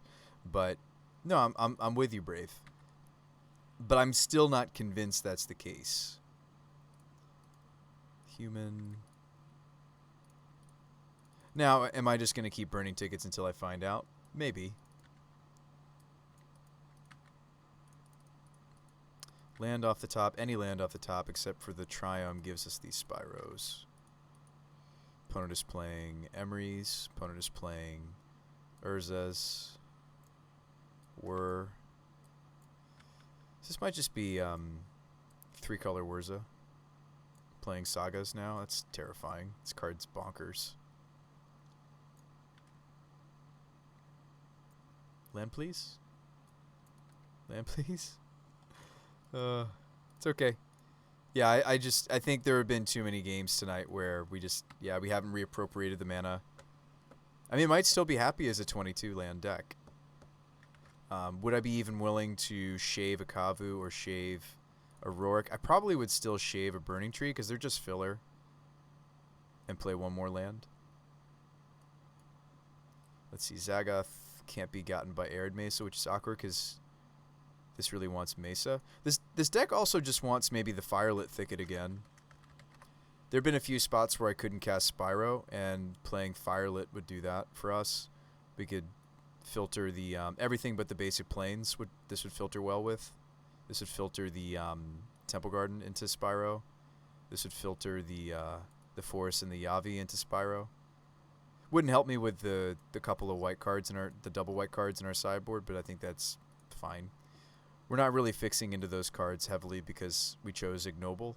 But, no, I'm with you, Brave. But I'm still not convinced that's the case. Human. Now, am I just going to keep burning tickets until I find out? Maybe. Land off the top. Any land off the top except for the Triome gives us these Spyros. Opponent is playing Emery's. Opponent is playing Urza's. This might just be 3-color Wurza. Playing Sagas now. That's terrifying. This card's bonkers. Land, please? Land, please? It's okay. Yeah, I think there have been too many games tonight where we haven't reappropriated the mana. I mean, it might still be happy as a 22 land deck. Would I be even willing to shave a Kavu or shave a Rokiric? I probably would still shave a Burning Tree because they're just filler. And play one more land. Let's see, Zagoth can't be gotten by Arid Mesa, which is awkward because this really wants Mesa. This deck also just wants maybe the Firelit Thicket again. There have been a few spots where I couldn't cast Spyro, and playing Firelit would do that for us. We could filter the everything but the basic planes. This would filter well with. This would filter the Temple Garden into Spyro. This would filter the forest and the Yavi into Spyro. Wouldn't help me with the couple of white cards in the double white cards in our sideboard, but I think that's fine. We're not really fixing into those cards heavily because we chose Ignoble.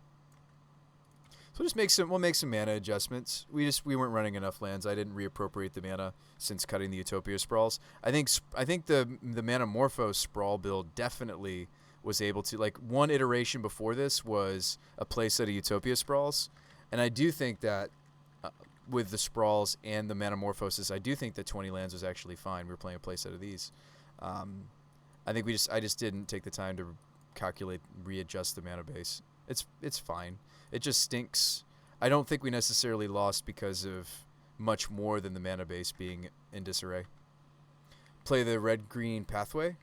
So we'll make some mana adjustments. We weren't running enough lands. I didn't reappropriate the mana since cutting the Utopia Sprawls. I think the Mana Morpho Sprawl build definitely was able to, like, one iteration before this was a playset of Utopia Sprawls, and I do think that with the Sprawls and the Manamorphosis, I do think that 20 lands was actually fine. We were playing a playset of these. I think I just didn't take the time to readjust the mana base. It's fine. It just stinks. I don't think we necessarily lost because of much more than the mana base being in disarray. Play the red-green pathway.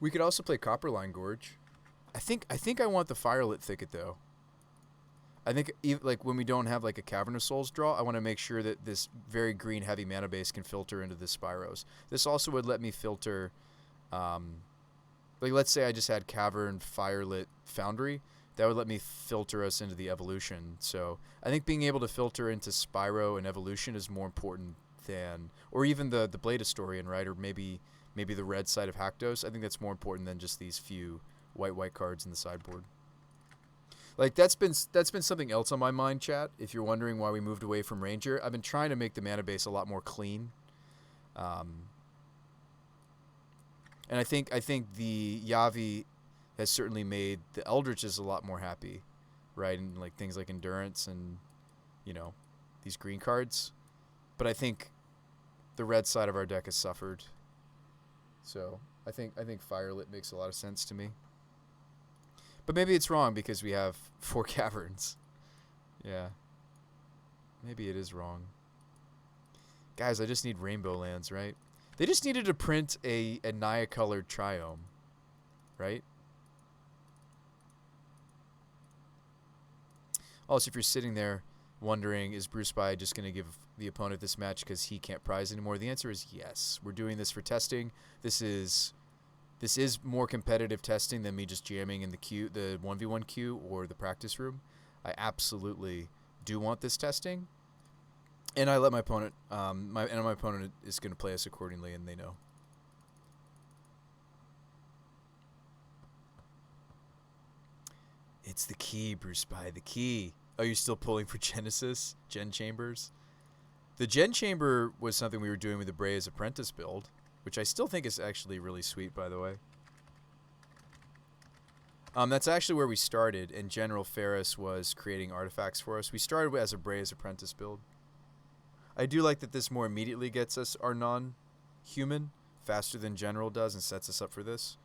We could also play Copperline Gorge. I think I want the Firelit Thicket though. I think like when we don't have like a Cavern of Souls draw, I want to make sure that this very green heavy mana base can filter into the Spyros. This also would let me filter, like let's say I just had Cavern, Firelit, Foundry. That would let me filter us into the Evolution. So I think being able to filter into Spyro and Evolution is more important than, or even the Blade Historian, right? Or maybe the red side of Haktos. I think that's more important than just these few white cards in the sideboard. Like that's been something else on my mind, chat. If you're wondering why we moved away from Ranger, I've been trying to make the mana base a lot more clean. And I think the Yavi has certainly made the Eldritches a lot more happy, right? And like things like Endurance and, you know, these green cards. But I think the red side of our deck has suffered. So I think Firelit makes a lot of sense to me. But maybe it's wrong because we have 4 caverns. Yeah. Maybe it is wrong. Guys, I just need rainbow lands, right? They just needed to print a Naya-colored Triome, right? Also, if you're sitting there wondering, is Bruce By just going to give the opponent this match because he can't prize anymore? The answer is yes. We're doing this for testing. This is more competitive testing than me just jamming in the 1v1 queue or the practice room. I absolutely do want this testing, and I let my opponent. My opponent is going to play us accordingly, and they know. It's the key, Bruce By, the key. Oh, you're still pulling for Genesis? Gen Chambers? The Gen Chamber was something we were doing with the Brea's Apprentice build, which I still think is actually really sweet, by the way. That's actually where we started, and General Ferris was creating artifacts for us. We started as a Brea's Apprentice build. I do like that this more immediately gets us our non-human faster than General does and sets us up for this.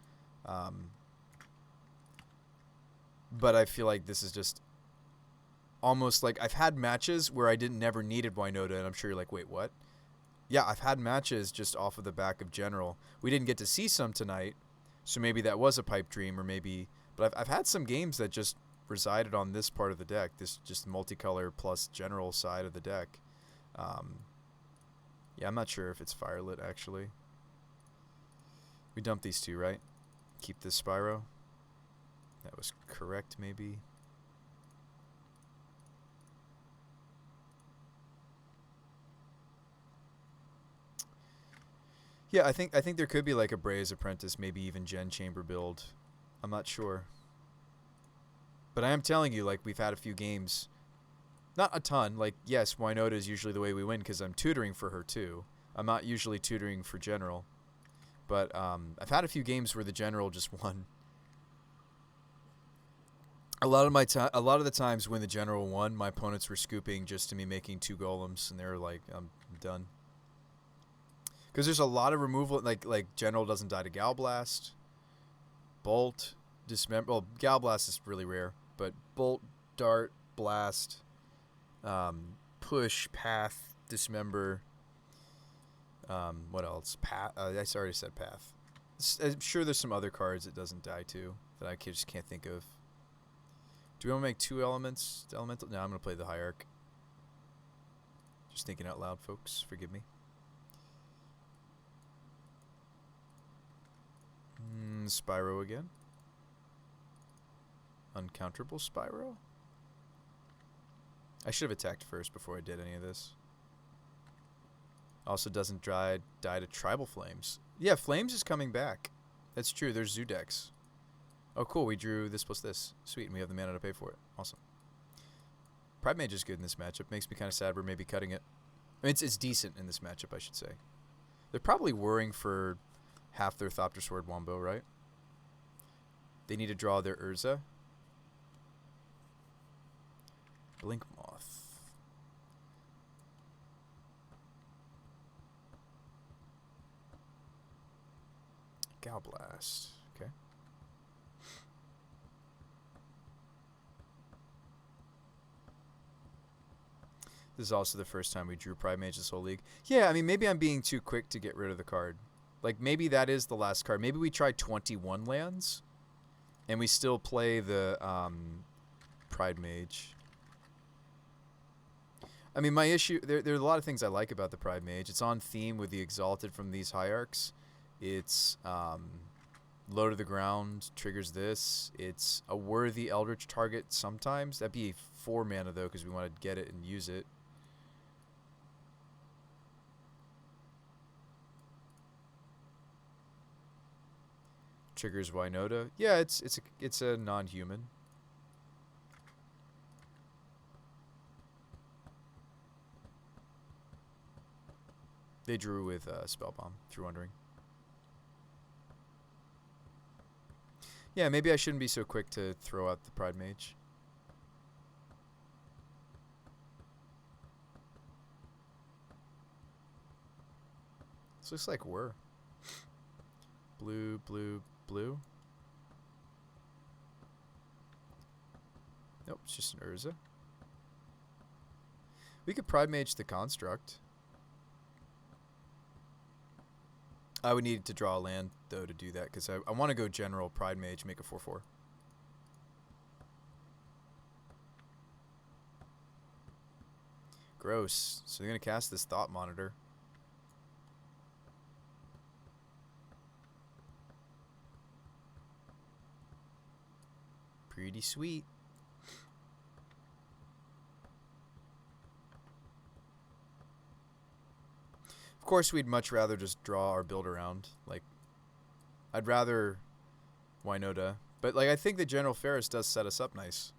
But I feel like this is just almost like I've had matches where I never needed Winota, and I'm sure you're like, wait, what? Yeah, I've had matches just off of the back of General. We didn't get to see some tonight, so maybe that was a pipe dream, or maybe... But I've had some games that just resided on this part of the deck, this just multicolor plus General side of the deck. Yeah, I'm not sure if it's Firelit, actually. We dumped these two, right? Keep this Spyro. That was correct, maybe. Yeah, I think there could be like a Brea's Apprentice, maybe even Gen Chamber build. I'm not sure. But I am telling you, like, we've had a few games. Not a ton. Like, yes, Winota is usually the way we win because I'm tutoring for her, too. I'm not usually tutoring for General. But I've had a few games where the General just won. A lot of the times when the General won, my opponents were scooping just to me making 2 golems, and they were like, I'm done. Because there's a lot of removal, like General doesn't die to Galblast. Bolt, Dismember. Well, Galblast is really rare, but Bolt, Dart, Blast, Push, Path, Dismember. What else? Path. I already said Path. I'm sure there's some other cards it doesn't die to that I just can't think of. Do we want to make 2 elements? Elemental? No, I'm going to play the Hierarch. Just thinking out loud, folks. Forgive me. Spyro again. Uncounterable Spyro? I should have attacked first before I did any of this. Also doesn't die to Tribal Flames. Yeah, Flames is coming back. That's true. There's Zoo decks. Oh, cool. We drew this plus this. Sweet. And we have the mana to pay for it. Awesome. Pride Mage is good in this matchup. Makes me kind of sad we're maybe cutting it. I mean, it's decent in this matchup, I should say. They're probably worrying for half their Thopter Sword Wombo, right? They need to draw their Urza. Blink Moth. Galblast. Okay. This is also the first time we drew Pride Mage this whole league. Yeah, I mean, maybe I'm being too quick to get rid of the card. Like, maybe that is the last card. Maybe we try 21 lands, and we still play the Pride Mage. I mean, my issue... There are a lot of things I like about the Pride Mage. It's on theme with the Exalted from these Hierarchs. It's low to the ground, triggers this. It's a worthy Eldritch target sometimes. That'd be 4 mana, though, because we want to get it and use it. Triggers Winota. Yeah, it's a non-human. They drew with Spellbomb, if you're wondering. Yeah, maybe I shouldn't be so quick to throw out the Pride Mage. This looks like we're blue, blue, blue. Nope, it's just an Urza. We could Pride Mage the Construct. I would need to draw a land, though, to do that, because I want to go general Pride Mage, make a 4/4. Gross. So they're going to cast this Thought Monitor. Pretty sweet. Of course, we'd much rather just draw our build around. Like, I'd rather Winota. But, like, I think the General Ferris does set us up nice.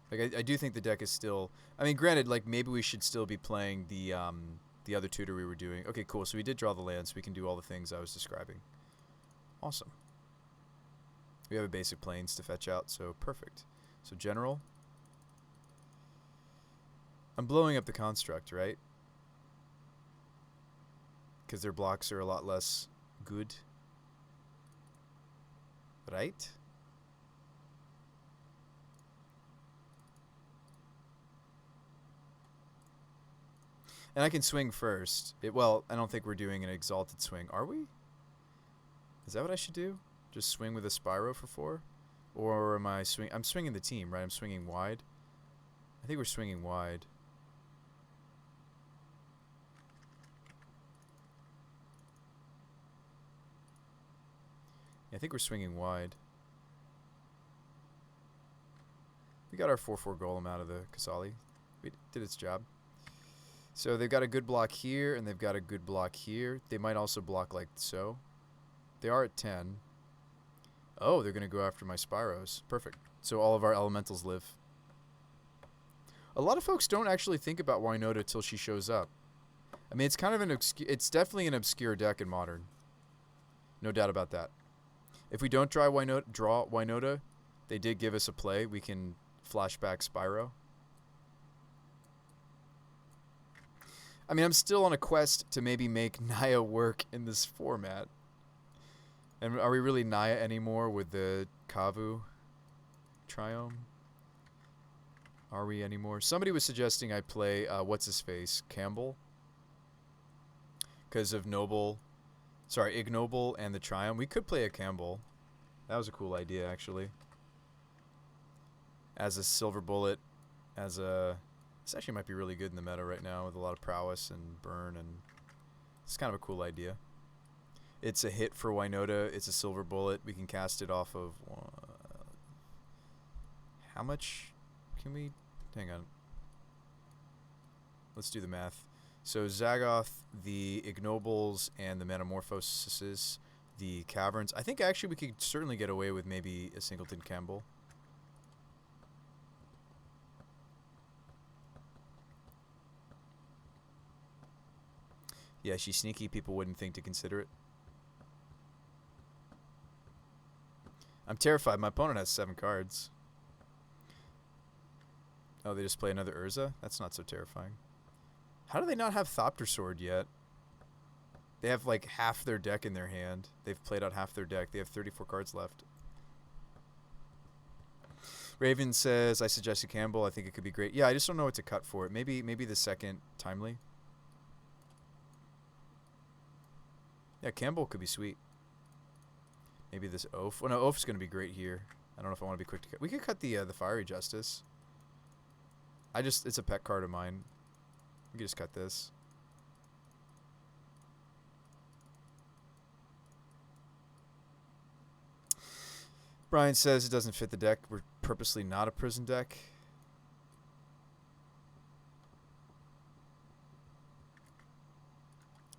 Like, I do think the deck is still... I mean, granted, like, maybe we should still be playing the other tutor we were doing. Okay, cool. So we did draw the land, so we can do all the things I was describing. Awesome. We have a basic plains to fetch out, so perfect. So General. I'm blowing up the Construct, right? Because their blocks are a lot less good. Right? And I can swing first. Well, I don't think we're doing an Exalted swing. Are we? Is that what I should do? Just swing with a Spyro for 4? Or am I swing? I'm swinging the team, right? I'm swinging wide. I think we're swinging wide. I think we're swinging wide. We got our 4/4 golem out of the Kasali. We did its job. So they've got a good block here, and they've got a good block here. They might also block like so. They are at 10. Oh, they're going to go after my Spyros. Perfect. So all of our elementals live. A lot of folks don't actually think about Winota till she shows up. I mean, it's kind of an it's definitely an obscure deck in Modern. No doubt about that. If we don't draw Winota, they did give us a play. We can flashback Spyro. I mean, I'm still on a quest to maybe make Naya work in this format. And are we really Naya anymore with the Kavu Triome? Are we anymore? Somebody was suggesting I play, what's-his-face, Campbell. Because of Ignoble and the Triumph. We could play a Campbell. That was a cool idea, actually. As a Silver Bullet, as a... This actually might be really good in the meta right now with a lot of prowess and burn, and it's kind of a cool idea. It's a hit for Winota. It's a Silver Bullet. We can cast it off of... how much can we... Hang on. Let's do the math. So Zagoth, the Ignobles, and the Metamorphoses, the Caverns. I think actually we could certainly get away with maybe a Singleton Campbell. Yeah, she's sneaky. People wouldn't think to consider it. I'm terrified. My opponent has 7 cards. Oh, they just play another Urza? That's not so terrifying. How do they not have Thopter Sword yet? They have like half their deck in their hand. They've played out half their deck. They have 34 cards left. Raven says, I suggested Campbell. I think it could be great. Yeah, I just don't know what to cut for it. Maybe the second Timely. Yeah, Campbell could be sweet. Maybe this Oaf. Well, no, Oaf's going to be great here. I don't know if I want to be quick to cut. We could cut the Fiery Justice. It's a pet card of mine. We can just cut this. Brian says it doesn't fit the deck. We're purposely not a prison deck.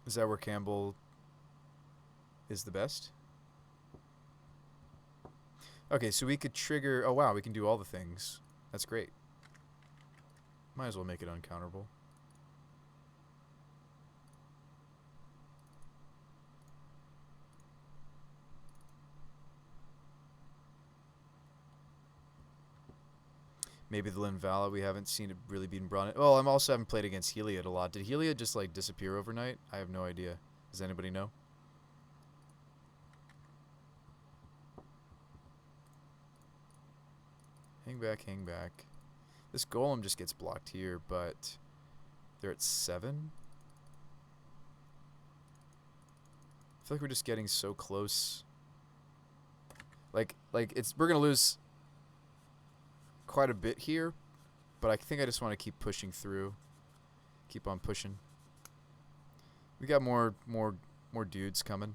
Is that where Campbell is the best? Okay, so we could trigger... Oh, wow, we can do all the things. That's great. Might as well make it uncounterable. Maybe the Linvala, we haven't seen it really being brought in. Well, I also haven't played against Heliod a lot. Did Heliod just, like, disappear overnight? I have no idea. Does anybody know? Hang back, hang back. This Golem just gets blocked here, but they're at 7. I feel like we're just getting so close. Like we're gonna lose quite a bit here, but I think I just want to keep pushing through. Keep on pushing. We got more dudes coming.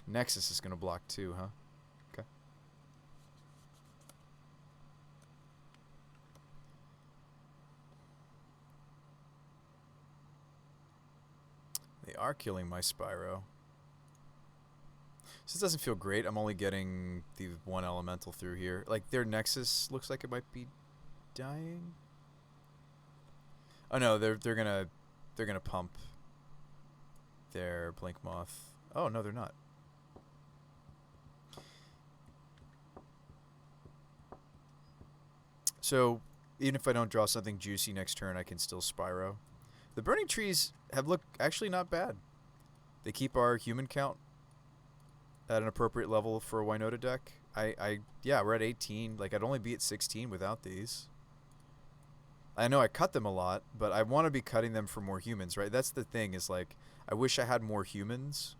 Nexus is gonna block too, huh? Okay. They are killing my Spyro. This doesn't feel great. I'm only getting the 1 elemental through here. Like, their Nexus looks like it might be dying. Oh no, they're gonna pump their Blink Moth. Oh no, they're not. So even if I don't draw something juicy next turn, I can still Spyro. The Burning Trees have looked actually not bad. They keep our human count at an appropriate level for a Winota deck. Yeah, we're at 18. Like, I'd only be at 16 without these. I know I cut them a lot, but I want to be cutting them for more humans, right? That's the thing, is like, I wish I had more humans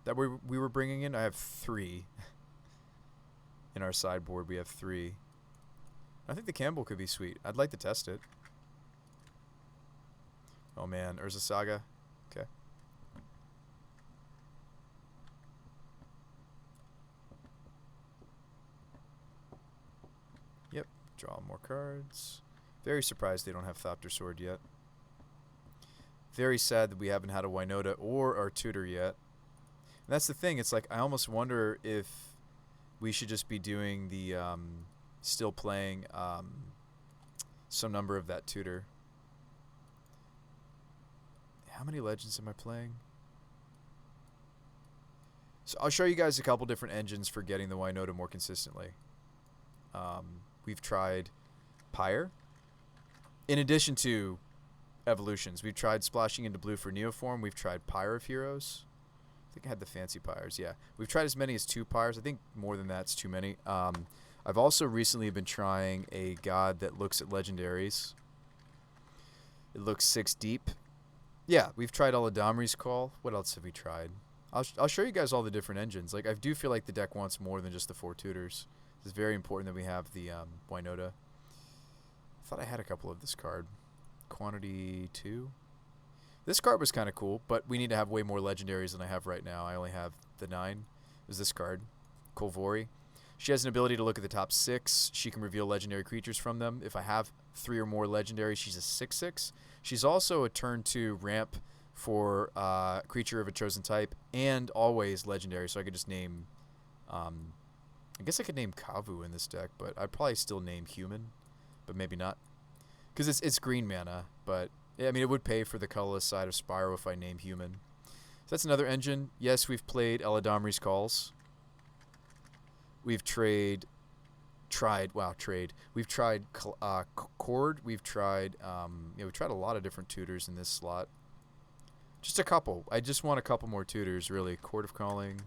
that we were bringing in. I have 3. In our sideboard, we have 3. I think the Campbell could be sweet. I'd like to test it. Oh man, Urza Saga. Okay. Yep, draw more cards. Very surprised they don't have Thopter Sword yet. Very sad that we haven't had a Winota or our tutor yet. And that's the thing, it's like I almost wonder if we should just be doing the still playing some number of that tutor. How many legends am I playing? So I'll show you guys a couple different engines for getting the Winota more consistently. We've tried Pyre. In addition to evolutions, we've tried splashing into blue for Neoform. We've tried Pyre of Heroes. I think I had the fancy Pyres, yeah. We've tried as many as 2 Pyres. I think more than that's too many. I've also recently been trying a god that looks at legendaries. It looks 6 deep. Yeah, we've tried Aladamri's Call. What else have we tried? I'll show you guys all the different engines. Like, I do feel like the deck wants more than just the 4 tutors. It's very important that we have the Winota. I thought I had a couple of this card. Quantity 2. This card was kind of cool, but we need to have way more legendaries than I have right now. I only have the 9. It was this card, Kolvori. She has an ability to look at the top 6. She can reveal legendary creatures from them. If I have 3 or more legendary, she's a 6/6. She's also a turn 2 ramp for creature of a chosen type and always legendary. So I could just name, I guess I could name Kavu in this deck, but I'd probably still name human, but maybe not. Because it's green mana, but yeah, I mean, it would pay for the colorless side of Spyro if I name human. So that's another engine. Yes, we've played Eladamri's Calls. We've tried. We've tried Chord. We've tried, we've tried a lot of different tutors in this slot. Just a couple. I just want a couple more tutors, really. Chord of Calling.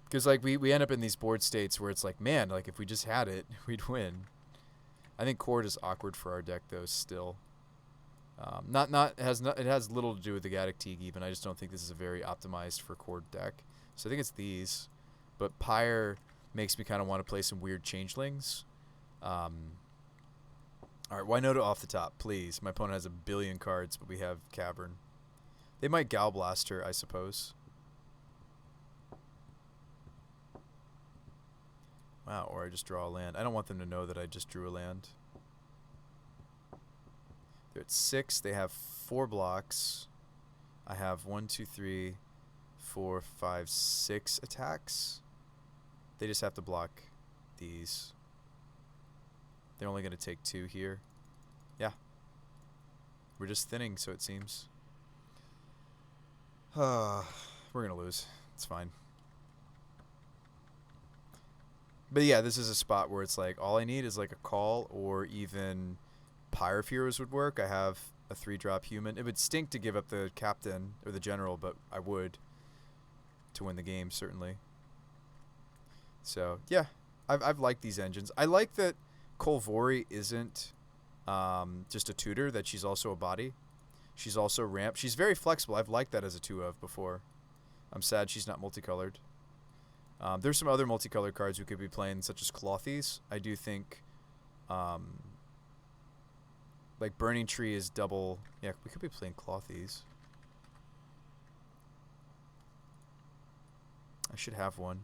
Because, like, we end up in these board states where it's like, man, like, if we just had it, we'd win. I think Chord is awkward for our deck, though, still. It has little to do with the Gaddock Teague, even. I just don't think this is a very optimized for Chord deck. So I think it's these. But Pyre makes me kind of want to play some weird changelings. All right, Winota off the top, please. My opponent has a billion cards, but we have Cavern. They might Gal Blast her, I suppose. Wow, or I just draw a land. I don't want them to know that I just drew a land. They're at 6. They have 4 blocks. I have 1, 2, 3, 4, 5, 6 attacks. They just have to block these. They're only going to take 2 here. Yeah. We're just thinning, so it seems. We're going to lose. It's fine. But yeah, this is a spot where it's like, all I need is like a call, or even Pyre of Heroes would work. I have a 3-drop human. It would stink to give up the captain or the general, but I would to win the game, certainly. So, yeah, I've liked these engines. I like that Kolvori isn't just a tutor, that she's also a body. She's also ramp. She's very flexible. I've liked that as a 2-of before. I'm sad she's not multicolored. There's some other multicolored cards we could be playing, such as Clothies. I do think, like, Burning Tree is double. Yeah, we could be playing Clothies. I should have one.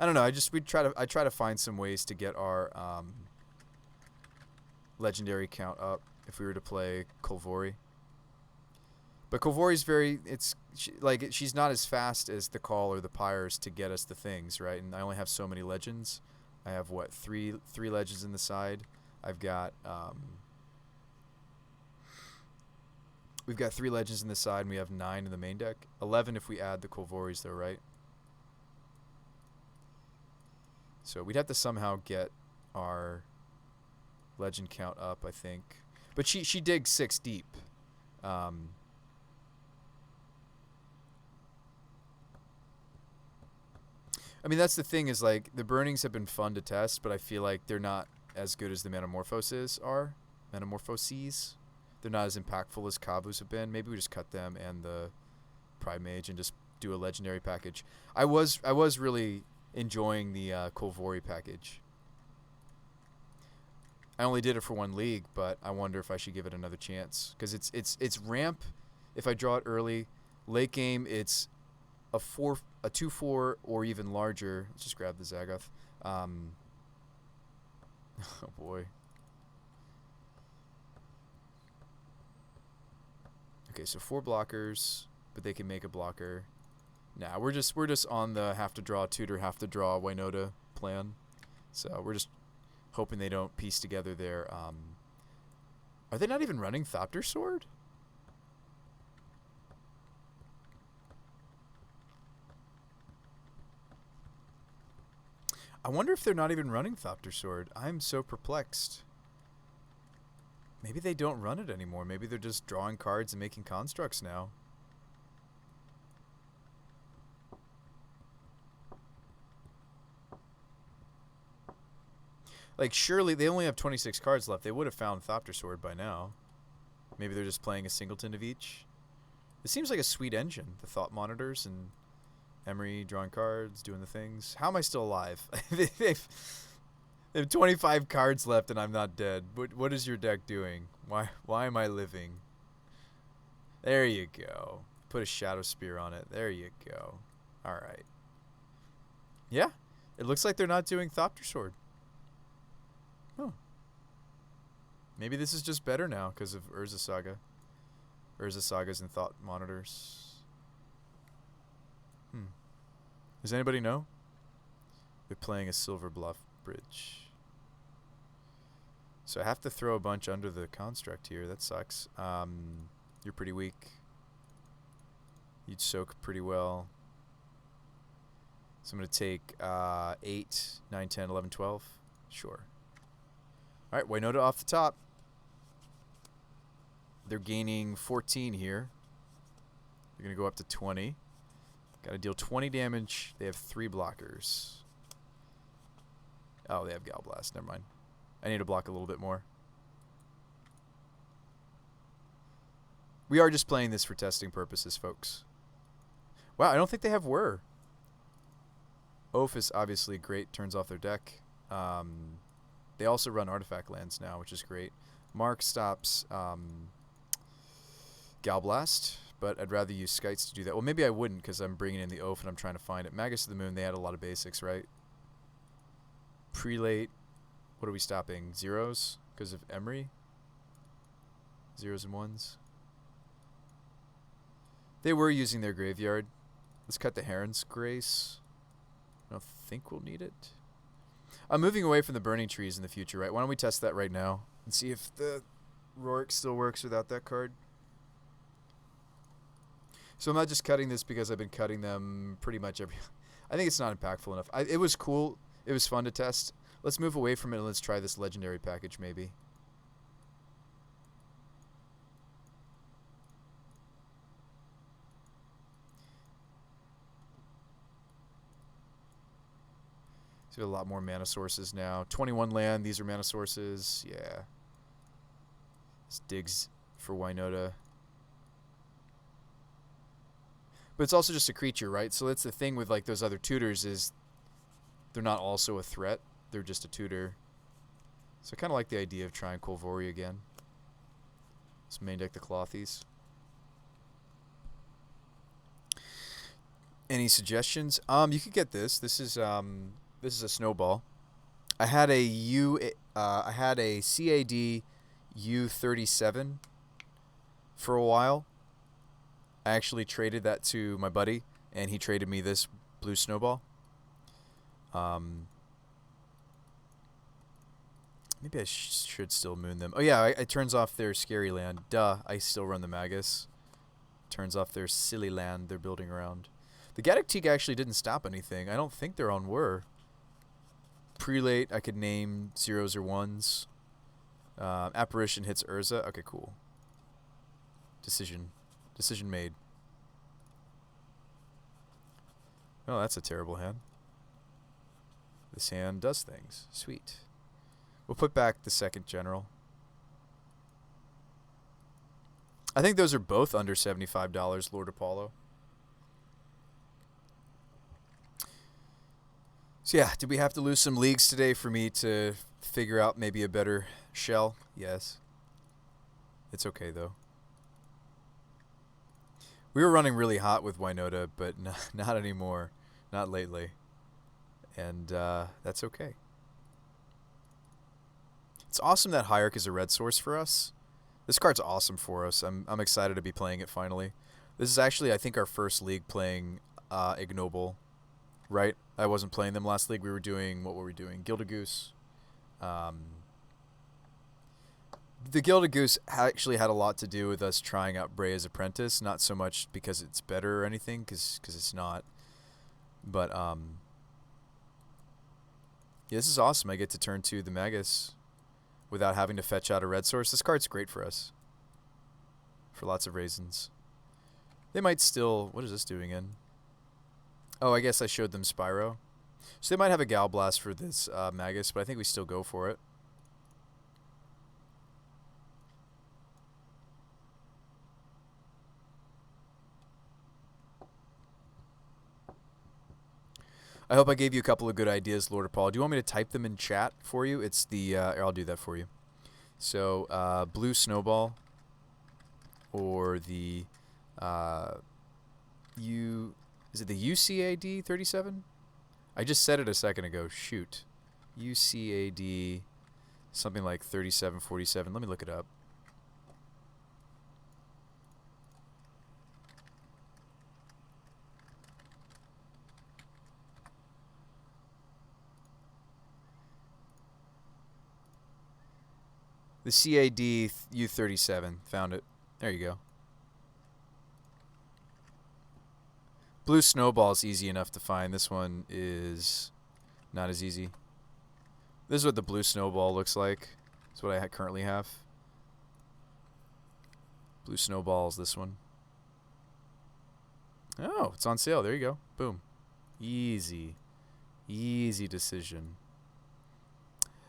I don't know. I try to find some ways to get our legendary count up if we were to play Kolvori. But Kolvori's she's not as fast as the Call or the Pyres to get us the things, right? And I only have so many legends. I have what, three legends in the side. I've got we've got 3 legends in the side, and we have 9 in the main deck. 11 if we add the Kolvoris, though, right? So we'd have to somehow get our legend count up, I think. But she digs 6 deep. I mean, that's the thing, is like the burnings have been fun to test, but I feel like they're not as good as the Metamorphoses are. Metamorphoses. They're not as impactful as Kavu's have been. Maybe we just cut them and the Pride Mage and just do a legendary package. I was really enjoying the Kolvori package. I only did it for 1 league, but I wonder if I should give it another chance, because it's ramp. If I draw it early, late game it's a 2/4 or even larger. Let's just grab the Zagoth. Oh boy. Okay, so 4 blockers, but they can make a blocker. Nah, we're just on the have to draw tutor, have to draw Winota plan. So we're just hoping they don't piece together their are they not even running Thopter Sword? I wonder if they're not even running Thopter Sword. I'm so perplexed. Maybe they don't run it anymore. Maybe they're just drawing cards and making constructs now. Like, surely they only have 26 cards left. They would have found Thopter Sword by now. Maybe they're just playing a singleton of each. It seems like a sweet engine. The Thought Monitors and Emery drawing cards, doing the things. How am I still alive? They have 25 cards left and I'm not dead. What is your deck doing? Why am I living? There you go. Put a Shadow Spear on it. There you go. All right. Yeah. It looks like they're not doing Thopter Sword. Oh. Maybe this is just better now because of Urza Saga. Urza Sagas and Thought Monitors. Does anybody know? They're playing a Silver Bluff Bridge. So I have to throw a bunch under the construct here. That sucks. You're pretty weak. You'd soak pretty well. So I'm going to take 8, 9, 10, 11, 12. Sure. All right, Winota off the top. They're gaining 14 here. They're going to go up to 20. Got to deal 20 damage. They have 3 blockers. Oh, they have Gal Blast. Never mind. I need to block a little bit more. We are just playing this for testing purposes, folks. Wow, I don't think they have Whir. Oath is obviously great. Turns off their deck. They also run artifact lands now, which is great. Mark stops Gal Blast, but I'd rather use Skites to do that. Well, maybe I wouldn't because I'm bringing in the Oath and I'm trying to find it. Magus of the Moon, they had a lot of basics, right? Prelate. What are we stopping? Zeros? Because of Emery? Zeros and ones? They were using their graveyard. Let's cut the Heron's Grace. I don't think we'll need it. I'm moving away from the Burning Trees in the future, right? Why don't we test that right now and see if the Rokiric still works without that card? So I'm not just cutting this because I've been cutting them pretty much every... I think it's not impactful enough. It was cool. It was fun to test. Let's move away from it and let's try this legendary package maybe. So a lot more mana sources now. 21 land, these are mana sources. Yeah. This digs for Winota. But it's also just a creature, right? So that's the thing with like those other tutors is they're not also a threat. They're just a tutor. So I kind of like the idea of trying Kolvori again. Let's main deck the Clothies. Any suggestions? You could get this. This is a snowball. I had a CAD U37 for a while. I actually traded that to my buddy, and he traded me this blue snowball. Maybe I should still moon them. Oh yeah, it turns off their scary land. Duh, I still run the Magus. Turns off their silly land they're building around. The Gaddock actually didn't stop anything. I don't think they're on Whir. Prelate, I could name zeros or ones. Apparition hits Urza. Okay, cool. Decision made. Oh, that's a terrible hand. This hand does things. Sweet. We'll put back the second general. I think those are both under $75, Lord Apollo. So yeah, did we have to lose some leagues today for me to figure out maybe a better shell? Yes. It's okay though. We were running really hot with Winota, but not anymore. Not lately. And that's okay. It's awesome that Hierarch is a red source for us. This card's awesome for us. I'm excited to be playing it finally. This is actually, I think, our first league playing Ignoble. Right? I wasn't playing them last league. We were doing, what were we doing? Gilded Goose. The Gilded Goose actually had a lot to do with us trying out Brea's Apprentice. Not so much because it's better or anything, because it's not. But, yeah, this is awesome. I get to turn to the Magus without having to fetch out a red source. This card's great for us. For lots of reasons. They might still... What is this doing in? Oh, I guess I showed them Spyro. So they might have a Gal Blast for this Magus, but I think we still go for it. I hope I gave you a couple of good ideas, Lord Paul. Do you want me to type them in chat for you? It's the... I'll do that for you. So, Blue Snowball. Or the... Is it the UCAD 37? I just said it a second ago. Shoot. UCAD, something like 3747. Let me look it up. The CAD U37. Found it. There you go. Blue Snowball is easy enough to find. This one is not as easy. This is what the Blue Snowball looks like. That's what I currently have. Blue Snowball is this one. Oh, it's on sale. There you go. Boom. Easy. Easy decision.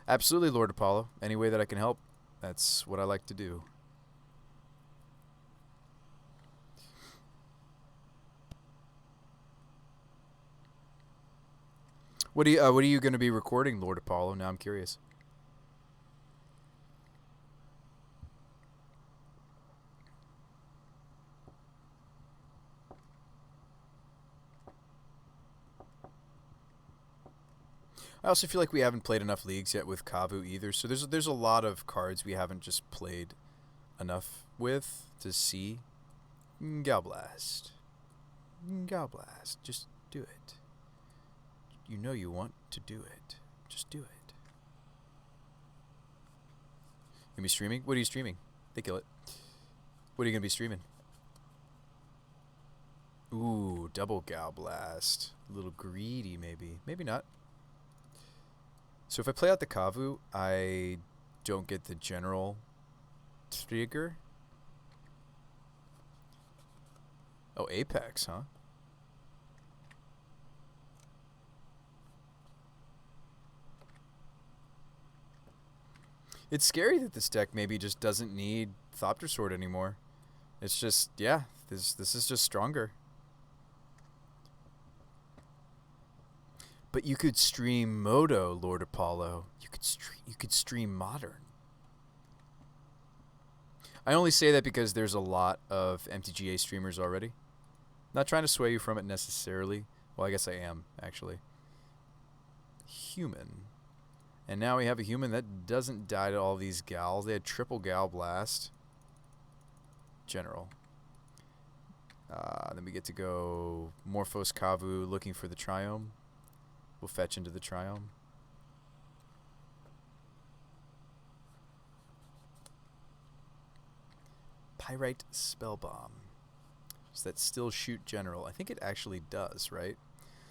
Absolutely, Lord Apollo. Any way that I can help, that's what I like to do. What are you going to be recording, Lord Apollo? Now I'm curious. I also feel like we haven't played enough leagues yet with Kavu either. So there's a lot of cards we haven't just played enough with to see. Galblast. Galblast. Just do it. You know you want to do it. Just do it. You gonna be streaming? What are you streaming? They kill it. What are you gonna be streaming? Ooh, double Galblast. A little greedy, maybe. Maybe not. So if I play out the Kavu, I don't get the general trigger. Oh, Apex, huh? It's scary that this deck maybe just doesn't need Thopter Sword anymore. It's just, yeah, this is just stronger. But you could stream Moto, Lord Apollo. You could stream Modern. I only say that because there's a lot of MTGA streamers already. Not trying to sway you from it necessarily. Well, I guess I am, actually. Human. And now we have a human that doesn't die to all these gals. They had triple Gal Blast. General. Then we get to go Morphos Kavu looking for the Triome. We'll fetch into the Triome. Pyrite Spellbomb. Does that still shoot General? I think it actually does, right?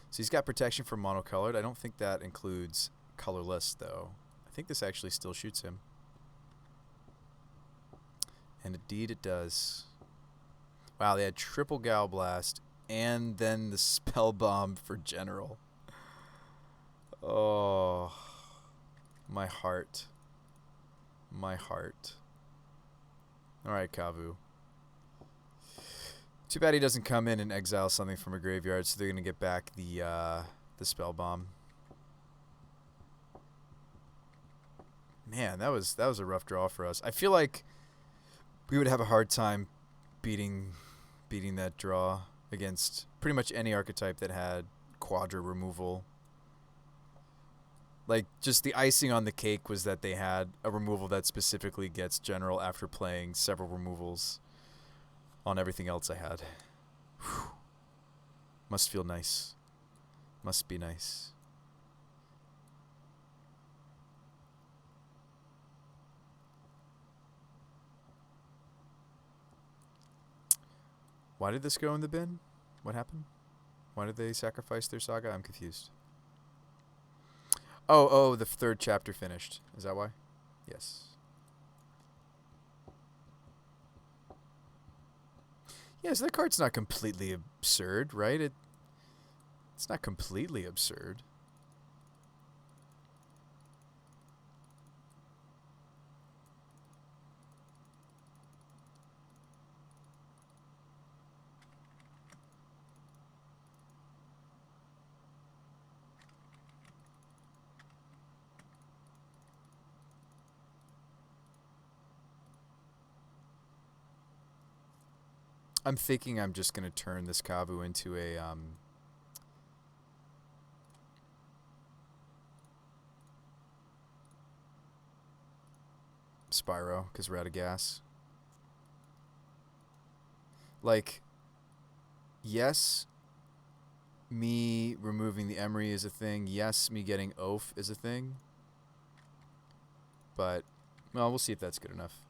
So he's got protection for monocolored. I don't think that includes colorless, though. I think this actually still shoots him. And indeed it does. Wow, they had triple Gal Blast and then the Spell Bomb for General. Oh, my heart. My heart. Alright, Kavu. Too bad he doesn't come in and exile something from a graveyard, so they're going to get back the Spell Bomb. Man, that was a rough draw for us. I feel like we would have a hard time beating that draw against pretty much any archetype that had Quadra removal. Like, just the icing on the cake was that they had a removal that specifically gets General after playing several removals on everything else I had. Whew. Must feel nice. Must be nice. Why did this go in the bin? What happened? Why did they sacrifice their saga? I'm confused. Oh, the third chapter finished. Is that why? Yes. Yeah, so that card's not completely absurd, right? It's not completely absurd. I'm thinking I'm just going to turn this Kavu into a Spyro because we're out of gas. Like, yes, me removing the Emery is a thing. Yes, me getting Oaf is a thing. But, well, we'll see if that's good enough.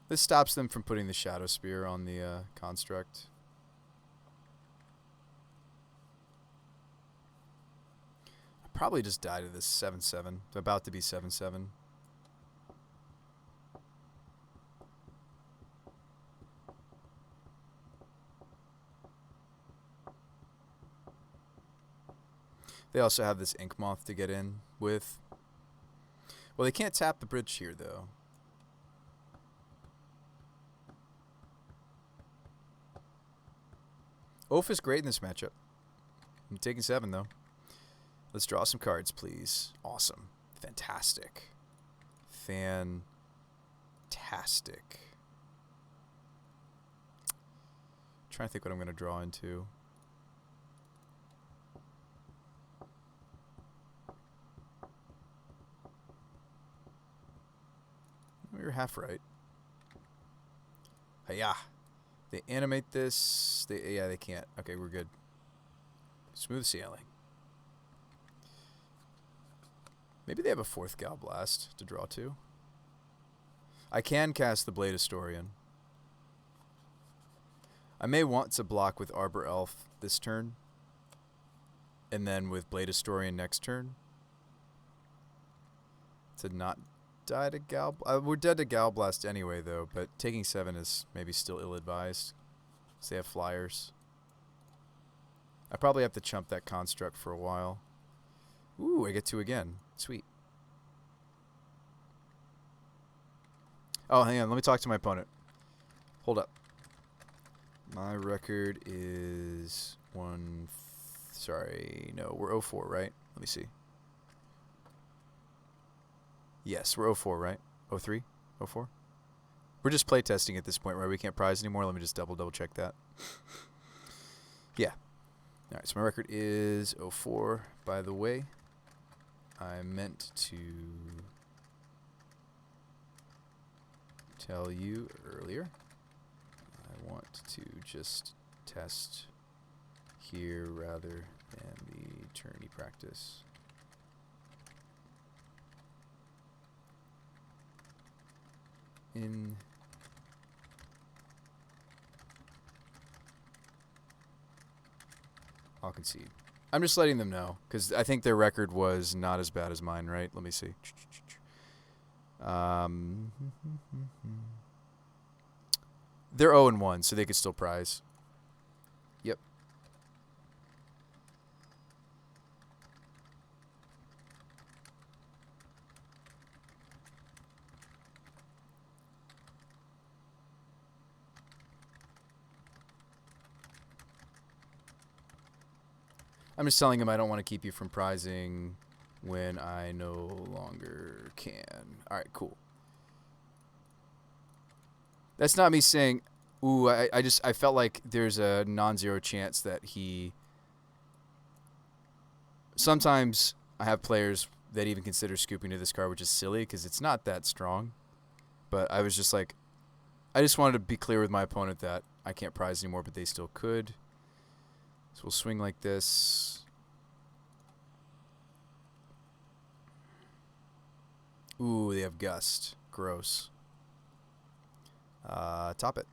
This stops them from putting the Shadow Spear on the construct. I probably just die to this 7-7. It's about to be 7-7. They also have this Ink Moth to get in with. Well, they can't tap the bridge here, though. Oaf is great in this matchup. I'm taking 7, though. Let's draw some cards, please. Awesome. Fantastic. Fantastic. Trying to think what I'm going to draw into. You're half right. Hiya. They animate this. Yeah, they can't. Okay, we're good. Smooth sailing. Maybe they have a 4th Gal Blast to draw to. I can cast the Blade Historian. I may want to block with Arbor Elf this turn. And then with Blade Historian next turn. To not die to Gal... we're dead to Gal Blast anyway, though. But taking 7 is maybe still ill-advised. Because they have flyers. I probably have to chump that construct for a while. Ooh, I get 2 again. Sweet. Oh, hang on. Let me talk to my opponent. Hold up. My record is sorry. No, we're 0-4, right? Let me see. Yes, we're 0-4, right? 0-3? 0-4? We're just playtesting at this point, right? We can't prize anymore. Let me just double check that. Yeah. All right, so my record is 0-4. By the way, I meant to tell you earlier. I want to just test here rather than the tourney practice. I'll concede. I'm just letting them know, because I think their record was not as bad as mine, right? Let me see. They're 0-1, so they could still prize. Yep. I'm just telling him I don't want to keep you from prizing when I no longer can. All right, cool. That's not me saying, ooh, I felt like there's a non-zero chance that he... Sometimes I have players that even consider scooping to this card, which is silly because it's not that strong. But I was just like, I just wanted to be clear with my opponent that I can't prize anymore, but they still could. So we'll swing like this. Ooh, they have Gust. Gross. Top it.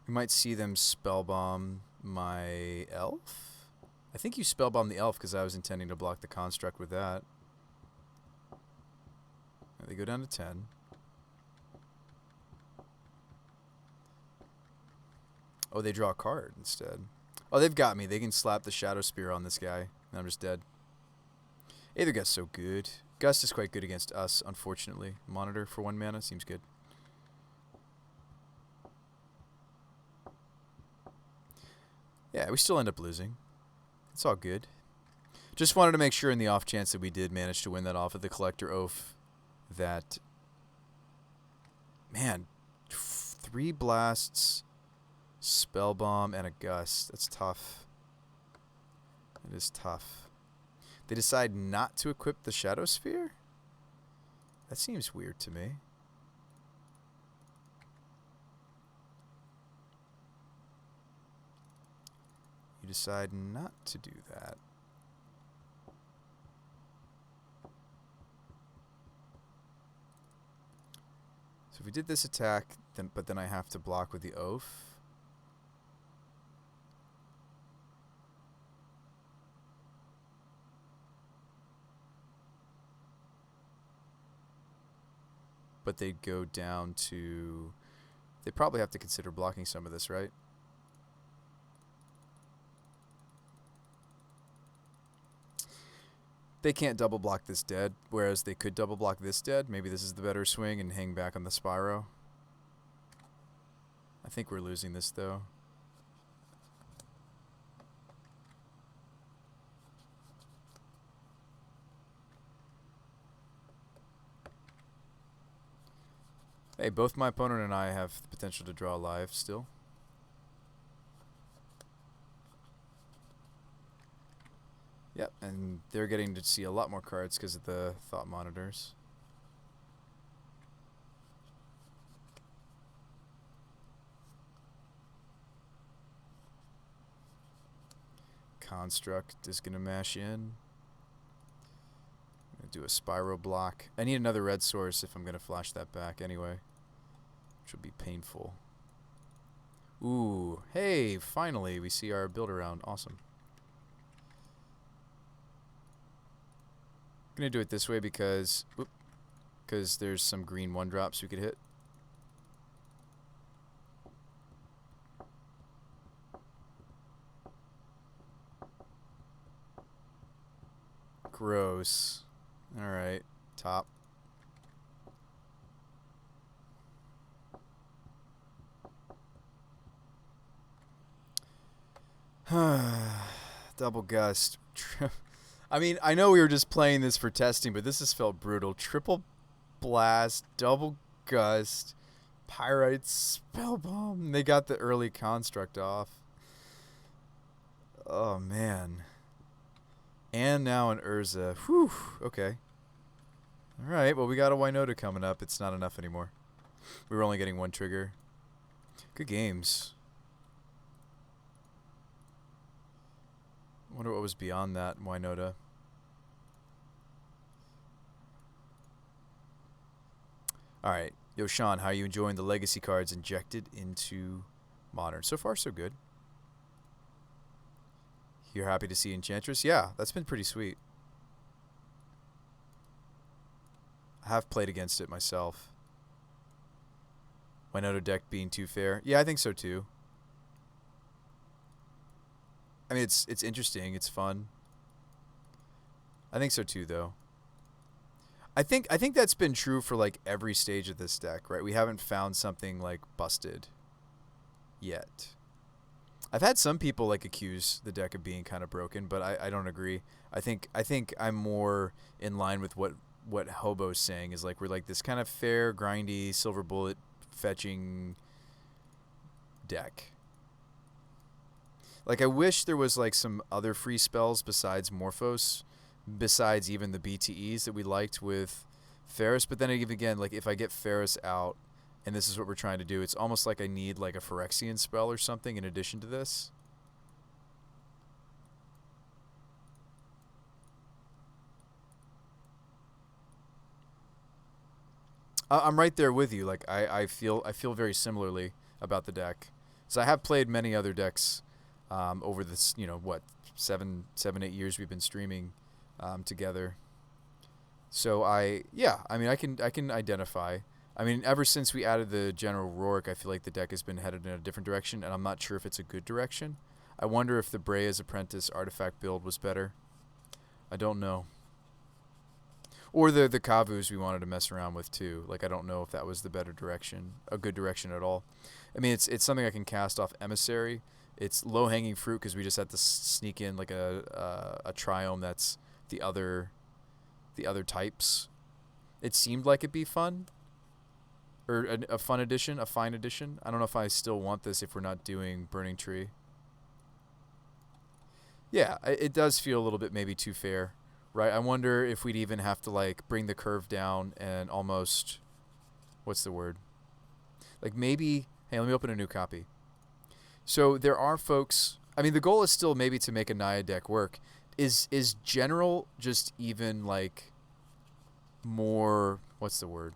We might see them spellbomb my elf. I think you spellbomb the elf because I was intending to block the construct with that. They go down to 10. Oh, they draw a card instead. Oh, they've got me. They can slap the Shadow Spear on this guy, and I'm just dead. Aether Gust's so good. Gust is quite good against us, unfortunately. Monitor for 1 mana seems good. Yeah, we still end up losing. It's all good. Just wanted to make sure in the off chance that we did manage to win that off of the Collector Oath that, man, 3 blasts, spell bomb, and a gust. That's tough. It is tough. They decide not to equip the Shadow Sphere? That seems weird to me. You decide not to do that. So if we did this attack, but then I have to block with the Oath. But they'd go down to... They probably have to consider blocking some of this, right? They can't double block this dead, whereas they could double block this dead. Maybe this is the better swing and hang back on the Spyro. I think we're losing this, though. Hey, both my opponent and I have the potential to draw live still. Yep, and they're getting to see a lot more cards because of the thought monitors. Construct is going to mash in. I'm going to do a Spyro block. I need another red source if I'm going to flash that back anyway, which will be painful. Ooh, hey, finally we see our build around. Awesome. I'm going to do it this way because there's some green 1-drops we could hit. Gross. Alright, top. Double gust. I mean, I know we were just playing this for testing, but this has felt brutal. Triple blast, double gust, pyrite, spell bomb. They got the early construct off. Oh, man. And now an Urza. Whew. Okay. All right. Well, we got a Winota coming up. It's not enough anymore. We were only getting 1 trigger. Good games. Wonder what was beyond that Winota. All right. Yo, Sean, how are you enjoying the legacy cards injected into Modern? So far, so good. You're happy to see Enchantress? Yeah, that's been pretty sweet. I have played against it myself. Winota deck being too fair? Yeah, I think so too. I mean, it's interesting. It's fun. I think so too, though. I think that's been true for like every stage of this deck, right? We haven't found something like busted yet. I've had some people like accuse the deck of being kind of broken, but I don't agree. I think I'm more in line with what Hobo's saying is like we're like this kind of fair, grindy, silver bullet fetching deck. Like I wish there was like some other free spells besides Morphos, besides even the BTEs that we liked with Ferris, but then again, like if I get Ferris out and this is what we're trying to do, it's almost like I need like a Phyrexian spell or something in addition to this. I'm right there with you. Like I feel very similarly about the deck. So I have played many other decks over this, you know, what, 7, 8 years we've been streaming together. So I mean I can identify. I mean, ever since we added the General Rourke, I feel like the deck has been headed in a different direction, and I'm not sure if it's a good direction. I wonder if the Brea's Apprentice artifact build was better. I don't know. Or the Kavus we wanted to mess around with too. Like I don't know if that was the better direction, a good direction at all. I mean, it's something I can cast off Emissary. It's low-hanging fruit because we just had to sneak in like a Triome that's the other types. It seemed like it'd be fun. Or a fun addition, a fine addition. I don't know if I still want this if we're not doing Burning Tree. Yeah, it does feel a little bit maybe too fair, right? I wonder if we'd even have to like bring the curve down and almost, what's the word? Like maybe, hey, let me open a new copy. So there are folks, I mean, the goal is still maybe to make a Naya deck work. Is general just even like more, what's the word?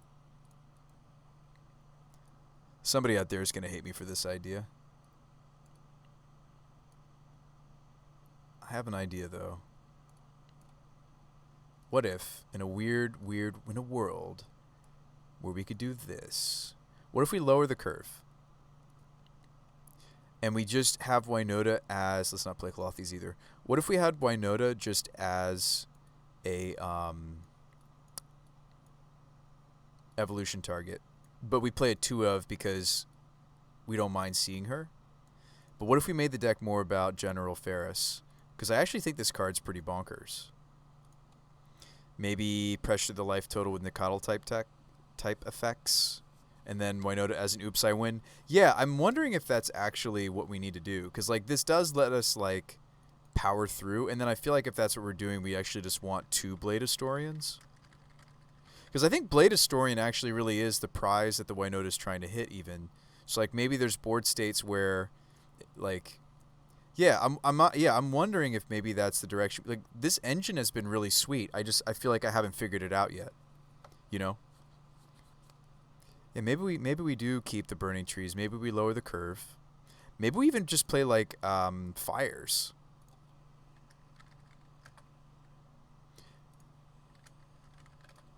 Somebody out there is going to hate me for this idea. I have an idea though. What if in a weird in a world where we could do this? What if we lower the curve? And we just have Winota as, let's not play Clothies either. What if we had Winota just as a evolution target, but we play a 2 of because we don't mind seeing her? But what if we made the deck more about General Ferris? Because I actually think this card's pretty bonkers. Maybe pressure the life total with Nicodle type effects. And then Winota as an oops, I win. Yeah, I'm wondering if that's actually what we need to do. Because, like, this does let us, like, power through. And then I feel like if that's what we're doing, we actually just want 2 Blade Historians. Because I think Blade Historian actually really is the prize that the Winota is trying to hit, even. So, like, maybe there's board states where, like... Yeah, I'm wondering if maybe that's the direction. Like, this engine has been really sweet. I feel like I haven't figured it out yet. You know? Yeah, maybe we do keep the Burning Trees. Maybe we lower the curve. Maybe we even just play like fires.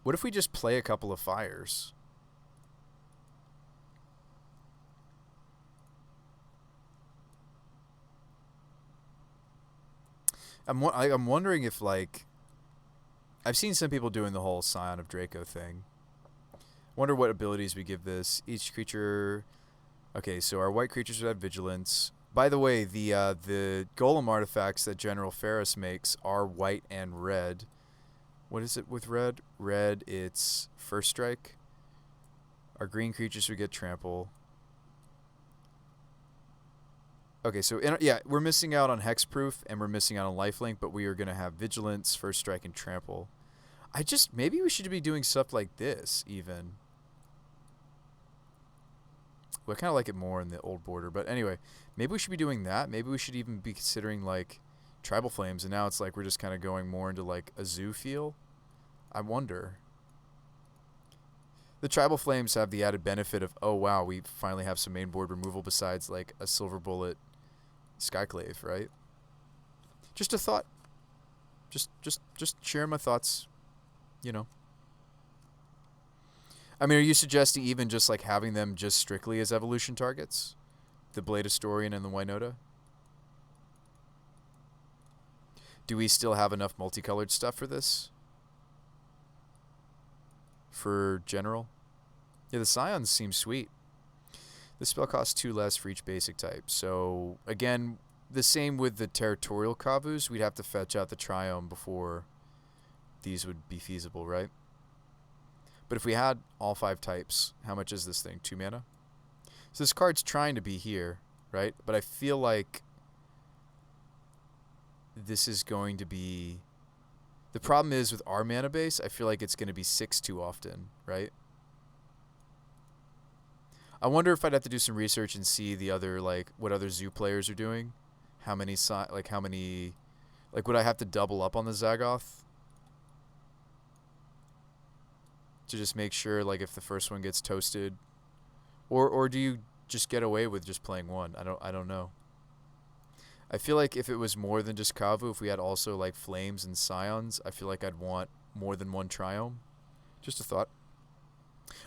What if we just play a couple of fires? I'm wondering if, like, I've seen some people doing the whole Scion of Draco thing. Wonder what abilities we give this. Each creature... Okay, so our white creatures would have vigilance. By the way, the golem artifacts that General Ferris makes are white and red. What is it with red? Red, it's first strike. Our green creatures would get trample. Okay, so yeah, we're missing out on hexproof and we're missing out on lifelink, but we are going to have vigilance, first strike, and trample. Maybe we should be doing stuff like this even. Well, I kind of like it more in the old border, but anyway, maybe we should be doing that. Maybe we should even be considering like Tribal Flames, and now it's like we're just kind of going more into like a zoo feel. I wonder. The Tribal Flames have the added benefit of, oh wow, we finally have some main board removal besides like a Silver Bullet Skyclave, right? Just a thought. Just sharing my thoughts, you know. I mean, are you suggesting even just like having them just strictly as evolution targets? The Blade Historian and the Winota? Do we still have enough multicolored stuff for this? For general? Yeah, the Scions seem sweet. This spell costs 2 less for each basic type. So, again, the same with the Territorial Kavus. We'd have to fetch out the Triome before these would be feasible, right? But if we had all 5 types, how much is this thing? 2 mana? So this card's trying to be here, right? But I feel like this is going to be... The problem is with our mana base, I feel like it's going to be 6 too often, right? I wonder if I'd have to do some research and see the other, like, what other zoo players are doing. How many, would I have to double up on the Zagoth? To just make sure, like, if the first one gets toasted, or do you just get away with just playing one? I don't know. I feel like if it was more than just Kavu, if we had also like Flames and Scions, I feel like I'd want more than one Triome. Just a thought.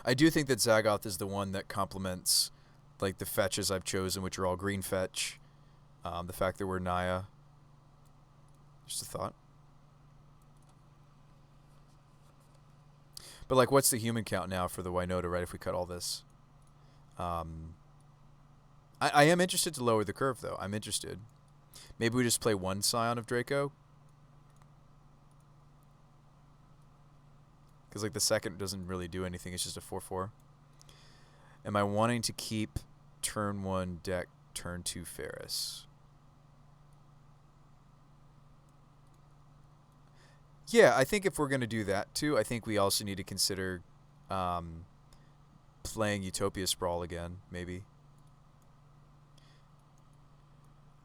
I do think that Zagoth is the one that complements like the fetches I've chosen, which are all green fetch. The fact that we're Naya. Just a thought. But like, what's the human count now for the Winota, right, if we cut all this? I am interested to lower the curve, though. I'm interested. Maybe we just play one Scion of Draco. Because, like, the second doesn't really do anything. It's just a 4/4. Am I wanting to keep turn 1 deck, turn 2 Ferris? Yeah, I think if we're going to do that too, I think we also need to consider playing Utopia Sprawl again, maybe.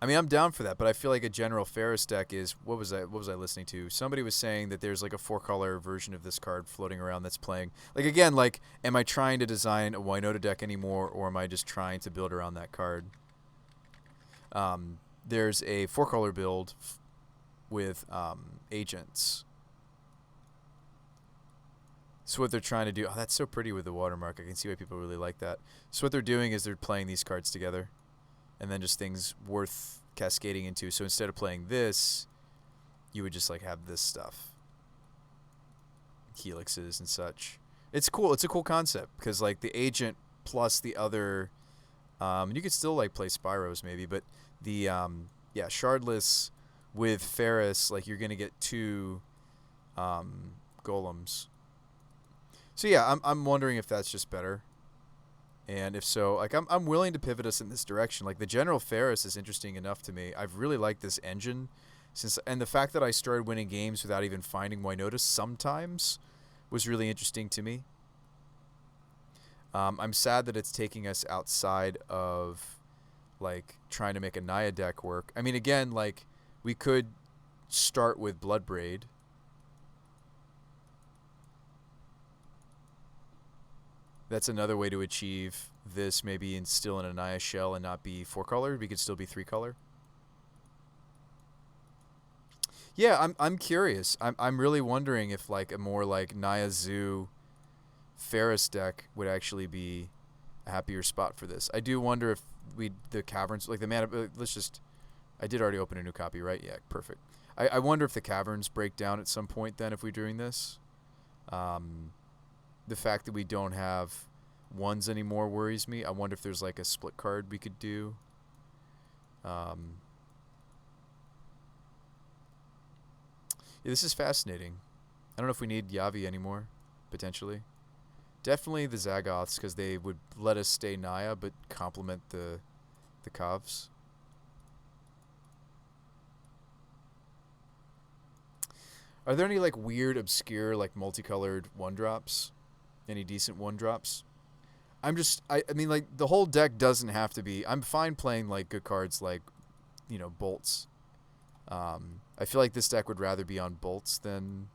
I mean, I'm down for that, but I feel like a general Ferris deck is what was I listening to? Somebody was saying that there's like a 4-color version of this card floating around that's playing. Like again, like am I trying to design a Winota deck anymore, or am I just trying to build around that card? There's a 4-color build with agents. So what they're trying to do, oh, that's so pretty with the watermark. I can see why people really like that. So what they're doing is they're playing these cards together, and then just things worth cascading into. So instead of playing this, you would just like have this stuff, helixes and such. It's cool. It's a cool concept because like the agent plus the other, you could still like play Spyros maybe, but the yeah, shardless with Ferris, like you're gonna get 2 golems. So yeah, I'm wondering if that's just better, and if so, like I'm willing to pivot us in this direction. Like the general Ferris is interesting enough to me. I've really liked this engine, and the fact that I started winning games without even finding Winota sometimes was really interesting to me. I'm sad that it's taking us outside of like trying to make a Naya deck work. I mean, again, like we could start with Bloodbraid. That's another way to achieve this, maybe still in a Naya shell and not be 4-color. We could still be 3-color. Yeah, I'm curious. I'm really wondering if like a more like Naya Zoo Ferris deck would actually be a happier spot for this. I do wonder if the caverns, like the mana, let's just, I did already open a new copy, right? Yeah, perfect. I wonder if the caverns break down at some point then if we're doing this. The fact that we don't have 1s anymore worries me. I wonder if there's like a split card we could do. Yeah, this is fascinating. I don't know if we need Yavi anymore, potentially. Definitely the Zagoths, because they would let us stay Naya, but complement the Kavs. Are there any like weird, obscure, like multicolored 1-drops? Any decent 1-drops? I mean, like, the whole deck doesn't have to be... I'm fine playing, like, good cards like, you know, Bolts. I feel like this deck would rather be on Bolts than...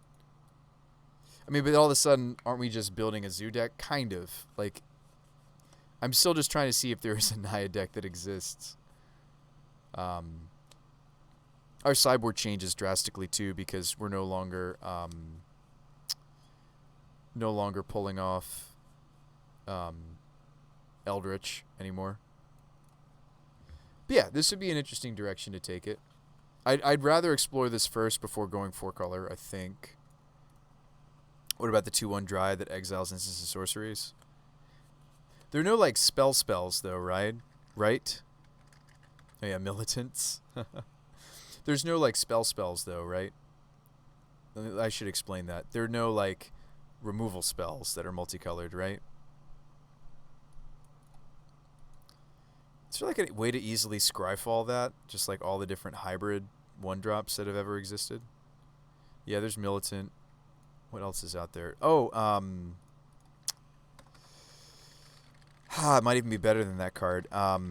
I mean, but all of a sudden, aren't we just building a Zoo deck? Kind of. Like, I'm still just trying to see if there is a Naya deck that exists. Our sideboard changes drastically, too, because we're no longer pulling off Eldritch anymore. But yeah, this would be an interesting direction to take it. I'd rather explore this first before going 4-color, I think. What about the 2/1 Dryad that exiles instants and sorceries? There are no like spells though, right? Right? Oh yeah, militants. There's no like spells though, right? I should explain that. There are no like removal spells that are multicolored, right? Is there like a way to easily scryfall that? Just like all the different hybrid 1-drops that have ever existed? Yeah, there's Militant. What else is out there? Oh, it might even be better than that card. Oh,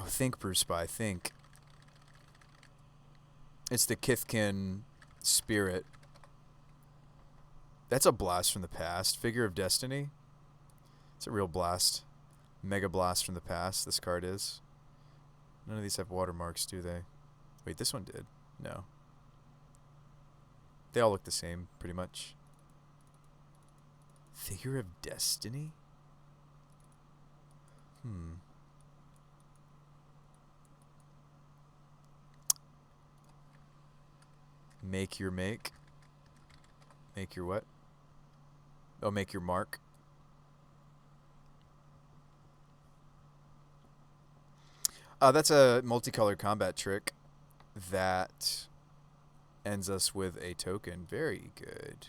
think, Bruce Spy, think. It's the Kithkin Spirit. That's a blast from the past. Figure of Destiny. It's a real blast. Mega blast from the past, this card is. None of these have watermarks, do they? Wait, this one did. No. They all look the same, pretty much. Figure of Destiny? Make your make. Make your what? Oh, make your mark. That's a multicolored combat trick that ends us with a token. Very good.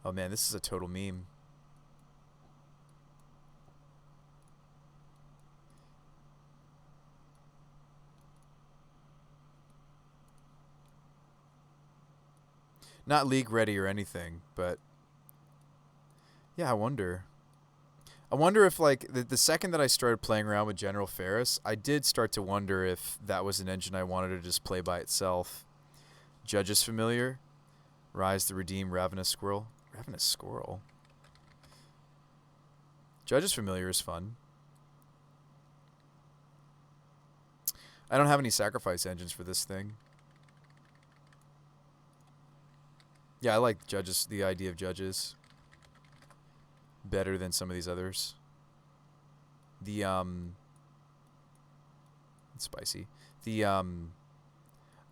Oh man, this is a total meme. Not league ready or anything, but yeah, I wonder. I wonder if, like, the second that I started playing around with General Ferris, I did start to wonder if that was an engine I wanted to just play by itself. Judge's Familiar. Rise the Redeem, Ravenous Squirrel. Ravenous Squirrel? Judge's Familiar is fun. I don't have any sacrifice engines for this thing. Yeah, I like Judges, the idea of Judges. Better than some of these others. It's spicy. Yeah, I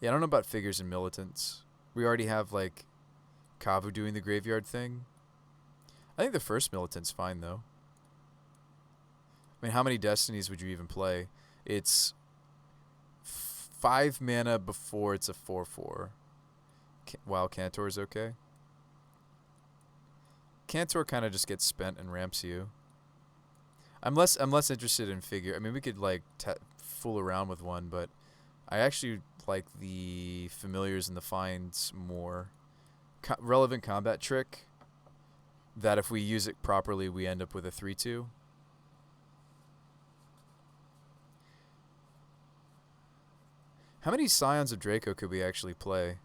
don't know about Figures and Militants. We already have, like, Kavu doing the graveyard thing. I think the first Militant's fine, though. I mean, how many Destinies would you even play? It's 5 mana before it's a 4/4. Wow, Cantor's okay. Cantor kind of just gets spent and ramps you. I'm less interested in figure. I mean, we could like fool around with one, but I actually like the familiars and the finds more. Relevant combat trick. That if we use it properly, we end up with a 3/2. How many Scions of Draco could we actually play?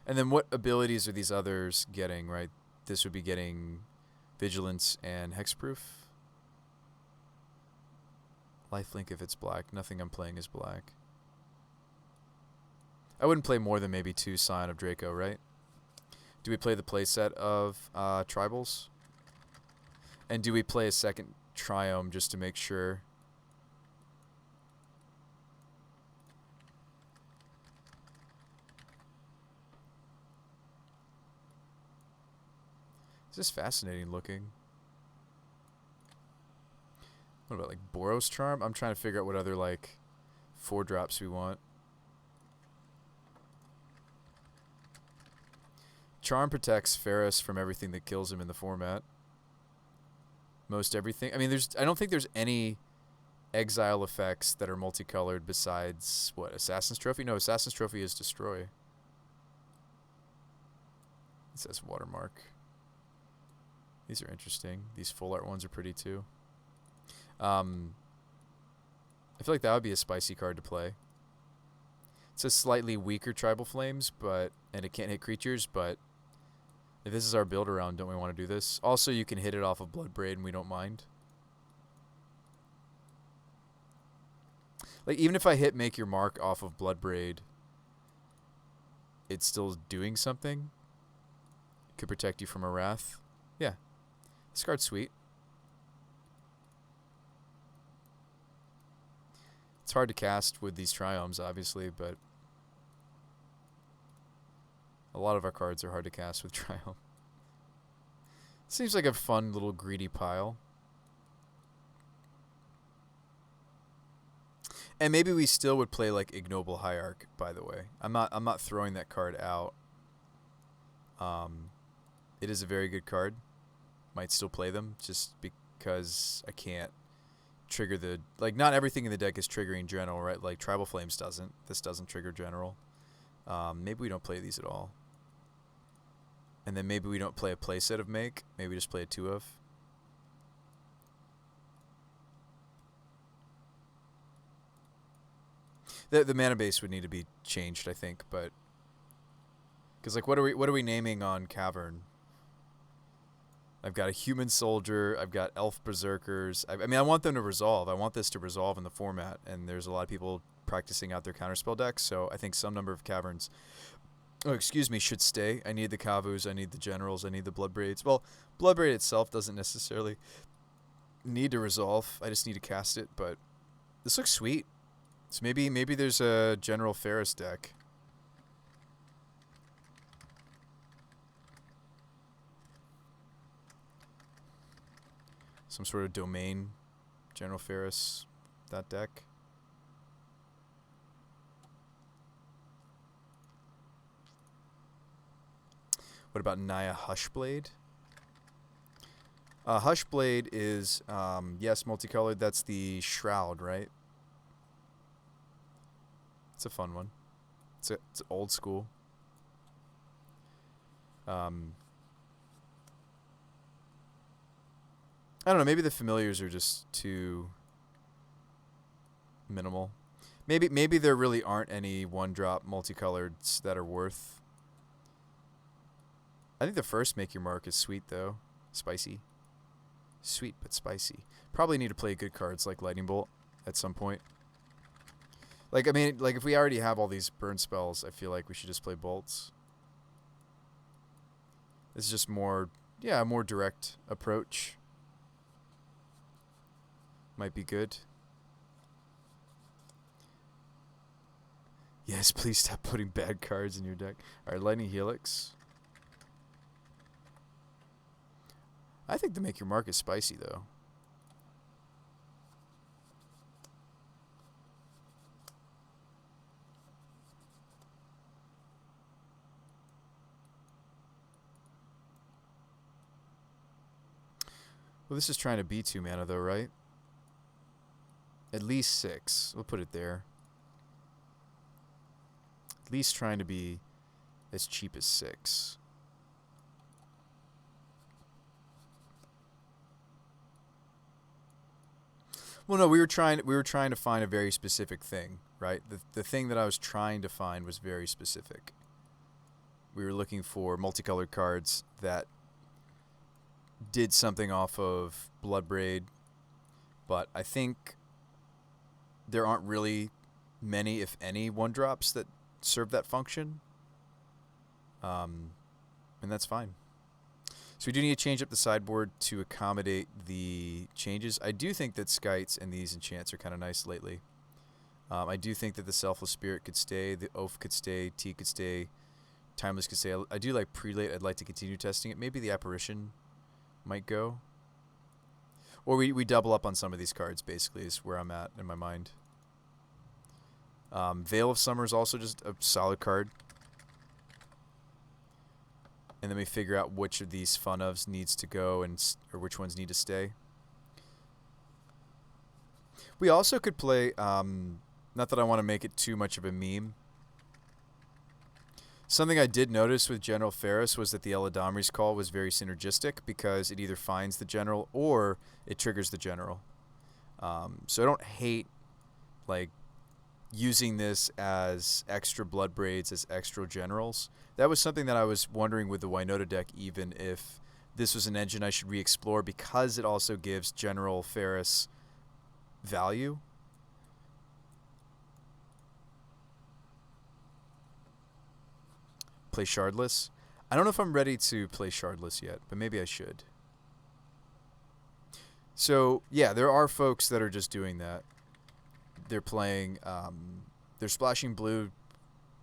And then what abilities are these others getting, right? This would be getting Vigilance and Hexproof. Lifelink if it's black. Nothing I'm playing is black. I wouldn't play more than maybe 2 Scion of Draco, right? Do we play the playset of Tribals? And do we play a second Triome just to make sure? This is fascinating looking. What about like Boros Charm? I'm trying to figure out what other like 4-drops we want. Charm protects Ferris from everything that kills him in the format. Most everything. I mean, I don't think there's any exile effects that are multicolored besides what, Assassin's Trophy? No, Assassin's Trophy is Destroy. It says Watermark. These are interesting. These full art ones are pretty too. I feel like that would be a spicy card to play. It's a slightly weaker Tribal Flames, and it can't hit creatures, but if this is our build around, don't we want to do this? Also, you can hit it off of Bloodbraid and we don't mind. Like, even if I hit Make Your Mark off of Bloodbraid, it's still doing something. Could protect you from a Wrath. Yeah. This card's sweet. It's hard to cast with these Triomes, obviously, but a lot of our cards are hard to cast with Triome. Seems like a fun little greedy pile. And maybe we still would play like Ignoble Hierarch, by the way. I'm not throwing that card out. It is a very good card. Might still play them just because I can't trigger the... Like, not everything in the deck is triggering General, right? Like, Tribal Flames doesn't. This doesn't trigger General. Maybe we don't play these at all. And then maybe we don't play a playset of Make. Maybe we just play a 2 of. The mana base would need to be changed, I think, but... Because, like, what are we naming on Cavern? I've got a Human Soldier. I've got Elf Berserkers. I mean, I want them to resolve. I want this to resolve in the format, and there's a lot of people practicing out their counterspell decks, so I think some number of Caverns, should stay. I need the Kavus. I need the Generals. I need the Bloodbraids. Well, Bloodbraid itself doesn't necessarily need to resolve. I just need to cast it, but this looks sweet. So maybe there's a General Ferris deck. Some sort of domain, General Ferris, that deck. What about Naya Hushblade? Hushblade is, yes, multicolored. That's the Shroud, right? It's a fun one. It's old school. I don't know. Maybe the familiars are just too minimal. Maybe there really aren't any one-drop multicoloreds that are worth. I think the first Make Your Mark is sweet though, spicy. Sweet but spicy. Probably need to play good cards like Lightning Bolt at some point. Like, I mean, like if we already have all these burn spells, I feel like we should just play bolts. This is just more, yeah, a more direct approach. Might be good. Yes, please stop putting bad cards in your deck. Alright, Lightning Helix. I think the Make Your Mark is spicy, though. Well, this is trying to be 2 mana, though, right? At least 6. We'll put it there. At least trying to be as cheap as 6. Well, no, we were trying to find a very specific thing, right? The thing that I was trying to find was very specific. We were looking for multicolored cards that did something off of Bloodbraid, but I think there aren't really many, if any, one-drops that serve that function. And that's fine. So we do need to change up the sideboard to accommodate the changes. I do think that Skites and these enchants are kind of nice lately. I do think that the Selfless Spirit could stay, the Oath could stay, T could stay, Timeless could stay. I do like Prelate. I'd like to continue testing it. Maybe the Apparition might go. Or we double up on some of these cards, basically, is where I'm at in my mind. Veil of Summer is also just a solid card. And then we figure out which of these fun ofs needs to go or which ones need to stay. We also could play, not that I want to make it too much of a meme. Something I did notice with General Ferris was that the Eladamri's Call was very synergistic because it either finds the general or it triggers the general. So I don't hate like using this as extra blood braids, as extra generals. That was something that I was wondering with the Winota deck, even if this was an engine I should re-explore because it also gives General Ferris value. Play Shardless. I don't know if I'm ready to play Shardless yet, but maybe I should. So, yeah, there are folks that are just doing that. They're playing, they're splashing blue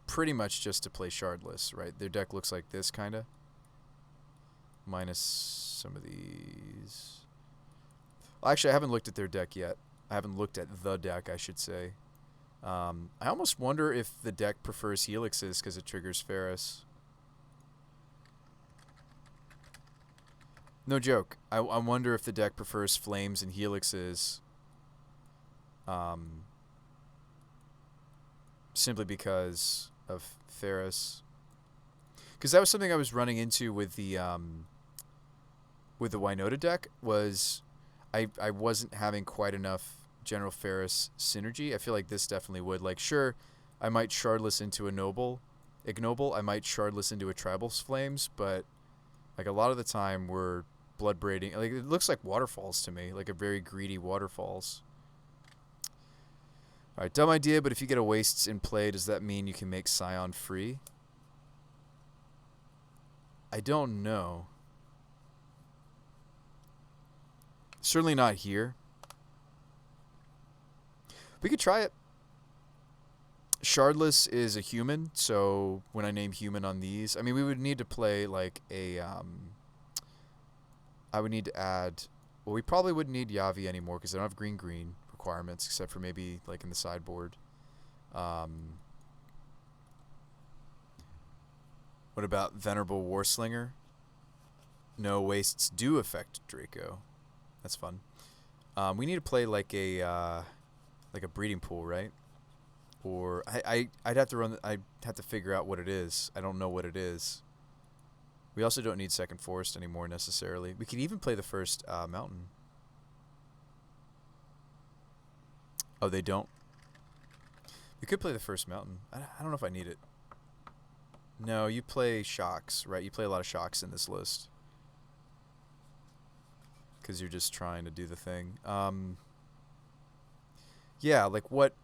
pretty much just to play Shardless, right? Their deck looks like this, kind of. Minus some of these. Well, actually, I haven't looked at their deck yet. I haven't looked at the deck, I should say. I almost wonder if the deck prefers Helixes because it triggers Ferris. No joke. I wonder if the deck prefers Flames and Helixes. Simply because of Ferris. Because that was something I was running into with the Winota deck, was I wasn't having quite enough General Ferris synergy. I feel like this definitely would. Like, sure, I might Shardless into a Ignoble. I might Shardless into a Tribal's Flames, but like a lot of the time we're blood braiding. Like, it looks like Waterfalls to me, like a very greedy Waterfalls. Alright, dumb idea, but if you get a Wastes in play, does that mean you can make Scion free? I don't know. Certainly not here. We could try it. Shardless is a human, so when I name human on these, I mean, we would need to play like a, I would need to add, well, we probably wouldn't need Yavi anymore because I don't have green requirements, except for maybe like in the sideboard. What about Venerable Warslinger? No wastes do affect Draco. That's fun. We need to play like a breeding pool, right? Or I'd have to run. I'd have to figure out what it is. I don't know what it is. We also don't need second forest anymore necessarily. We could even play the first mountain. Oh, they don't. We could play the first mountain. I don't know if I need it. No, you play shocks, right? You play a lot of shocks in this list. Because you're just trying to do the thing. Yeah, like what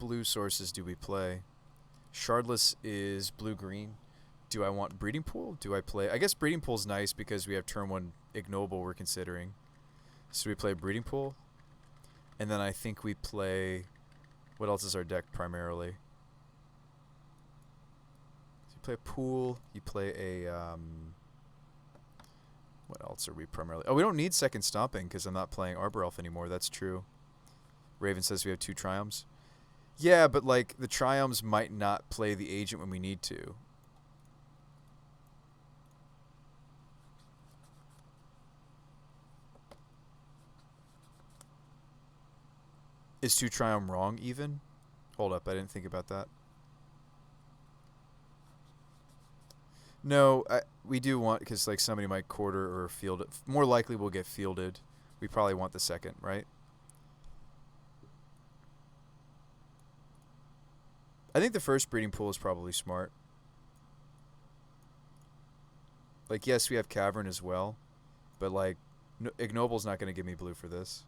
blue sources do we play? Shardless is blue-green. Do I want Breeding Pool? Do I play... I guess Breeding Pool's nice because we have turn 1 Ignoble we're considering. So we play Breeding Pool. And then I think we play... What else is our deck primarily? So you play a Pool. You play a... What else are we primarily... Oh, we don't need second Stomping because I'm not playing Arbor Elf anymore. That's true. Raven says we have 2 Triomes. Yeah, but like the Triomes might not play the agent when we need to. Is 2 Triome wrong even? Hold up, I didn't think about that. No, we do want, because like somebody might quarter or field it. More likely we'll get fielded. We probably want the second, right? I think the first Breeding Pool is probably smart. Like, yes, we have Cavern as well, but like, Ignoble's not going to give me blue for this.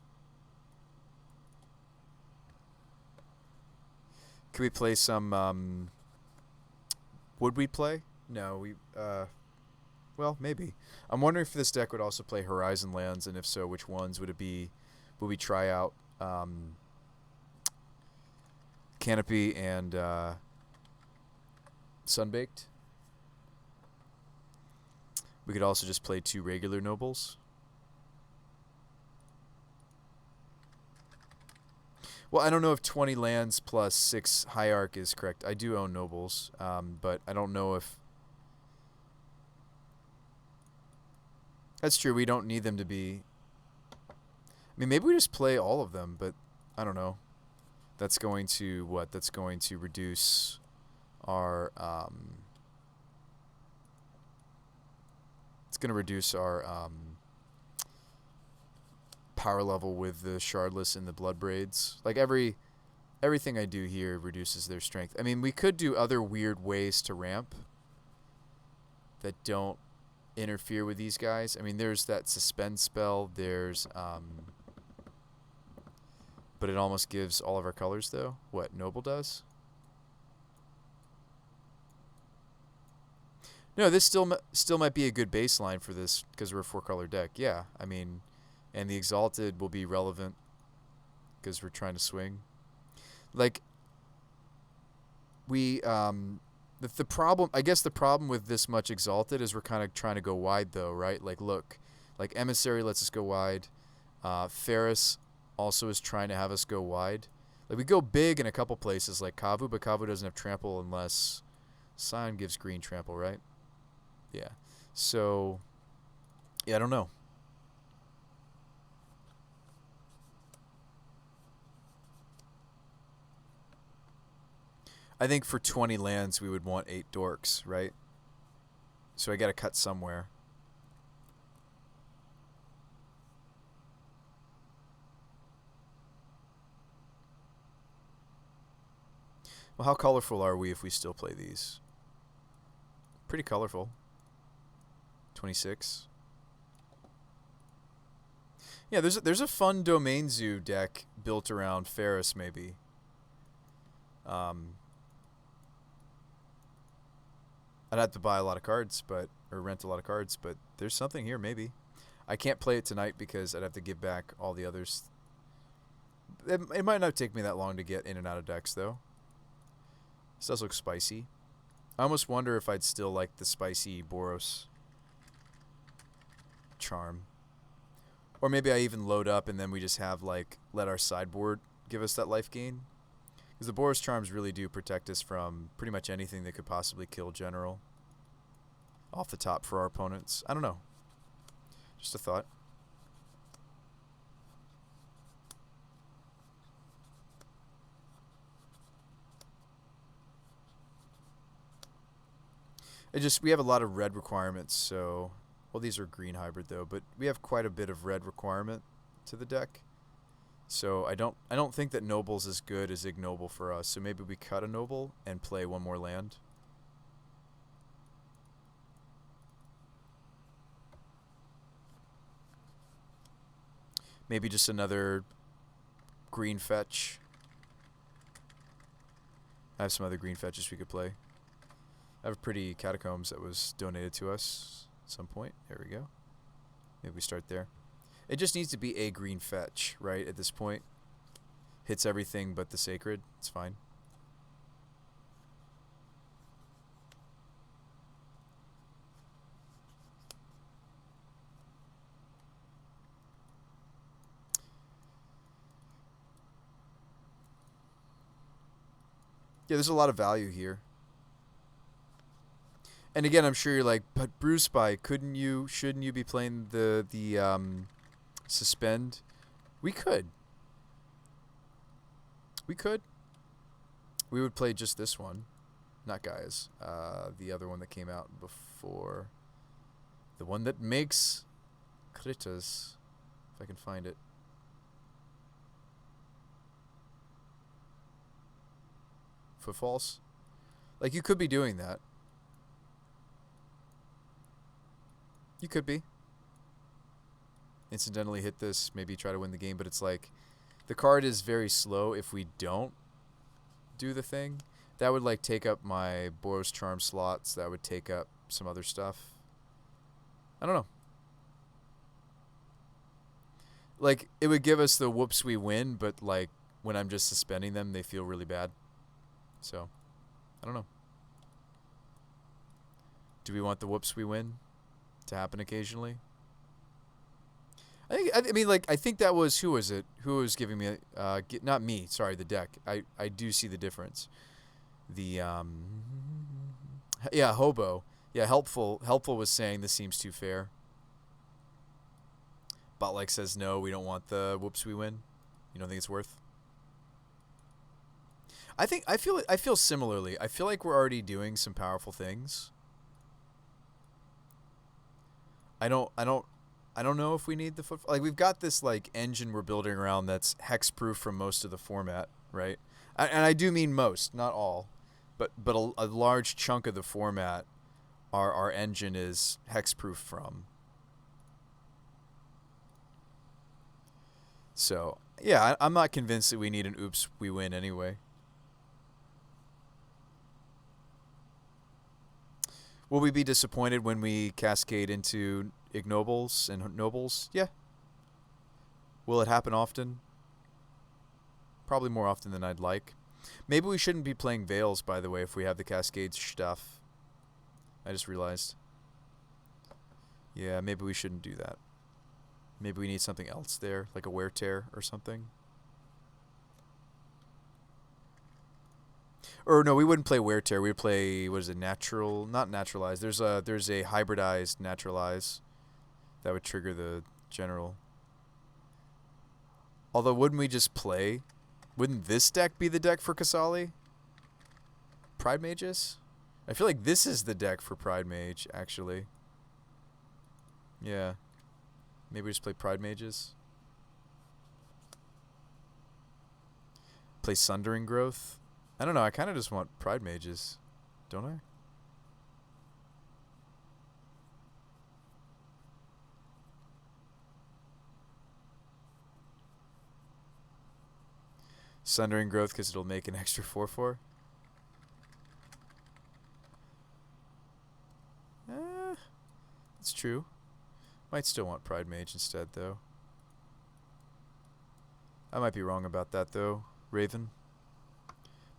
Could we play some, would we play? No, well, maybe. I'm wondering if this deck would also play Horizon Lands, and if so, which ones would it be? Would we try out, Canopy and Sunbaked? We could also just play 2 regular nobles. Well, I don't know if 20 lands plus 6 Hierarch is correct. I do own nobles, but I don't know if... That's true, we don't need them to be... I mean, maybe we just play all of them, but I don't know. That's going to what? That's going to reduce our it's going to reduce our power level with the Shardless and the Blood Braids. Like everything I do here reduces their strength. I mean, we could do other weird ways to ramp that don't interfere with these guys. I mean, there's that suspend spell. There's but it almost gives all of our colors, though. What, Noble does? No, this still might be a good baseline for this because we're a 4-color deck. Yeah, I mean, and the Exalted will be relevant because we're trying to swing. Like, we, the problem, I guess the problem with this much Exalted is we're kind of trying to go wide, though, right? Like, look, like Emissary lets us go wide. Ferris also is trying to have us go wide. Like, we go big in a couple places like Kavu, but Kavu doesn't have trample unless Scion gives green trample, right? Yeah. So, yeah, I don't know. I think for 20 lands we would want 8 dorks, right? So I got to cut somewhere. Well, how colorful are we if we still play these? Pretty colorful. 26. Yeah, there's a fun Domain Zoo deck built around Ferris, maybe. I'd have to buy a lot of cards, or rent a lot of cards, but there's something here, maybe. I can't play it tonight because I'd have to give back all the others. It might not take me that long to get in and out of decks, though. This does look spicy. I almost wonder if I'd still like the spicy Boros charm. Or maybe I even load up and then we just have, like, let our sideboard give us that life gain. Because the Boros Charms really do protect us from pretty much anything that could possibly kill General off the top for our opponents. I don't know. Just a thought. We have a lot of red requirements, so... Well, these are green hybrid, though, but we have quite a bit of red requirement to the deck. So I don't think that Noble's as good as Ignoble for us, so maybe we cut a Noble and play one more land. Maybe just another green fetch. I have some other green fetches we could play. I have a pretty Catacombs that was donated to us at some point. There we go. Maybe we start there. It just needs to be a green fetch, right, at this point. Hits everything but the Sacred. It's fine. Yeah, there's a lot of value here. And again, I'm sure you're like, but Bruce Spy, shouldn't you be playing the suspend? We could. We would play just this one, not Gaia's. The other one that came out before, the one that makes Kritas, if I can find it. Footfalls. Like, you could be doing that. You could be. Incidentally hit this, maybe try to win the game, but it's like, the card is very slow if we don't do the thing. That would like take up my Boros Charm slots. That would take up some other stuff. I don't know. Like, it would give us the whoops we win, but like, when I'm just suspending them, they feel really bad. So, I don't know. Do we want the whoops we win to happen occasionally? I mean, like, I think that was, who was it? Who was giving me, not me, sorry, the deck. I do see the difference. The, yeah, Hobo. Yeah, Helpful was saying this seems too fair. Botlike says, no, we don't want the whoops we win. You don't think it's worth? I feel similarly. I feel like we're already doing some powerful things. I don't know if we need the foot. Like, we've got this like engine we're building around that's hex-proof from most of the format, right? And I do mean most, not all, but a large chunk of the format, our engine is hex-proof from. So yeah, I'm not convinced that we need an oops we win anyway. Will we be disappointed when we cascade into ignobles and nobles? Yeah. Will it happen often? Probably more often than I'd like. Maybe we shouldn't be playing Veils, by the way, if we have the cascade stuff. I just realized. Yeah, maybe we shouldn't do that. Maybe we need something else there, like a Wear Tear or something. Or no, we wouldn't play Wear Tear. We'd play, what is it, natural? Not naturalize. There's a hybridized naturalize that would trigger the general. Although, wouldn't we just play? Wouldn't this deck be the deck for Kasali? Pride Mages? I feel like this is the deck for Pride Mage, actually. Yeah. Maybe we just play Pride Mages. Play Sundering Growth. I don't know, I kind of just want Pride Mages, don't I? Sundering Growth because it'll make an extra 4/4. It's true. Might still want Pride Mage instead, though. I might be wrong about that, though, Raven.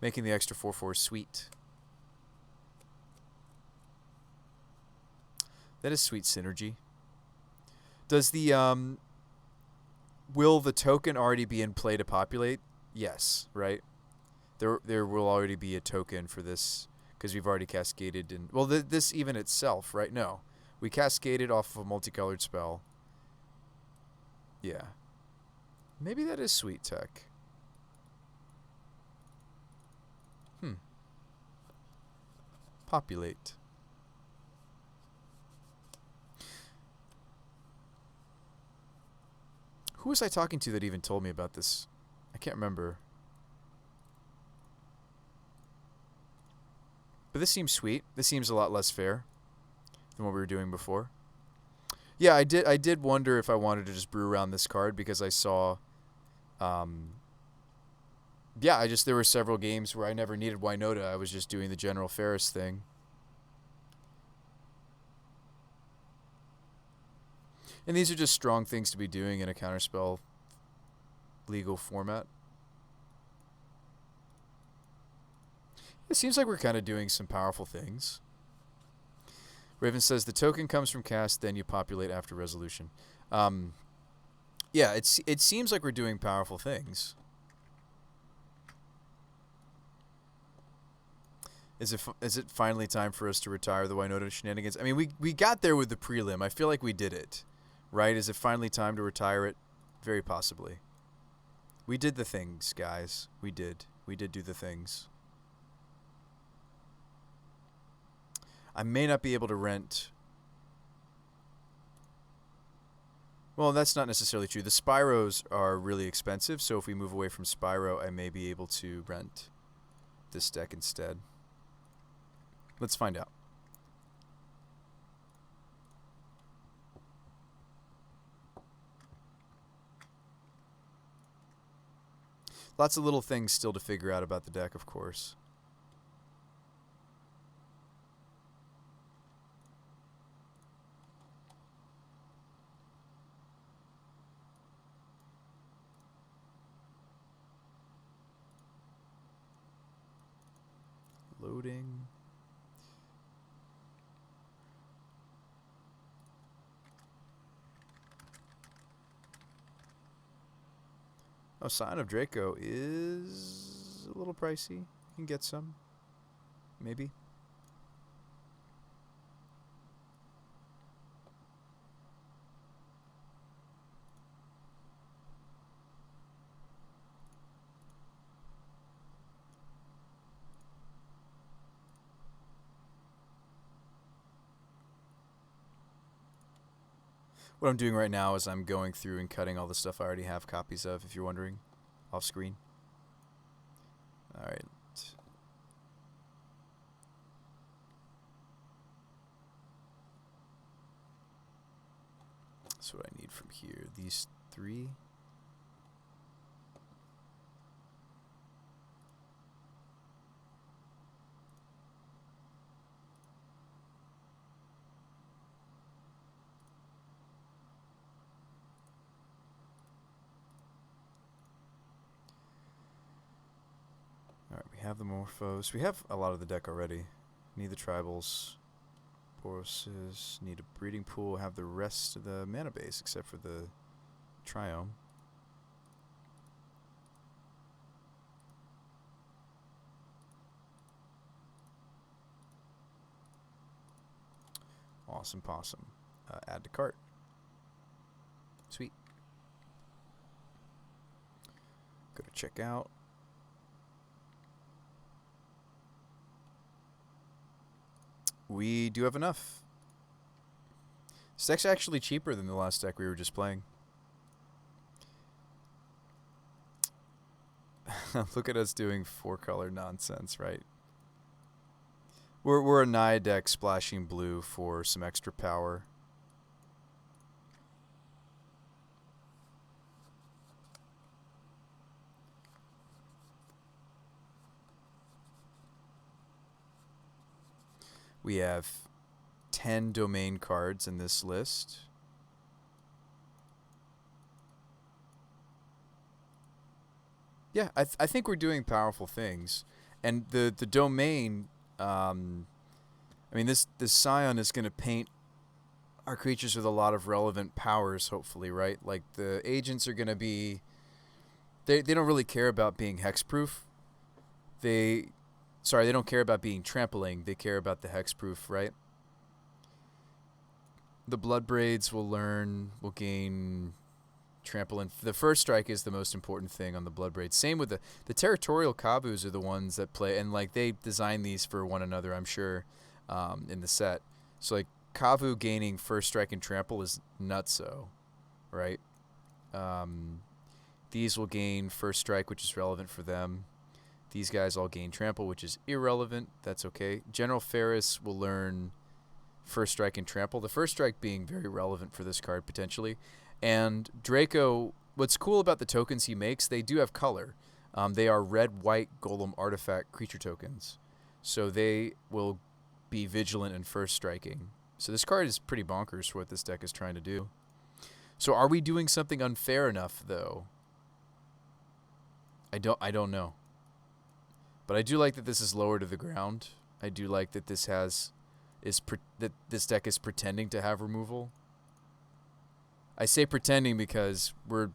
Making the extra 4/4 sweet. That is sweet synergy. Does the, will the token already be in play to populate? Yes, right? There will already be a token for this because we've already cascaded in. Well, this even itself, right? No, we cascaded off of a multicolored spell. Yeah. Maybe that is sweet tech. Populate. Who was I talking to that even told me about this? I can't remember. But this seems sweet. This seems a lot less fair than what we were doing before. Yeah, I did wonder if I wanted to just brew around this card because I saw yeah, there were several games where I never needed Winota. I was just doing the General Ferris thing. And these are just strong things to be doing in a counterspell legal format. It seems like we're kind of doing some powerful things. Raven says the token comes from cast, then you populate after resolution. Yeah, it seems like we're doing powerful things. Is it finally time for us to retire the Winota shenanigans? I mean, we got there with the prelim. I feel like we did it, right? Is it finally time to retire it? Very possibly. We did the things, guys. We did do the things. I may not be able to rent. Well, that's not necessarily true. The Spyros are really expensive, so if we move away from Spyro, I may be able to rent this deck instead. Let's find out. Lots of little things still to figure out about the deck, of course. Loading. Oh, Sign of Draco is a little pricey. You can get some. Maybe. What I'm doing right now is I'm going through and cutting all the stuff I already have copies of, if you're wondering, off screen. All right. That's what I need from here. These three. Alright, we have the Morphos. We have a lot of the deck already. Need the Tribals. Boroses. Need a Breeding Pool. Have the rest of the mana base except for the Triome. Awesome possum. Add to cart. Sweet. Go to checkout. We do have enough. This deck's actually cheaper than the last deck we were just playing. Look at us doing 4-color nonsense, right? We're a Naya deck splashing blue for some extra power. We have 10 domain cards in this list. Yeah, I think we're doing powerful things. And the domain, I mean, this Scion is going to paint our creatures with a lot of relevant powers, hopefully, right? Like, the agents are going to be... They don't really care about being hexproof. They, sorry, they don't care about being trampling. They care about the hexproof, right? The Bloodbraids will gain trample. And the first strike is the most important thing on the Bloodbraid. Same with the territorial Kabus are the ones that play, and like they design these for one another, I'm sure, in the set. So like Kavu gaining first strike and trample is nutso, right? These will gain first strike, which is relevant for them. These guys all gain trample, which is irrelevant. That's okay. General Ferris will learn first strike and trample. The first strike being very relevant for this card potentially. And Draco, what's cool about the tokens he makes, they do have color. They are red, white, golem, artifact, creature tokens. So they will be vigilant and first striking. So this card is pretty bonkers for what this deck is trying to do. So are we doing something unfair enough, though? I don't know. But I do like that this is lower to the ground. I do like that this this deck is pretending to have removal. I say pretending because we're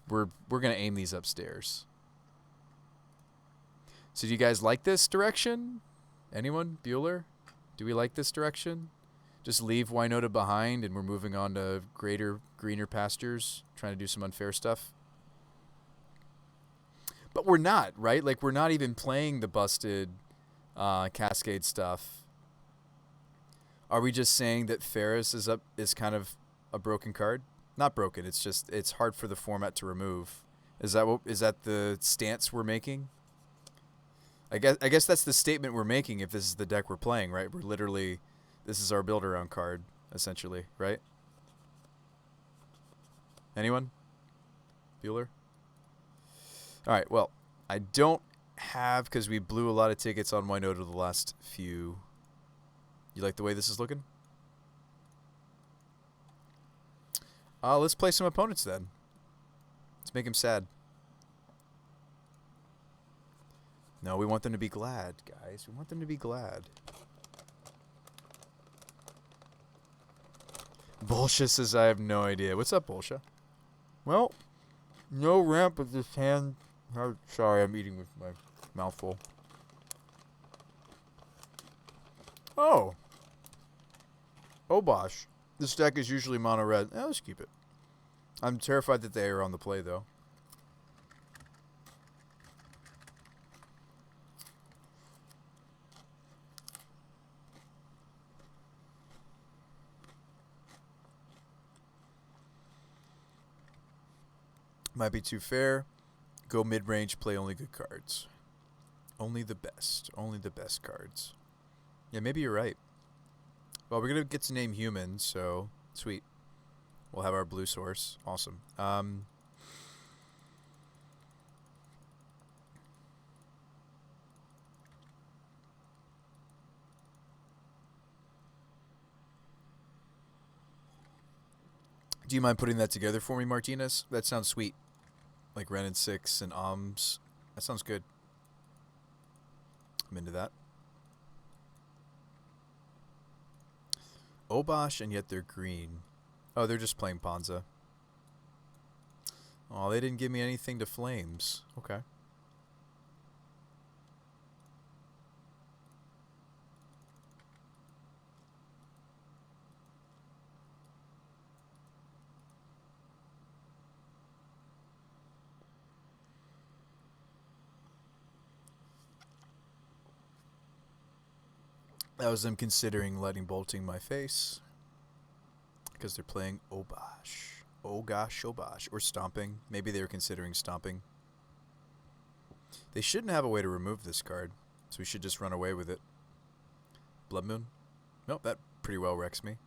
gonna aim these upstairs. So do you guys like this direction? Anyone? Bueller? Do we like this direction? Just leave Winota behind and we're moving on to greener pastures, trying to do some unfair stuff. But we're not, right? Like we're not even playing the busted Cascade stuff. Are we just saying that Ferris is kind of a broken card? Not broken. It's just it's hard for the format to remove. Is that the stance we're making? I guess that's the statement we're making if this is the deck we're playing, right? We're literally, this is our build around card essentially, right? Anyone? Bueller? All right. Well, I don't have because we blew a lot of tickets on Winota the last few. You like the way this is looking? Let's play some opponents then. Let's make him sad. No, we want them to be glad, guys. We want them to be glad. Bolsha says I have no idea. What's up, Bolsha? Well, no ramp with this hand. Oh, sorry, I'm eating with my mouth full. Oh. Obosh. This deck is usually mono red. Let's keep it. I'm terrified that they are on the play, though. Might be too fair. Go mid-range, play only good cards. Only the best. Only the best cards. Yeah, maybe you're right. Well, we're going to get to name humans, so sweet. We'll have our blue source. Awesome. Do you mind putting that together for me, Martinez? That sounds sweet. Like Ren and 6 and Oms. That sounds good. I'm into that. Obosh, and yet they're green. Oh, they're just playing Ponza. Oh, they didn't give me anything to Flames. Okay. That was them considering lightning bolting my face. Because they're playing Obosh. Oh gosh, Obosh. Or stomping. Maybe they were considering stomping. They shouldn't have a way to remove this card. So we should just run away with it. Blood Moon? Nope, that pretty well wrecks me.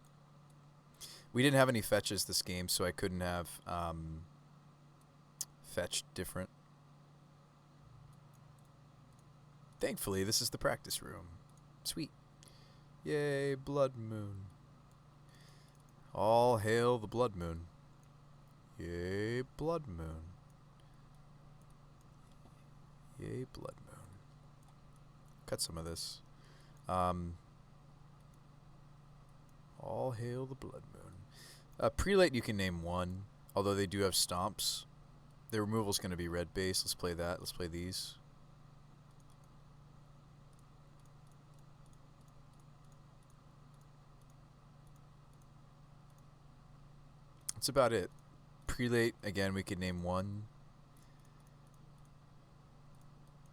We didn't have any fetches this game, so I couldn't have fetched different. Thankfully, this is the practice room. Sweet. Yay, Blood Moon. All hail the Blood Moon. Yay, Blood Moon. Yay, Blood Moon. Cut some of this. All hail the Blood Moon. Prelate you can name one, although they do have stomps. Their removal's going to be red base. Let's play that. Let's play these. That's about it. Prelate, again, we could name one.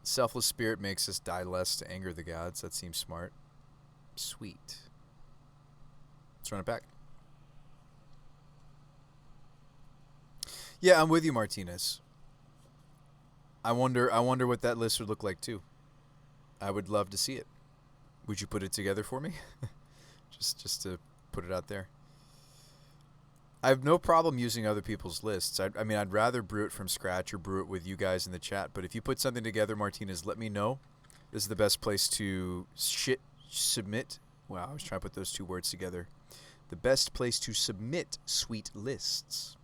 Selfless Spirit makes us die less to anger the gods. That seems smart. Sweet. Let's run it back. Yeah, I'm with you, Martinez. I wonder what that list would look like too. I would love to see it. Would you put it together for me? just to put it out there. I have no problem using other people's lists. I mean, I'd rather brew it from scratch or brew it with you guys in the chat. But if you put something together, Martinez, let me know. This is the best place to submit. Wow, I was trying to put those two words together. The best place to submit sweet lists.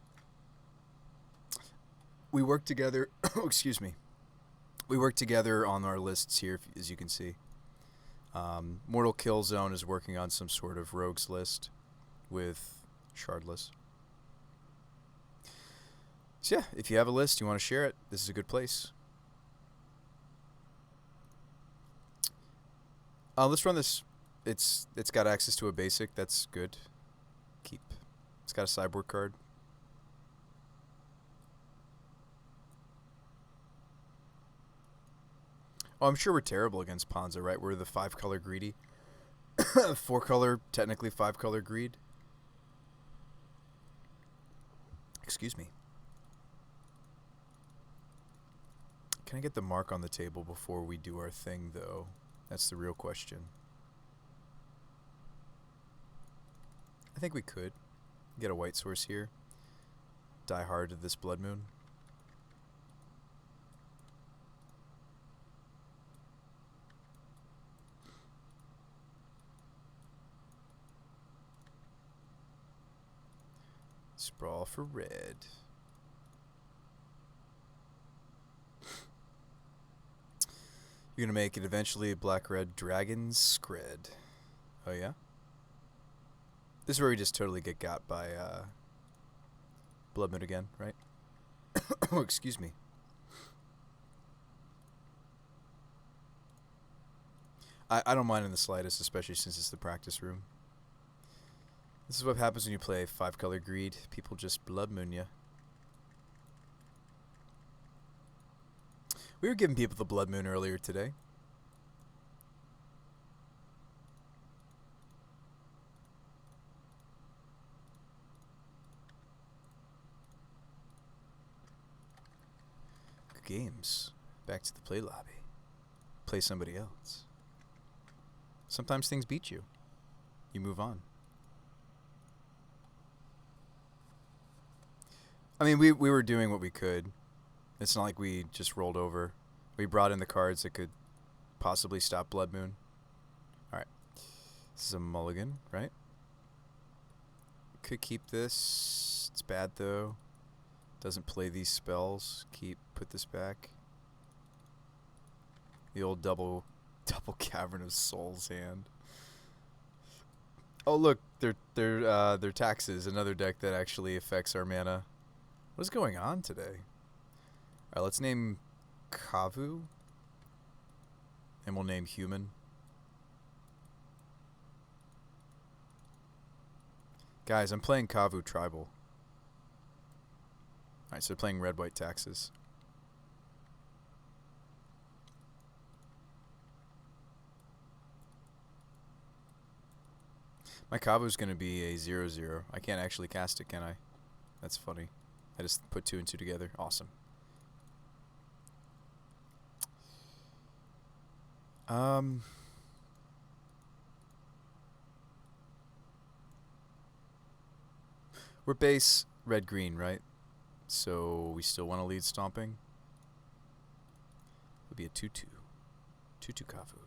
We work together. Excuse me. We work together on our lists here, as you can see. Mortal Kill Zone is working on some sort of rogues list with Shardless. So yeah, if you have a list, you want to share it, this is a good place. Let's run this. It's got access to a basic. That's good. Keep. It's got a sideboard card. Oh, I'm sure we're terrible against Ponza, right? We're the 5-color greedy. 4-color, technically 5-color greed. Excuse me. Can I get the mark on the table before we do our thing, though? That's the real question. I think we could. Get a white source here. Die hard to this Blood Moon. Sprawl for red. You're going to make it eventually black-red dragon scred. Oh, yeah? This is where we just totally get got by Blood Moon again, right? Oh, excuse me. I don't mind in the slightest, especially since it's the practice room. This is what happens when you play 5-color greed. People just Blood Moon you. We were giving people the Blood Moon earlier today. Good games. Back to the play lobby. Play somebody else. Sometimes things beat you. You move on. I mean, we were doing what we could. It's not like we just rolled over. We brought in the cards that could possibly stop Blood Moon. Alright. This is a mulligan, right? Could keep this. It's bad, though. Doesn't play these spells. Put this back. The old double Cavern of Souls hand. Oh, look. They're taxes. Another deck that actually affects our mana. What's going on today? Alright, let's name Kavu. And we'll name Human. Guys, I'm playing Kavu Tribal. Alright, so playing red-white taxes. My Kavu's going to be a 0/0. I can't actually cast it, can I? That's funny. I just put 2 and 2 together. Awesome. We're base red-green, right? So we still want to lead stomping. It'll be a 2/2. 2/2 Kavu.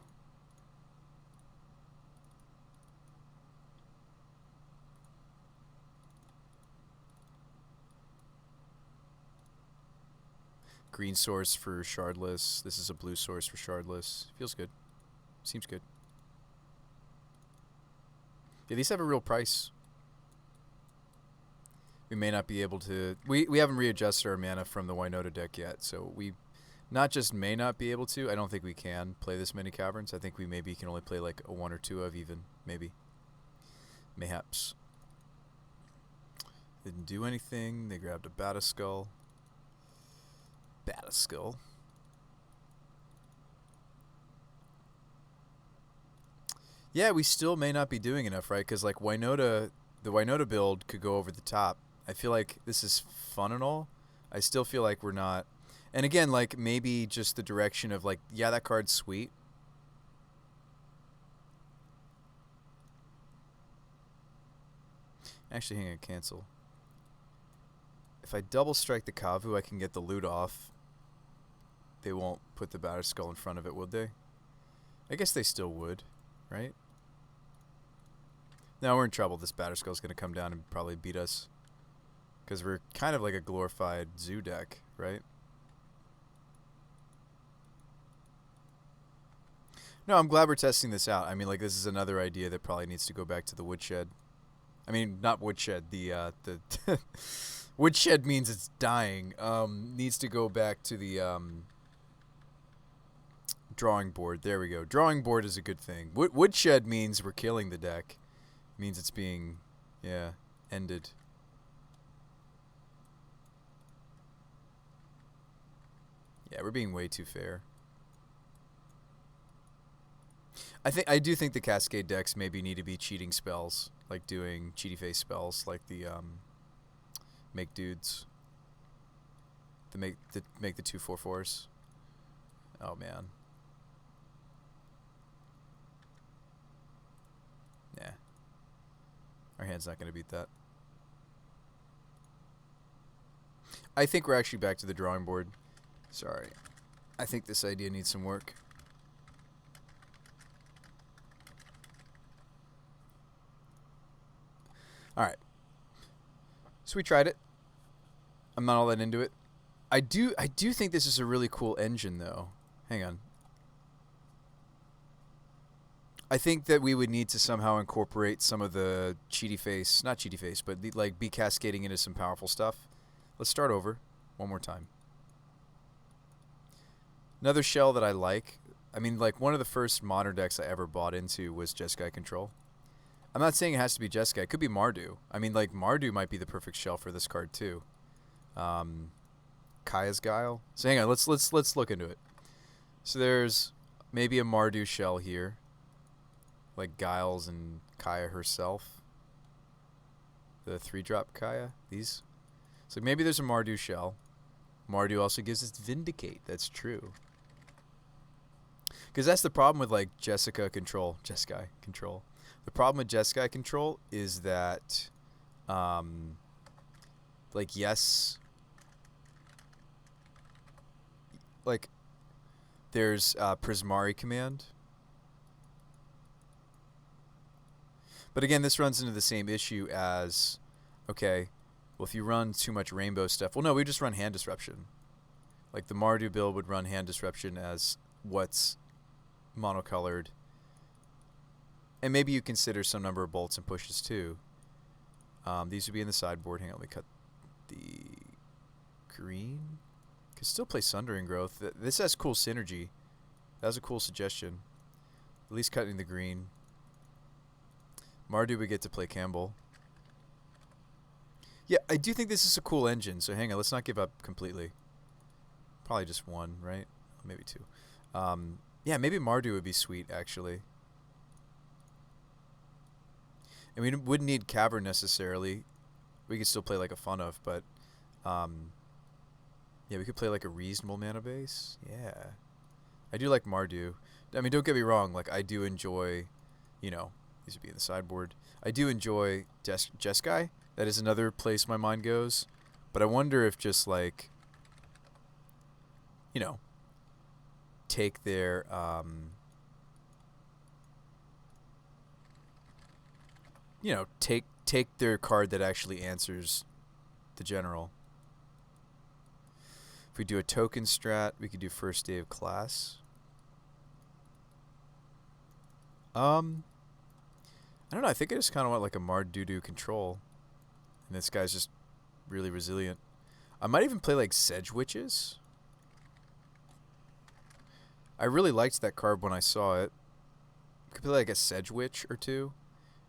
Green source for Shardless. This is a blue source for Shardless. Feels good. Seems good. Yeah, these have a real price. We may not be able to... We haven't readjusted our mana from the Winota deck yet, so we not just may not be able to, I don't think we can play this many Caverns. I think we maybe can only play like a 1 or 2 of even, maybe. Mayhaps. Didn't do anything. They grabbed a Batiskull. Batiskull. Yeah, we still may not be doing enough, right? Because like Winota, the Winota build could go over the top. I feel like this is fun and all. I still feel like we're not. And again, like maybe just the direction of like, yeah, that card's sweet. Actually, hang on, cancel. If I double strike the Kavu, I can get the loot off. They won't put the Batiskull in front of it, would they? I guess they still would, right? Now we're in trouble. This Batiskull is going to come down and probably beat us. Because we're kind of like a glorified zoo deck, right? No, I'm glad we're testing this out. I mean, like, this is another idea that probably needs to go back to the woodshed. I mean, not woodshed. The woodshed means it's dying. Needs to go back to the drawing board. There we go. Drawing board is a good thing. Woodshed means we're killing the deck. Means it's being, yeah, ended. Yeah, we're being way too fair. I do think the Cascade decks maybe need to be cheating spells, like doing cheaty face spells, like the make dudes. To make the 2/4/4s. Oh man. Yeah. Our hand's not going to beat that. I think we're actually back to the drawing board. Sorry. I think this idea needs some work. Alright. So we tried it. I'm not all that into it. I do think this is a really cool engine, though. Hang on. I think that we would need to somehow incorporate some of the cheaty face, not cheaty face, but like be cascading into some powerful stuff. Let's start over one more time. Another shell that I like. I mean, like one of the first modern decks I ever bought into was Jeskai Control. I'm not saying it has to be Jeskai. It could be Mardu. I mean, like Mardu might be the perfect shell for this card too. Kaya's Guile. So hang on, let's look into it. So there's maybe a Mardu shell here, like Giles and Kaya herself. The 3-drop Kaya. These. So maybe there's a Mardu shell. Mardu also gives us Vindicate. That's true. Because that's the problem with like Jeskai Control. The problem with Jeskai Control is that, like, yes, like, there's Prismari Command. But again, this runs into the same issue as, okay, well, if you run too much rainbow stuff, well, no, we just run Hand Disruption. Like, the Mardu build would run Hand Disruption as what's monocolored. And maybe you consider some number of bolts and pushes too. These would be in the sideboard. Hang on, let me cut the green. Could still play Sundering Growth. This has cool synergy. That was a cool suggestion. At least cutting the green. Mardu would get to play Campbell. Yeah, I do think this is a cool engine. So hang on, let's not give up completely. Probably just one, right? Maybe two. Yeah, maybe Mardu would be sweet, actually. And we wouldn't need Cavern necessarily. We could still play like a fun of, but yeah, we could play like a reasonable mana base. Yeah. I do like Mardu. I mean, don't get me wrong, like I do enjoy, you know, these would be in the sideboard. I do enjoy Jeskai. That is another place my mind goes. But I wonder if just like, you know, take their you know, take their card that actually answers the general. If we do a token strat, we could do first day of class. I don't know. I think I just kind of want like a Mardu control. And this guy's just really resilient. I might even play like Sedge Witches. I really liked that card when I saw it. We could play like a Sedge Witch or two.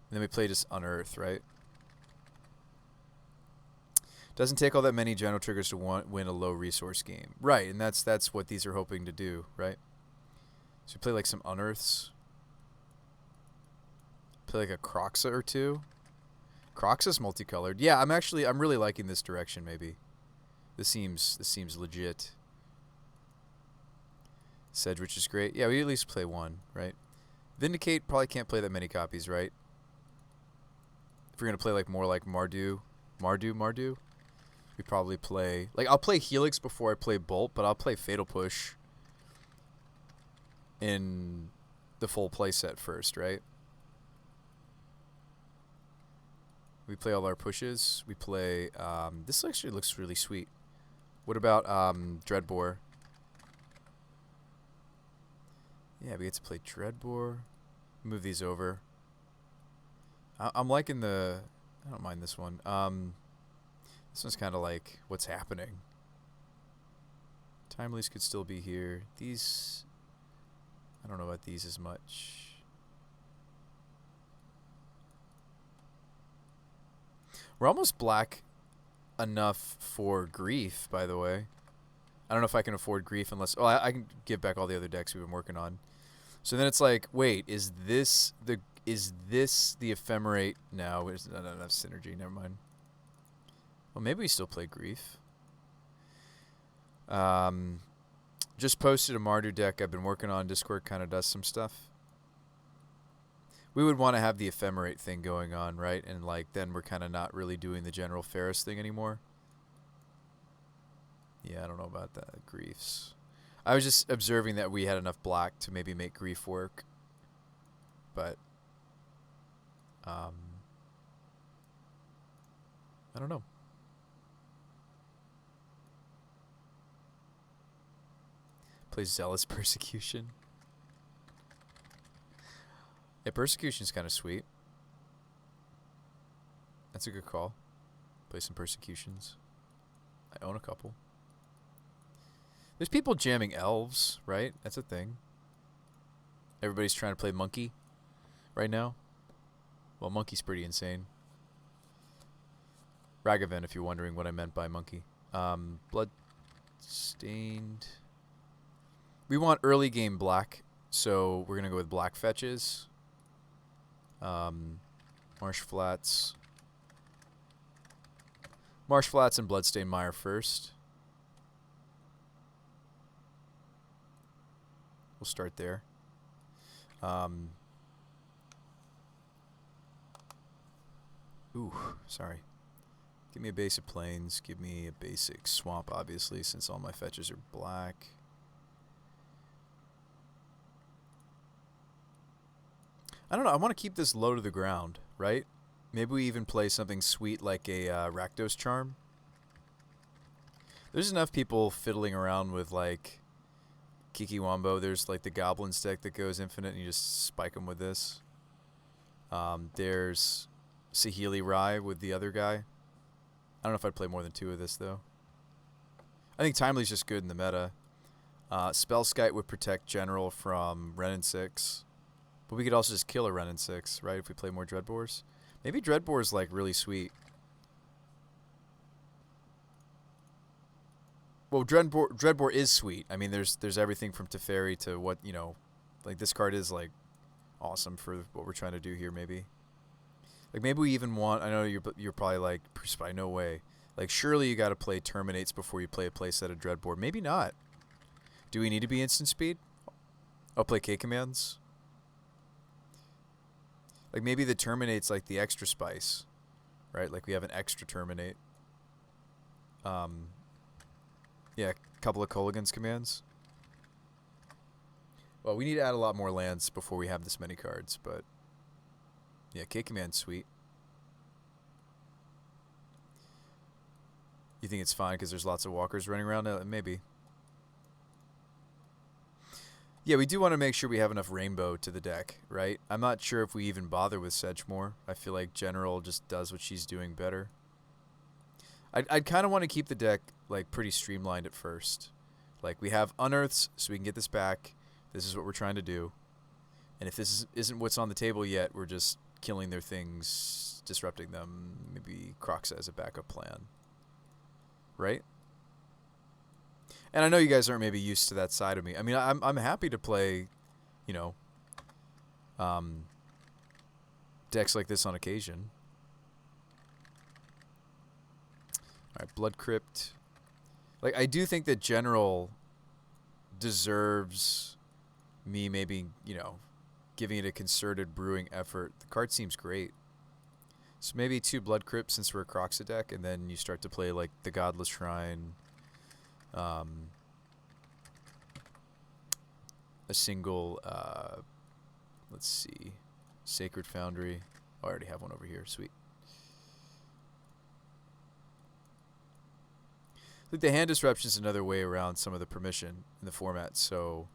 And then we play just Unearth, right? Doesn't take all that many general triggers to win a low resource game. Right, and that's what these are hoping to do, right? So play like some Unearths. Play like a Croxa or two. Croxa's multicolored. Yeah, I'm really liking this direction maybe. This seems legit. Sedgwich is great. Yeah, we at least play one, right? Vindicate probably can't play that many copies, right? If we're gonna play like more like Mardu, we probably play like I'll play Helix before I play Bolt, but I'll play Fatal Push in the full playset first, right? We play all our pushes. We play. This actually looks really sweet. What about Dreadbore? Yeah, we get to play Dreadbore. Move these over. I'm liking the. I don't mind this one. This one's kind of like what's happening. Timelies could still be here. These. I don't know about these as much. We're almost black enough for Grief, by the way. I don't know if I can afford Grief unless... Oh, I can give back all the other decks we've been working on. So then it's like, wait, is this the Ephemerate? No, there's not enough synergy. Never mind. Well, maybe we still play Grief. Just posted a Mardu deck I've been working on. Discord kind of does some stuff. We would want to have the Ephemerate thing going on, right? And like then we're kind of not really doing the general Ferris thing anymore. Yeah, I don't know about that. Griefs. I was just observing that we had enough black to maybe make Grief work. But I don't know. Play Zealous Persecution. Yeah, Persecution's kind of sweet. That's a good call. Play some Persecutions. I own a couple. There's people jamming elves, right? That's a thing. Everybody's trying to play Monkey right now. Well, Monkey's pretty insane. Ragavan, if you're wondering what I meant by Monkey. Bloodstained. We want early game black, so we're going to go with black fetches. Marsh Flats. Marsh Flats and Bloodstained Mire first. We'll start there. Ooh, sorry. Give me a basic plains. Give me a basic swamp, obviously, since all my fetches are black. I don't know. I want to keep this low to the ground, right? Maybe we even play something sweet like a Rakdos Charm. There's enough people fiddling around with like Kiki Wombo. There's like the Goblins deck that goes infinite and you just spike them with this. There's Saheeli Rai with the other guy. I don't know if I'd play more than two of this though. I think Timely's just good in the meta. Spellskite would protect General from Renin 6. But we could also just kill a Renin 6, right, if we play more Dreadbores. Maybe Dreadbore's like really sweet. Well, Dreadbore is sweet. I mean, there's everything from Teferi to what, you know, like this card is like awesome for what we're trying to do here maybe. Like maybe we even want, I know you're probably like, no way. Like surely you got to play Terminates before you play a playset of Dreadbore. Maybe not. Do we need to be instant speed? I'll play K commands. Like maybe the Terminate's like the extra spice, right? Like we have an extra Terminate. Yeah, a couple of Kolaghan's commands. Well, we need to add a lot more lands before we have this many cards, but yeah, K command's sweet. You think it's fine because there's lots of walkers running around? Maybe. Yeah, we do want to make sure we have enough rainbow to the deck, right? I'm not sure if we even bother with Sedgemoor. I feel like General just does what she's doing better. I'd kind of want to keep the deck like pretty streamlined at first. Like we have Unearths, so we can get this back. This is what we're trying to do. And if this isn't what's on the table yet, we're just killing their things, disrupting them. Maybe Croxa as a backup plan. right? And I know you guys aren't maybe used to that side of me. I mean, I'm happy to play, you know, um, decks like this on occasion. All right, Blood Crypt. Like, I do think that General deserves me maybe, you know, giving it a concerted brewing effort. The card seems great. So maybe 2 Blood Crypt since we're a Croxa deck, and then you start to play like the Godless Shrine, a single, let's see, Sacred Foundry. Oh, I already have one over here. Sweet. I think the hand disruption is another way around some of the permission in the format. So,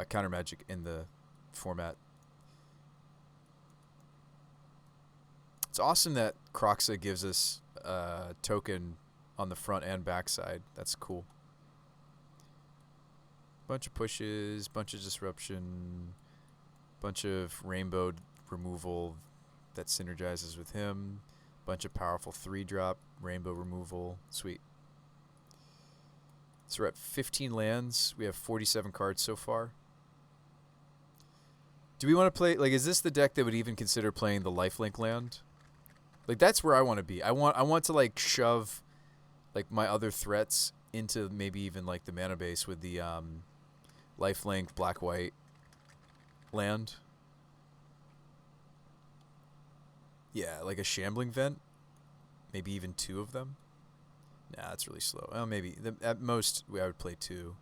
counter magic in the format. It's awesome that Croxa gives us a token on the front and back side. That's cool. Bunch of pushes, bunch of disruption, bunch of rainbow removal that synergizes with him, bunch of powerful 3-drop rainbow removal. Sweet. So we're at 15 lands. We have 47 cards so far. Do we want to play, like, is this the deck that would even consider playing the lifelink land? Like, that's where I want to be. I want to, like, shove, like, my other threats into maybe even, like, the mana base with the lifelink black-white land. Yeah, like a Shambling Vent. Maybe even 2 of them. Nah, that's really slow. Oh, maybe. At most, I would play 2.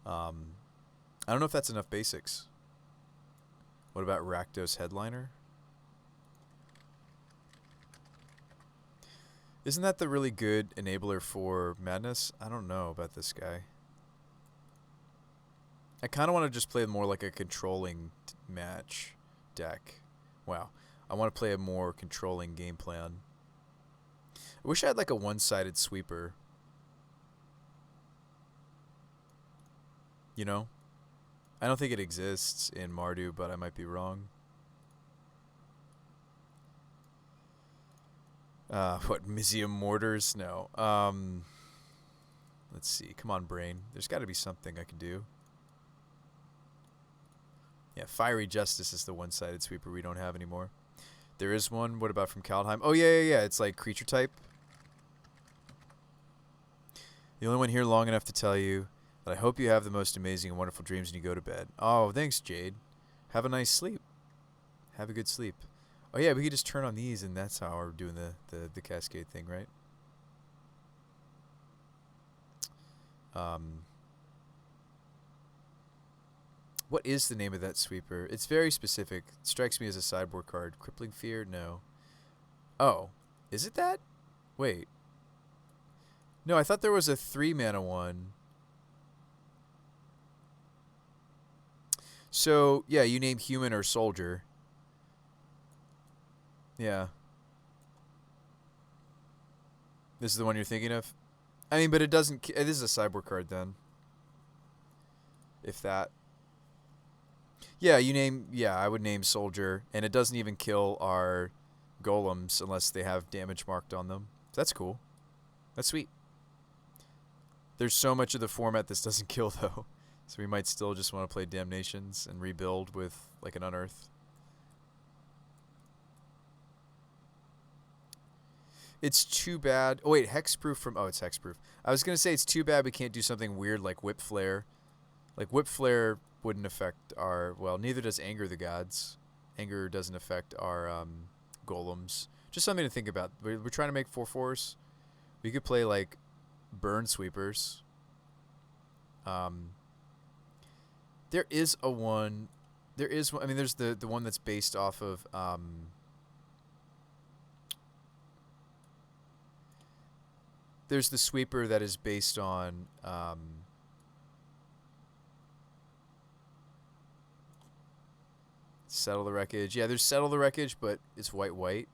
I don't know if that's enough basics. What about Rakdos Headliner? Isn't that the really good enabler for Madness? I don't know about this guy. I kind of want to just play more like a controlling match deck. Wow. I want to play a more controlling game plan. I wish I had like a one-sided sweeper. You know? I don't think it exists in Mardu, but I might be wrong. What, Mizium Mortars? No. Let's see. Come on, brain. There's got to be something I can do. Yeah, Fiery Justice is the one-sided sweeper we don't have anymore. There is one. What about from Kaldheim? Oh, yeah. It's like creature type. The only one here long enough to tell you that I hope you have the most amazing and wonderful dreams when you go to bed. Oh, thanks, Jade. Have a nice sleep. Have a good sleep. Oh, yeah, we could just turn on these, and that's how we're doing the cascade thing, right? What is the name of that sweeper? It's very specific. It strikes me as a sideboard card. Crippling Fear? No. Oh. Is it that? Wait. No, I thought there was a 3-mana one. So, yeah, you name human or soldier. Yeah. This is the one you're thinking of? I mean, but it doesn't... This is a sideboard card, then. If that... Yeah, you name... Yeah, I would name soldier. And it doesn't even kill our golems unless they have damage marked on them. That's cool. That's sweet. There's so much of the format this doesn't kill, though. So we might still just want to play Damnations and rebuild with, like, an Unearth. It's too bad. Oh, wait, Hexproof from... Oh, it's Hexproof. I was going to say it's too bad we can't do something weird like Whip Flare. Like, Whip Flare wouldn't affect our... Well, neither does Anger the Gods. Anger doesn't affect our golems. Just something to think about. We're trying to make 4/4s. We could play, like, Burn Sweepers. There is a one... There is one... I mean, there's the one that's based off of... There's the sweeper that is based on Settle the Wreckage. Yeah, there's Settle the Wreckage, but it's white.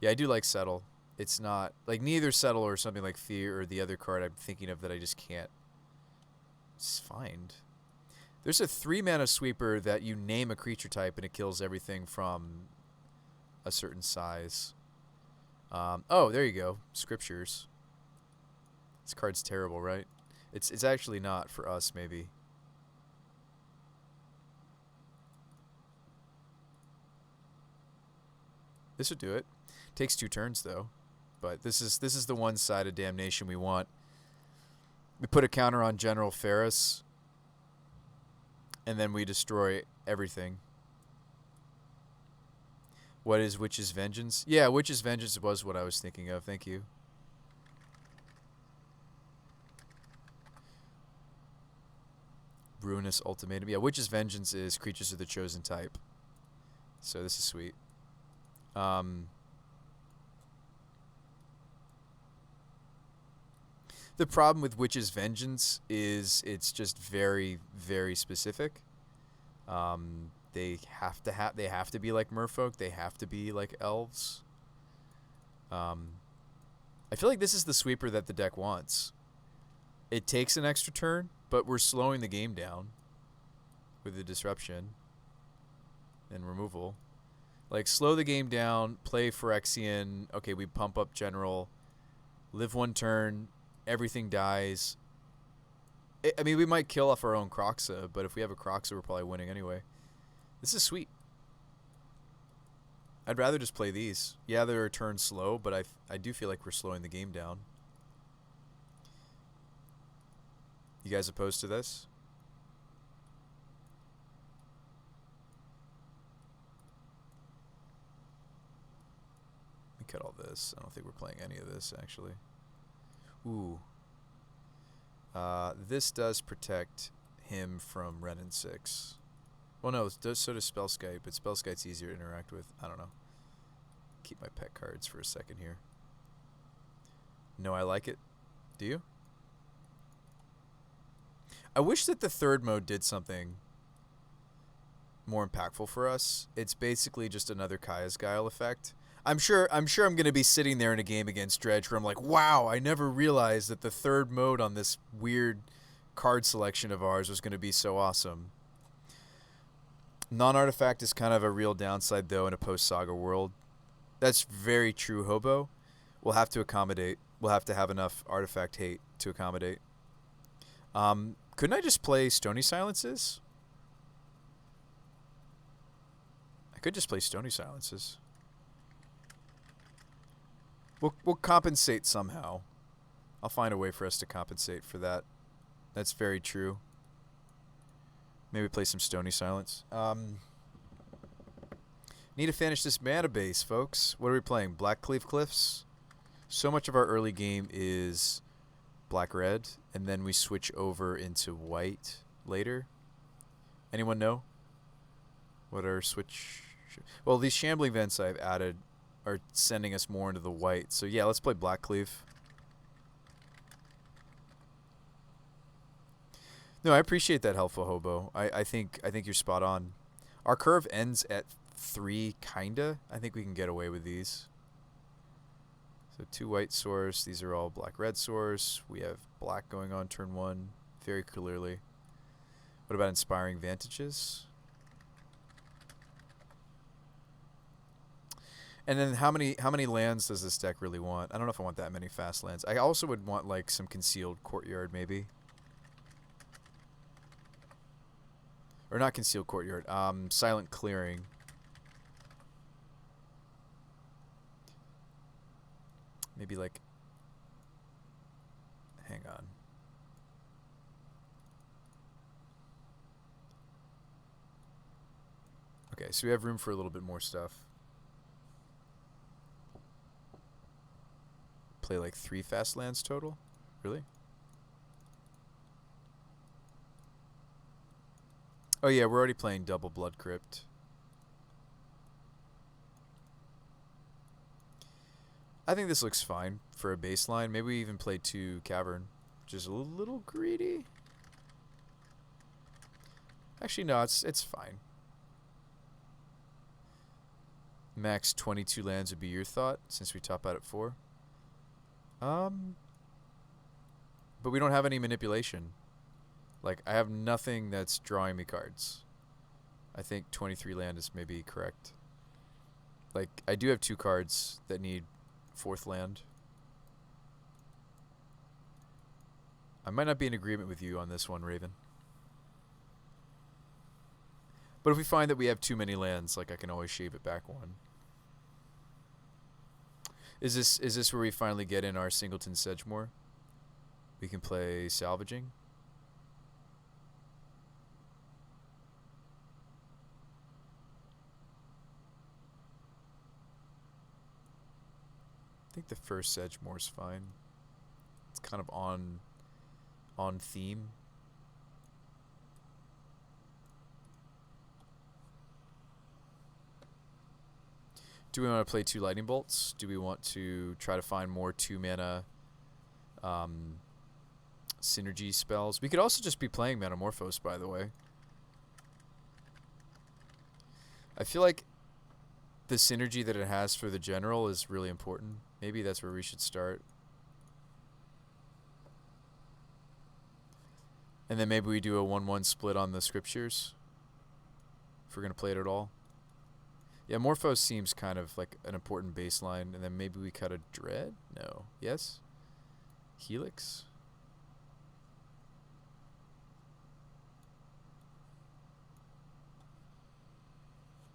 Yeah, I do like Settle. It's not like neither Settle or something like Fear or the other card I'm thinking of that I just can't find. There's a 3-mana sweeper that you name a creature type and it kills everything from a certain size. Oh, there you go. Scriptures. This card's terrible, right? It's actually not for us, maybe. This would do it. Takes 2 turns though, but this is the one side of Damnation we want. We put a counter on General Ferris, and then we destroy everything. What is Witch's Vengeance? Yeah, Witch's Vengeance was what I was thinking of. Thank you. Ruinous Ultimatum. Yeah, Witch's Vengeance is creatures of the chosen type. So this is sweet. The problem with Witch's Vengeance is it's just very, very specific. They have to be like merfolk. They have to be like elves. I feel like this is the sweeper that the deck wants. It takes an extra turn, but we're slowing the game down with the disruption and removal. Like, slow the game down, play Phyrexian. Okay, we pump up General. Live 1 turn. Everything dies. I mean, we might kill off our own Kroxa, but if we have a Kroxa, we're probably winning anyway. This is sweet. I'd rather just play these. Yeah, they're a turn slow, but I do feel like we're slowing the game down. You guys opposed to this? Let me cut all this. I don't think we're playing any of this, actually. Ooh. This does protect him from Ren and 6. Well, no, so does Spellskite, but Spellskite's easier to interact with. I don't know. Keep my pet cards for a second here. No, I like it. Do you? I wish that the 3rd mode did something more impactful for us. It's basically just another Kaya's Guile effect. I'm sure I'm going to be sitting there in a game against Dredge where I'm like, wow, I never realized that the 3rd mode on this weird card selection of ours was going to be so awesome. Non-artifact is kind of a real downside, though, in a post-Saga world. That's very true, Hobo. We'll have to accommodate. We'll have to have enough artifact hate to accommodate. Couldn't I just play Stony Silences? I could just play Stony Silences. We'll compensate somehow. I'll find a way for us to compensate for that. That's very true. Maybe play some Stony Silence. Need to finish this mana base, folks. What are we playing? Blackcleave Cliffs? So much of our early game is black-red, and then we switch over into white later. Anyone know what our switch... Well, these Shambling Vents I've added are sending us more into the white. So yeah, let's play Blackcleave. No, I appreciate that, Helpful Hobo. I think you're spot on. Our curve ends at 3, kinda. I think we can get away with these. So 2 white source. These are all black-red source. We have black going on turn 1 very clearly. What about Inspiring Vantages? And then how many lands does this deck really want? I don't know if I want that many fast lands. I also would want like some Concealed Courtyard maybe. Or not Concealed Courtyard, Silent Clearing. Maybe like, hang on. Okay, so we have room for a little bit more stuff. Play like 3 fast lands total? Really? Oh yeah, we're already playing double Blood Crypt. I think this looks fine for a baseline. Maybe we even play 2 Cavern, which is a little greedy. Actually, no, it's fine. Max 22 lands would be your thought, since we top out at 4. But we don't have any manipulation. Like, I have nothing that's drawing me cards. I think 23 land is maybe correct. Like, I do have 2 cards that need 4th land. I might not be in agreement with you on this one, Raven. But if we find that we have too many lands, like I can always shave it back one. Is this where we finally get in our Singleton Sedgemoor? We can play Salvaging. I think the first Sedgemoor's fine. It's kind of on theme. Do we want to play 2 Lightning Bolts? Do we want to try to find more 2-mana synergy spells? We could also just be playing Metamorphose, by the way. I feel like the synergy that it has for the general is really important. Maybe that's where we should start. And then maybe we do a 1-1 split on the Scriptures, if we're going to play it at all. Yeah, Morphos seems kind of like an important baseline, and then maybe we cut a Dread? No. Yes? Helix?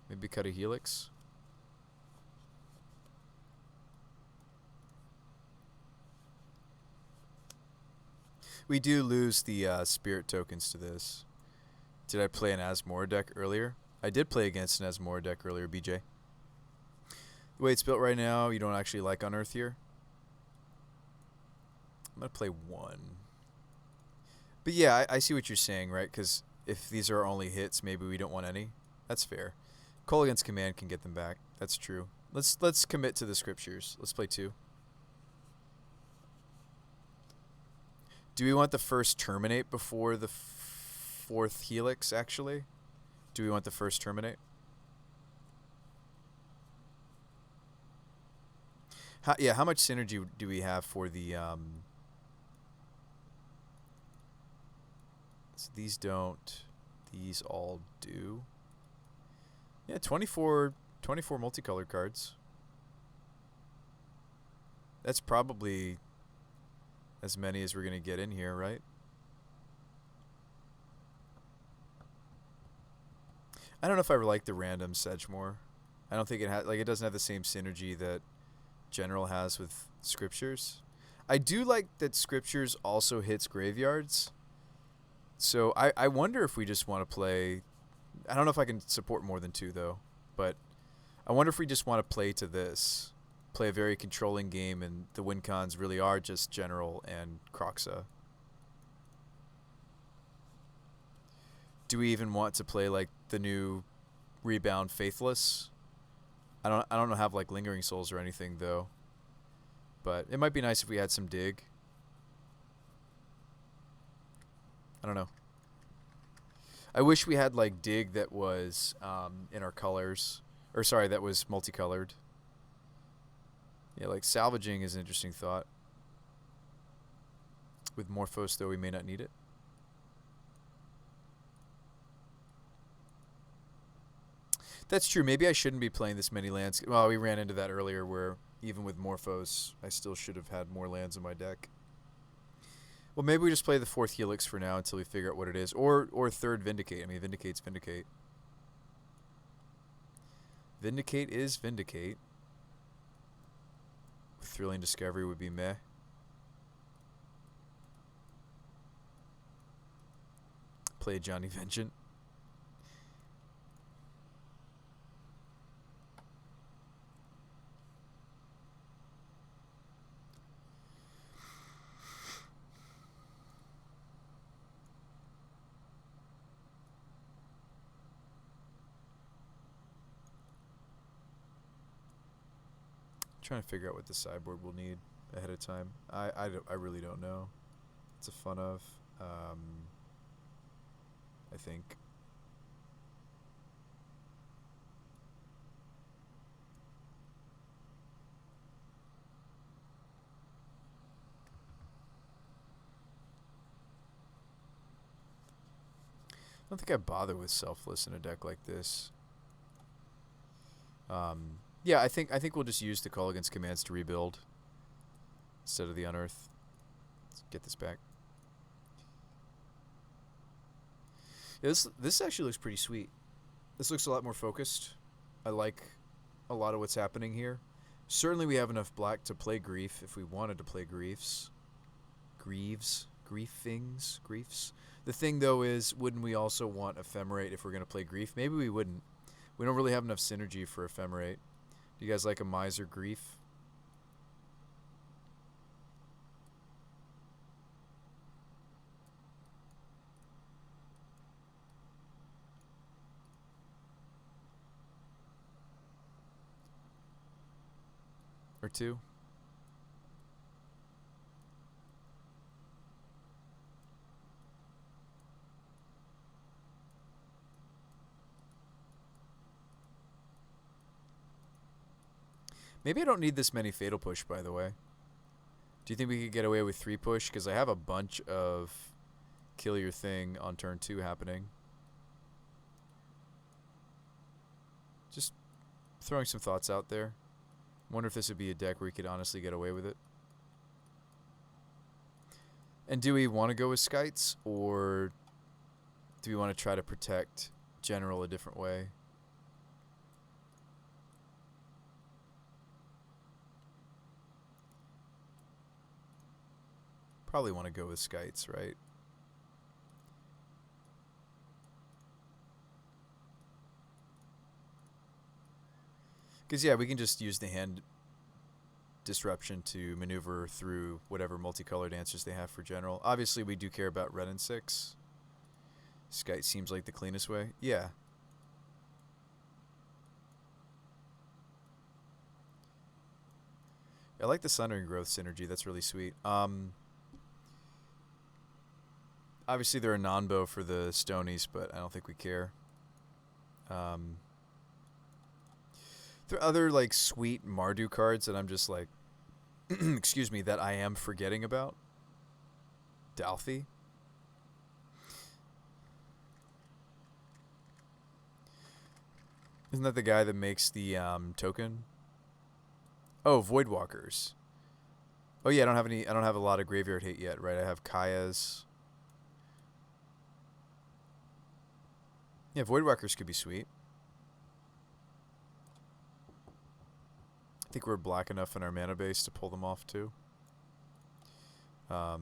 Maybe cut a Helix? We do lose the spirit tokens to this. Did I play an Asmora deck earlier? I did play against an Asmora deck earlier, BJ. The way it's built right now, you don't actually like Unearth here. I'm going to play 1. But yeah, I see what you're saying, right? Because if these are our only hits, maybe we don't want any. That's fair. Call against command can get them back. That's true. Let's commit to the Scriptures. Let's play 2. Do we want the first Terminate before the 4th Helix, actually? Do we want the first Terminate? How much synergy do we have for the... So these don't... These all do. Yeah, 24 multicolored cards. That's probably as many as we're going to get in here, right? I don't know if I like the random Sedgemoor. I don't think it has, like, it doesn't have the same synergy that General has with Scriptures. I do like that Scriptures also hits graveyards. So I wonder if we just want to play... I don't know if I can support more than 2, though. But I wonder if we just want to play to this. Play a very controlling game, and the win cons really are just General and Kroxa. Do we even want to play, like, the new Rebound Faithless? I don't have, like, Lingering Souls or anything, though. But it might be nice if we had some Dig. I don't know. I wish we had, like, Dig that was in our colors. Or, sorry, that was multicolored. Yeah, like, Salvaging is an interesting thought. With Morphos, though, we may not need it. That's true. Maybe I shouldn't be playing this many lands. Well, we ran into that earlier where even with Morphos, I still should have had more lands in my deck. Well, maybe we just play the 4th Helix for now until we figure out what it is. Or 3rd Vindicate. I mean, Vindicate's Vindicate. Vindicate is Vindicate. Thrilling Discovery would be meh. Play Johnny Vengeant. Trying to figure out what the sideboard will need ahead of time. I really don't know. It's a fun of. I think. I don't think I bother with Selfless in a deck like this. Yeah, I think we'll just use the Call Against Commands to rebuild instead of the Unearth. Let's get this back. Yeah, this actually looks pretty sweet. This looks a lot more focused. I like a lot of what's happening here. Certainly we have enough black to play Grief if we wanted to play Griefs. Griefs. The thing, though, is wouldn't we also want Ephemerate if we're going to play Grief? Maybe we wouldn't. We don't really have enough synergy for Ephemerate. Do you guys like a Miser Grief? Or two? Maybe I don't need this many Fatal Push, by the way. Do you think we could get away with 3 push? Because I have a bunch of Kill Your Thing on turn 2 happening. Just throwing some thoughts out there. Wonder if this would be a deck where we could honestly get away with it. And do we want to go with Skites, or do we want to try to protect General a different way? Probably want to go with Skites, right? Because, yeah, we can just use the hand disruption to maneuver through whatever multicolored answers they have for General. Obviously, we do care about red and 6. Skite seems like the cleanest way. Yeah. I like the Sundering Growth synergy. That's really sweet. Obviously, they're a non-bow for the Stonies, but I don't think we care. There are other, like, sweet Mardu cards that I'm just, like, excuse me, that I am forgetting about. Dalthy. Isn't that the guy that makes the token? Oh, Voidwalkers. Oh yeah, I don't have a lot of graveyard hate yet, right? I have Kaya's. Yeah, Voidwalkers could be sweet. I think we're black enough in our mana base to pull them off too. Yeah,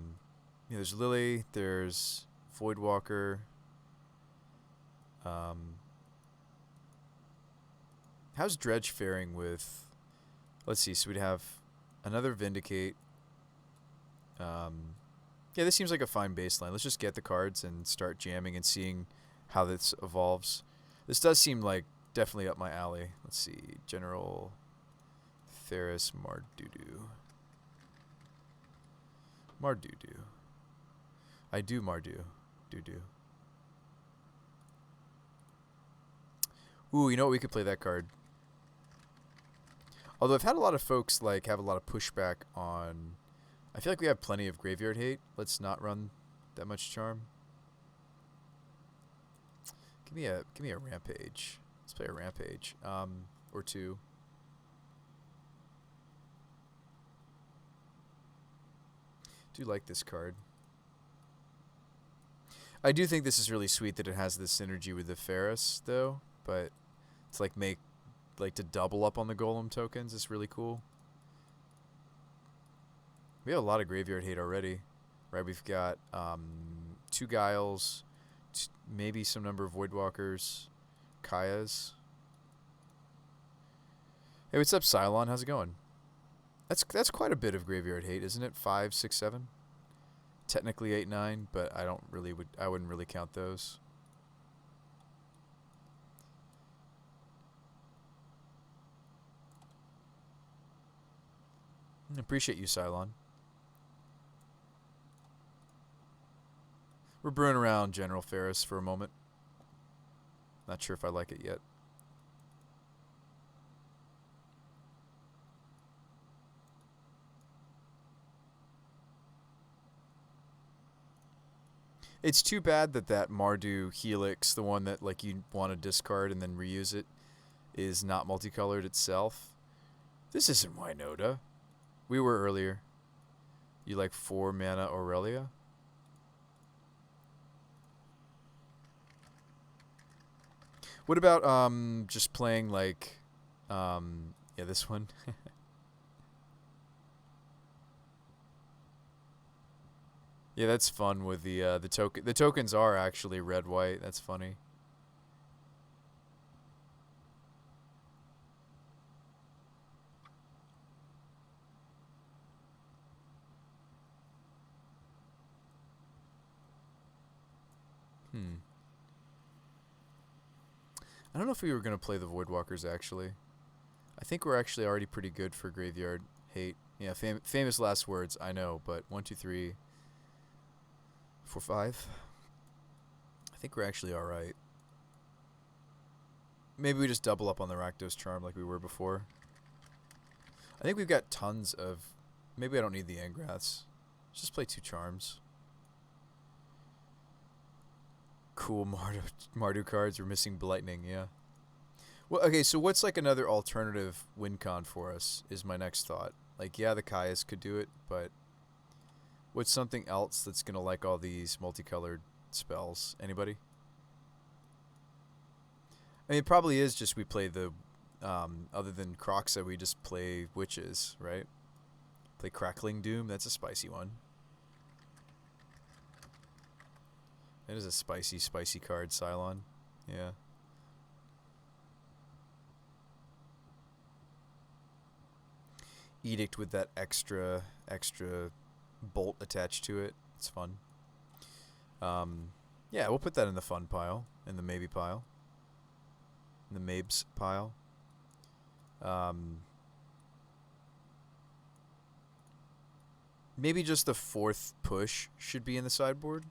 there's Lily, there's Voidwalker. How's Dredge faring with... Let's see, so we'd have another Vindicate. Yeah, this seems like a fine baseline. Let's just get the cards and start jamming and seeing how this evolves. This does seem like definitely up my alley. Let's see, General Ferris Mardudu. Mardudu. I do Mardu. Doo-doo. Ooh, you know what? We could play that card. Although I've had a lot of folks like have a lot of pushback on... I feel like we have plenty of graveyard hate. Let's not run that much charm. Give me a Rampage. Let's play a Rampage. Or 2. Do like this card. I do think this is really sweet that it has this synergy with the Ferris, though. But it's like to double up on the Golem tokens is really cool. We have a lot of graveyard hate already, right? We've got 2 Guiles, maybe some number of Voidwalkers, Kaya's. Hey, what's up, Cylon? How's it going? That's quite a bit of graveyard hate, isn't it? 5, 6, 7. Technically 8, 9, but I wouldn't really count those. I appreciate you, Cylon. We're brewing around General Ferris for a moment. Not sure if I like it yet. It's too bad that Mardu Helix, the one that like you want to discard and then reuse it, is not multicolored itself. This isn't Winota. We were earlier. You like 4 mana Aurelia? What about just playing like yeah, this one. Yeah, that's fun with the token. The tokens are actually red white. That's funny. Hmm. I don't know if we were gonna play the Voidwalkers actually. I think we're actually already pretty good for Graveyard Hate. Yeah, famous last words. I know, but 1, 2, 3, 4, 5. I think we're actually all right. Maybe we just double up on the Rakdos Charm like we were before. I think we've got tons of... Maybe I don't need the Angraths. Just play 2 Charms. Cool Mardu cards. We're missing Blightning, yeah. Well, okay, so what's like another alternative win con for us is my next thought. Like, yeah, the Kaias could do it, but what's something else that's going to like all these multicolored spells? Anybody? I mean, it probably is just we play the, other than Croxa, we just play Witches, right? Play Crackling Doom, that's a spicy one. It is a spicy, spicy card, Cylon. Yeah. Edict with that extra bolt attached to it. It's fun. Yeah, we'll put that in the fun pile, in the maybe pile. The Mabes pile. Maybe just the 4th push should be in the sideboard.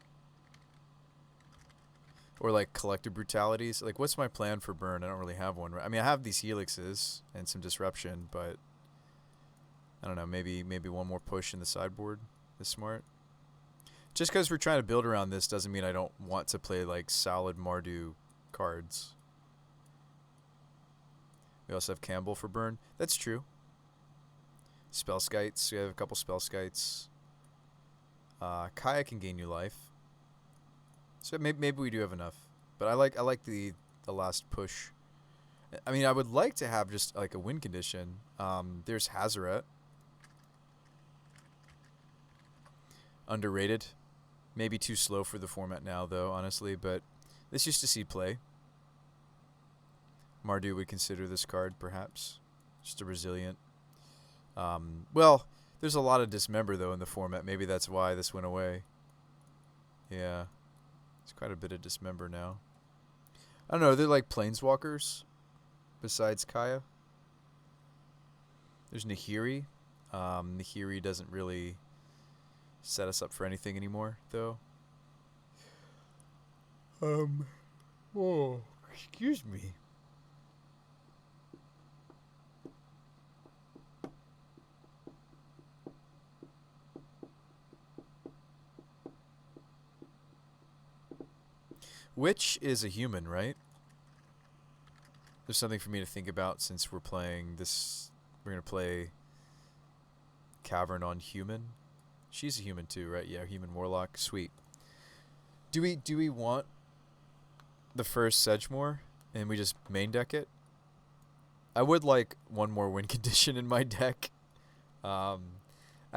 Or like Collective Brutalities. Like, what's my plan for burn? I don't really have one. I mean, I have these Helixes and some Disruption, but I don't know. Maybe one more push in the sideboard is smart. Just because we're trying to build around this doesn't mean I don't want to play like solid Mardu cards. We also have Campbell for burn. That's true. Spellskites. We have a couple Spellskites. Kaya can gain you life. So maybe we do have enough. But I like the last push. I mean, I would like to have just like a win condition. There's Hazaret. Underrated. Maybe too slow for the format now, though, honestly. But this used to see play. Mardu would consider this card, perhaps. Just a resilient. Well, there's a lot of Dismember, though, in the format. Maybe that's why this went away. Yeah. It's quite a bit of Dismember now. I don't know. Are there, like, Planeswalkers besides Kaya? There's Nahiri. Nahiri doesn't really set us up for anything anymore, though. Oh, excuse me. Which is a human, right? There's something for me to think about since we're playing this. We're going to play Cavern on Human. She's a human too, right? Yeah, human warlock. Sweet. Do we want the first Sedgemoor and we just main deck it? I would like one more win condition in my deck.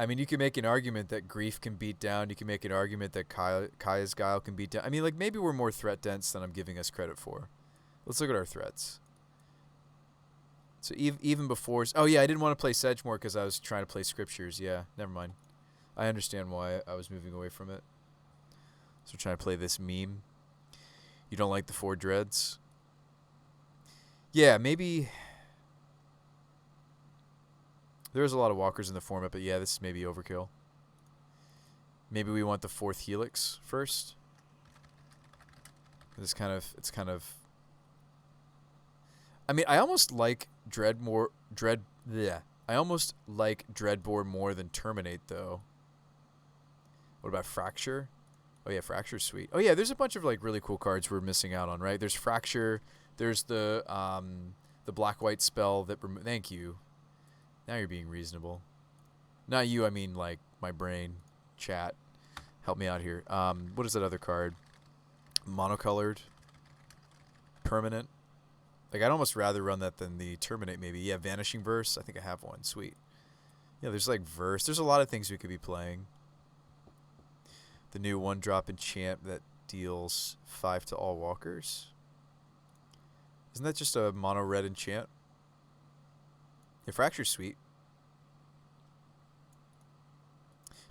I mean, you can make an argument that Grief can beat down. You can make an argument that Kaya's Guile can beat down. I mean, like, maybe we're more threat dense than I'm giving us credit for. Let's look at our threats. So even before... Oh, yeah, I didn't want to play Sedgemoor because I was trying to play Scriptures. Yeah, never mind. I understand why I was moving away from it. So we're trying to play this meme. You don't like the 4 dreads? Yeah, maybe... There's a lot of walkers in the format, but yeah, this is maybe overkill. Maybe we want the 4th Helix first. It's kind of... I mean, I almost like I almost like Dreadbore more than Terminate, though. What about Fracture? Oh yeah, Fracture's sweet. Oh yeah, there's a bunch of like really cool cards we're missing out on, right? There's Fracture. There's the black-white spell that... Thank you. Now you're being reasonable. Not you, I mean like my brain. Chat. Help me out here. What is that other card? Monocolored. Permanent. Like, I'd almost rather run that than the Terminate, maybe. Yeah, Vanishing Verse. I think I have one. Sweet. Yeah, there's like Verse. There's a lot of things we could be playing. The new 1-drop enchant that deals 5 to all walkers. Isn't that just a mono red enchant? Yeah, Fracture's sweet.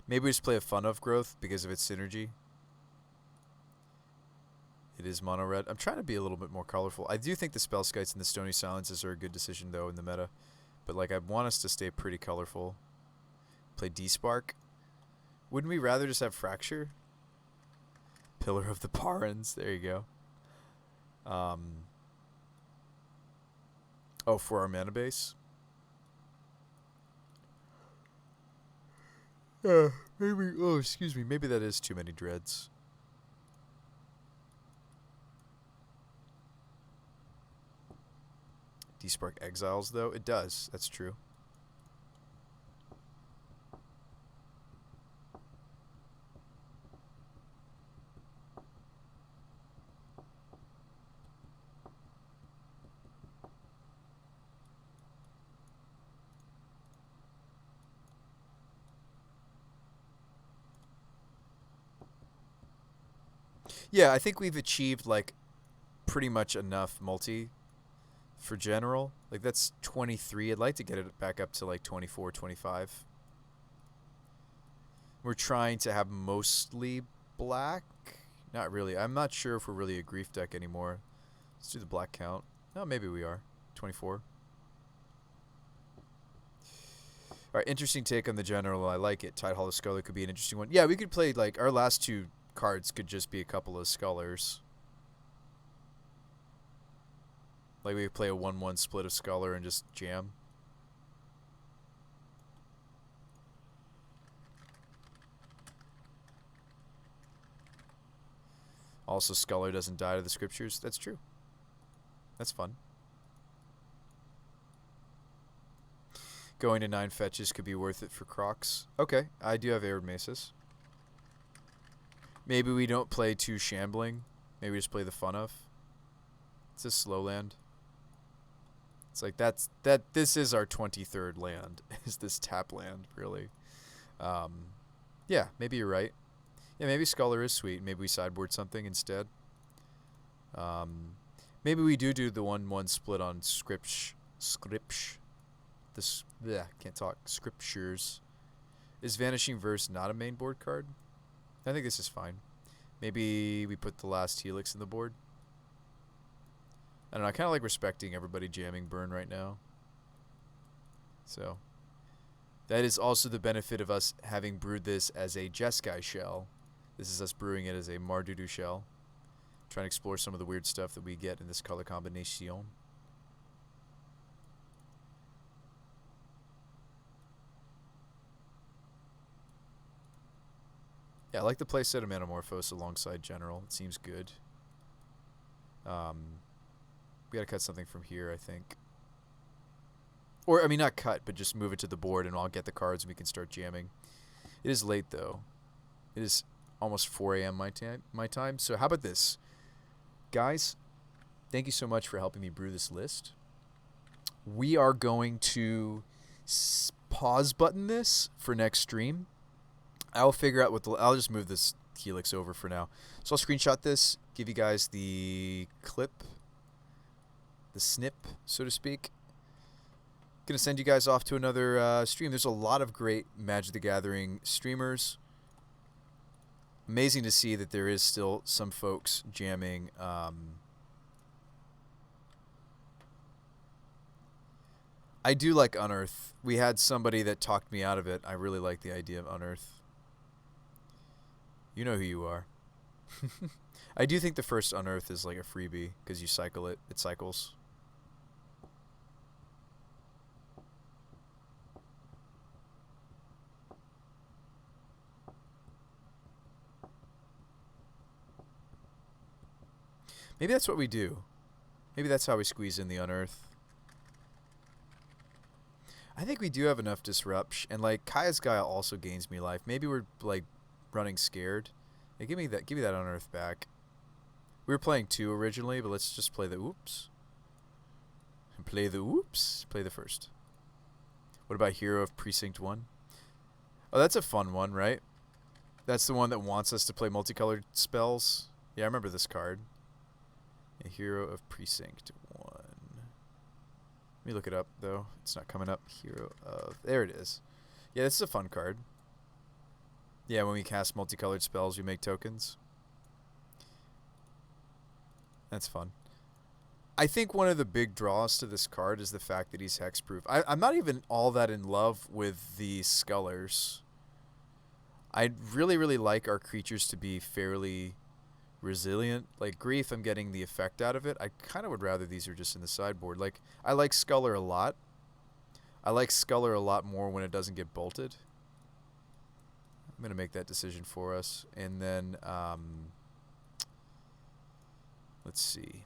Maybe we just play a Fun of Growth because of its synergy. It is mono red. I'm trying to be a little bit more colorful. I do think the Spell Skites and the Stony Silences are a good decision, though, in the meta. But, like, I want us to stay pretty colorful. Play D-Spark. Wouldn't we rather just have Fracture? Pillar of the Parans. There you go. Oh, for our mana base? Maybe. Oh, excuse me. Maybe that is too many dreads. D-Spark exiles, though? It does. That's true. Yeah, I think we've achieved, like, pretty much enough multi for general. Like, that's 23. I'd like to get it back up to, like, 24, 25. We're trying to have mostly black. Not really. I'm not sure if we're really a grief deck anymore. Let's do the black count. Oh, maybe we are. 24. Alright, interesting take on the general. I like it. Tidehollow Sculler could be an interesting one. Yeah, we could play, like, our last two cards could just be a couple of Scullers. Like, we could play a 1-1 split of Sculler and just jam. Also, Sculler doesn't die to the Scriptures. That's true. That's fun. Going to 9 fetches could be worth it for Crocs. Okay, I do have Arid Mesas. Maybe we don't play 2 Shambling. Maybe we just play the Fun of. It's a slow land. It's like this is our 23rd land. Is this tap land, really? Yeah, maybe you're right. Yeah, maybe Sculler is sweet. Maybe we sideboard something instead. Maybe we do the 1-1 split on Scriptures. Can't talk. Scriptures. Is Vanishing Verse not a main board card? I think this is fine. Maybe we put the last Helix in the board. I don't know. I kind of like respecting everybody jamming Burn right now. So that is also the benefit of us having brewed this as a Jeskai shell. This is us brewing it as a Mardudu shell. Trying to explore some of the weird stuff that we get in this color combination. Yeah, I like the playset of Manamorphose alongside General. It seems good. We gotta cut something from here, I think. Or, I mean, not cut, but just move it to the board and I'll get the cards and we can start jamming. It is late, though. It is almost 4 a.m. my time. So how about this? Guys, thank you so much for helping me brew this list. We are going to pause button this for next stream. I'll figure out I'll just move this Helix over for now. So I'll screenshot this, give you guys the clip, the snip, so to speak. Gonna send you guys off to another stream. There's a lot of great Magic the Gathering streamers. Amazing to see that there is still some folks jamming. I do like Unearth. We had somebody that talked me out of it. I really like the idea of Unearth. You know who you are. I do think the first Unearth is like a freebie because you cycle it. It cycles. Maybe that's what we do. Maybe that's how we squeeze in the Unearth. I think we do have enough Disrupt, and like Kaya's Guile also gains me life. Maybe we're like running scared. Hey, give me that Unearth back. We were playing 2 originally, but let's just play the oops. play the... Oops. Play the first. What about Hero of Precinct 1? Oh, that's a fun one, right? That's the one that wants us to play multicolored spells. Yeah, I remember this card. A Hero of Precinct 1. Let me look it up, though. It's not coming up. Hero of... There it is. Yeah, this is a fun card. Yeah, when we cast multicolored spells, we make tokens. That's fun. I think one of the big draws to this card is the fact that he's hexproof. I'm not even all that in love with the Scullers. I'd really, really like our creatures to be fairly resilient. Like Grief, I'm getting the effect out of it. I kind of would rather these are just in the sideboard. Like, I like Sculler a lot. I like Sculler a lot more when it doesn't get bolted. I'm going to make that decision for us. And then, let's see.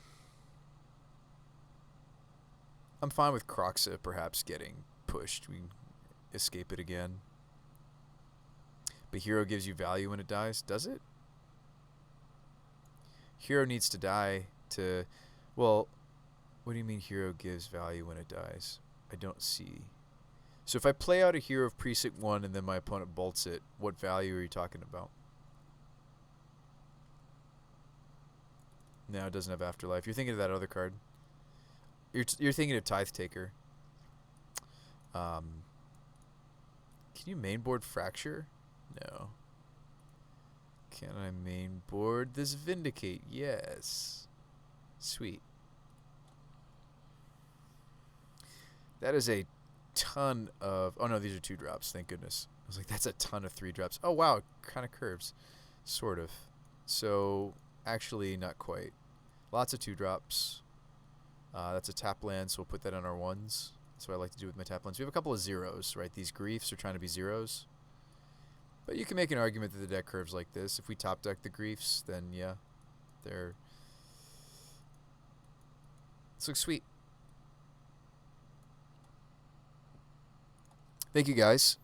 I'm fine with Kroxa perhaps getting pushed. We can escape it again. But Hero gives you value when it dies. Does it? Hero needs to die to... Well, what do you mean Hero gives value when it dies? I don't see... So if I play out a Hero of Precinct 1 and then my opponent bolts it, what value are you talking about? No, it doesn't have Afterlife. You're thinking of that other card. You're thinking of Tithe Taker. Can you mainboard Fracture? No. Can I mainboard this Vindicate? Yes. Sweet. That is a ton of... Oh, no, these are 2 drops. Thank goodness. I was like, that's a ton of 3 drops. Oh, wow. It kind of curves. Sort of. So, actually, not quite. Lots of 2 drops. That's a tap land, so we'll put that on our 1s. That's what I like to do with my tap lands. We have a couple of 0s, right? These Griefs are trying to be 0s. But you can make an argument that the deck curves like this. If we top deck the Griefs, then yeah, they're... This looks sweet. Thank you, guys.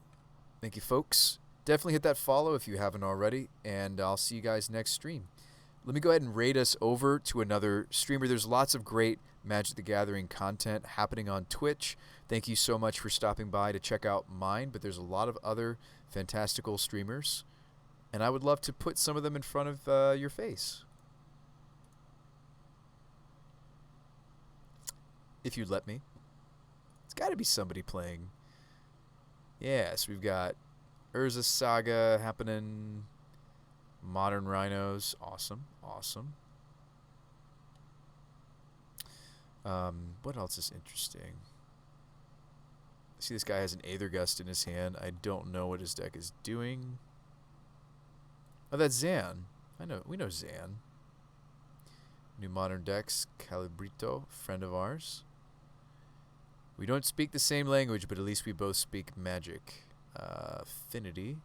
Thank you, folks. Definitely hit that follow if you haven't already, and I'll see you guys next stream. Let me go ahead and raid us over to another streamer. There's lots of great Magic the Gathering content happening on Twitch. Thank you so much for stopping by to check out mine, but there's a lot of other fantastical streamers, and I would love to put some of them in front of your face. If you'd let me. It's got to be somebody playing. Yes, we've got Urza Saga happening. Modern Rhinos. Awesome. Awesome. What else is interesting? I see this guy has an Aethergust in his hand. I don't know what his deck is doing. Oh, that's Zan. We know Zan. New Modern Decks. Calibrito, friend of ours. We don't speak the same language, but at least we both speak Magic. Affinity.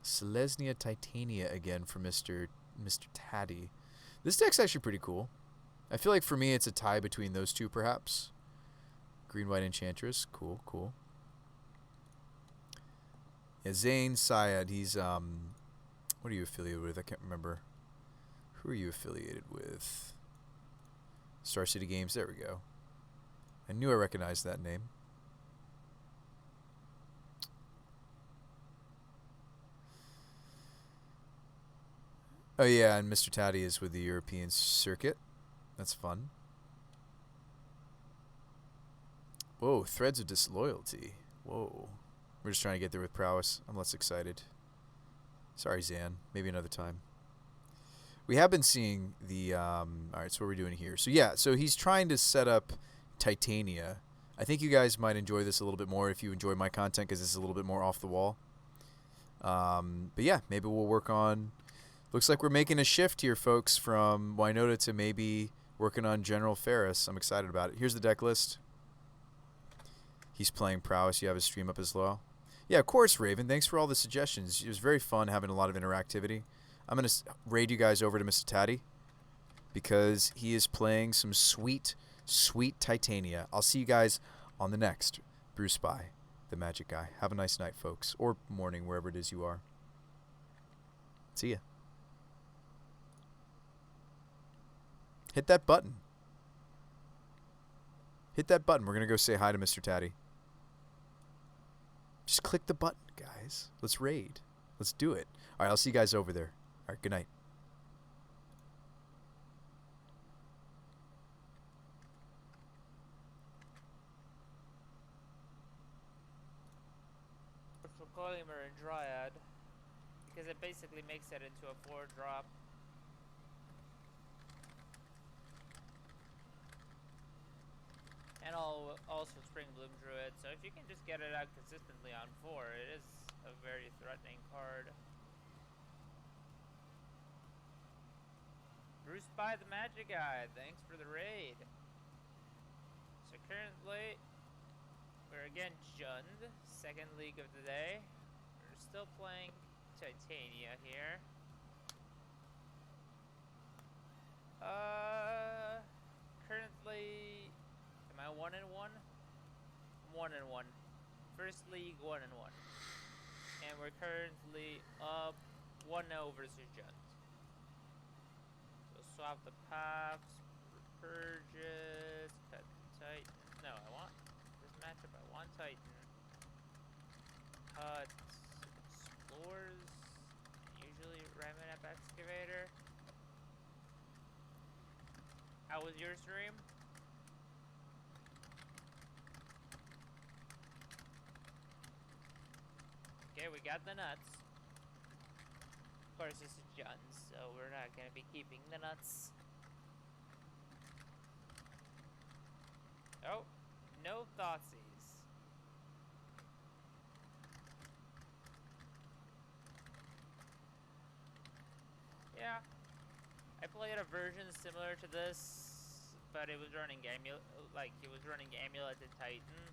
Selesnya Titania again for Mr. Taddy. This deck's actually pretty cool. I feel like for me it's a tie between those two perhaps. Green-White Enchantress. Cool, cool. Yeah, Zane Syed, he's, what are you affiliated with? I can't remember. Who are you affiliated with? Star City Games, there we go. I knew I recognized that name. Oh yeah, and Mr. Taddy is with the European circuit. That's fun. Whoa, Threads of Disloyalty. Whoa. We're just trying to get there with prowess. I'm less excited. Sorry, Zan. Maybe another time. We have been seeing the... Alright, so what are we doing here? So yeah, so he's trying to set up Titania. I think you guys might enjoy this a little bit more if you enjoy my content, because this is a little bit more off the wall. But yeah, maybe we'll work on... Looks like we're making a shift here, folks, from Winota to maybe working on General Ferris. I'm excited about it. Here's the deck list. He's playing prowess. You have his stream up as well. Yeah, of course, Raven. Thanks for all the suggestions. It was very fun having a lot of interactivity. I'm going to raid you guys over to Mr. Taddy because he is playing some sweet, sweet Titania. I'll see you guys on the next Bruce Spy, the Magic Guy. Have a nice night, folks, or morning, wherever it is you are. See ya. Hit that button. Hit that button. We're going to go say hi to Mr. Tatty. Just click the button, guys. Let's raid. Let's do it. All right, I'll see you guys over there. All right, good night. Reclaimer and Dryad, because it basically makes it into a 4-drop. And also Spring Bloom Druid, so if you can just get it out consistently on 4, it is a very threatening card. Bruce by the Magic Guy, thanks for the raid. So currently, we're again Jund, second league of the day. We're still playing Titania here. Currently, am I 1-1? 1-1. First league 1-1. And we're currently up 1-0 versus Jund. So swap the paths, purges, cut Titan. No, I want this matchup. I want Titan. Cut explores. Usually Ramen up excavator. How was your stream? Okay, we got the nuts. Of course, this is Jund, so we're not gonna be keeping the nuts. Oh, no Thoughtseize. Yeah, I played a version similar to this, but it was running Amulet and Titan.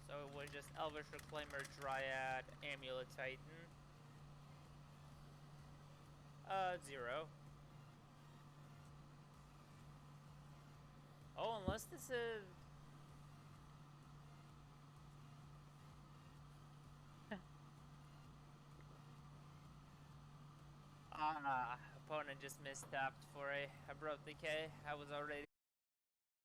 So it was just Elvish Reclaimer, Dryad, Amulet, Titan. 0. Oh, unless this is... opponent just mistapped for a abrupt decay. I was already